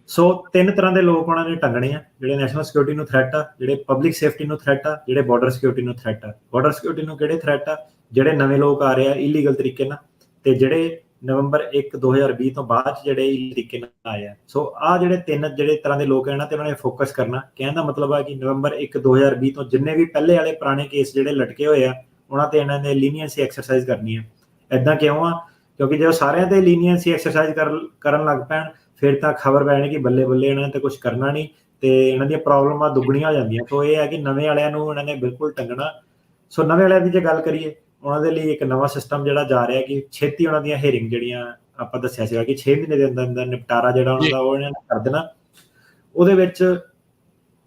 ਸੋ 3 ਤਰ੍ਹਾਂ ਦੇ ਲੋਕ ਉਹਨਾਂ ਨੇ ਟੰਗਣੇ ਆ, ਜਿਹੜੇ ਨੈਸ਼ਨਲ ਸਿਕਿਉਰਿਟੀ ਨੂੰ ਥ੍ਰੈਟ ਆ, ਜਿਹੜੇ ਪਬਲਿਕ ਸੇਫਟੀ ਨੂੰ ਥ੍ਰੈਟ ਆ, ਜਿਹੜੇ ਬਾਰਡਰ ਸਿਕਿਉਰਿਟੀ ਨੂੰ ਥ੍ਰੈਟ ਆ। ਬਾਰਡਰ ਸਿਕਿਉਰਿਟੀ ਨੂੰ ਕਿਹੜੇ ਥ੍ਰੈਟ ਆ? ਜਿਹੜੇ ਨਵੇਂ ਲੋਕ ਆ ਰਹੇ ਆ ਇਲੀਗਲ ਤਰੀਕੇ ਨਾਲ, ਤੇ ਜਿਹੜੇ ਨਵੰਬਰ 1 2020 ਤੋਂ ਬਾਅਦ ਜਿਹੜੇ ਤਰੀਕੇ ਨਾਲ ਆਏ ਆ। ਸੋ ਆਹ ਜਿਹੜੇ 3 ਜਿਹੜੇ ਤਰ੍ਹਾਂ ਦੇ ਲੋਕ ਆ ਇਹਨਾਂ ਤੇ ਉਹਨਾਂ ਨੇ ਫੋਕਸ ਕਰਨਾ। ਕਹਿਣ ਦਾ ਮਤਲਬ ਆ ਕਿ ਨਵੰਬਰ 1 2020 ਤੋਂ ਜਿੰਨੇ ਵੀ ਪਹਿਲੇ ਵਾਲੇ ਪੁਰਾਣੇ ਕੇਸ ਜਿਹੜੇ ਲਟਕੇ ਹੋਏ ਆ ਉਹਨਾਂ ਤੇ ਇਹਨਾਂ ਨੇ ਲੀਨੀਅੰਸੀ ਐਕਸਰਸਾਈਜ਼ ਕਰਨੀ ਆ। ਐਦਾਂ ਕਿਉਂ ਆ? ਕਿਉਂਕਿ ਜੇ ਉਹ ਸਾਰਿਆਂ ਤੇ ਲੀਨੀਅੰਸੀ ਐਕਸਰਸਾਈਜ਼ ਕਰਨ ਲੱਗ ਪੈਣ ਫਿਰ ਤਾਂ ਖਬਰ ਪੈ ਜਾਣੀ ਕਿ ਬੱਲੇ ਬੱਲੇ ਇਹਨਾਂ ਨੇ ਤਾਂ ਕੁਝ ਕਰਨਾ ਨਹੀਂ ਤੇ ਇਹਨਾਂ ਦੀਆਂ ਪ੍ਰੋਬਲਮਾਂ ਦੁੱਗਣੀਆਂ ਹੋ ਜਾਂਦੀਆਂ। ਸੋ ਇਹ ਹੈ ਕਿ ਨਵੇਂ ਵਾਲਿਆਂ ਨੂੰ ਇਹਨਾਂ ਨੇ ਬਿਲਕੁਲ ਟੰਗਣਾ। ਸੋ ਨਵੇਂ ਵਾਲਿਆਂ ਦੀ ਜੇ ਗੱਲ ਕਰੀਏ, ਉਹਨਾਂ ਦੇ ਲਈ ਇੱਕ ਨਵਾਂ ਸਿਸਟਮ ਜਿਹੜਾ ਜਾ ਰਿਹਾ ਕਿ ਛੇਤੀ ਉਹਨਾਂ ਦੀਆਂ ਹੀਅਰਿੰਗ ਜਿਹੜੀਆਂ ਆਪਾਂ ਦੱਸਿਆ ਸੀਗਾ ਕਿ 6 ਮਹੀਨੇ ਦੇ ਅੰਦਰ ਅੰਦਰ ਨਿਪਟਾਰਾ ਜਿਹੜਾ ਉਹਨਾਂ ਦਾ ਉਹ ਇਹਨਾਂ ਨੇ ਕਰ ਦੇਣਾ। ਉਹਦੇ ਵਿੱਚ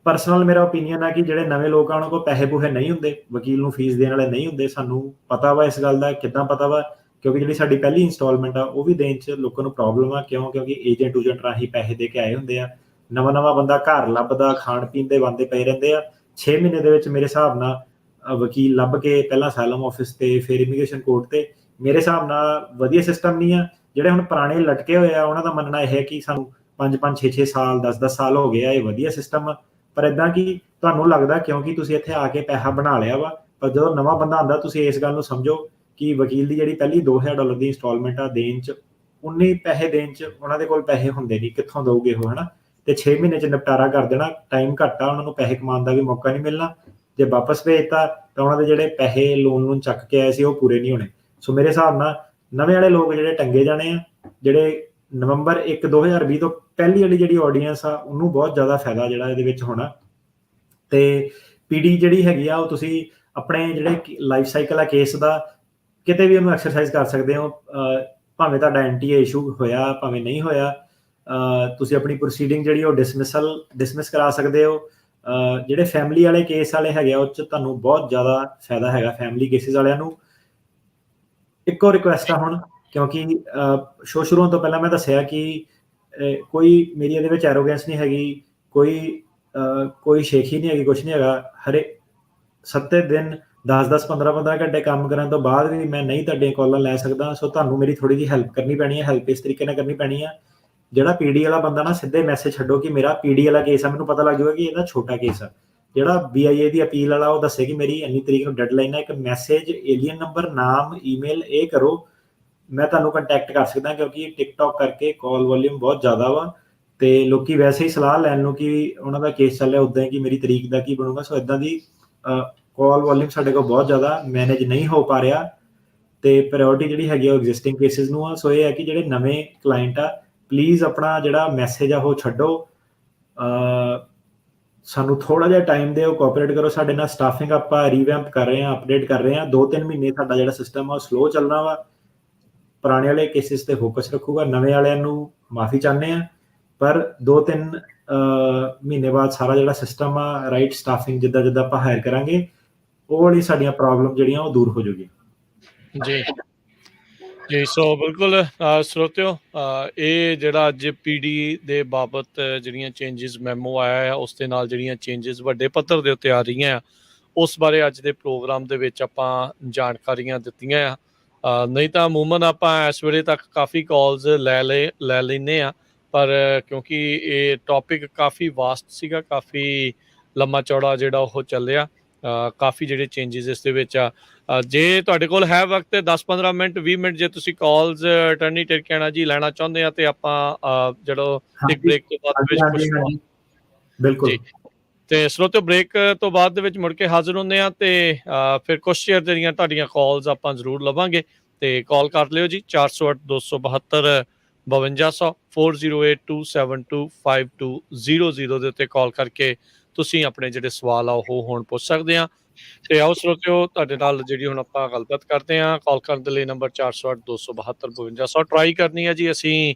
ਪਰਸਨਲ ਮੇਰਾ ਓਪੀਨੀਅਨ ਹੈ ਕਿ ਜਿਹੜੇ ਨਵੇਂ ਲੋਕ ਆ ਉਹਨਾਂ ਕੋਲ ਪੈਸੇ ਪੂਸੇ ਨਹੀਂ ਹੁੰਦੇ, ਵਕੀਲ ਨੂੰ ਫੀਸ ਦੇਣ ਵਾਲੇ ਨਹੀਂ ਹੁੰਦੇ। ਸਾਨੂੰ ਪਤਾ ਵਾ ਇਸ ਗੱਲ ਦਾ। ਕਿੱਦਾਂ ਪਤਾ ਵਾ? ਕਿਉਂਕਿ ਜਿਹੜੀ ਸਾਡੀ ਪਹਿਲੀ ਇੰਸਟਾਲਮੈਂਟ ਆ ਉਹ ਵੀ ਦੇਣ 'ਚ ਲੋਕਾਂ ਨੂੰ ਪ੍ਰੋਬਲਮ ਆ। ਕਿਉਂਕਿ ਏਜੰਟ ਊਜੰਟ ਰਾਹੀਂ ਪੈਸੇ ਦੇ ਕੇ ਆਏ ਹੁੰਦੇ ਆ। ਨਵਾਂ ਬੰਦਾ ਘਰ ਲੱਭਦਾ, ਖਾਣ ਪੀਣ ਦੇ ਵਾਂਦੇ ਪਏ ਰਹਿੰਦੇ ਆ। 6 ਮਹੀਨੇ ਦੇ ਵਿੱਚ ਮੇਰੇ ਹਿਸਾਬ ਨਾਲ ਵਕੀਲ ਲੱਭ ਕੇ ਪਹਿਲਾਂ ਅਸਾਈਲਮ ਆਫਿਸ ਤੇ ਫਿਰ ਇਮੀਗ੍ਰੇਸ਼ਨ ਕੋਰਟ ਤੇ, ਮੇਰੇ ਹਿਸਾਬ ਨਾਲ ਵਧੀਆ ਸਿਸਟਮ ਨਹੀਂ ਆ। ਜਿਹੜੇ ਹੁਣ ਪੁਰਾਣੇ ਲਟਕੇ ਹੋਏ ਆ ਉਹਨਾਂ ਦਾ ਮੰਨਣਾ ਇਹ ਹੈ ਕਿ ਸਾਨੂੰ 5-5 6-6 ਸਾਲ 10-10 ਸਾਲ ਹੋ ਗਏ ਆ, ਇਹ ਵਧੀਆ ਸਿਸਟਮ ਆ। ਪਰ ਇਦਾਂ ਕਿ ਤੁਹਾਨੂੰ ਲੱਗਦਾ ਕਿਉਂਕਿ ਤੁਸੀਂ ਇੱਥੇ ਆ ਕੇ ਪੈਸਾ ਬਣਾ ਲਿਆ ਵਾ, ਪਰ ਜਦੋਂ ਨਵਾਂ ਬੰਦਾ ਆਉਂਦਾ ਤੁਸੀਂ ਇਸ ਗੱਲ ਨੂੰ ਸਮਝੋ ਕਿ ਵਕੀਲ ਦੀ ਜਿਹੜੀ ਪਹਿਲੀ $2000 ਦੀ ਇੰਸਟਾਲਮੈਂਟ ਆ ਦੇਣ 'ਚ, ਉਨੇ ਪੈਸੇ ਦੇਣ 'ਚ ਉਹਨਾਂ ਦੇ ਕੋਲ ਪੈਸੇ ਹੁੰਦੇ ਨਹੀਂ। ਕਿੱਥੋਂ ਦਊਗੇ ਉਹ, ਹਨਾ? ਤੇ 6 ਮਹੀਨੇ 'ਚ ਨਿਪਟਾਰਾ ਕਰ ਦੇਣਾ। ਟਾਈਮ ਘੱਟ ਆ, ਉਹਨਾਂ ਨੂੰ ਪੈਸੇ ਕਮਾਉਣ ਦਾ ਵੀ ਮੌਕਾ ਨਹੀਂ ਮਿਲਣਾ। ਜੇ ਵਾਪਸ ਭੇਜਤਾ ਤਾਂ ਉਹਨਾਂ ਦੇ ਜਿਹੜੇ ਪੈਸੇ ਲੋਨ ਚੱਕ ਕੇ ਆਏ ਸੀ ਉਹ ਪੂਰੇ ਨਹੀਂ ਹੋਣੇ। ਸੋ ਮੇਰੇ ਹਿਸਾਬ ਨਾਲ ਨਵੇਂ ਵਾਲੇ ਲੋਕ ਜਿਹੜੇ ਟੰਗੇ ਜਾਣੇ ਆ, ਜਿਹੜੇ ਨਵੰਬਰ 1 2020 ਤੋਂ ਪਹਿਲੀ ਵਾਲੀ ਜਿਹੜੀ ਆਡੀਅנס ਆ ਉਹਨੂੰ ਬਹੁਤ ਜ਼ਿਆਦਾ ਫਾਇਦਾ ਜਿਹੜਾ ਇਹਦੇ ਵਿੱਚ ਹੋਣਾ। ਤੇ ਪੀਡੀ ਜਿਹੜੀ ਹੈਗੀ ਆ ਉਹ ਤੁਸੀਂ ਆਪਣੇ ਜਿਹੜੇ ਲਾਈਫ ਸਾਈਕਲ ਆ ਕੇਸ ਦਾ ਕਿਤੇ ਵੀ ਉਹਨੂੰ ਐਕਸਰਸਾਈਜ਼ ਕਰ ਸਕਦੇ ਹੋ। ਭਾਵੇਂ ਤੁਹਾਡਾ ਐਨਟੀਏ ਇਸ਼ੂ ਹੋਇਆ ਭਾਵੇਂ ਨਹੀਂ ਹੋਇਆ, ਤੁਸੀਂ ਆਪਣੀ ਪ੍ਰੋਸੀਡਿੰਗ ਜਿਹੜੀ ਉਹ ਡਿਸਮਿਸ ਕਰਾ ਸਕਦੇ ਹੋ। ਜਿਹੜੇ ਫੈਮਿਲੀ ਵਾਲੇ ਕੇਸ ਵਾਲੇ ਹੈਗੇ ਆ ਉਹ 'ਚ ਤੁਹਾਨੂੰ ਬਹੁਤ ਜ਼ਿਆਦਾ ਫਾਇਦਾ ਹੈਗਾ। ਫੈਮਿਲੀ ਕੇਸਿਸ ਵਾਲਿਆਂ ਨੂੰ ਇੱਕੋ ਰਿਕੁਐਸਟ ਆ ਹੁਣ, ਕਿਉਂਕਿ ਸ਼ੋਅ ਸ਼ੁਰੂ ਤੋਂ ਪਹਿਲਾਂ ਮੈਂ ਦੱਸਿਆ ਕਿ ਕੋਈ ਮੇਰੀ ਇਹਦੇ ਵਿੱਚ ਐਰੋਗੈਂਸ ਨਹੀਂ ਹੈਗੀ, ਕੋਈ ਸ਼ੇਖੀ ਨਹੀਂ ਹੈਗੀ, ਕੁਛ ਨਹੀਂ ਹੈਗਾ। ਹਰੇ 7 ਦਿਨ 10-10 15-15 ਘੰਟੇ ਕੰਮ ਕਰਨ ਤੋਂ ਬਾਅਦ ਵੀ ਮੈਂ ਨਹੀਂ ਤੁਹਾਡੀਆਂ ਕਾਲਾਂ ਲੈ ਸਕਦਾ। ਸੋ ਤੁਹਾਨੂੰ ਮੇਰੀ ਥੋੜੀ ਜਿਹੀ ਹੈਲਪ ਕਰਨੀ ਪੈਣੀ ਹੈ। ਹੈਲਪ ਇਸ ਤਰੀਕੇ ਨਾਲ ਕਰਨੀ ਪੈਣੀ ਆ, ਜਿਹੜਾ ਪੀਡੀ ਵਾਲਾ ਬੰਦਾ ਨਾ ਸਿੱਧੇ ਮੈਸੇਜ ਛੱਡੋ ਕਿ ਮੇਰਾ ਪੀਡੀ ਵਾਲਾ ਕੇਸ ਆ, ਮੈਨੂੰ ਪਤਾ ਲੱਗ ਜਾਊਗਾ ਕਿ ਇਹਦਾ ਛੋਟਾ ਕੇਸ ਆ। ਜਿਹੜਾ BIA ਦੀ ਅਪੀਲ ਵਾਲਾ ਉਹ ਦੱਸੇ ਕਿ ਮੇਰੀ ਇੰਨੀ ਤਰੀਕ ਨੂੰ ਡੈਡਲਾਈਨ ਹੈ। ਇੱਕ ਮੈਸੇਜ, ਏਲੀਅਨ ਨੰਬਰ, ਨਾਮ, ਈਮੇਲ ਇਹ ਕਰੋ, ਮੈਂ ਤੁਹਾਨੂੰ ਕੰਟੈਕਟ ਕਰ ਸਕਦਾ। ਕਿਉਂਕਿ ਟਿਕਟੌਕ ਕਰਕੇ ਕਾਲ ਵੋਲਿਊਮ ਬਹੁਤ ਜ਼ਿਆਦਾ ਵਾ ਤੇ ਲੋਕੀ ਵੈਸੇ ਹੀ ਸਲਾਹ ਲੈਣ ਨੂੰ ਕਿ ਉਹਨਾਂ ਦਾ ਕੇਸ ਚੱਲਿਆ ਉੱਦਾਂ ਹੀ ਕਿ ਮੇਰੀ ਤਰੀਕ ਦਾ ਕੀ ਬਣੂਗਾ। ਸੋ ਇਦਾਂ ਦੀ ਕਾਲ ਵੋਲਿਊਮ ਸਾਡੇ ਕੋਲ ਬਹੁਤ ਜ਼ਿਆਦਾ ਮੈਨੇਜ ਨਹੀਂ ਹੋ ਪਾ ਰਿਹਾ ਤੇ ਪ੍ਰਾਇੋਰਟੀ ਜਿਹੜੀ ਹੈਗੀ ਉਹ ਐਗਜ਼ਿਸਟਿੰਗ ਕੇਸਿਸ ਨੂੰ ਆ। ਸੋ ਇਹ ਹੈ ਕਿ ਜਿਹੜੇ ਨਵੇਂ ਕਲਾਇੰਟ ਆ ਪਲੀਜ਼ ਆਪਣਾ ਜਿਹੜਾ ਮੈਸੇਜ ਆ ਉਹ ਛੱਡੋ, ਸਾਨੂੰ ਥੋੜਾ ਜਿਹਾ ਟਾਈਮ ਦਿਓ, ਕੋਆਪਰੇਟ ਕਰੋ ਸਾਡੇ ਨਾਲ। ਸਟਾਫਿੰਗ ਆਪਾਂ ਰੀਵੈਂਪ ਕਰ ਰਹੇ ਹਾਂ, ਅਪਡੇਟ ਕਰ ਰਹੇ ਹਾਂ। 2-3 ਮਹੀਨੇ ਸਾਡਾ ਜਿਹੜਾ ਸਿਸਟਮ ਆ ਉਹ ਸਲੋ ਚੱਲਣਾ ਵਾ। ਪੁਰਾਣੇ ਵਾਲੇ ਕੇਸਿਸ ਤੇ ਫੋਕਸ ਰੱਖੂਗਾ। ਨਵੇਂ ਵਾਲਿਆਂ ਨੂੰ ਮਾਫੀ ਚਾਹੁੰਦੇ ਆ, ਪਰ 2-3 ਮਹੀਨੇ ਬਾਅਦ ਸਾਰਾ ਜਿਹੜਾ ਸਿਸਟਮ ਆ, ਰਾਈਟ ਸਟਾਫਿੰਗ ਜਿੱਦਾਂ ਆਪਾਂ ਹਾਇਰ ਕਰਾਂਗੇ, ਉਹ ਵਾਲੀ ਸਾਡੀਆਂ ਪ੍ਰੋਬਲਮ ਜਿਹੜੀਆਂ ਉਹ ਦੂਰ ਹੋ ਜਾਊਗੀ। ਜੀ ਸੋ ਬਿਲਕੁਲ ਸਰੋਤਿਓ, ਇਹ ਜਿਹੜਾ ਅੱਜ ਪੀਡੀ ਦੇ ਬਾਬਤ ਜਿਹੜੀਆਂ ਚੇਂਜਸ ਮੈਮੋ ਆਇਆ ਆ ਉਸ ਦੇ ਨਾਲ ਜਿਹੜੀਆਂ ਚੇਂਜਸ ਵੱਡੇ ਪੱਧਰ ਦੇ ਉੱਤੇ ਆ ਰਹੀਆਂ ਆ, ਉਸ ਬਾਰੇ ਅੱਜ ਦੇ ਪ੍ਰੋਗਰਾਮ ਦੇ ਵਿੱਚ ਆਪਾਂ ਜਾਣਕਾਰੀਆਂ ਦਿੱਤੀਆਂ ਆ। ਨਹੀਂ ਤਾਂ ਅਮੂਮਨ ਆਪਾਂ ਇਸ ਵੇਲੇ ਤੱਕ ਕਾਫੀ ਕਾਲਸ ਲੈ ਲੈਂਦੇ ਆ, ਪਰ ਕਿਉਂਕਿ ਇਹ ਟੌਪਿਕ ਕਾਫੀ ਵਾਸਟ ਸੀਗਾ, ਕਾਫੀ ਲੰਮਾ ਚੌੜਾ ਜਿਹੜਾ ਉਹ ਚੱਲਿਆ, ਕਾਫੀ ਜਿਹੜੇ ਚੇਂਜਸ ਇਸ ਦੇ ਵਿੱਚ ਆ। ਜੇ ਤੁਹਾਡੇ ਕੋਲ ਹੈ ਵਕਤ 10-15 ਮਿੰਟ 20 ਮਿੰਟ ਜੇ ਤੁਸੀਂ ਕਾਲਸ ਅਟਾਰਨੀ ਟਿਰਕੈਣਾ ਜੀ ਲੈਣਾ ਚਾਹੁੰਦੇ ਆ ਤੇ ਆਪਾਂ ਜਿਹੜਾ ਇੱਕ ਬ੍ਰੇਕ ਤੋਂ ਬਾਅਦ ਬਿਲਕੁਲ ਜੀ ਤੇ ਸਰੋਤਿਓ ਬ੍ਰੇਕ ਤੋਂ ਬਾਅਦ ਦੇ ਵਿੱਚ ਮੁੜ ਕੇ ਹਾਜ਼ਰ ਹੁੰਦੇ ਆ ਤੇ ਫਿਰ ਕੁਛ ਚਿਰ ਜਿਹੜੀਆਂ ਤੁਹਾਡੀਆਂ ਕਾਲਸ ਆਪਾਂ ਜ਼ਰੂਰ ਲਵਾਂਗੇ ਤੇ ਕਾਲ ਕਰ ਲਿਓ ਜੀ 408 272 5200 4082725200 ਦੇ ਉੱਤੇ ਕਾਲ ਕਰਕੇ ਤੁਸੀਂ ਆਪਣੇ ਜਿਹੜੇ ਸਵਾਲ ਆ ਉਹ ਹੁਣ ਪੁੱਛ ਸਕਦੇ ਆ। ਤੇ ਆਓ ਸਰੋਤਿਓ, ਤੁਹਾਡੇ ਨਾਲ ਜਿਹੜੀ ਹੁਣ ਆਪਾਂ ਗੱਲਬਾਤ ਕਰਦੇ ਹਾਂ। ਕਾਲ ਕਰਨ ਦੇ ਲਈ ਨੰਬਰ 408 272 5200 ਟਰਾਈ ਕਰਨੀ ਹੈ ਜੀ ਅਸੀਂ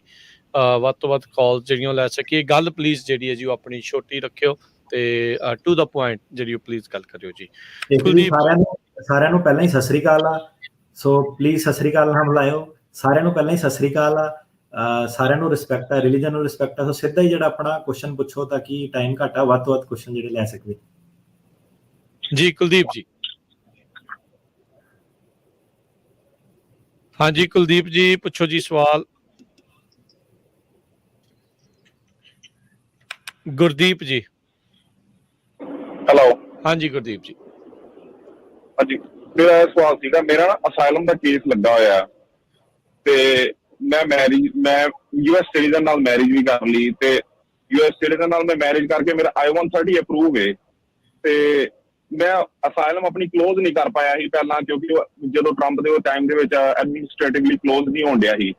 ਵੱਧ ਤੋਂ ਵੱਧ ਕਾਲ ਜਿਹੜੀਆਂ ਲੈ ਸਕੀਏ। ਗੱਲ ਪਲੀਜ਼ ਜਿਹੜੀ ਹੈ ਜੀ ਉਹ ਆਪਣੀ ਛੋਟੀ ਰੱਖਿਓ ਤੇ ਟੂ ਦਾ ਪੁਆਇੰਟ ਜਿਹੜੀ ਉਹ ਪਲੀਜ਼ ਗੱਲ ਕਰਿਓ ਜੀ। ਸਾਰਿਆਂ ਨੂੰ ਪਹਿਲਾਂ ਹੀ ਸਤਿ ਸ੍ਰੀ ਅਕਾਲ ਆ। ਸੋ ਪਲੀਜ਼ ਸਤਿ ਸ੍ਰੀ ਅਕਾਲ ਨਾ ਬੁਲਾਇਓ। ਸਾਰਿਆਂ ਨੂੰ ਪਹਿਲਾਂ ਹੀ ਸਤਿ ਸ੍ਰੀ ਅਕਾਲ ਆ। ਸਾਰਿਆਂ ਨੂੰ ਰਿਸਪੈਕਟ ਹੈ, ਰਿਲੀਜਨ ਨੂੰ ਰਿਸਪੈਕਟ ਹੈ। ਸੋ ਸਿੱਧਾ ਹੀ ਜਿਹੜਾ ਆਪਣਾ ਕੁਐਸਚਨ ਪੁੱਛੋ ਤਾਂ ਕਿ ਟਾਈਮ ਘੱਟ ਆ, ਵੱਧ ਤੋਂ ਵੱਧ ਕੁਐਸਚਨ ਜਿਹੜੇ ਲੈ ਸਕਦੇ ਜੀ। ਕੁਲਦੀਪ ਜੀ, ਹਾਂਜੀ ਕੁਲਦੀਪ ਜੀ ਪੁੱਛੋ ਜੀ ਸਵਾਲ। ਗੁਰਦੀਪ ਜੀ, ਹੈਲੋ। ਹਾਂਜੀ ਗੁਰਦੀਪ ਜੀ। ਹਾਂਜੀ, ਮੇਰਾ ਇਹ ਸਵਾਲ ਸੀਗਾ। ਮੇਰਾ ਨਾ ਅਸਾਈਲਮ ਦਾ ਕੇਸ ਲੱਗਾ ਹੋਇਆ ਤੇ ਮੈਂ US ਸਿਟੀਜ਼ਨ ਨਾਲ ਮੈਰਿਜ ਵੀ ਕਰ ਲਈ ਤੇ US ਸਿਟੀਜ਼ਨ ਨਾਲ ਮੈਂ ਮੈਰਿਜ ਕਰਕੇ ਮੇਰਾ I-130 ਅਪਰੂਵ ਹੈ ਤੇ ਮੈਂ ਅਸਾਈਲਮ ਆਪਣੀ ਕਲੋਜ਼ ਨਹੀਂ ਕਰ ਪਾਇਆ ਸੀ ਪਹਿਲਾਂ, ਕਿਉਂਕਿ ਜਦੋਂ ਟਰੰਪ ਦੇ ਟਾਈਮ ਦੇ ਵਿੱਚ ਐਡਮਿਨਿਸਟ੍ਰੇਟਿਵਲੀ ਕਲੋਜ਼ ਨਹੀਂ ਹੋਣ ਡਿਆ ਸੀ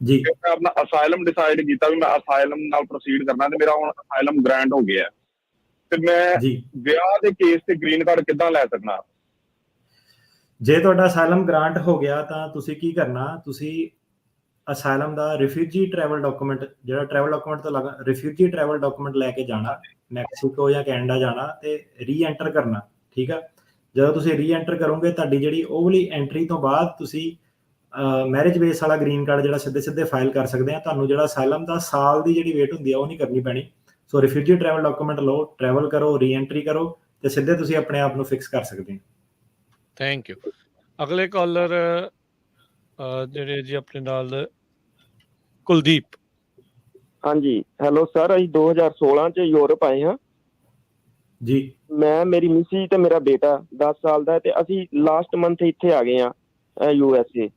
ਜੀ। ਮੈਂ ਆਪਣਾ ਅਸਾਈਲਮ ਡਿਸਾਈਡ ਕੀਤਾ ਵੀ ਮੈਂ ਅਸਾਈਲਮ ਨਾਲ ਪ੍ਰੋਸੀਡ ਕਰਨਾ ਤੇ ਮੇਰਾ ਹੁਣ ਅਸਾਈਲਮ ਗ੍ਰਾਂਟ ਹੋ ਗਿਆ ਤੇ ਮੈਂ ਵਿਆਹ ਦੇ ਕੇਸ ਤੇ ਗ੍ਰੀਨ ਕਾਰਡ ਕਿੱਦਾਂ ਲੈ ਸਕਦਾ? ਜੇ ਤੁਹਾਡਾ ਅਸਾਈਲਮ ਗ੍ਰਾਂਟ ਹੋ ਗਿਆ ਤਾਂ ਤੁਸੀਂ ਕੀ ਕਰਨਾ, ਤੁਸੀਂ ਅਸਾਈਲਮ ਦਾ ਰਿਫਿਊਜੀ ਟਰੈਵਲ ਡਾਕੂਮੈਂਟ, ਜਿਹੜਾ ਟਰੈਵਲ ਡਾਕੂਮੈਂਟ ਤੋਂ ਲੱਗਾ ਰਿਫਿਊਜੀ ਟਰੈਵਲ ਡਾਕੂਮੈਂਟ ਲੈ ਕੇ ਜਾਣਾ, ਮੈਕਸੀਕੋ ਜਾਂ ਕੈਨੇਡਾ ਜਾਣਾ ਤੇ ਰੀ-ਐਂਟਰ ਕਰਨਾ। ਠੀਕ ਆ, ਜਦੋਂ ਤੁਸੀਂ ਰੀ-ਐਂਟਰ ਕਰੋਗੇ ਤੁਹਾਡੀ ਜਿਹੜੀ ਉਹ ਵਾਲੀ ਐਂਟਰੀ ਤੋਂ ਬਾਅਦ ਤੁਸੀਂ ਮੈਰਿਜ ਬੇਸ ਵਾਲਾ ਗ੍ਰੀਨ ਕਾਰਡ ਜਿਹੜਾ ਸਿੱਧੇ ਫਾਈਲ ਕਰ ਸਕਦੇ ਆ। ਤੁਹਾਨੂੰ ਜਿਹੜਾ ਅਸਾਈਲਮ ਦਾ ਸਾਲ ਦੀ ਜਿਹੜੀ ਵੇਟ ਹੁੰਦੀ ਆ ਉਹ ਨਹੀਂ ਕਰਨੀ ਪੈਣੀ। ਸੋ ਰਿਫਿਊਜੀ ਟਰੈਵਲ ਡਾਕੂਮੈਂਟ ਲਓ, ਟਰੈਵਲ ਕਰੋ, ਰੀ-ਐਂਟਰੀ ਕਰੋ ਤੇ ਸਿੱਧੇ ਤੁਸੀਂ ਆਪਣੇ ਆਪ ਨੂੰ ਫਿਕਸ ਕਰ ਸਕਦੇ ਹੋ। Thank you. ਅਗਲੇ ਕਾਲਰ ਜਿਹੜੇ ਜੀ ਆਪਣੇ ਨਾਲ ਕੁਲਦੀਪ। ਹਾਂਜੀ, ਹੈਲੋ ਸਰ, ਅਸੀਂ 2016 ਚ ਯੂਰਪ ਆਏ ਹਾਂ ਜੀ। ਮੈਂ, ਮੇਰੀ ਮਿਸੀ ਤੇ ਮੇਰਾ ਬੇਟਾ 10 ਸਾਲ ਦਾ ਤੇ ਅਸੀਂ ਲਾਸਟ ਮੰਥ ਇੱਥੇ ਆ ਗਏ ਆ USA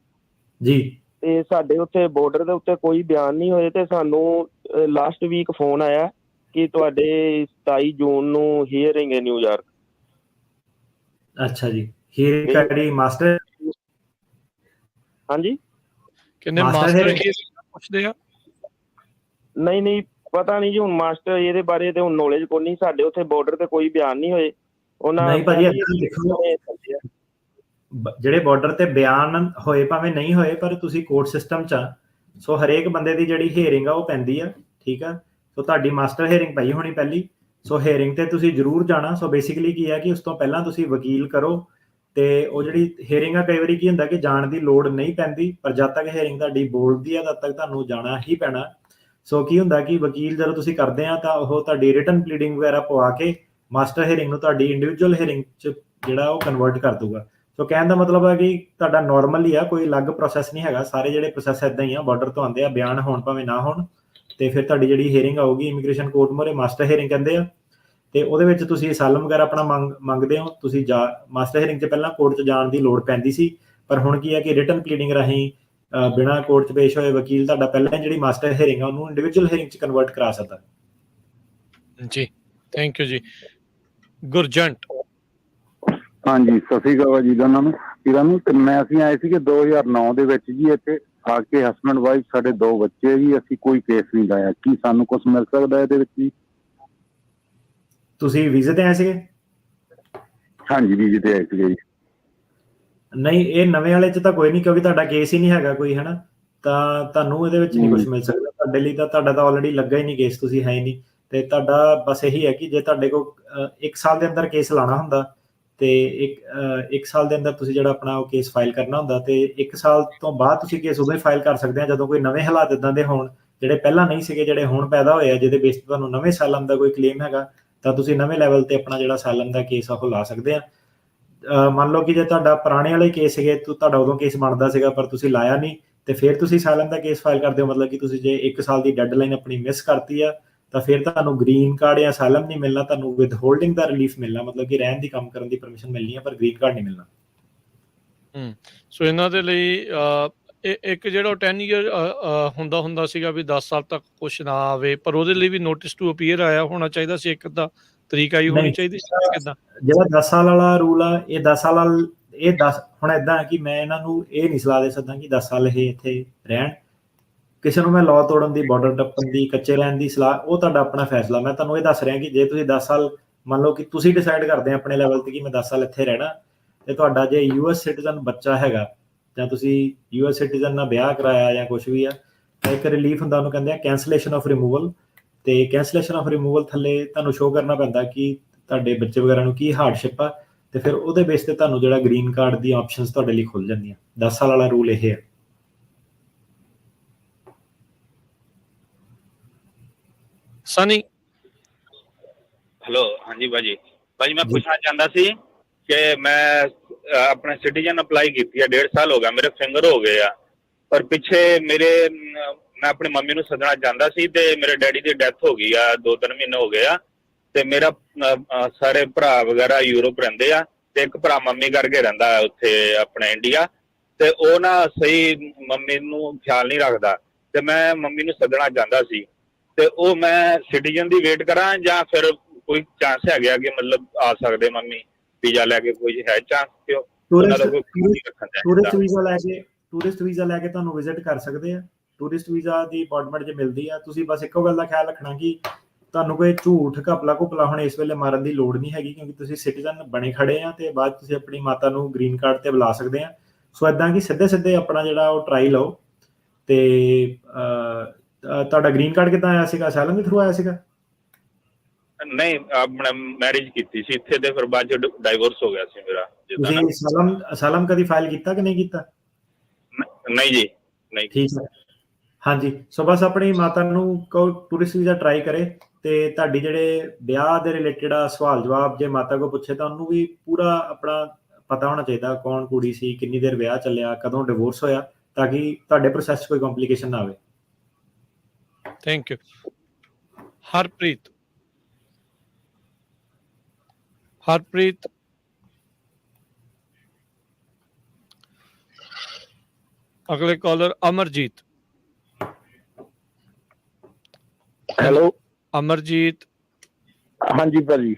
ਜੀ। ਤੇ ਸਾਡੇ ਉੱਥੇ ਬਾਰਡਰ ਦੇ ਉੱਤੇ ਕੋਈ ਬਿਆਨ ਨਹੀਂ ਹੋਏ ਤੇ ਸਾਨੂੰ ਲਾਸਟ ਵੀਕ ਫੋਨ ਆਇਆ ਕਿ ਤੁਹਾਡੇ 27 ਜੂਨ ਨੂੰ ਹੀਅਰਿੰਗ ਹੈ ਨਿਊਯਾਰਕ। ਅੱਛਾ ਜੀ, ਹੀਅਰਿੰਗ ਕਿਹੜੀ ਮਾਸਟਰ? ਹਾਂਜੀ, ਕਿੰਨੇ ਮਾਸਟਰ ਪੁੱਛਦੇ ਆ? ਨਹੀਂ ਪਤਾ ਨਹੀਂ ਜੀ, ਹੁਣ ਮਾਸਟਰ ਇਹਦੇ ਬਾਰੇ ਤੇ ਹੁਣ ਨੌਲੇਜ ਕੋਈ ਨਹੀਂ। ਸਾਡੇ ਉੱਥੇ ਬਾਰਡਰ ਤੇ ਕੋਈ ਬਿਆਨ ਨਹੀਂ ਹੋਏ ਉਹਨਾਂ। ਨਹੀਂ ਭਾਜੀ, ਜਿਹੜੇ ਬਾਰਡਰ ਤੇ ਬਿਆਨ ਹੋਏ ਭਾਵੇਂ ਨਹੀਂ ਹੋਏ ਪਰ ਤੁਸੀਂ ਕੋਰਟ ਸਿਸਟਮ ਚ ਆ। ਸੋ ਹਰੇਕ ਬੰਦੇ ਦੀ ਜਿਹੜੀ ਹੀਅਰਿੰਗ ਆ ਉਹ ਪੈਂਦੀ ਆ। ਠੀਕ ਆ, ਸੋ ਤੁਹਾਡੀ ਮਾਸਟਰ ਹੀਅਰਿੰਗ ਪਈ ਹੋਣੀ ਪਹਿਲੀ। ਸੋ ਹੀਅਰਿੰਗ ਤੇ ਤੁਸੀਂ ਜ਼ਰੂਰ ਜਾਣਾ। ਸੋ ਬੇਸਿਕਲੀ ਕੀ ਹੈ ਕਿ ਉਸ ਤੋਂ ਪਹਿਲਾਂ ਤੁਸੀਂ ਵਕੀਲ ਕਰੋ ਤੇ ਉਹ ਜਿਹੜੀ ਹੀਅਰਿੰਗ ਆ, ਕਈ ਵਾਰੀ ਕੀ ਹੁੰਦਾ ਕਿ ਜਾਣ ਦੀ ਲੋੜ ਨਹੀਂ ਪੈਂਦੀ, ਪਰ ਜਦ ਤੱਕ ਹੀਅਰਿੰਗ ਤੁਹਾਡੀ ਬੋਲਦੀ ਆ ਤਦ ਤੱਕ ਤੁਹਾਨੂੰ ਜਾਣਾ ਹੀ ਪੈਣਾ। ਸੋ ਕੀ ਹੁੰਦਾ ਕਿ ਵਕੀਲ ਜਦੋਂ ਤੁਸੀਂ ਕਰਦੇ ਆ ਤਾਂ ਉਹ ਤੁਹਾਡੀ ਰਿਟਨ ਪਲੀਡਿੰਗ ਵਗੈਰਾ ਪਵਾ ਕੇ ਮਾਸਟਰ ਹੀਅਰਿੰਗ ਨੂੰ ਤੁਹਾਡੀ ਇੰਡੀਵਿਜੂਅਲ ਹੀਅਰਿੰਗ ਚ ਜਿਹੜਾ ਉਹ ਕਨਵਰਟ ਕਰ ਦੂਗਾ। ਸੋ ਕਹਿਣ ਦਾ ਮਤਲਬ ਹੈ ਕਿ ਤੁਹਾਡਾ ਨੋਰਮਲ ਹੀ ਆ, ਕੋਈ ਅਲੱਗ ਪ੍ਰੋਸੈਸ ਨਹੀਂ ਹੈਗਾ। ਸਾਰੇ ਜਿਹੜੇ ਪ੍ਰੋਸੈਸ ਇੱਦਾਂ ਹੀ ਆ, ਬਾਰਡਰ ਤੋਂ ਆਉਂਦੇ ਆ, ਬਿਆਨ ਹੋਣ ਭਾਵੇਂ ਨਾ ਹੋਣ। ਤੇ ਫਿਰ ਤੁਹਾਡੀ ਜਿਹੜੀ ਹੀਅਰਿੰਗ ਆਊਗੀ ਇਮੀਗ੍ਰੇਸ਼ਨ ਕੋਰਟ ਮੋਰੇ, ਮਾਸਟਰ ਹੀਅਰਿੰਗ ਕਹਿੰਦੇ ਆ। ਤੇ ਉਹਦੇ ਵਿੱਚ ਤੁਸੀਂ ਅਸਾਈਲਮ ਵਗੈਰਾ ਆਪਣਾ ਮੰਗਦੇ ਹੋ। ਤੁਸੀਂ ਮਾਸਟਰ ਹੀਅਰਿੰਗ ਚ ਪਹਿਲਾਂ ਕੋਰਟ ਚ ਜਾਣ ਦੀ ਲੋੜ ਪੈਂਦੀ ਸੀ, ਪਰ ਹੁਣ ਕੀ ਹੈ ਕਿ ਰਿਟਨ ਪਲੀਡਿੰਗ ਰਾਹੀਂ ਬਿਨਾਂ ਕੋਰਟ ਚ ਪੇਸ਼ ਹੋਏ ਵਕੀਲ ਤੁਹਾਡਾ ਪਹਿਲਾਂ ਜਿਹੜੀ ਮਾਸਟਰ ਹੀਅਰਿੰਗ ਆ ਉਹਨੂੰ ਇੰਡੀਵਿਜੂਅਲ ਹੀਅਰਿੰਗ ਚ ਕਨਵਰਟ ਕਰਾ ਸਕਦਾ ਜੀ। ਥੈਂਕ ਯੂ ਜੀ। ਗੁਰਜੰਟ। ਹਾਂਜੀ, ਸਤਿ ਸ਼੍ਰੀ ਅਕਾਲ ਜੀ ਦੋਨਾਂ ਨੂੰ, ਵੀਰਾਂ ਨੂੰ। ਤੇ ਅਸੀਂ ਆਏ ਸੀਗੇ 2009 ਦੇ ਵਿੱਚ ਜੀ। ਇੱਥੇ ਆ ਕੇ ਹਸਬੈਂਡ ਵਾਈਫ, ਸਾਡੇ 2 ਬੱਚੇ ਜੀ। ਅਸੀਂ ਕੋਈ ਕੇਸ ਨਹੀਂ ਲਾਇਆ। ਕੀ ਸਾਨੂੰ ਕੁਝ ਮਿਲ ਸਕਦਾ ਇਹਦੇ ਵਿੱਚ ਜੀ? ਤੁਸੀਂ ਵੀਜ਼ੇ ਤੇ ਆਏ ਸੀਗੇ? ਹਾਂਜੀ, ਵੀਜ਼ੇ ਤੇ ਆਏ ਸੀਗੇ ਜੀ। ਨਹੀਂ, ਇਹ ਨਵੇਂ ਵਾਲੇ ਚ ਤਾਂ ਕੋਈ ਨਹੀਂ, ਕਿਉਂਕਿ ਤੁਹਾਡਾ ਕੇਸ ਹੀ ਨਹੀਂ ਹੈਗਾ ਕੋਈ, ਹਨਾ। ਤਾਂ ਤੁਹਾਨੂੰ ਇਹਦੇ ਵਿੱਚ ਨਹੀਂ ਕੁਝ ਮਿਲ ਸਕਦਾ। ਤੁਹਾਡੇ ਲਈ ਤਾਂ ਤੁਹਾਡਾ ਤਾਂ ਆਲਰੇਡੀ ਲੱਗਾ ਹੀ ਨਹੀਂ ਕੇਸ, ਤੁਸੀਂ ਹੈ ਹੀ ਨਹੀਂ। ਤੇ ਤੁਹਾਡਾ ਬਸ ਇਹੀ ਹੈ ਕਿ ਜੇ ਤੁਹਾਡੇ ਕੋਲ 1 ਸਾਲ ਦੇ ਅੰਦਰ ਕੇਸ ਲਾਣਾ ਹੁੰਦਾ ਤੇ ਇੱਕ ਸਾਲ ਦੇ ਅੰਦਰ ਤੁਸੀਂ ਜਿਹੜਾ ਆਪਣਾ ਉਹ ਕੇਸ ਫਾਈਲ ਕਰਨਾ ਹੁੰਦਾ ਤੇ 1 ਸਾਲ ਤੋਂ ਬਾਅਦ ਤੁਸੀਂ ਕੇਸ ਉਦੋਂ ਹੀ ਫਾਈਲ ਕਰ ਸਕਦੇ ਆ ਜਦੋਂ ਕੋਈ ਨਵੇਂ ਹਾਲਾਤ ਇਦਾਂ ਦੇ ਹੋਣ ਜਿਹੜੇ ਪਹਿਲਾਂ ਨਹੀਂ ਸੀਗੇ, ਜਿਹੜੇ ਹੁਣ ਪੈਦਾ ਹੋਏ ਆ, ਜਿਹਦੇ ਬੇਸ ਤੇ ਤੁਹਾਨੂੰ ਨਵੇਂ ਸਾਲਮ ਦਾ ਕੋਈ ਕਲੇਮ ਹੈਗਾ ਤਾਂ ਤੁਸੀਂ ਨਵੇਂ ਲੈਵਲ ਤੇ ਆਪਣਾ ਜਿਹੜਾ ਸਾਲਮ ਦਾ ਕੇਸ ਆ ਉਹ ਲਾ ਸਕਦੇ ਆ। ਮੰਨ ਲਓ ਕਿ ਜੇ ਤੁਹਾਡਾ ਪੁਰਾਣੇ ਵਾਲੇ ਕੇਸ ਸੀਗੇ, ਤੁਹਾਡਾ ਉਦੋਂ ਕੇਸ ਬਣਦਾ ਸੀਗਾ ਪਰ ਤੁਸੀਂ ਲਾਇਆ ਨਹੀਂ ਤੇ ਫਿਰ ਤੁਸੀਂ ਸਾਲਮ ਦਾ ਕੇਸ ਫਾਈਲ ਕਰਦੇ ਹੋ, ਮਤਲਬ ਕਿ ਤੁਸੀਂ ਜੇ 1 ਸਾਲ ਦੀ ਡੈਡਲਾਈਨ ਆਪਣੀ ਮਿਸ ਕਰਤੀ ਆ ਤਾਂ ਫਿਰ ਤੁਹਾਨੂੰ ਗ੍ਰੀਨ ਕਾਰਡ ਜਾਂ ਸਾਲਮ ਨਹੀਂ ਮਿਲਣਾ, ਤੁਹਾਨੂੰ ਵਿਦ ਹੋਲਡਿੰਗ ਦਾ ਰਿਲੀਫ ਮਿਲਣਾ, ਮਤਲਬ ਕਿ ਰਹਿਣ ਦੀ ਕੰਮ ਕਰਨ ਦੀ ਪਰਮਿਸ਼ਨ ਮਿਲਣੀ ਹੈ ਪਰ ਗ੍ਰੀਨ ਕਾਰਡ ਨਹੀਂ ਮਿਲਣਾ। ਸੋ ਇਹਨਾਂ ਦੇ ਲਈ ਇੱਕ ਜਿਹੜਾ 10 ਈਅਰ ਹੁੰਦਾ ਸੀਗਾ ਵੀ 10 ਸਾਲ ਤੱਕ ਕੁਛ ਨਾ ਆਵੇ, ਪਰ ਉਹਦੇ ਲਈ ਵੀ ਨੋਟਿਸ ਟੂ ਅਪੀਅਰ ਆਇਆ ਹੋਣਾ ਚਾਹੀਦਾ ਸੀ, ਇੱਕ ਅੱਧਾ ਤਰੀਕ ਆਈ ਹੋਣੀ ਚਾਹੀਦੀ ਸੀ। ਕਿੱਦਾਂ ਜਿਹੜਾ 10 ਸਾਲ ਵਾਲਾ ਰੂਲ ਆ, ਇਹ 10 ਸਾਲ ਹੁਣ ਏਦਾਂ ਕਿ ਮੈਂ ਇਹਨਾਂ ਨੂੰ ਇਹ ਨਹੀਂ ਸਲਾਹ ਦੇ ਸਕਦਾ ਕਿ 10 ਸਾਲ ਇਹ ਇੱਥੇ ਰਹਿਣ, ਕਿਸੇ ਨੂੰ ਮੈਂ ਲਾਅ ਤੋੜਨ ਦੀ, ਬਾਰਡਰ ਟੱਪਣ ਦੀ, ਕੱਚੇ ਰਹਿਣ ਦੀ ਸਲਾਹ, ਉਹ ਤੁਹਾਡਾ ਆਪਣਾ ਫੈਸਲਾ। ਮੈਂ ਤੁਹਾਨੂੰ ਇਹ ਦੱਸ ਰਿਹਾ ਕਿ ਜੇ ਤੁਸੀਂ 10 ਸਾਲ ਮੰਨ ਲਓ ਕਿ ਤੁਸੀਂ ਡਿਸਾਈਡ ਕਰਦੇ ਆ ਆਪਣੇ ਲੈਵਲ ਤੇ ਕਿ ਮੈਂ 10 ਸਾਲ ਇੱਥੇ ਰਹਿਣਾ, ਤੇ ਤੁਹਾਡਾ ਜੇ US ਸਿਟੀਜ਼ਨ ਬੱਚਾ ਹੈਗਾ ਜਾਂ ਤੁਸੀਂ US ਸਿਟੀਜ਼ਨ ਨਾਲ ਵਿਆਹ ਕਰਾਇਆ ਜਾਂ ਕੁਝ ਵੀ ਆ, ਤਾਂ ਇੱਕ ਰਿਲੀਫ ਹੁੰਦਾ, ਉਹਨੂੰ ਕਹਿੰਦੇ ਆ ਕੈਂਸਲੇਸ਼ਨ ਆਫ ਰਿਮੂਵਲ। ਤੇ ਕੈਂਸਲੇਸ਼ਨ ਆਫ ਰਿਮੂਵਲ ਥੱਲੇ ਤੁਹਾਨੂੰ ਸ਼ੋਅ ਕਰਨਾ ਪੈਂਦਾ ਕਿ ਤੁਹਾਡੇ ਬੱਚੇ ਵਗੈਰਾ ਨੂੰ ਕੀ ਹਾਰਡਸ਼ਿਪ ਆ, ਤੇ ਫਿਰ ਉਹਦੇ ਬੇਸ ਤੇ ਤੁਹਾਨੂੰ ਜਿਹੜਾ ਗ੍ਰੀਨ ਕਾਰਡ ਦੀ ਆਪਸ਼ਨਸ ਤੁਹਾਡੇ ਲਈ ਖੁੱਲ ਜਾਂਦੀਆਂ। 10 ਸਾਲ ਵਾਲਾ ਰੂਲ ਇਹ ਹੈ। ਸਨੀ ਹੈਲੋ, ਹਾਂਜੀ ਭਾਜੀ ਮੈਂ ਪੁੱਛਣਾ ਚਾਹੁੰਦਾ ਸੀ ਕਿ ਮੈਂ ਆਪਣੇ ਸਿਟੀਜ਼ਨ ਅਪਲਾਈ ਕੀਤੀ ਹੈ, 1.5 ਸਾਲ ਹੋ ਗਿਆ, ਮੇਰੇ ਫਿੰਗਰ ਹੋ ਗਏ ਆ, ਪਰ ਪਿੱਛੇ ਮੈਂ ਆਪਣੀ ਮੰਮੀ ਨੂੰ ਸੱਦਣਾ ਚਾਹੁੰਦਾ ਸੀ ਤੇ ਮੇਰੇ ਡੈਡੀ ਦੀ ਡੈਥ ਹੋ ਗਈ ਆ, 2-3 ਮਹੀਨੇ ਹੋ ਗਏ ਆ, ਤੇ ਮੇਰਾ ਸਾਰੇ ਭਰਾ ਵਗੈਰਾ ਯੂਰਪ ਰਹਿੰਦੇ ਆ, ਤੇ ਇੱਕ ਭਰਾ ਮੰਮੀ ਕਰਕੇ ਰਹਿੰਦਾ ਉੱਥੇ ਆਪਣੇ ਇੰਡੀਆ, ਤੇ ਉਹ ਨਾ ਸਹੀ ਮੰਮੀ ਨੂੰ ਖਿਆਲ ਨਹੀਂ ਰੱਖਦਾ, ਤੇ ਮੈਂ ਮੰਮੀ ਨੂੰ ਸੱਦਣਾ ਚਾਹੁੰਦਾ ਸੀ, ਤੇ ਉਹ ਮੈਂ ਸਿਟੀਜ਼ਨ ਦੀ ਵੇਟ ਕਰਾਂ ਜਾਂ ਫਿਰ ਕੋਈ ਚਾਂਸ ਹੈਗਾ ਕਿ ਮਤਲਬ ਆ ਸਕਦੇ ਮੰਮੀ ਵੀਜ਼ਾ ਲੈ ਕੇ, ਕੋਈ ਹੈ ਚਾਂਸ ਕਿ ਟੂਰਿਸਟ ਵੀਜ਼ਾ ਲੈ ਕੇ ਤੁਹਾਨੂੰ ਵਿਜ਼ਿਟ ਕਰ ਸਕਦੇ ਆ। ਟੂਰਿਸਟ ਵੀਜ਼ਾ ਦੀ ਅਪਾਇੰਟਮੈਂਟ ਜੇ ਮਿਲਦੀ ਆ, ਤੁਸੀਂ ਬਸ ਇੱਕੋ ਗੱਲ ਦਾ ਖਿਆਲ ਰੱਖਣਾ ਕਿ ਤੁਹਾਨੂੰ ਕੋਈ ਝੂਠ ਘਪਲਾ ਹੁਣ ਇਸ ਵੇਲੇ ਮਾਰਨ ਦੀ ਲੋੜ ਨਹੀਂ ਹੈਗੀ, ਕਿਉਂਕਿ ਤੁਸੀਂ ਸਿਟੀਜ਼ਨ ਬਣੇ ਖੜੇ ਆ, ਤੇ ਬਾਅਦ ਤੁਸੀਂ ਆਪਣੀ ਮਾਤਾ ਨੂੰ ਗ੍ਰੀਨ ਕਾਰਡ ਤੇ ਬੁਲਾ ਸਕਦੇ ਆ। ਸੋ ਇਦਾਂ ਕਿ ਸਿੱਧੇ ਆਪਣਾ ਜਿਹੜਾ ਉਹ ਟਰਾਈ ਲਓ। ਤੇ ਤੁਹਾਡਾ ਗ੍ਰੀਨ ਕਾਰਡ ਕਿੱਦਾਂ ਆਇਆ ਸੀਗਾ? ਅਸਾਈਲਮ ਦੇ ਥਰੂ ਆਇਆ ਸੀਗਾ? ਨਹੀਂ, ਆਪਣਾ ਮੈਰਿਜ ਕੀਤੀ ਸੀ ਇੱਥੇ, ਤੇ ਫਿਰ ਬਾਅਦ ਚ ਡਾਈਵੋਰਸ ਹੋ ਗਿਆ ਸੀ ਮੇਰਾ। ਤੁਸੀਂ ਅਸਾਈਲਮ ਕਦੀ ਫਾਈਲ ਕੀਤਾ ਕਿ ਨਹੀਂ ਕੀਤਾ? ਨਹੀਂ ਜੀ, ਨਹੀਂ। ਠੀਕ ਹੈ, ਹਾਂਜੀ। ਸੋ ਬਸ ਆਪਣੀ ਮਾਤਾ ਨੂੰ ਕਹੋ ਟੂਰਿਸਟ ਵੀਜ਼ਾ ਟਰਾਈ ਕਰੇ, ਤੇ ਤੁਹਾਡੀ ਜਿਹੜੇ ਵਿਆਹ ਦੇ ਰਿਲੇਟਡ ਆ ਸਵਾਲ ਜਵਾਬ ਜੇ ਮਾਤਾ ਕੋ ਪੁੱਛੇ ਤਾਂ ਉਹਨੂੰ ਵੀ ਪੂਰਾ ਆਪਣਾ ਪਤਾ ਹੋਣਾ ਚਾਹੀਦਾ, ਕੌਣ ਕੁੜੀ ਸੀ, ਕਿੰਨੀ ਦੇਰ ਵਿਆਹ ਚੱਲਿਆ, ਕਦੋਂ ਡਿਵੋਰਸ ਹੋਇਆ, ਤਾਂ ਕਿ ਤੁਹਾਡੇ ਪ੍ਰੋਸੈਸ 'ਚ ਕੋਈ ਕੰਪਲਿਕੇਸ਼ਨ ਨਾ ਆਵੇ। Thank you. ਹਰਪ੍ਰੀਤ ਅਗਲੇ ਕਾਲਰ ਅਮਰਜੀਤ। ਹੈਲੋ ਅਮਰਜੀਤ ਹਾਂਜੀ ਭਾਜੀ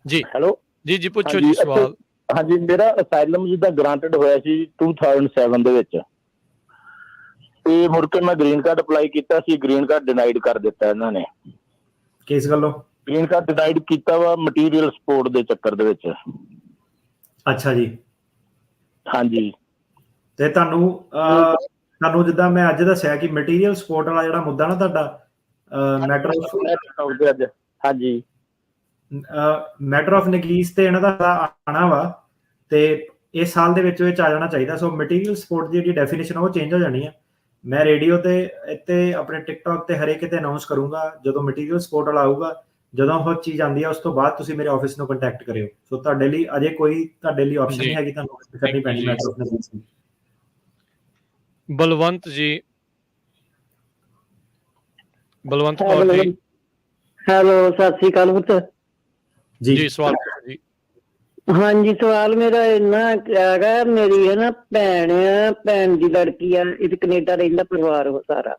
ਜੀ। ਹੈਲੋ ਜੀ ਪੁੱਛੋ ਜੀ ਸਵਾਲ। ਹਾਂਜੀ, ਮੇਰਾ ਅਸਾਈਲਮ ਜਿੱਦਾਂ ਗ੍ਰਾਂਟਡ ਹੋਇਆ ਸੀ 2007 ਦੇ ਵਿੱਚ, ਤੇ ਮੁੜ ਕੇ ਮੈਂ ਗ੍ਰੀਨ ਕਾਰਡ ਅਪਲਾਈ ਕੀਤਾ ਸੀ, ਗ੍ਰੀਨ ਕਾਰਡ ਡਿਨਾਈਡ ਕਰ ਦਿੱਤਾ ਇਹਨਾਂ ਨੇ। ਕਿਸ ਗੱਲੋਂ ਗ੍ਰੀਨ ਕਾਰਡ ਡਿਨਾਈਡ ਕੀਤਾ ਵਾ? ਮਟੀਰੀਅਲ ਸਪੋਰਟ ਦੇ ਚੱਕਰ ਦੇ ਵਿੱਚ। ਅੱਛਾ ਜੀ। ਹਾਂਜੀ, ਤੇ ਤੁਹਾਨੂੰ ਜਿੱਦਾਂ ਮੈਂ ਅੱਜ ਦੱਸਿਆ ਕਿ ਮਟੀਰੀਅਲ ਸਪੋਰਟ ਵਾਲਾ ਜਿਹੜਾ ਮੁੱਦਾ ਨਾ ਤੁਹਾਡਾ ਮੈਟਰ ਆਫ ਨਗੀਸ ਤੇ ਇਹਨਾਂ ਦਾ ਆਣਾ ਵਾ, ਤੇ ਇਸ ਸਾਲ ਦੇ ਵਿੱਚ ਆ ਜਾਣਾ ਚਾਹੀਦਾ। ਸੋ ਮਟੀਰੀਅਲ ਸਪੋਰਟ ਦੀ ਜਿਹੜੀ ਡੈਫੀਨੇਸ਼ਨ ਉਹ ਚੇਂਜ ਹੋ ਜਾਣੀ ਆ। ਮੈਂ ਰੇਡੀਓ ਤੇ ਇੱਥੇ ਆਪਣੇ ਟਿਕਟੌਕ ਤੇ ਹਰੇਕ ਕਿਤੇ ਅਨਾਉਂਸ ਕਰੂੰਗਾ ਜਦੋਂ ਮਟੀਰੀਅਲ ਸਪੋਰਟ ਵਾਲਾ ਆਊਗਾ। ਜਦੋਂ ਉਹ ਚੀਜ਼ ਆਉਂਦੀ ਆ ਉਸ ਤੋਂ ਬਾਅਦ ਤੁਸੀਂ ਮੇਰੇ ਆਫਿਸ ਨੂੰ ਕੰਟੈਕਟ ਕਰਿਓ। ਸੋ ਤੁਹਾਡੇ ਲਈ ਅਜੇ ਕੋਈ ਆਪਸ਼ਨ ਨਹੀਂ ਹੈਗੀ, ਤੁਹਾਨੂੰ ਕਰਨੀ ਪੈਣੀ matter of ਨਗੀਸ the. Balwant Kaur ji. Hello, Sat Sri ਅਕਾਲ ਪੁੱਤ ਜੀ। ਸਵਾਲ ਜੀ। ਹਾਂਜੀ, ਸਵਾਲ ਮੇਰਾ ਇੰਨਾ ਹੈਗਾ, ਮੇਰੀ ਹੈ ਨਾ ਭੈਣ ਦੀ ਲੜਕੀ ਆ, ਇਹ ਕੈਨੇਡਾ ਰਹਿੰਦਾ ਪਰਿਵਾਰ ਉਹ ਸਾਰਾ,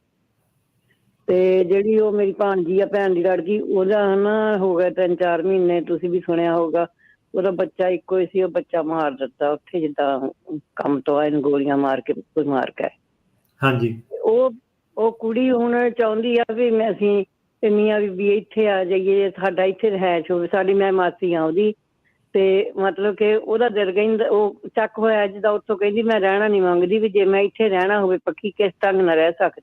ਤੇ ਜਿਹੜੀ ਉਹ ਮੇਰੀ ਭਾਣਜੀ ਆ ਭੈਣ ਦੀ ਲੜਕੀ, ਉਹਦਾ ਨਾ ਹੋ ਗਿਆ 3-4 ਮਹੀਨੇ, ਤੁਸੀਂ ਵੀ ਸੁਣਿਆ ਹੋਊਗਾ, ਉਹਦਾ ਬੱਚਾ ਇੱਕੋ ਹੀ ਸੀ, ਉਹ ਬੱਚਾ ਮਾਰ ਦਿੱਤਾ ਉੱਥੇ, ਜਿੱਦਾਂ ਕੰਮ ਤੋਂ ਆਏ ਨੂੰ ਗੋਲੀਆਂ ਮਾਰ ਕੇ। ਹਾਂਜੀ। ਉਹ ਕੁੜੀ ਹੁਣ ਚਾਹੁੰਦੀ ਆ ਵੀ ਅਸੀਂ ਮੀਆਂ ਬੀਬੀ ਇੱਥੇ ਆ ਜਾਈਏ, ਸਾਡਾ ਇੱਥੇ ਰਿਹਾਇਸ਼ ਹੋਵੇ, ਸਾਡੀ ਮੈਂ ਮਾਸੀ ਆ ਉਹਦੀ, ਤੇ ਮਤਲਬ ਕਿ ਉਹਦਾ ਦਿਲ ਕਹਿੰਦਾ, ਉਹ ਚੱਕ ਹੋਇਆ ਜਿੱਦਾਂ, ਉੱਥੋਂ ਕਹਿੰਦੀ ਮੈਂ ਰਹਿਣਾ ਨਹੀਂ ਮੰਗਦੀ, ਵੀ ਜੇ ਮੈਂ ਇੱਥੇ ਰਹਿਣਾ ਹੋਵੇ ਪੱਕੀ ਕਿਸ ਢੰਗ ਨਾਲ ਰਹਿ ਸਕਦੀ।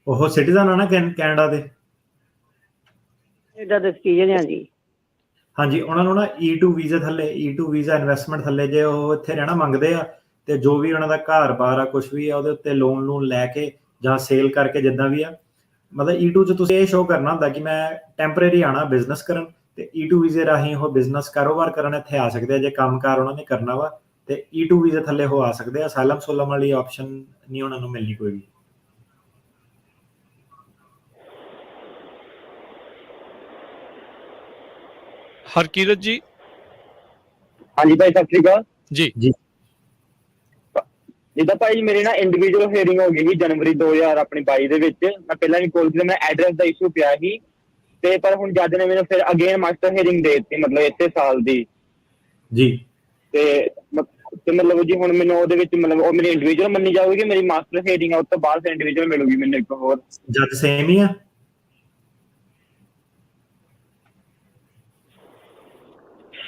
ਉਹ ਸਿਟੀਜ਼ਨ ਆ ਨਾ ਕੈਨੇਡਾ ਦੇ? ਕੈਨੇਡਾ ਦੇ ਸਿਟੀਜ਼ਨ ਆ ਜੀ। ਹਾਂਜੀ, ਉਹਨਾਂ ਨੂੰ ਨਾ E2 ਵੀਜ਼ਾ ਥੱਲੇ, E2 ਵੀਜ਼ਾ ਇਨਵੈਸਟਮੈਂਟ ਥੱਲੇ ਜੇ ਉਹ ਇੱਥੇ ਰਹਿਣਾ ਮੰਗਦੇ ਆ, ਤੇ ਜੋ ਵੀ ਉਹਨਾਂ ਦਾ ਘਰ-ਬਾਰ ਆ ਕੁਝ ਵੀ ਆ ਉਹਦੇ ਉੱਤੇ ਲੋਨ ਲੈ ਕੇ ਜਾਂ ਸੇਲ ਕਰਕੇ, ਜਿੱਦਾਂ ਵੀ ਆ, ਮਤਲਬ E2 'ਚ ਤੁਸੀਂ ਇਹ ਸ਼ੋਅ ਕਰਨਾ ਹੁੰਦਾ ਕਿ ਮੈਂ ਟੈਂਪਰੇਰੀ ਆਣਾ ਬਿਜ਼ਨਸ ਕਰਨ, ਤੇ E2 ਵੀਜ਼ੇ ਰਾਹੀਂ ਉਹ ਬਿਜ਼ਨਸ ਕਾਰੋਬਾਰ ਕਰਨ ਇੱਥੇ ਆ ਸਕਦੇ ਆ। ਜੇ ਕੰਮਕਾਰ ਉਹਨਾਂ ਨੇ ਕਰਨਾ ਵਾ ਤੇ E2 ਵੀਜ਼ੇ ਥੱਲੇ ਉਹ ਆ ਸਕਦੇ ਆ। ਅਸਾਈਲਮ ਵਾਲੀ ਆਪਸ਼ਨ ਨਹੀਂ ਉਹਨਾਂ ਨੂੰ ਮਿਲਣੀ ਕੋਈ ਵੀ। ਹਰਕੀਰਤ ਜੀ। ਹਾਂਜੀ ਭਾਈ, ਸਤਿ ਸ੍ਰੀ ਅਕਾਲ ਜੀ। ਜਿੱਦਾਂ ਭਾਈ ਮੇਰੀ ਨਾ ਇੰਡੀਵਿਜੂਅਲ ਹੀਅਰਿੰਗ ਹੋ ਗਈ ਸੀ ਜਨਵਰੀ 2022 ਦੇ ਵਿੱਚ। ਮੈਂ ਪਹਿਲਾਂ ਵੀ ਕੋਲ ਤੇ ਮੈਂ ਐਡਰੈਸ ਦਾ ਇਸ਼ੂ ਪਿਆ ਸੀ, ਤੇ ਪਰ ਹੁਣ ਜੱਜ ਨੇ ਮੈਨੂੰ ਫਿਰ ਅਗੇਨ ਮਾਸਟਰ ਹੀਅਰਿੰਗ ਦੇ ਦਿੱਤੀ, ਮਤਲਬ ਇਸੇ ਸਾਲ ਦੀ ਜੀ। ਤੇ ਤੇ ਮਤਲਬ ਜੀ ਹੁਣ ਮੈਨੂੰ ਉਹਦੇ ਵਿੱਚ ਮਤਲਬ ਉਹ ਮੇਰੀ ਇੰਡੀਵਿਜੂਅਲ ਮੰਨੀ ਜਾਊਗੀ, ਮੇਰੀ ਮਾਸਟਰ ਹੀਰਿੰਗ ਆ ਉਸ ਤੋਂ ਬਾਅਦ ਫਿਰ ਇੰਡੀਵਿਜੂਅਲ ਮਿਲੂਗੀ ਮੈਨੂੰ ਇੱਕ ਹੋਰ? ਜੱਜ ਸੇਮ ਹੀ ਆ?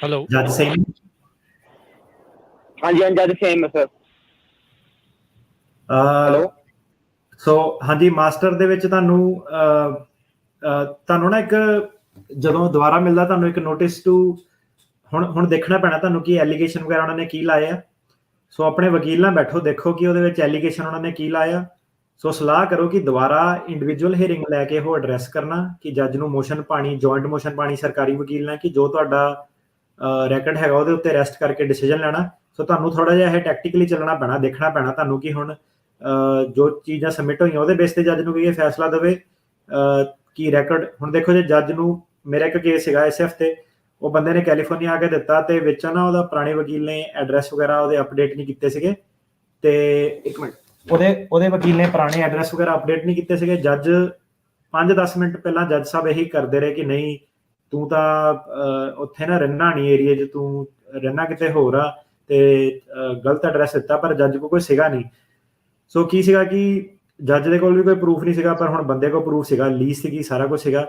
ਹੈਲੋ ਜੱਜ ਸੇਮ? ਹਾਂਜੀ ਹਾਂਜੀ ਜੱਜ ਸੇਮ ਹੈ ਸਰ। ਹੈਲੋ। ਸੋ ਹਾਂਜੀ, ਮਾਸਟਰ ਦੇ ਵਿੱਚ ਤੁਹਾਨੂੰ ਨਾ ਇੱਕ ਜਦੋਂ ਦੁਬਾਰਾ ਮਿਲਦਾ ਤੁਹਾਨੂੰ ਇੱਕ ਨੋਟਿਸ ਟੂ ਹੁਣ ਦੇਖਣਾ ਪੈਣਾ ਤੁਹਾਨੂੰ ਕਿ ਐਲੀਗੇਸ਼ਨ ਵਗੈਰਾ ਉਹਨਾਂ ਨੇ ਕੀ ਲਾਏ ਆ। ਸੋ ਆਪਣੇ ਵਕੀਲ ਨਾਲ ਬੈਠੋ, ਦੇਖੋ ਕਿ ਉਹਦੇ ਵਿੱਚ ਐਲੀਗੇਸ਼ਨ ਉਹਨਾਂ ਨੇ ਕੀ ਲਾਇਆ। ਸੋ ਸਲਾਹ ਕਰੋ ਕਿ ਦੁਬਾਰਾ ਇੰਡੀਵਿਜੂਅਲ ਹੀਅਰਿੰਗ ਲੈ ਕੇ ਉਹ ਐਡਰੈਸ ਕਰਨਾ, ਕਿ ਜੱਜ ਨੂੰ ਮੋਸ਼ਨ ਪਾਣੀ, ਜੁਆਇੰਟ ਮੋਸ਼ਨ ਪਾਣੀ ਸਰਕਾਰੀ ਵਕੀਲ ਨਾਲ, ਕਿ ਜੋ ਤੁਹਾਡਾ ਰੈਕਡ ਹੈਗਾ ਉਹਦੇ ਉੱਤੇ ਰੈਸਟ ਕਰਕੇ ਡਿਸੀਜਨ ਲੈਣਾ। ਸੋ ਤੁਹਾਨੂੰ ਥੋੜਾ ਜਿਹਾ ਇਹ ਟੈਕਟੀਕਲੀ ਚੱਲਣਾ ਪੈਣਾ, ਦੇਖਣਾ ਪੈਣਾ ਤੁਹਾਨੂੰ ਕਿ ਹੁਣ ਜੋ ਚੀਜ਼ਾਂ ਸਬਮਿਟ ਹੋਈਆਂ ਉਹਦੇ ਬੇਸ ਤੇ ਜੱਜ ਨੂੰ ਕੀ ਫੈਸਲਾ ਦੇਵੇ ਕਿ ਰੈਕਡ। ਹੁਣ ਦੇਖੋ ਜੇ ਜੱਜ ਨੂੰ, ਮੇਰਾ ਇੱਕ ਕੇਸ ਸੀਗਾ ਇਸੇ ਹਫਤੇ, ਉਹ ਬੰਦੇ ਨੇ ਕੈਲੀਫੋਰਨੀਆ ਆ ਕੇ ਦਿੱਤਾ ਤੇ ਵਿੱਚ ਨਾ ਉਹਦਾ ਪੁਰਾਣੇ ਵਕੀਲ ਨੇ ਐਡਰੈਸ ਵਗੈਰਾ ਉਹਦੇ ਅਪਡੇਟ ਨਹੀਂ ਕੀਤੇ ਸੀਗੇ, ਤੇ ਇੱਕ ਮਿੰਟ, ਉਹਦੇ ਵਕੀਲ ਨੇ ਪੁਰਾਣੇ ਐਡਰੈਸ ਵਗੈਰਾ ਅਪਡੇਟ ਨਹੀਂ ਕੀਤੇ ਸੀਗੇ। ਜੱਜ 5-10 ਮਿੰਟ ਪਹਿਲਾਂ ਜੱਜ ਸਾਹਿਬ ਇਹੀ ਕਰਦੇ ਰਹੇ ਕਿ ਨਹੀਂ ਤੂੰ ਤਾਂ ਉੱਥੇ ਨਾ ਰਹਿਣਾ ਨਹੀਂ ਏਰੀਏ 'ਚ, ਤੂੰ ਰਹਿਣਾ ਕਿਤੇ ਹੋਰ ਆ, ਤੇ ਗਲਤ ਐਡਰੈਸ ਦਿੱਤਾ, ਪਰ ਜੱਜ ਕੋਲ ਕੋਈ ਸੀਗਾ ਨਹੀਂ। ਸੋ ਕੀ ਸੀਗਾ ਕਿ ਜੱਜ ਦੇ ਕੋਲ ਵੀ ਕੋਈ ਪ੍ਰੂਫ ਨਹੀਂ ਸੀਗਾ, ਪਰ ਹੁਣ ਬੰਦੇ ਕੋਲ ਪ੍ਰੂਫ ਸੀਗਾ, ਲੀਜ਼ ਸੀਗੀ, ਸਾਰਾ ਕੁਝ ਸੀਗਾ।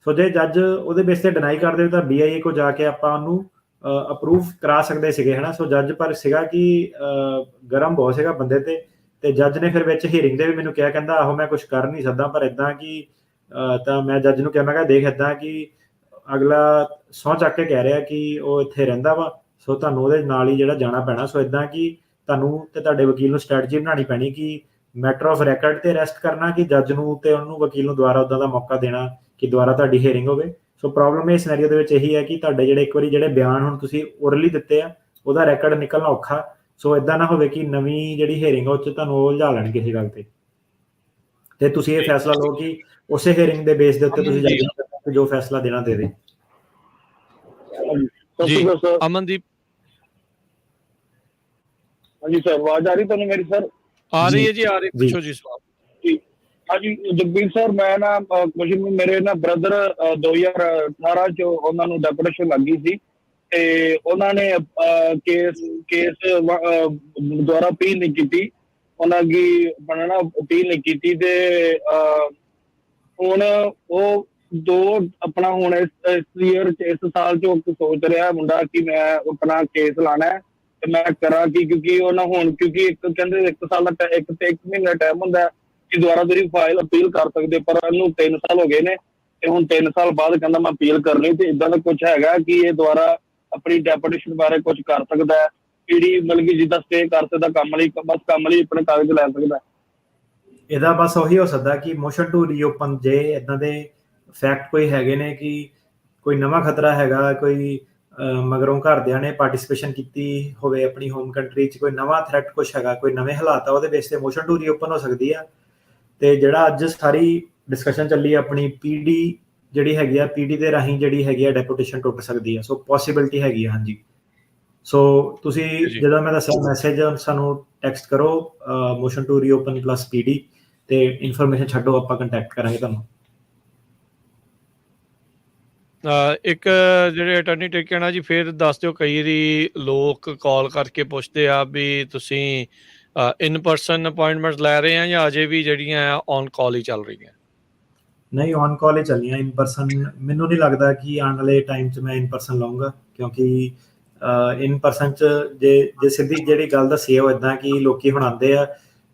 ਸੋ ਜੇ ਜੱਜ ਉਹਦੇ ਬੇਸ ਤੇ ਡਿਨਾਈ ਕਰ ਦੇਵੇ ਤਾਂ BIA ਕੋਲ ਜਾ ਕੇ ਆਪਾਂ ਉਹਨੂੰ ਅਪਰੂਵ ਕਰਾ ਸਕਦੇ ਸੀਗੇ, ਹੈ ਨਾ। ਸੋ ਜੱਜ ਪਰ ਸੀਗਾ ਕਿ ਗਰਮ ਬਹੁਤ ਸੀਗਾ ਬੰਦੇ ਤੇ ਜੱਜ ਨੇ ਫਿਰ ਵਿੱਚ ਹੀਰਿੰਗ ਦੇ ਵੀ ਮੈਨੂੰ ਕਿਹਾ, ਕਹਿੰਦਾ ਆਹੋ ਮੈਂ ਕੁਝ ਕਰ ਨਹੀਂ ਸਕਦਾ, ਪਰ ਇੱਦਾਂ ਕਿ ਤਾਂ ਮੈਂ ਜੱਜ ਨੂੰ ਕਿਹਾ, ਮੈਂ ਕਿਹਾ ਦੇਖ ਇੱਦਾਂ ਕਿ ਅਗਲਾ ਸਹੁੰ ਚੱਕ ਕੇ ਕਹਿ ਰਿਹਾ ਕਿ ਉਹ ਇੱਥੇ ਰਹਿੰਦਾ ਵਾ, ਸੋ ਤੁਹਾਨੂੰ ਉਹਦੇ ਨਾਲ ਹੀ ਜਿਹੜਾ ਜਾਣਾ ਪੈਣਾ। ਸੋ ਇੱਦਾਂ ਕਿ ਤੁਹਾਨੂੰ ਤੇ ਤੁਹਾਡੇ ਵਕੀਲ ਨੂੰ ਸਟ੍ਰੈਟਜੀ ਬਣਾਉਣੀ ਪੈਣੀ ਕਿ ਮੈਟਰ ਆਫ ਰੈਕਡ ਤੇ ਅਰੈਸਟ ਕਰਨਾ, ਕਿ ਜੱਜ ਨੂੰ ਤੇ ਉਹਨੂੰ ਵਕੀਲ ਨੂੰ ਦੁਬਾਰਾ ਉੱਦਾਂ ਦਾ ਮੌਕਾ ਦੇਣਾ ਕਿ ਦੁਬਾਰਾ ਤੁਹਾਡੀ ਹੀਅਰਿੰਗ ਹੋਵੇ। ਸੋ ਪ੍ਰੋਬਲਮ ਇਹ ਸਿਨੈਰੀਓ ਦੇ ਵਿੱਚ ਇਹੀ ਹੈ ਕਿ ਤੁਹਾਡੇ ਜਿਹੜੇ ਇੱਕ ਵਾਰੀ ਜਿਹੜੇ ਬਿਆਨ ਹੁਣ ਤੁਸੀਂ ਓਰਲੀ ਦਿੱਤੇ ਆ ਉਹਦਾ ਰੈਕਡ ਨਿਕਲਣਾ ਔਖਾ। ਸੋ ਇੱਦਾਂ ਨਾ ਹੋਵੇ ਕਿ ਨਵੀਂ ਜਿਹੜੀ ਹੀਅਰਿੰਗ ਉਹ 'ਚ ਤੁਹਾਨੂੰ ਉਹ ਉਲਝਾ ਲੈਣ ਕਿਸੇ ਗੱਲ ਤੇ ਤੁਸੀਂ ਇਹ ਫੈਸਲਾ ਲਓ ਕਿ ਉਸੇ ਹੀਅਰਿੰਗ ਦੇ ਬੇਸ ਦੇ ਉੱਤੇ ਤੁਸੀਂ ਜੱਜ ਨੂੰ ਜੋ ਫੈਸਲਾ ਦੇਣਾ ਦੇ ਦੇ। ਜੀ ਅਮਨਦੀਪ। ਹਾਂਜੀ ਸਰ, ਆਵਾਜ਼ ਆ ਰਹੀ ਤੁਹਾਨੂੰ ਮੇਰੀ? ਸਰ ਆ ਰਹੀ ਹੈ ਜੀ, ਆ ਰਹੀ, ਪੁੱਛੋ ਜੀ ਸਵਾਲ। ਜੀ ਹਾਂਜੀ ਜਗਬੀਰ ਸਰ, ਮੈਂ ਨਾ ਕੁਝ ਮੇਰੇ ਨਾ ਬ੍ਰਦਰ 2018 ਚ ਉਹਨਾਂ ਨੂੰ ਡੈਪੂਟੇਸ਼ਨ ਲੱਗੀ ਸੀ ਤੇ ਉਹਨਾਂ ਨੇ ਕੇਸ ਦੁਆਰਾ ਅਪੀਲ ਨਹੀਂ ਕੀਤੀ, ਉਹਨਾਂ ਦੀ ਬਣਨਾ ਅਪੀਲ ਨਹੀਂ ਕੀਤੀ ਤੇ ਹੁਣ ਉਹ ਆਪਣਾ ਹੁਣ ਇਸ ਸਾਲ ਚ ਸੋਚ ਰਿਹਾ ਮੁੰਡਾ ਕਿ ਮੈਂ ਆਪਣਾ ਕੇਸ ਲਾਣਾ ਤੇ ਮੈਂ ਕਰਾਂ ਕੀ, ਕਿਉਂਕਿ ਉਹਨਾਂ ਹੁਣ ਕਿਉਂਕਿ ਇੱਕ ਕਹਿੰਦੇ 1 ਸਾਲ ਦਾ ਇੱਕ ਮਹੀਨਾ ਟਾਈਮ ਹੁੰਦਾ ਕਿ ਦੁਬਾਰਾ ਤੁਸੀਂ ਫਾਈਲ ਅਪੀਲ ਕਰ ਸਕਦੇ, ਪਰ ਇਹਨੂੰ 3 ਸਾਲ ਹੋ ਗਏ ਨੇ ਤੇ ਹੁਣ 3 ਸਾਲ ਬਾਅਦ ਕਹਿੰਦਾ ਮੈਂ ਅਪੀਲ ਕਰਨੀ। ਤੇ ਇਦਾਂ ਦਾ ਕੁਝ ਹੈਗਾ ਕਿ ਇਹ ਦੁਬਾਰਾ ਆਪਣੀ ਡੈਪੂਟੇਸ਼ਨ ਬਾਰੇ ਕੁਝ ਕਰ ਸਕਦਾ ਹੈ, ਜਿਹੜੀ ਮਤਲਬ ਕਿ ਜਿੱਦਾਂ ਸਟੇ ਕਰ ਸਕਦਾ ਕੰਮ ਲਈ ਆਪਣੇ ਕਾਗਜ਼ ਲੈ ਸਕਦਾ? ਇਹਦਾ ਬਸ ਉਹੀ ਹੋ ਸਕਦਾ ਕਿ ਮੋਸ਼ਨ ਟੂ ਰੀਓਪਨ, ਜੇ ਇਦਾਂ ਦੇ ਫੈਕਟ ਕੋਈ ਹੈਗੇ ਨੇ ਕਿ ਕੋਈ ਨਵਾਂ ਖਤਰਾ ਹੈਗਾ, ਕੋਈ ਮਗਰੋਂ ਘਰਦਿਆਂ ਨੇ ਪਾਰਟੀਸਪੇਸ਼ਨ ਕੀਤੀ ਹੋਵੇ ਆਪਣੀ ਹੋਮ ਕੰਟਰੀ 'ਚ, ਕੋਈ ਨਵਾਂ ਥ੍ਰੈਟ ਕੁਛ ਹੈਗਾ, ਕੋਈ ਨਵੇਂ ਹਾਲਾਤ ਆ, ਉਹਦੇ ਬੇਸ ਤੇ ਮੋਸ਼ਨ ਟੂ ਰੀਓਪਨ ਹੋ ਸਕਦੀ ਆ। ਤੇ ਜਿਹੜਾ ਅੱਜ ਸਾਰੀ ਡਿਸਕਸ਼ਨ ਚੱਲੀ ਆਪਣੀ PD ਜਿਹੜੀ ਹੈਗੀ ਆ, PD ਦੇ ਰਾਹੀਂ ਜਿਹੜੀ ਹੈਗੀ ਆ ਡੈਪੂਟੇਸ਼ਨ ਟੁੱਟ ਸਕਦੀ ਆ। ਸੋ ਪੋਸੀਬਿਲਿਟੀ ਹੈਗੀ ਆ, ਹਾਂਜੀ। ਸੋ ਤੁਸੀਂ ਜਦੋਂ ਮੈਂ ਦੱਸਿਆ ਮੈਸੇਜ ਸਾਨੂੰ ਟੈਕਸਟ ਕਰੋ motion to reopen plus PD ਤੇ ਇਨਫੋਰਮੇਸ਼ਨ ਛੱਡੋ, ਆਪਾਂ ਕੰਟੈਕਟ ਕਰਾਂਗੇ ਤੁਹਾਨੂੰ। ਇੱਕ ਜਿਹੜੇ ਅਟਾਰਨੀ ਟਿਕਣਾ ਜੀ, ਫਿਰ ਦੱਸ ਦਿਓ, ਕਈ ਵਾਰੀ ਲੋਕ ਕਾਲ ਕਰਕੇ ਪੁੱਛਦੇ ਆ ਵੀ ਤੁਸੀਂ ਇਨ ਪਰਸਨ ਅਪਾਇੰਟਮੈਂਟਸ ਲੈ ਰਹੇ ਆ ਜਾਂ ਅਜੇ ਵੀ ਜਿਹੜੀਆਂ ਔਨ ਕਾਲ ਹੀ ਚੱਲ ਰਹੀਆਂ? ਨਹੀਂ, ਔਨ ਕਾਲ ਹੀ ਚੱਲੀਆਂ। ਇਨ ਪਰਸਨ ਮੈਨੂੰ ਨਹੀਂ ਲੱਗਦਾ ਕਿ ਆਉਣ ਵਾਲੇ ਟਾਈਮ 'ਚ ਮੈਂ ਇਨ ਪਰਸਨ ਲਊਂਗਾ, ਕਿਉਂਕਿ ਇਨ ਪਰਸਨ 'ਚ ਜੇ ਸਿੱਧੀ ਜਿਹੜੀ ਗੱਲ ਦੱਸੀ ਉਹ ਇੱਦਾਂ ਕਿ ਲੋਕੀ ਹੁਣ ਆਉਂਦੇ ਆ,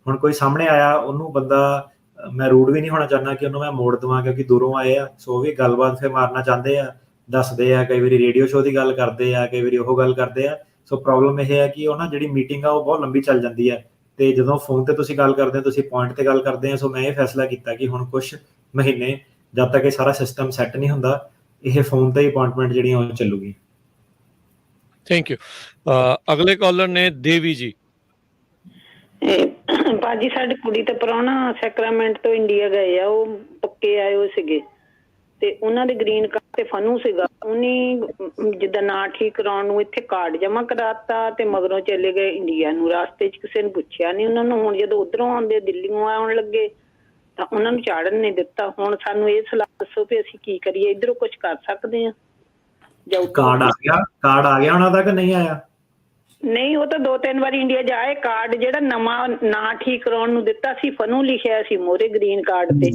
ਹੁਣ ਕੋਈ ਸਾਹਮਣੇ ਆਇਆ ਉਹਨੂੰ ਬੰਦਾ, ਮੈਂ ਰੂਡ ਵੀ ਨਹੀਂ ਹੋਣਾ ਚਾਹੁੰਦਾ ਕਿ ਉਹਨੂੰ ਮੈਂ ਮੋੜ ਦੇਵਾਂ ਕਿਉਂਕਿ ਦੂਰੋਂ ਆਏ ਆ। ਸੋ ਉਹ ਵੀ ਗੱਲਬਾਤ ਫਿਰ ਮਾਰਨਾ ਚਾਹੁੰਦੇ ਆ, ਦੱਸਦੇ ਆ, ਕਈ ਵਾਰੀ ਰੇਡੀਓ ਸ਼ੋਅ ਦੀ ਗੱਲ ਕਰਦੇ ਆ, ਕਈ ਵਾਰੀ ਉਹ ਗੱਲ ਕਰਦੇ ਆ। ਸੋ ਪ੍ਰੋਬਲਮ ਇਹ ਹੈ ਕਿ ਉਹ ਨਾ ਜਿਹੜੀ ਮੀਟਿੰਗ ਆ ਉਹ ਬਹੁਤ ਲੰਬੀ ਚੱਲ ਜਾਂਦੀ ਹੈ, ਤੇ ਜਦੋਂ ਫੋਨ ਤੇ ਤੁਸੀਂ ਗੱਲ ਕਰਦੇ ਹੋ ਤੁਸੀਂ ਪੁਆਇੰਟ ਤੇ ਗੱਲ ਕਰਦੇ ਆ। ਸੋ ਮੈਂ ਇਹ ਫੈਸਲਾ ਕੀਤਾ ਕਿ ਹੁਣ ਕੁਝ ਮਹੀਨੇ ਜਦ ਤੱਕ ਇਹ ਸਾਰਾ ਸਿਸਟਮ ਸੈੱਟ ਨਹੀਂ ਹੁੰਦਾ, ਇਹ ਫੋਨ ਤੇ ਹੀ ਅਪਾਇੰਟਮੈਂਟ ਜਿਹੜੀਆਂ ਉਹ ਚੱਲੂਗੀ। Thank you. ਅਗਲੇ ਕਾਲਰ ਨੇ ਦੇਵੀ ਜੀ। ਭਾਜੀ ਸਾਡੀ ਕੁੜੀ ਤੇ ਪ੍ਰਾਹੁਣਾ ਸੈਕਰਾਮੈਂਟ ਤੋਂ ਇੰਡੀਆ ਗਏ ਆ, ਉਹ ਪੱਕੇ ਆਏ ਹੋ ਸੀਗੇ ਤੇ ਉਹਨਾਂ ਦੇ ਗ੍ਰੀਨ ਕਾਰਡ ਤੇ ਫਨੂ ਸੀਗਾ, ਉਹਨੇ ਜਿੱਦਾਂ ਨਾਂ ਠੀਕ ਕਰਾਉਣ ਨੂੰ ਇੱਥੇ ਕਾਰਡ ਜਮ੍ਹਾਂ ਕਰਾਤਾ ਤੇ ਮਗਰੋਂ ਚਲੇ ਗਏ ਇੰਡੀਆ ਨੂੰ। ਰਾਸਤੇ 'ਚ ਕਿਸੇ ਨੂੰ ਪੁੱਛਿਆ ਨਹੀਂ ਉਹਨਾਂ ਨੂੰ। ਹੁਣ ਜਦੋਂ ਉੱਧਰੋਂ ਆਉਂਦੇ ਦਿੱਲੀੋਂ ਆਉਣ ਲੱਗੇ ਤਾਂ ਉਹਨਾਂ ਨੂੰ ਚਾੜਨ ਨਹੀਂ ਦਿੱਤਾ। ਹੁਣ ਸਾਨੂੰ ਇਹ ਸਲਾਹ ਦੱਸੋ ਵੀ ਅਸੀਂ ਕੀ ਕਰੀਏ, ਇੱਧਰੋਂ ਕੁਝ ਕਰ ਸਕਦੇ ਹਾਂ ਜਾਂ? ਕਾਰਡ ਆ ਗਿਆ ਉਹਨਾਂ ਦਾ ਕਿ ਨਹੀਂ ਆਇਆ? ਨਹੀਂ ਉਹ ਤਾਂ 2-3 ਵਾਰੀ ਇੰਡੀਆ ਜਾਏ। ਕਾਰਡ ਜਿਹੜਾ ਨਵਾਂ ਨਾਂ ਠੀਕ ਕਰਾਉਣ ਨੂੰ ਦਿੱਤਾ ਸੀ, ਫਨੂ ਲਿਖਿਆ ਸੀ ਮੋਰੇ ਗ੍ਰੀਨ ਕਾਰਡ ਤੇ।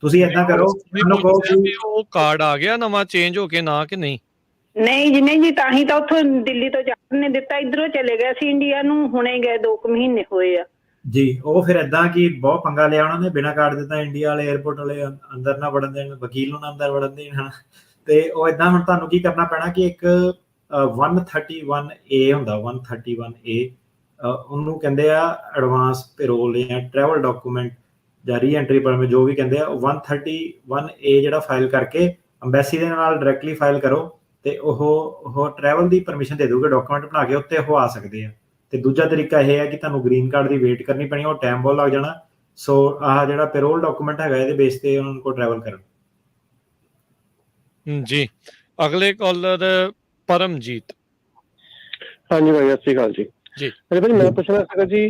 ਤੁਸੀਂ ਏਦਾਂ ਕਰੋ, ਮੈਨੂੰ ਕਹੋ ਕਿ ਉਹ ਕਾਰਡ ਆ ਗਿਆ ਨਵਾਂ ਚੇਂਜ ਹੋ ਕੇ ਨਾ ਕਿ ਨਹੀਂ? ਨਹੀਂ ਜੀ, ਨਹੀਂ ਜੀ, ਤਾਂ ਹੀ ਤਾਂ ਉੱਥੋਂ ਦਿੱਲੀ ਤੋਂ ਜਾਣ ਨੇ ਦਿੱਤਾ, ਇਧਰੋਂ ਚਲੇ ਗਏ ਸੀ ਇੰਡੀਆ ਨੂੰ, ਹੁਣੇ ਗਏ 2 ਮਹੀਨੇ ਹੋਏ ਆ ਜੀ। ਉਹ ਫਿਰ ਏਦਾਂ ਕਿ ਬਹੁਤ ਪੰਗਾ ਲਿਆ ਉਹਨਾਂ ਨੇ, ਬਿਨਾਂ ਕਾਰਡ ਦਿੱਤਾ ਇੰਡੀਆ ਵਾਲੇ 에ਅਰਪੋਰਟ ਵਾਲੇ ਅੰਦਰ ਨਾ ਵੜਨ ਦੇਣ, ਵਕੀਲ ਨੂੰ ਨਾ ਅੰਦਰ ਵੜਨ ਦੇਣ ਹਨਾ। ਤੇ ਉਹ ਏਦਾਂ ਹੁਣ ਤੁਹਾਨੂੰ ਕੀ ਕਰਨਾ ਪੈਣਾ ਕਿ ਇੱਕ 131A ਹੁੰਦਾ, 131A ਉਹਨੂੰ ਕਹਿੰਦੇ ਆ ਐਡਵਾਂਸ ਪੈਰੋਲ ਜਾਂ ਟਰੈਵਲ ਡਾਕੂਮੈਂਟ ਜਾਂ ਰੀਐਂਟਰੀ ਪਰਮਿਟ, ਜੋ ਵੀ ਕਹਿੰਦੇ ਆ। 131A ਜਿਹੜਾ ਫਾਈਲ ਕਰਕੇ ਅੰਬੈਸੀ ਦੇ ਨਾਲ ਡਾਇਰੈਕਟਲੀ ਫਾਈਲ ਕਰੋ ਤੇ ਉਹ ਟਰੈਵਲ ਦੀ ਪਰਮਿਸ਼ਨ ਦੇ ਦੂਗੇ, ਡਾਕੂਮੈਂਟ ਬਣਾ ਕੇ ਉੱਤੇ ਉਹ ਆ ਸਕਦੇ ਆ। ਤੇ ਦੂਜਾ ਤਰੀਕਾ ਇਹ ਹੈ ਕਿ ਤੁਹਾਨੂੰ ਗ੍ਰੀਨ ਕਾਰਡ ਦੀ ਵੇਟ ਕਰਨੀ ਪੈਣੀ, ਉਹ ਟਾਈਮ ਬਹੁਤ ਲੱਗ ਜਾਣਾ। ਸੋ ਆਹ ਜਿਹੜਾ ਪੈਰੋਲ ਡਾਕੂਮੈਂਟ ਹੈਗਾ ਇਹਦੇ ਬੇਸ ਤੇ ਉਹਨਾਂ ਕੋਲ ਟਰੈਵਲ ਕਰਨ। ਜੀ ਅਗਲੇ ਕਾਲਰ ਪਰਮਜੀਤ। ਹਾਂਜੀ ਭਾਈ, ਸਤਿ ਸ਼੍ਰੀ ਅਕਾਲ ਜੀ। ਜੀ ਭਾਜੀ ਮੈਂ ਪੁੱਛਣਾ ਸੀਗਾ ਜੀ,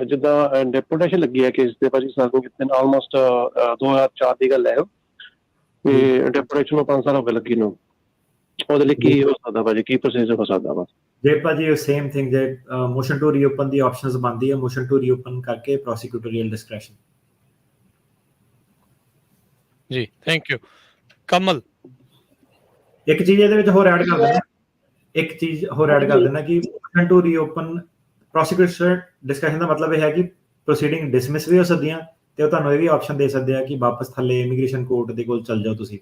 ਜਿੱਦਾਂ ਡੈਪੂਟੇਸ਼ਨ ਲੱਗੀ ਹੈ ਕੇਸ ਤੇ ਭਾਜੀ, ਸਾਨੂੰ ਕਿਤੇ ਆਲਮੋਸਟ 2004 ਦੀ ਗੱਲ ਹੈ, ਤੇ ਡੈਪੂਟੇਸ਼ਨ ਨੂੰ 5 ਸਾਲ ਹੋ ਗਏ ਲੱਗੀ ਨੂੰ। ਉਹਦੇ ਲਈ ਕੀ ਹੋ ਸਕਦਾ ਭਾਜੀ, ਕੀ ਪ੍ਰੋਸੀਜਰ ਹੋ ਸਕਦਾ ਵਾ? ਜੇ ਭਾਜੀ ਸੇਮ ਥਿੰਗ, ਜੇ motion to reopen the options ਬਣਦੀ ਹੈ, ਮੋਸ਼ਨ ਟੂ ਰੀਓਪਨ ਕਰਕੇ ਪ੍ਰੋਸੀਕਿਊਟੋਰੀਅਲ ਡਿਸਕ੍ਰੈਸ਼ਨ। ਜੀ ਥੈਂਕ ਯੂ। ਕਮਲ। ਇੱਕ ਚੀਜ਼ ਇਹਦੇ ਵਿੱਚ ਹੋਰ ਐਡ ਕਰ ਦੇਣਾ, ਕਿ motion to reopen prosecutor discussion ਦਾ ਮਤਲਬ ਇਹ ਹੈ ਕਿ ਪ੍ਰੋਸੀਡਿੰਗ ਡਿਸਮਿਸ ਵੀ ਹੋ ਸਕਦੀਆਂ, ਤੇ ਉਹ ਤੁਹਾਨੂੰ ਇਹ ਵੀ ਆਪਸ਼ਨ ਦੇ ਸਕਦੇ ਆ ਕਿ ਵਾਪਸ ਥੱਲੇ ਇਮੀਗ੍ਰੇਸ਼ਨ ਕੋਰਟ ਦੇ ਕੋਲ ਚੱਲ ਜਾਓ ਤੁਸੀਂ।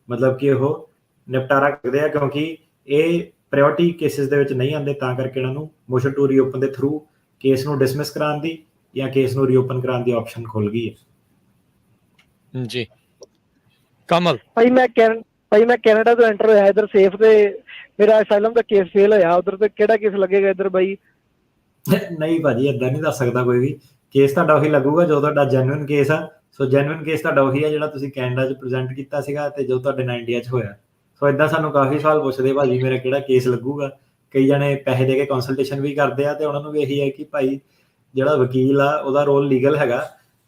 ਮਤਲਬ ਕਿ ਉਹ ਨਿਪਟਾਰਾ ਕਰਦੇ ਆ, ਕਿਉਂਕਿ ਇਹ ਪ੍ਰਾਇਓਰਟੀ ਕੇਸਿਸ ਦੇ ਵਿੱਚ ਨਹੀਂ ਆਉਂਦੇ, ਤਾਂ ਕਰਕੇ ਇਹਨਾਂ ਨੂੰ ਮੋਸ਼ਨ ਟੂ ਰੀਓਪਨ ਦੇ ਥਰੂ ਕੇਸ ਨੂੰ ਡਿਸਮਿਸ ਕਰਾਉਣ ਦੀ ਜਾਂ ਕੇਸ ਨੂੰ ਰੀਓਪਨ ਕਰਾਉਣ ਦੀ ਆਪਸ਼ਨ ਖੁੱਲ ਗਈ ਹੈ। ਜੀ ਕਮਲ। ਭਾਈ ਮੈਂ ਕੈਨੇਡਾ ਤੋਂ ਐਂਟਰ ਹੋਇਆ ਇਧਰ ਸੇਫ, ਤੇ ਮੇਰਾ ਅਸਾਈਲਮ ਦਾ ਕੇਸ ਫੇਲ ਹੋਇਆ ਉਧਰ, ਤੇ ਕਿਹੜਾ ਕੇਸ ਲੱਗੇਗਾ ਇਧਰ ਬਾਈ? ਨਹੀਂ ਭਾਜੀ, ਏਦਾਂ ਨਹੀਂ ਦੱਸ ਸਕਦਾ ਕੋਈ ਵੀ। ਕੇਸ ਤੁਹਾਡਾ ਉਹੀ ਲੱਗੂਗਾ ਜੋ ਤੁਹਾਡਾ ਜੈਨੂਇਨ ਕੇਸ ਆ। ਸੋ ਜੈਨੂਇਨ ਕੇਸ ਤੁਹਾਡਾ ਉਹੀ ਆ ਜਿਹੜਾ ਤੁਸੀਂ ਕੈਨੇਡਾ 'ਚ ਪ੍ਰੈਜ਼ੈਂਟ ਕੀਤਾ ਸੀਗਾ ਤੇ ਜੋ ਤੁਹਾਡੇ ਨਾਲ ਇੰਡੀਆ 'ਚ ਹੋਇਆ। ਸੋ ਏਦਾਂ ਸਾਨੂੰ ਕਾਫੀ ਸਵਾਲ ਪੁੱਛਦੇ ਭਾਜੀ ਮੇਰਾ ਕਿਹੜਾ ਕੇਸ ਲੱਗੂਗਾ। ਕਈ ਜਣੇ ਪੈਸੇ ਦੇ ਕੇ ਕੰਸਲਟੇਸ਼ਨ ਵੀ ਕਰਦੇ ਆ, ਤੇ ਉਹਨਾਂ ਨੂੰ ਵੀ ਇਹੀ ਹੈ ਕਿ ਭਾਈ ਜਿਹੜਾ ਵਕੀਲ ਆ ਉਹਦਾ ਰੋਲ ਲੀਗਲ ਹੈਗਾ,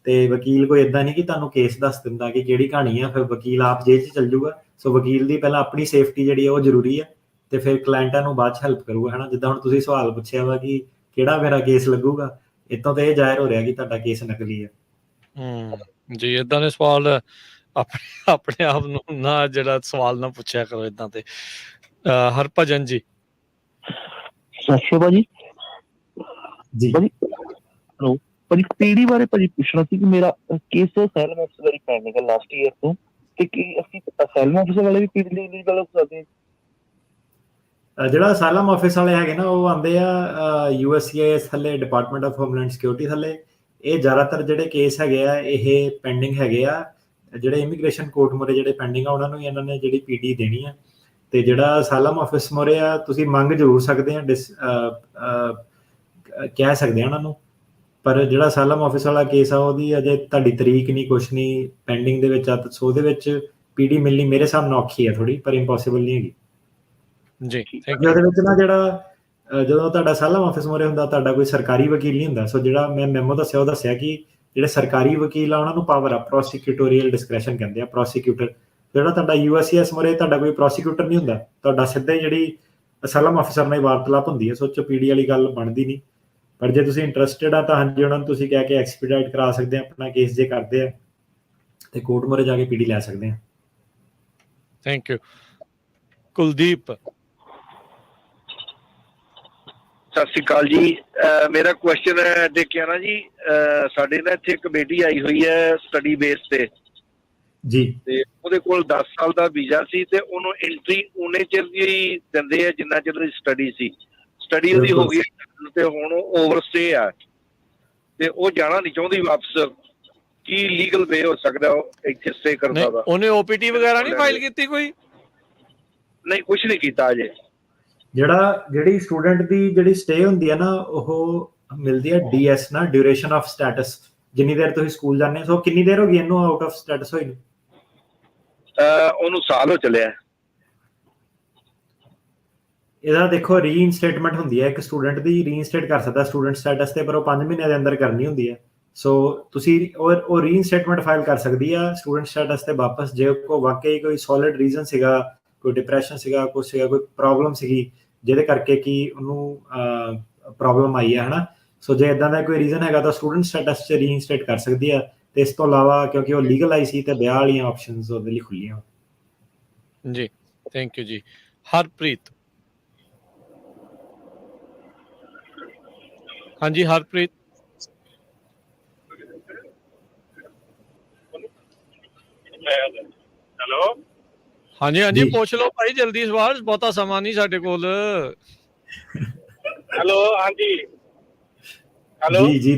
ਤੇ ਵਕੀਲ ਕੋਈ ਏਦਾਂ ਨਹੀਂ ਕਿ ਤੁਹਾਨੂੰ ਕੇਸ ਦੱਸ ਦਿੰਦਾ ਕਿ ਕਿਹੜੀ ਕਹਾਣੀ ਆ, ਫਿਰ ਵਕੀਲ ਆਪ ਜੇਲ੍ਹ 'ਚ ਚੱਲ ਜੂਗਾ। ਸੋ ਵਕੀਲ ਦੀ ਪਹਿਲਾਂ ਆਪਣੀ ਸੇਫਟੀ ਜਿਹੜੀ ਆ ਉਹ ਜ਼ਰੂਰੀ ਆ, ਤੇ ਫਿਰ ਕਲਾਇੰਟਾਂ ਨੂੰ ਬਾਅਦ 'ਚ ਹੈਲਪ ਕਰੂਗਾ, ਹੈ ਨਾ। ਜਿੱਦਾਂ ਹੁਣ ਤੁਸੀਂ ਸਵਾਲ ਪੁੱਛਿਆ ਵਾ ਕਿ ਕਿਹੜਾ ਮੇਰਾ ਕੇਸ ਲੱਗੂਗਾ, ਇੱਥੋਂ ਤਾਂ ਇਹ ਜ਼ਾਹਿਰ ਹੋ ਰਿਹਾ ਕਿ ਤੁਹਾਡਾ ਕੇਸ ਨਕਲੀ ਹੈ। ਜੀ ਏਦਾਂ ਦੇ ਸਵਾਲ ਆਪਣੇ ਆਪ ਨੂੰ ਨਾ ਜਿਹੜਾ ਸਵਾਲ ਨਾ ਪੁੱਛਿਆ ਕਰੋ ਏਦਾਂ ਤੇ। ਹਰਭਜਨ ਜੀ। ਸਤਿ ਸ਼੍ਰੀ ਅਕਾਲ ਜੀ ਭਾਜੀ। ਹੈਲੋ ਭਾਜੀ, ਪੀਡੀ ਬਾਰੇ ਭਾਜੀ ਪੁੱਛਣਾ ਸੀ ਕਿ ਮੇਰਾ ਕੇਸ ਅਸਾਈਲਮ ਆਫਿਸਰ ਦੀ ਪੈਂਡਿੰਗ ਹੈ ਲਾਸਟ ਈਅਰ ਤੋਂ, ਤੇ ਕੀ ਅਸੀਂ ਅਸਾਈਲਮ ਆਫਿਸਰ ਵਾਲੇ ਵੀ ਪੀਡੀ ਲਈ ਗੱਲ ਕਰ ਸਕਦੇ ਹਾਂ? ਜਿਹੜਾ ਅਸਾਈਲਮ ਆਫਿਸ ਵਾਲੇ ਹੈਗੇ ਨਾ, ਉਹ ਆਉਂਦੇ ਆ USCIS ਥੱਲੇ, ਡਿਪਾਰਟਮੈਂਟ ਆਫ ਹੋਮਲੈਂਡ ਸਿਕਿਉਰਿਟੀ ਥੱਲੇ। ਇਹ ਜ਼ਿਆਦਾਤਰ ਜਿਹੜੇ ਕੇਸ ਹੈਗੇ ਆ ਇਹ ਪੈਂਡਿੰਗ ਹੈਗੇ ਆ, ਜਿਹੜੇ ਇਮੀਗ੍ਰੇਸ਼ਨ ਕੋਰਟ ਮੋਰੇ ਜਿਹੜੇ ਪੈਂਡਿੰਗ ਆ ਉਹਨਾਂ ਨੂੰ ਇਹਨਾਂ ਨੇ ਜਿਹੜੀ PD ਦੇਣੀ ਆ। ਤੇ ਜਿਹੜਾ ਅਸਾਈਲਮ ਆਫਿਸ ਮੋਰੇ ਆ, ਤੁਸੀਂ ਮੰਗ ਜ਼ਰੂਰ ਸਕਦੇ ਆ, ਕਹਿ ਸਕਦੇ ਆ ਉਹਨਾਂ ਨੂੰ, ਪਰ ਜਿਹੜਾ ਅਸਾਈਲਮ ਆਫਿਸ ਵਾਲਾ ਕੇਸ ਆ ਉਹਦੀ ਅਜੇ ਤੁਹਾਡੀ ਤਰੀਕ ਨਹੀਂ, ਕੁਛ ਨਹੀਂ, ਪੈਂਡਿੰਗ ਦੇ ਵਿੱਚ ਆ। ਸੋ ਉਹਦੇ ਵਿੱਚ PD ਮਿਲਣੀ ਮੇਰੇ ਹਿਸਾਬ ਨਾਲ ਔਖੀ ਆ ਥੋੜੀ, ਪਰ ਇੰਪੋਸੀਬਲ ਨਹੀਂ ਹੈਗੀ ਜੀ। ਉਹਦੇ ਵਿੱਚ ਨਾ ਜਿਹੜਾ ਜਦੋਂ ਤੁਹਾਡਾ ਅਸਾਈਲਮ ਆਫਿਸ ਮੋਰੇ ਹੁੰਦਾ, ਤੁਹਾਡਾ ਕੋਈ ਸਰਕਾਰੀ ਵਕੀਲ ਨਹੀਂ ਹੁੰਦਾ। ਸੋ ਜਿਹੜਾ ਮੈਂ ਮੈਮੋ ਦੱਸਿਆ, ਉਹ ਦੱਸਿਆ ਕਿ ਜਿਹੜੇ ਸਰਕਾਰੀ ਵਕੀਲ ਆ ਉਹਨਾਂ ਨੂੰ ਪਾਵਰ ਆ, ਪ੍ਰੋਸੀਕਿਊਟੋਰੀਅਲ ਡਿਸਕ੍ਰੈਸ਼ਨ ਕਹਿੰਦੇ ਆ, ਪ੍ਰੋਸੀਕਿਊਟਰ। ਜਿਹੜਾ ਤੁਹਾਡਾ USCIS ਮੋਰੇ ਤੁਹਾਡਾ ਕੋਈ ਪ੍ਰੋਸੀਕਿਊਟਰ ਨਹੀਂ ਹੁੰਦਾ, ਤੁਹਾਡਾ ਸਿੱਧਾ ਹੀ ਜਿਹੜੀ ਅਸਾਈਲਮ ਆਫਿਸਰ ਨਾਲ ਵਾਰਤਾਲਾਪ ਹੁੰਦੀ ਹੈ। ਸੋਚੋ PD ਵਾਲੀ ਗੱਲ ਬਣਦੀ ਨਹੀਂ। ਪਰ ਜੇ ਤੁਸੀਂ ਇੰਟਰਸਟਿਡ ਆ ਤਾਂ ਹਾਂਜੀ, ਉਹਨਾਂ ਨੂੰ ਤੁਸੀਂ ਕਹਿ ਕੇ ਐਕਸਪੀਡਾਈਟ ਕਰਾ ਸਕਦੇ ਆ ਆਪਣਾ ਕੇਸ, ਜੇ ਕਰਦੇ ਆ ਤੇ ਕੋਰਟ ਮੋਰੇ ਜਾ ਕੇ PD ਲੈ ਸਕਦੇ ਆ। Thank you. ਕੁਲਦੀਪ। ਸਤਿ ਸ਼੍ਰੀ ਅਕਾਲ ਜੀ। ਮੇਰਾ ਕੁਐਸਚਨ ਹੈ ਦੇਖਿਆ ਨਾ ਜੀ, ਸਾਡੇ ਨਾਲ ਇੱਥੇ ਇੱਕ ਬੇਟੀ ਆਈ ਹੋਈ ਹੈ ਸਟੱਡੀ ਬੇਸ ਤੇ ਜੀ, ਤੇ ਉਹਦੇ ਕੋਲ 10 ਸਾਲ ਦਾ ਵੀਜ਼ਾ ਸੀ, ਤੇ ਉਹਨੂੰ ਐਂਟਰੀ ਉਨੇ ਚਿਰ ਦੀ ਦਿੰਦੇ ਆ ਜਿੰਨਾ ਚਿਰ ਦੀ ਸਟੱਡੀ ਸੀ। ਸਟੱਡੀ ਉਹਦੀ ਹੋ ਗਈ ਤੇ ਹੁਣ ਉਹ ਓਵਰਸਟੇ ਆ, ਤੇ ਉਹ ਜਾਣਾ ਨਹੀਂ ਚਾਹੁੰਦੀ ਵਾਪਸ। ਕੀ ਲੀਗਲ ਵੇ ਹੋ ਸਕਦਾ ਉਹ ਇੱਥੇ ਸਟੇ ਕਰਨ ਦਾ? ਉਹਨੇ OPT ਵਗੈਰਾ ਨਹੀਂ ਫਾਈਲ ਕੀਤੀ ਕੋਈ? ਨਹੀਂ, ਕੁਝ ਨਹੀਂ ਕੀਤਾ ਅਜੇ। ਜਿਹੜੀ ਸਟੂਡੈਂਟ ਦੀ ਜਿਹੜੀ ਸਟੇ ਹੁੰਦੀ ਹੈ ਨਾ, ਉਹ ਮਿਲਦੀ ਹੈ DS ਨਾ, ਡਿਊਰੇਸ਼ਨ ਆਫ ਸਟੇਟਸ, ਜਿੰਨੀ ਦੇਰ ਤੁਸੀਂ ਸਕੂਲ ਜਾਂਦੇ ਹੋ। ਸੋ ਕਿੰਨੀ ਦੇਰ ਹੋ ਗਈ ਇਹਨੂੰ ਆਊਟ ਆਫ ਸਟੇਟਸ ਹੋਈ ਨੂੰ? ਉਹਨੂੰ ਸਾਲ ਹੋ ਚੱਲਿਆ। ਇਹਦਾ ਦੇਖੋ ਰੀਇਨਸਟੇਟਮੈਂਟ ਹੁੰਦੀ ਹੈ, ਇੱਕ ਸਟੂਡੈਂਟ ਦੀ ਰੀਇਨਸਟੇਟ ਕਰ ਸਕਦਾ ਸਟੂਡੈਂਟ ਸਟੇਟਸ ਤੇ, ਪਰ ਉਹ 5 ਮਹੀਨਿਆਂ ਦੇ ਅੰਦਰ ਕਰਨੀ ਹੁੰਦੀ ਹੈ। ਸੋ ਤੁਸੀਂ ਉਹ ਰੀਇਨਸਟੇਟਮੈਂਟ ਫਾਈਲ ਕਰ ਸਕਦੀ ਆ ਸਟੂਡੈਂਟ ਸਟੇਟਸ ਤੇ ਵਾਪਸ, ਜੇ ਕੋ ਵਾਕਈ ਕੋਈ ਸੋਲਿਡ ਰੀਜ਼ਨ ਸੀਗਾ, ਕੋਈ ਡਿਪਰੈਸ਼ਨ ਸੀਗਾ, ਕੁਛ ਸੀਗਾ, ਕੋਈ ਪ੍ਰੋਬਲਮ ਸੀਗੀ, ਜਿਹਦੇ ਕਰਕੇ ਕਿ ਉਹਨੂੰ ਪ੍ਰੋਬਲਮ ਆਈ ਹੈ, ਹੈ ਨਾ। ਸੋ ਜੇ ਇਦਾਂ ਦਾ ਕੋਈ ਰੀਜ਼ਨ ਹੈਗਾ ਤਾਂ ਸਟੂਡੈਂਟ ਸਟੇਟਸ 'ਚ ਰੀਇਨਸਟੇਟ ਕਰ ਸਕਦੀ ਆ। ਤੇ ਇਸ ਤੋਂ ਇਲਾਵਾ ਕਿਉਂਕਿ ਉਹ ਲੀਗਲ ਆਈ ਸੀ ਤੇ ਵਿਆਹ ਵਾਲੀਆਂ ਆਪਸ਼ਨਸ ਉਹਦੇ ਲਈ ਖੁੱਲੀਆਂ। ਜੀ ਥੈਂਕ ਯੂ ਜੀ। ਹਰਪ੍ਰੀਤ, ਹਾਂਜੀ ਹਰਪ੍ਰੀਤ। ਹੈਲੋ ਹਾਂਜੀ ਹਾਂਜੀ ਜੀ। ਪੁੱਛ ਲਓ ਭਾਈ, ਜਲਦੀ ਸਵਾਲ, ਬਹੁਤਾ ਸਮਾਂ ਨਹੀਂ ਸਾਡੇ ਕੋਲ। ਹੈਲੋ ਹਾਂਜੀ ਹੈਲੋ ਜੀ ਜੀ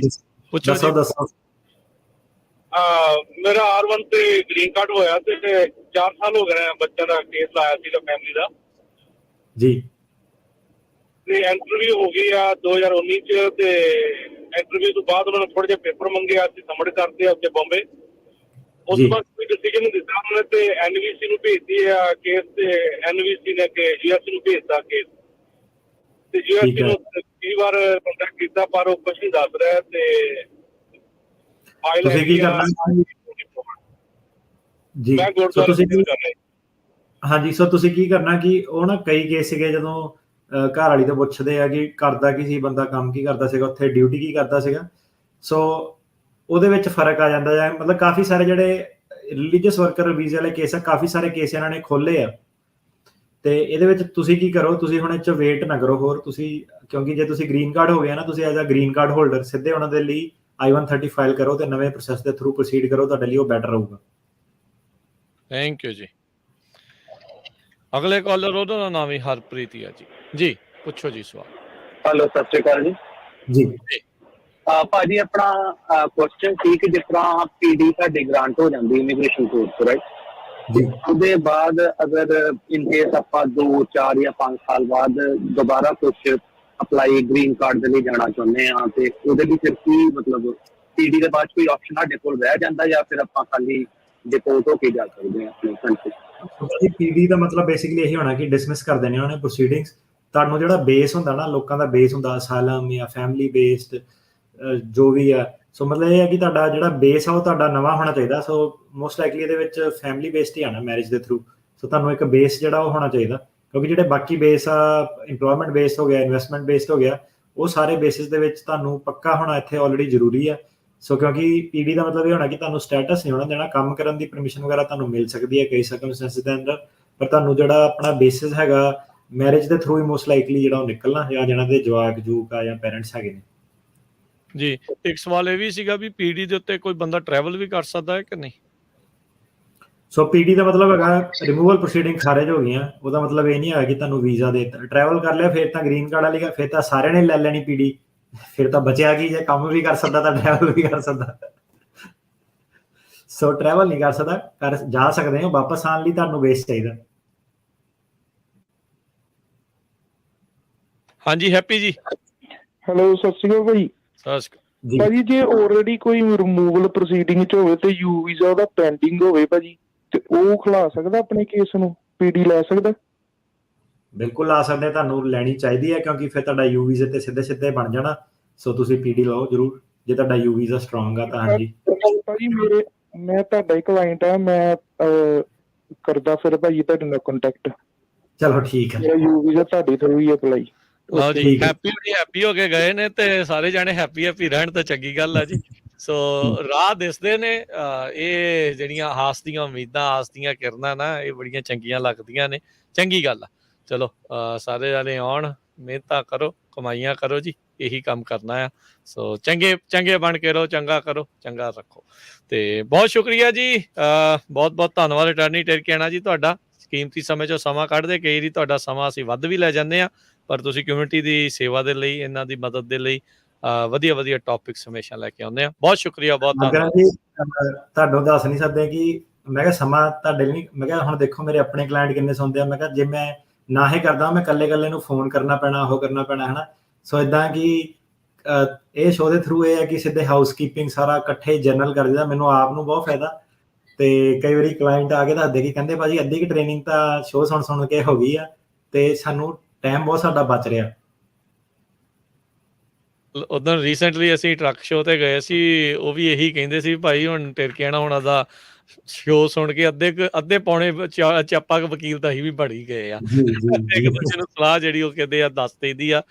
ਪੁੱਛੋ ਦੱਸੋ ਜੀ। ਦੱਸੋ। ਮੇਰਾ R1 ਤੇ ਗ੍ਰੀਨ ਕਾਰਡ ਹੋਇਆ ਤੇ 4 ਸਾਲ ਹੋ ਗਏ, ਬੱਚਿਆਂ ਦਾ ਕੇਸ ਲਾਇਆ ਸੀਗਾ ਫੈਮਿਲੀ ਦਾ, ਜੀ ਤੇ ਇੰਟਰਵਿਊ ਹੋ ਗਈ ਆ 2019 ਚ। ਤੇ ਇੰਟਰਵਿਊ ਤੋਂ ਬਾਅਦ ਉਹਨਾਂ ਨੇ ਥੋੜੇ ਜਿਹੇ ਪੇਪਰ ਮੰਗੇ ਆ, ਅਸੀਂ ਸਬਮਿਟ ਕਰਤੇ ਆ ਉੱਥੇ ਬੰਬੇ। ਉਸ ਜੀ ਤੋਂ ਬਾਅਦ ਕੋਈ ਡਿਸੀਜਨ ਨਹੀਂ ਦਿੱਤਾ ਉਹਨਾਂ ਨੇ, ਤੇ NVC ਨੂੰ ਭੇਜਦੀ ਆ ਕੇਸ, ਤੇ NVC ਨੇ ਕਿ GST ਨੂੰ ਭੇਜਦਾ ਕੇਸ, ਤੇ ਠੀਕ GST ਹੈ। ਨੂੰ ਕਈ ਵਾਰ ਕੰਟੈਕਟ ਕੀਤਾ ਪਰ ਉਹ ਕੁਝ ਨਹੀਂ ਦੱਸ ਰਿਹਾ। ਤੇ ਫਾਈਲ ਤੁਸੀਂ ਕੀ ਕਰਨਾ ਜੀ? ਮੈਂ ਸੋ ਗੁਰਦੁਆਰਾ ਤੁਸੀਂ ਵਿਜ਼ਿਟ ਕਰਨਾ। ਹਾਂਜੀ, ਸੋ ਤੁਸੀਂ ਕੀ ਕਰਨਾ ਕਿ ਉਹ ਨਾ ਕਈ ਕੇਸ ਸੀਗੇ ਜਦੋਂ ਘਰ ਵਾਲੀ ਤੋਂ ਪੁੱਛਦੇ ਆ ਕਿ ਕਰਦਾ ਕੀ ਸੀ ਬੰਦਾ, ਕੰਮ ਕੀ ਕਰਦਾ ਸੀਗਾ, ਉੱਥੇ ਡਿਊਟੀ ਕੀ ਕਰਦਾ ਸੀਗਾ। ਸੋ ਉਹਦੇ ਵਿੱਚ ਫਰਕ ਆ ਜਾਂਦਾ ਹੈ। ਮਤਲਬ ਕਾਫੀ ਸਾਰੇ ਜਿਹੜੇ ਰਿਲੀਜੀਅਸ ਵਰਕਰ ਵੀਜ਼ੇ ਵਾਲੇ ਕੇਸ ਆ, ਕਾਫੀ ਸਾਰੇ ਕੇਸ ਇਹਨਾਂ ਨੇ ਖੋਲੇ ਆ। ਤੇ ਇਹਦੇ ਵਿੱਚ ਤੁਸੀਂ ਕੀ ਕਰੋ, ਤੁਸੀਂ ਹੁਣ ਇਹ 'ਚ ਵੇਟ ਨਾ ਕਰੋ ਹੋਰ ਤੁਸੀਂ, ਕਿਉਂਕਿ ਜੇ ਤੁਸੀਂ ਗ੍ਰੀਨ ਕਾਰਡ ਹੋ ਗਿਆ ਨਾ, ਤੁਸੀਂ as a green card holder ਸਿੱਧੇ ਉਹਨਾਂ ਦੇ ਲਈ I-130 ਫਾਈਲ ਕਰੋ ਤੇ ਨਵੇਂ ਪ੍ਰੋਸੈਸ ਦੇ ਥਰੂ ਪ੍ਰੋਸੀਡ ਕਰੋ, ਤੁਹਾਡੇ ਲਈ ਉਹ ਬੈਟਰ ਰਹੂਗਾ। ਥੈਂਕ ਯੂ ਜੀ। ਅਗਲੇ ਕਾਲਰ ਉਹਦਾ ਦਾ ਨਾਮ ਵੀ ਹਰਪ੍ਰੀਤ ਹੀ ਆ ਜੀ। ਜੀ ਪੁੱਛੋ ਜੀ ਸਵਾਲ। ਹੈਲੋ ਸਤਿ ਸ਼੍ਰੀ ਅਕਾਲ ਜੀ। ਜੀ ਭਾਜੀ ਆਪਣਾ ਕੁਐਸਚਨ ਸੀ ਕਿ ਜਿਸ ਤਰ੍ਹਾਂ PD ਸਾਡੀ ਗ੍ਰਾਂਟ ਹੋ ਜਾਂਦੀ ਇਮੀਗ੍ਰੇਸ਼ਨ ਕੋਰਟ ਤੋਂ, ਰਾਈਟ? ਜੀ ਉਹਦੇ ਬਾਅਦ ਅਗਰ ਇਨ ਕੇਸ ਆਪਾਂ 2, 4 ਜਾਂ 5 ਸਾਲ ਬਾਅਦ ਦੁਬਾਰਾ ਕੁਛ ਅਪਲਾਈ ਗ੍ਰੀਨ ਕਾਰਡ ਦੇ ਲਈ ਜਾਣਾ ਚਾਹੁੰਦੇ ਆ, ਤੇ ਉਹਦੇ ਲਈ ਫਿਰ ਕੀ ਮਤਲਬ PD ਦੇ ਬਾਅਦ ਕੋਈ ਆਪਸ਼ਨ ਸਾਡੇ ਕੋਲ ਰਹਿ ਜਾਂਦਾ ਜਾਂ ਫਿਰ ਆਪਾਂ ਖਾਲੀ ਡਿਪੋਰਟ ਹੋ ਕੇ ਜਾ ਸਕਦੇ ਹਾਂ ਆਪਣੇ ਕੰਟਰੀ? PD ਦਾ ਮਤਲਬ ਬੇਸਿਕਲੀ ਇਹੀ ਹੋਣਾ ਕਿ ਡਿਸਮਿਸ ਕਰ ਦੇਣੇ ਉਹਨਾਂ ਨੇ ਪ੍ਰੋਸੀਡਿੰਗਸ। ਤੁਹਾਨੂੰ ਜਿਹੜਾ ਬੇਸ ਹੁੰਦਾ ਨਾ, ਲੋਕਾਂ ਦਾ ਬੇਸ ਹੁੰਦਾ ਅਸਾਈਲਮ ਜਾਂ ਫੈਮਿਲੀ ਬੇਸਡ ਜੋ ਵੀ ਆ। ਸੋ ਮਤਲਬ ਇਹ ਹੈ ਕਿ ਤੁਹਾਡਾ ਜਿਹੜਾ ਬੇਸ ਆ ਉਹ ਤੁਹਾਡਾ ਨਵਾਂ ਹੋਣਾ ਚਾਹੀਦਾ। ਸੋ ਮੋਸਟ ਲਾਈਕਲੀ ਇਹਦੇ ਵਿੱਚ ਫੈਮਿਲੀ ਬੇਸਡ ਹੀ ਆਣਾ ਮੈਰਿਜ ਦੇ ਥਰੂ। ਸੋ ਤੁਹਾਨੂੰ ਇੱਕ ਬੇਸ ਜਿਹੜਾ ਉਹ ਹੋਣਾ ਚਾਹੀਦਾ, ਕਿਉਂਕਿ ਜਿਹੜੇ ਬਾਕੀ ਬੇਸ ਆ ਇੰਪਲੋਇਮੈਂਟ ਬੇਸਡ ਹੋ ਗਿਆ, ਇਨਵੈਸਟਮੈਂਟ ਬੇਸਡ ਹੋ ਗਿਆ, ਉਹ ਸਾਰੇ ਬੇਸਿਸ ਦੇ ਵਿੱਚ ਤੁਹਾਨੂੰ ਪੱਕਾ ਹੋਣਾ ਇੱਥੇ ਆਲਰੇਡੀ ਜ਼ਰੂਰੀ ਆ। ਸੋ ਕਿਉਂਕਿ PD ਦਾ ਮਤਲਬ ਇਹ ਹੋਣਾ ਕਿ ਤੁਹਾਨੂੰ ਸਟੇਟਸ ਨਹੀਂ ਹੋਣਾ ਦੇਣਾ, ਕੰਮ ਕਰਨ ਦੀ ਪਰਮਿਸ਼ਨ ਵਗੈਰਾ ਤੁਹਾਨੂੰ ਮਿਲ ਸਕਦੀ ਹੈ ਕਈ ਸਰਕਮਸਟੈਂਸਿਸ ਦੇ ਅੰਦਰ, ਪਰ ਤੁਹਾਨੂੰ ਜਿਹੜਾ ਆਪਣਾ ਬੇਸਿਸ ਹੈਗਾ ਮੈਰਿਜ ਦੇ ਥਰੂ ਹੀ ਮੋਸਟ ਲਾਈਕਲੀ ਜਿਹੜਾ ਉਹ ਨਿਕਲਣਾ, ਜਾਂ ਜਿਹਨਾਂ ਦੇ ਜਵਾਕ ਜੂਕ ਆ ਜਾਂ ਪੇਰੈਂਟਸ ਹੈਗੇ ਨੇ। ਜੀ ਇੱਕ ਸਵਾਲ ਇਹ ਵੀ ਸੀਗਾ ਵੀ PD ਦੇ ਉੱਤੇ ਕੋਈ ਬੰਦਾ ਟਰੈਵਲ ਵੀ ਕਰ ਸਕਦਾ ਹੈ ਕਿ ਨਹੀਂ? ਸੋ PD ਦਾ ਮਤਲਬ ਹੈਗਾ ਰਿਮੂਵਲ ਪ੍ਰੋਸੀਡਿੰਗ ਖਾਰਜ ਹੋ ਗਈਆਂ। ਉਹਦਾ ਮਤਲਬ ਇਹ ਨਹੀਂ ਹੈਗਾ ਕਿ ਤੁਹਾਨੂੰ ਵੀਜ਼ਾ ਦੇ ਦਿੱਤਾ, ਟਰੈਵਲ ਕਰ ਲਿਆ ਫਿਰ ਤਾਂ ਗ੍ਰੀਨ ਕਾਰਡ ਵਾਲੀ ਫਿਰ ਤਾਂ ਸਾਰਿਆਂ ਨੇ ਲੈ ਲੈਣੀ PD, ਫਿਰ ਤਾਂ ਬਚਿਆ ਕੀ, ਜੇ ਕੰਮ ਵੀ ਕਰ ਸਕਦਾ ਤਾਂ ਟਰੈਵਲ ਵੀ ਕਰ ਸਕਦਾ। ਸੋ ਟਰੈਵਲ ਨਹੀਂ ਕਰ ਸਕਦਾ, ਕਰ ਜਾ ਸਕਦੇ ਹੋ, ਵਾਪਸ ਆਉਣ ਲਈ ਤੁਹਾਨੂੰ ਬੇਸ ਚਾਹੀਦਾ। ਹਾਂਜੀ ਹੈਪੀ ਜੀ। ਹੈਲੋ ਸਤਿ ਸ਼੍ਰੀ ਅਕਾਲ ਭਾਈ। ਸਤਿ ਸ਼੍ਰੀ ਜੀ ਭਾਜੀ ਜੇ ਆਲਰੇਡੀ ਕੋਈ ਰਿਮੂਵਲ ਪ੍ਰੋਸੀਡਿੰਗ ਚ ਹੋਵੇ ਤੇ ਯੂ ਵੀਜ਼ਾ ਉਹਦਾ ਪੈਂਡਿੰਗ ਹੋਵੇ ਭਾਜੀ, ਤੇ ਉਹ ਖਿਲਾ ਸਕਦਾ ਆਪਣੇ ਕੇਸ ਨੂੰ, PD ਲੈ ਸਕਦਾ? ਬਿਲਕੁਲ ਆ ਸਕਦੇ, ਤੁਹਾਨੂੰ ਲੈਣੀ ਚਾਹੀਦੀ ਹੈ ਕਿਉਂਕਿ ਫਿਰ ਤੁਹਾਡਾ ਯੂ ਵੀਜ਼ੇ ਤੇ ਸਿੱਧੇ ਸਿੱਧੇ ਬਣ ਜਾਣਾ। ਸੋ ਤੁਸੀਂ PD ਲਓ ਜ਼ਰੂਰ, ਜੇ ਤੁਹਾਡਾ ਯੂ ਵੀਜ਼ਾ ਸਟਰੋਂਗ ਆ ਤਾਂ। ਹਾਂਜੀ ਭਾਜੀ ਮੈਂ ਤੁਹਾਡਾ ਹੀ ਕਲਾਇੰਟ ਆ, ਮੈਂ ਕਰਦਾ ਫਿਰ ਭਾਜੀ ਤੁਹਾਡੇ ਨਾਲ ਕੰਟੈਕਟ। ਚਲੋ ਠੀਕ ਹੈ। ਮੇਰਾ ਯੂ ਵੀਜ਼ਾ ਤੁਹਾਡੇ ਥਰੂ ਹੀ ਅਪਲਾਈ। ਲਓ ਜੀ, ਠੀਕ ਹੈ। ਹੈਪੀ ਹੋ ਕੇ ਗਏ ਨੇ ਤੇ ਸਾਰੇ ਜਾਣੇ ਹੈਪੀ ਰਹਿਣ ਤਾਂ ਚੰਗੀ ਗੱਲ ਆ ਜੀ। ਸੋ ਰਾਹ ਦਿਸਦੇ ਨੇ, ਇਹ ਜਿਹੜੀਆਂ ਹਾਸ ਦੀਆਂ ਉਮੀਦਾਂ, ਆਸ ਦੀਆਂ ਕਿਰਨਾਂ ਨਾ, ਇਹ ਬੜੀਆਂ ਚੰਗੀਆਂ ਲੱਗਦੀਆਂ ਨੇ, ਚੰਗੀ ਗੱਲ ਆ। ਚਲੋ ਸਾਰੇ ਜਾਣੇ ਆਉਣ, ਮਿਹਨਤਾਂ ਕਰੋ, ਕਮਾਈਆਂ ਕਰੋ ਜੀ, ਇਹੀ ਕੰਮ ਕਰਨਾ ਆ। ਸੋ ਚੰਗੇ ਬਣ ਕੇ ਰਹੋ, ਚੰਗਾ ਕਰੋ, ਚੰਗਾ ਰੱਖੋ। ਤੇ ਬਹੁਤ ਸ਼ੁਕਰੀਆ ਜੀ, ਬਹੁਤ ਧੰਨਵਾਦ ਅਟਾਰਨੀ ਟਿਰਕੇਣਾ ਜੀ ਤੁਹਾਡਾ, ਕੀਮਤੀ ਸਮੇਂ ਚੋਂ ਸਮਾਂ ਕੱਢਦੇ। ਕਈ ਵਾਰੀ ਤੁਹਾਡਾ ਸਮਾਂ ਅਸੀਂ ਵੱਧ ਵੀ ਲੈ ਜਾਂਦੇ ਹਾਂ, ਪਰ ਤੁਸੀਂ ਕਮਿਊਨਿਟੀ ਦੀ ਸੇਵਾ ਦੇ ਲਈ, ਇਹਨਾਂ ਦੀ ਮਦਦ ਦੇ ਲਈ ਵਧੀਆ ਟੌਪਿਕਸ ਹਮੇਸ਼ਾ ਲੈ ਕੇ ਆਉਂਦੇ ਆ। ਬਹੁਤ ਸ਼ੁਕਰੀਆ, ਬਹੁਤ ਧੰਨਵਾਦ ਜੀ। ਤੁਹਾਨੂੰ ਦੱਸ ਨਹੀਂ ਸਕਦੇ ਕਿ ਮੈਂ ਕਿਹਾ ਸਮਾਂ ਤੁਹਾਡੇ ਲਈ, ਮੈਂ ਕਿਹਾ ਹੁਣ ਦੇਖੋ ਮੇਰੇ ਆਪਣੇ ਕਲਾਇੰਟ ਕਿੰਨੇ ਸੁਣਦੇ ਆ, ਮੈਂ ਕਿਹਾ ਜੇ ਮੈਂ ਨਾ ਹੀ ਕਰਦਾ ਮੈਂ ਇਕੱਲੇ ਨੂੰ ਫੋਨ ਕਰਨਾ ਪੈਣਾ, ਉਹ ਕਰਨਾ ਪੈਣਾ, ਹੈ ਨਾ। ਸੋ ਇੱਦਾਂ ਕਿ ਇਹ ਸ਼ੋਅ ਦੇ ਥਰੂ ਇਹ ਹੈ ਕਿ ਸਿੱਧੇ ਹਾਊਸਕੀਪਿੰਗ ਸਾਰਾ ਇਕੱਠੇ ਜਨਰਲ ਕਰ ਦਿੰਦਾ, ਮੈਨੂੰ ਆਪ ਨੂੰ ਬਹੁਤ ਫਾਇਦਾ। ਤੇ ਕਈ ਵਾਰੀ ਕਲਾਇੰਟ ਆ ਕੇ ਦੱਸਦੇ ਕਿ ਕਹਿੰਦੇ ਭਾਜੀ ਅੱਧੀ ਕੁ ਟ੍ਰੇਨਿੰਗ ਤਾਂ ਸ਼ੋਅ ਸੁਣ ਕੇ ਹੋ ਗਈ ਆ, ਤੇ ਸਾਨੂੰ ਟਾਈਮ ਬਹੁਤ ਸਾਡਾ ਬਚ ਰਿਹਾ। ਉਦੋਂ ਰੀਸੈਂਟਲੀ ਅਸੀਂ ਟਰੱਕ ਸ਼ੋਅ ਤੇ ਗਏ ਸੀ, ਉਹ ਵੀ ਇਹੀ ਕਹਿੰਦੇ ਸੀ ਭਾਈ ਹੁਣ ਟਿਰਕੀਆਣਾ ਹੁਣਾਂ ਦਾ ਸ਼ੋਅ ਸੁਣ ਕੇ ਅੱਧੇ ਪੌਣੇ ਚਾਪਾ ਵਕੀਲ ਤਾਂ ਅਸੀਂ ਵੀ ਬੜੀ ਗਏ ਆ। ਇੱਕ ਦੂਜੇ ਨੂੰ ਸਲਾਹ ਜਿਹੜੀ ਉਹ ਕਹਿੰਦੇ ਆ ਦੱਸ ਦੇਈਦੀ ਆ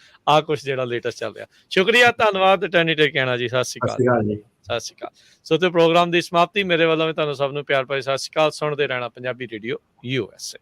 ਕੁਛ ਜਿਹੜਾ ਲੇਟੈਸਟ ਚੱਲ ਰਿਹਾ। ਸ਼ੁਕਰੀਆ, ਧੰਨਵਾਦ ਟੈਨੀ ਟਿਰਕੀਆਣਾ ਜੀ, ਸਤਿ ਸ਼੍ਰੀ ਅਕਾਲ ਜੀ। ਸਤਿ ਸ਼੍ਰੀ ਅਕਾਲ। ਸੋ ਤੇ ਪ੍ਰੋਗਰਾਮ ਦੀ ਸਮਾਪਤੀ, ਮੇਰੇ ਵੱਲੋਂ ਵੀ ਤੁਹਾਨੂੰ ਸਭ ਨੂੰ ਪਿਆਰ ਭਰੀ ਸਤਿ ਸ਼੍ਰੀ ਅਕਾਲ। ਸੁਣਦੇ ਰਹਿਣਾ ਪੰਜਾਬੀ ਰੇਡੀਓ USA।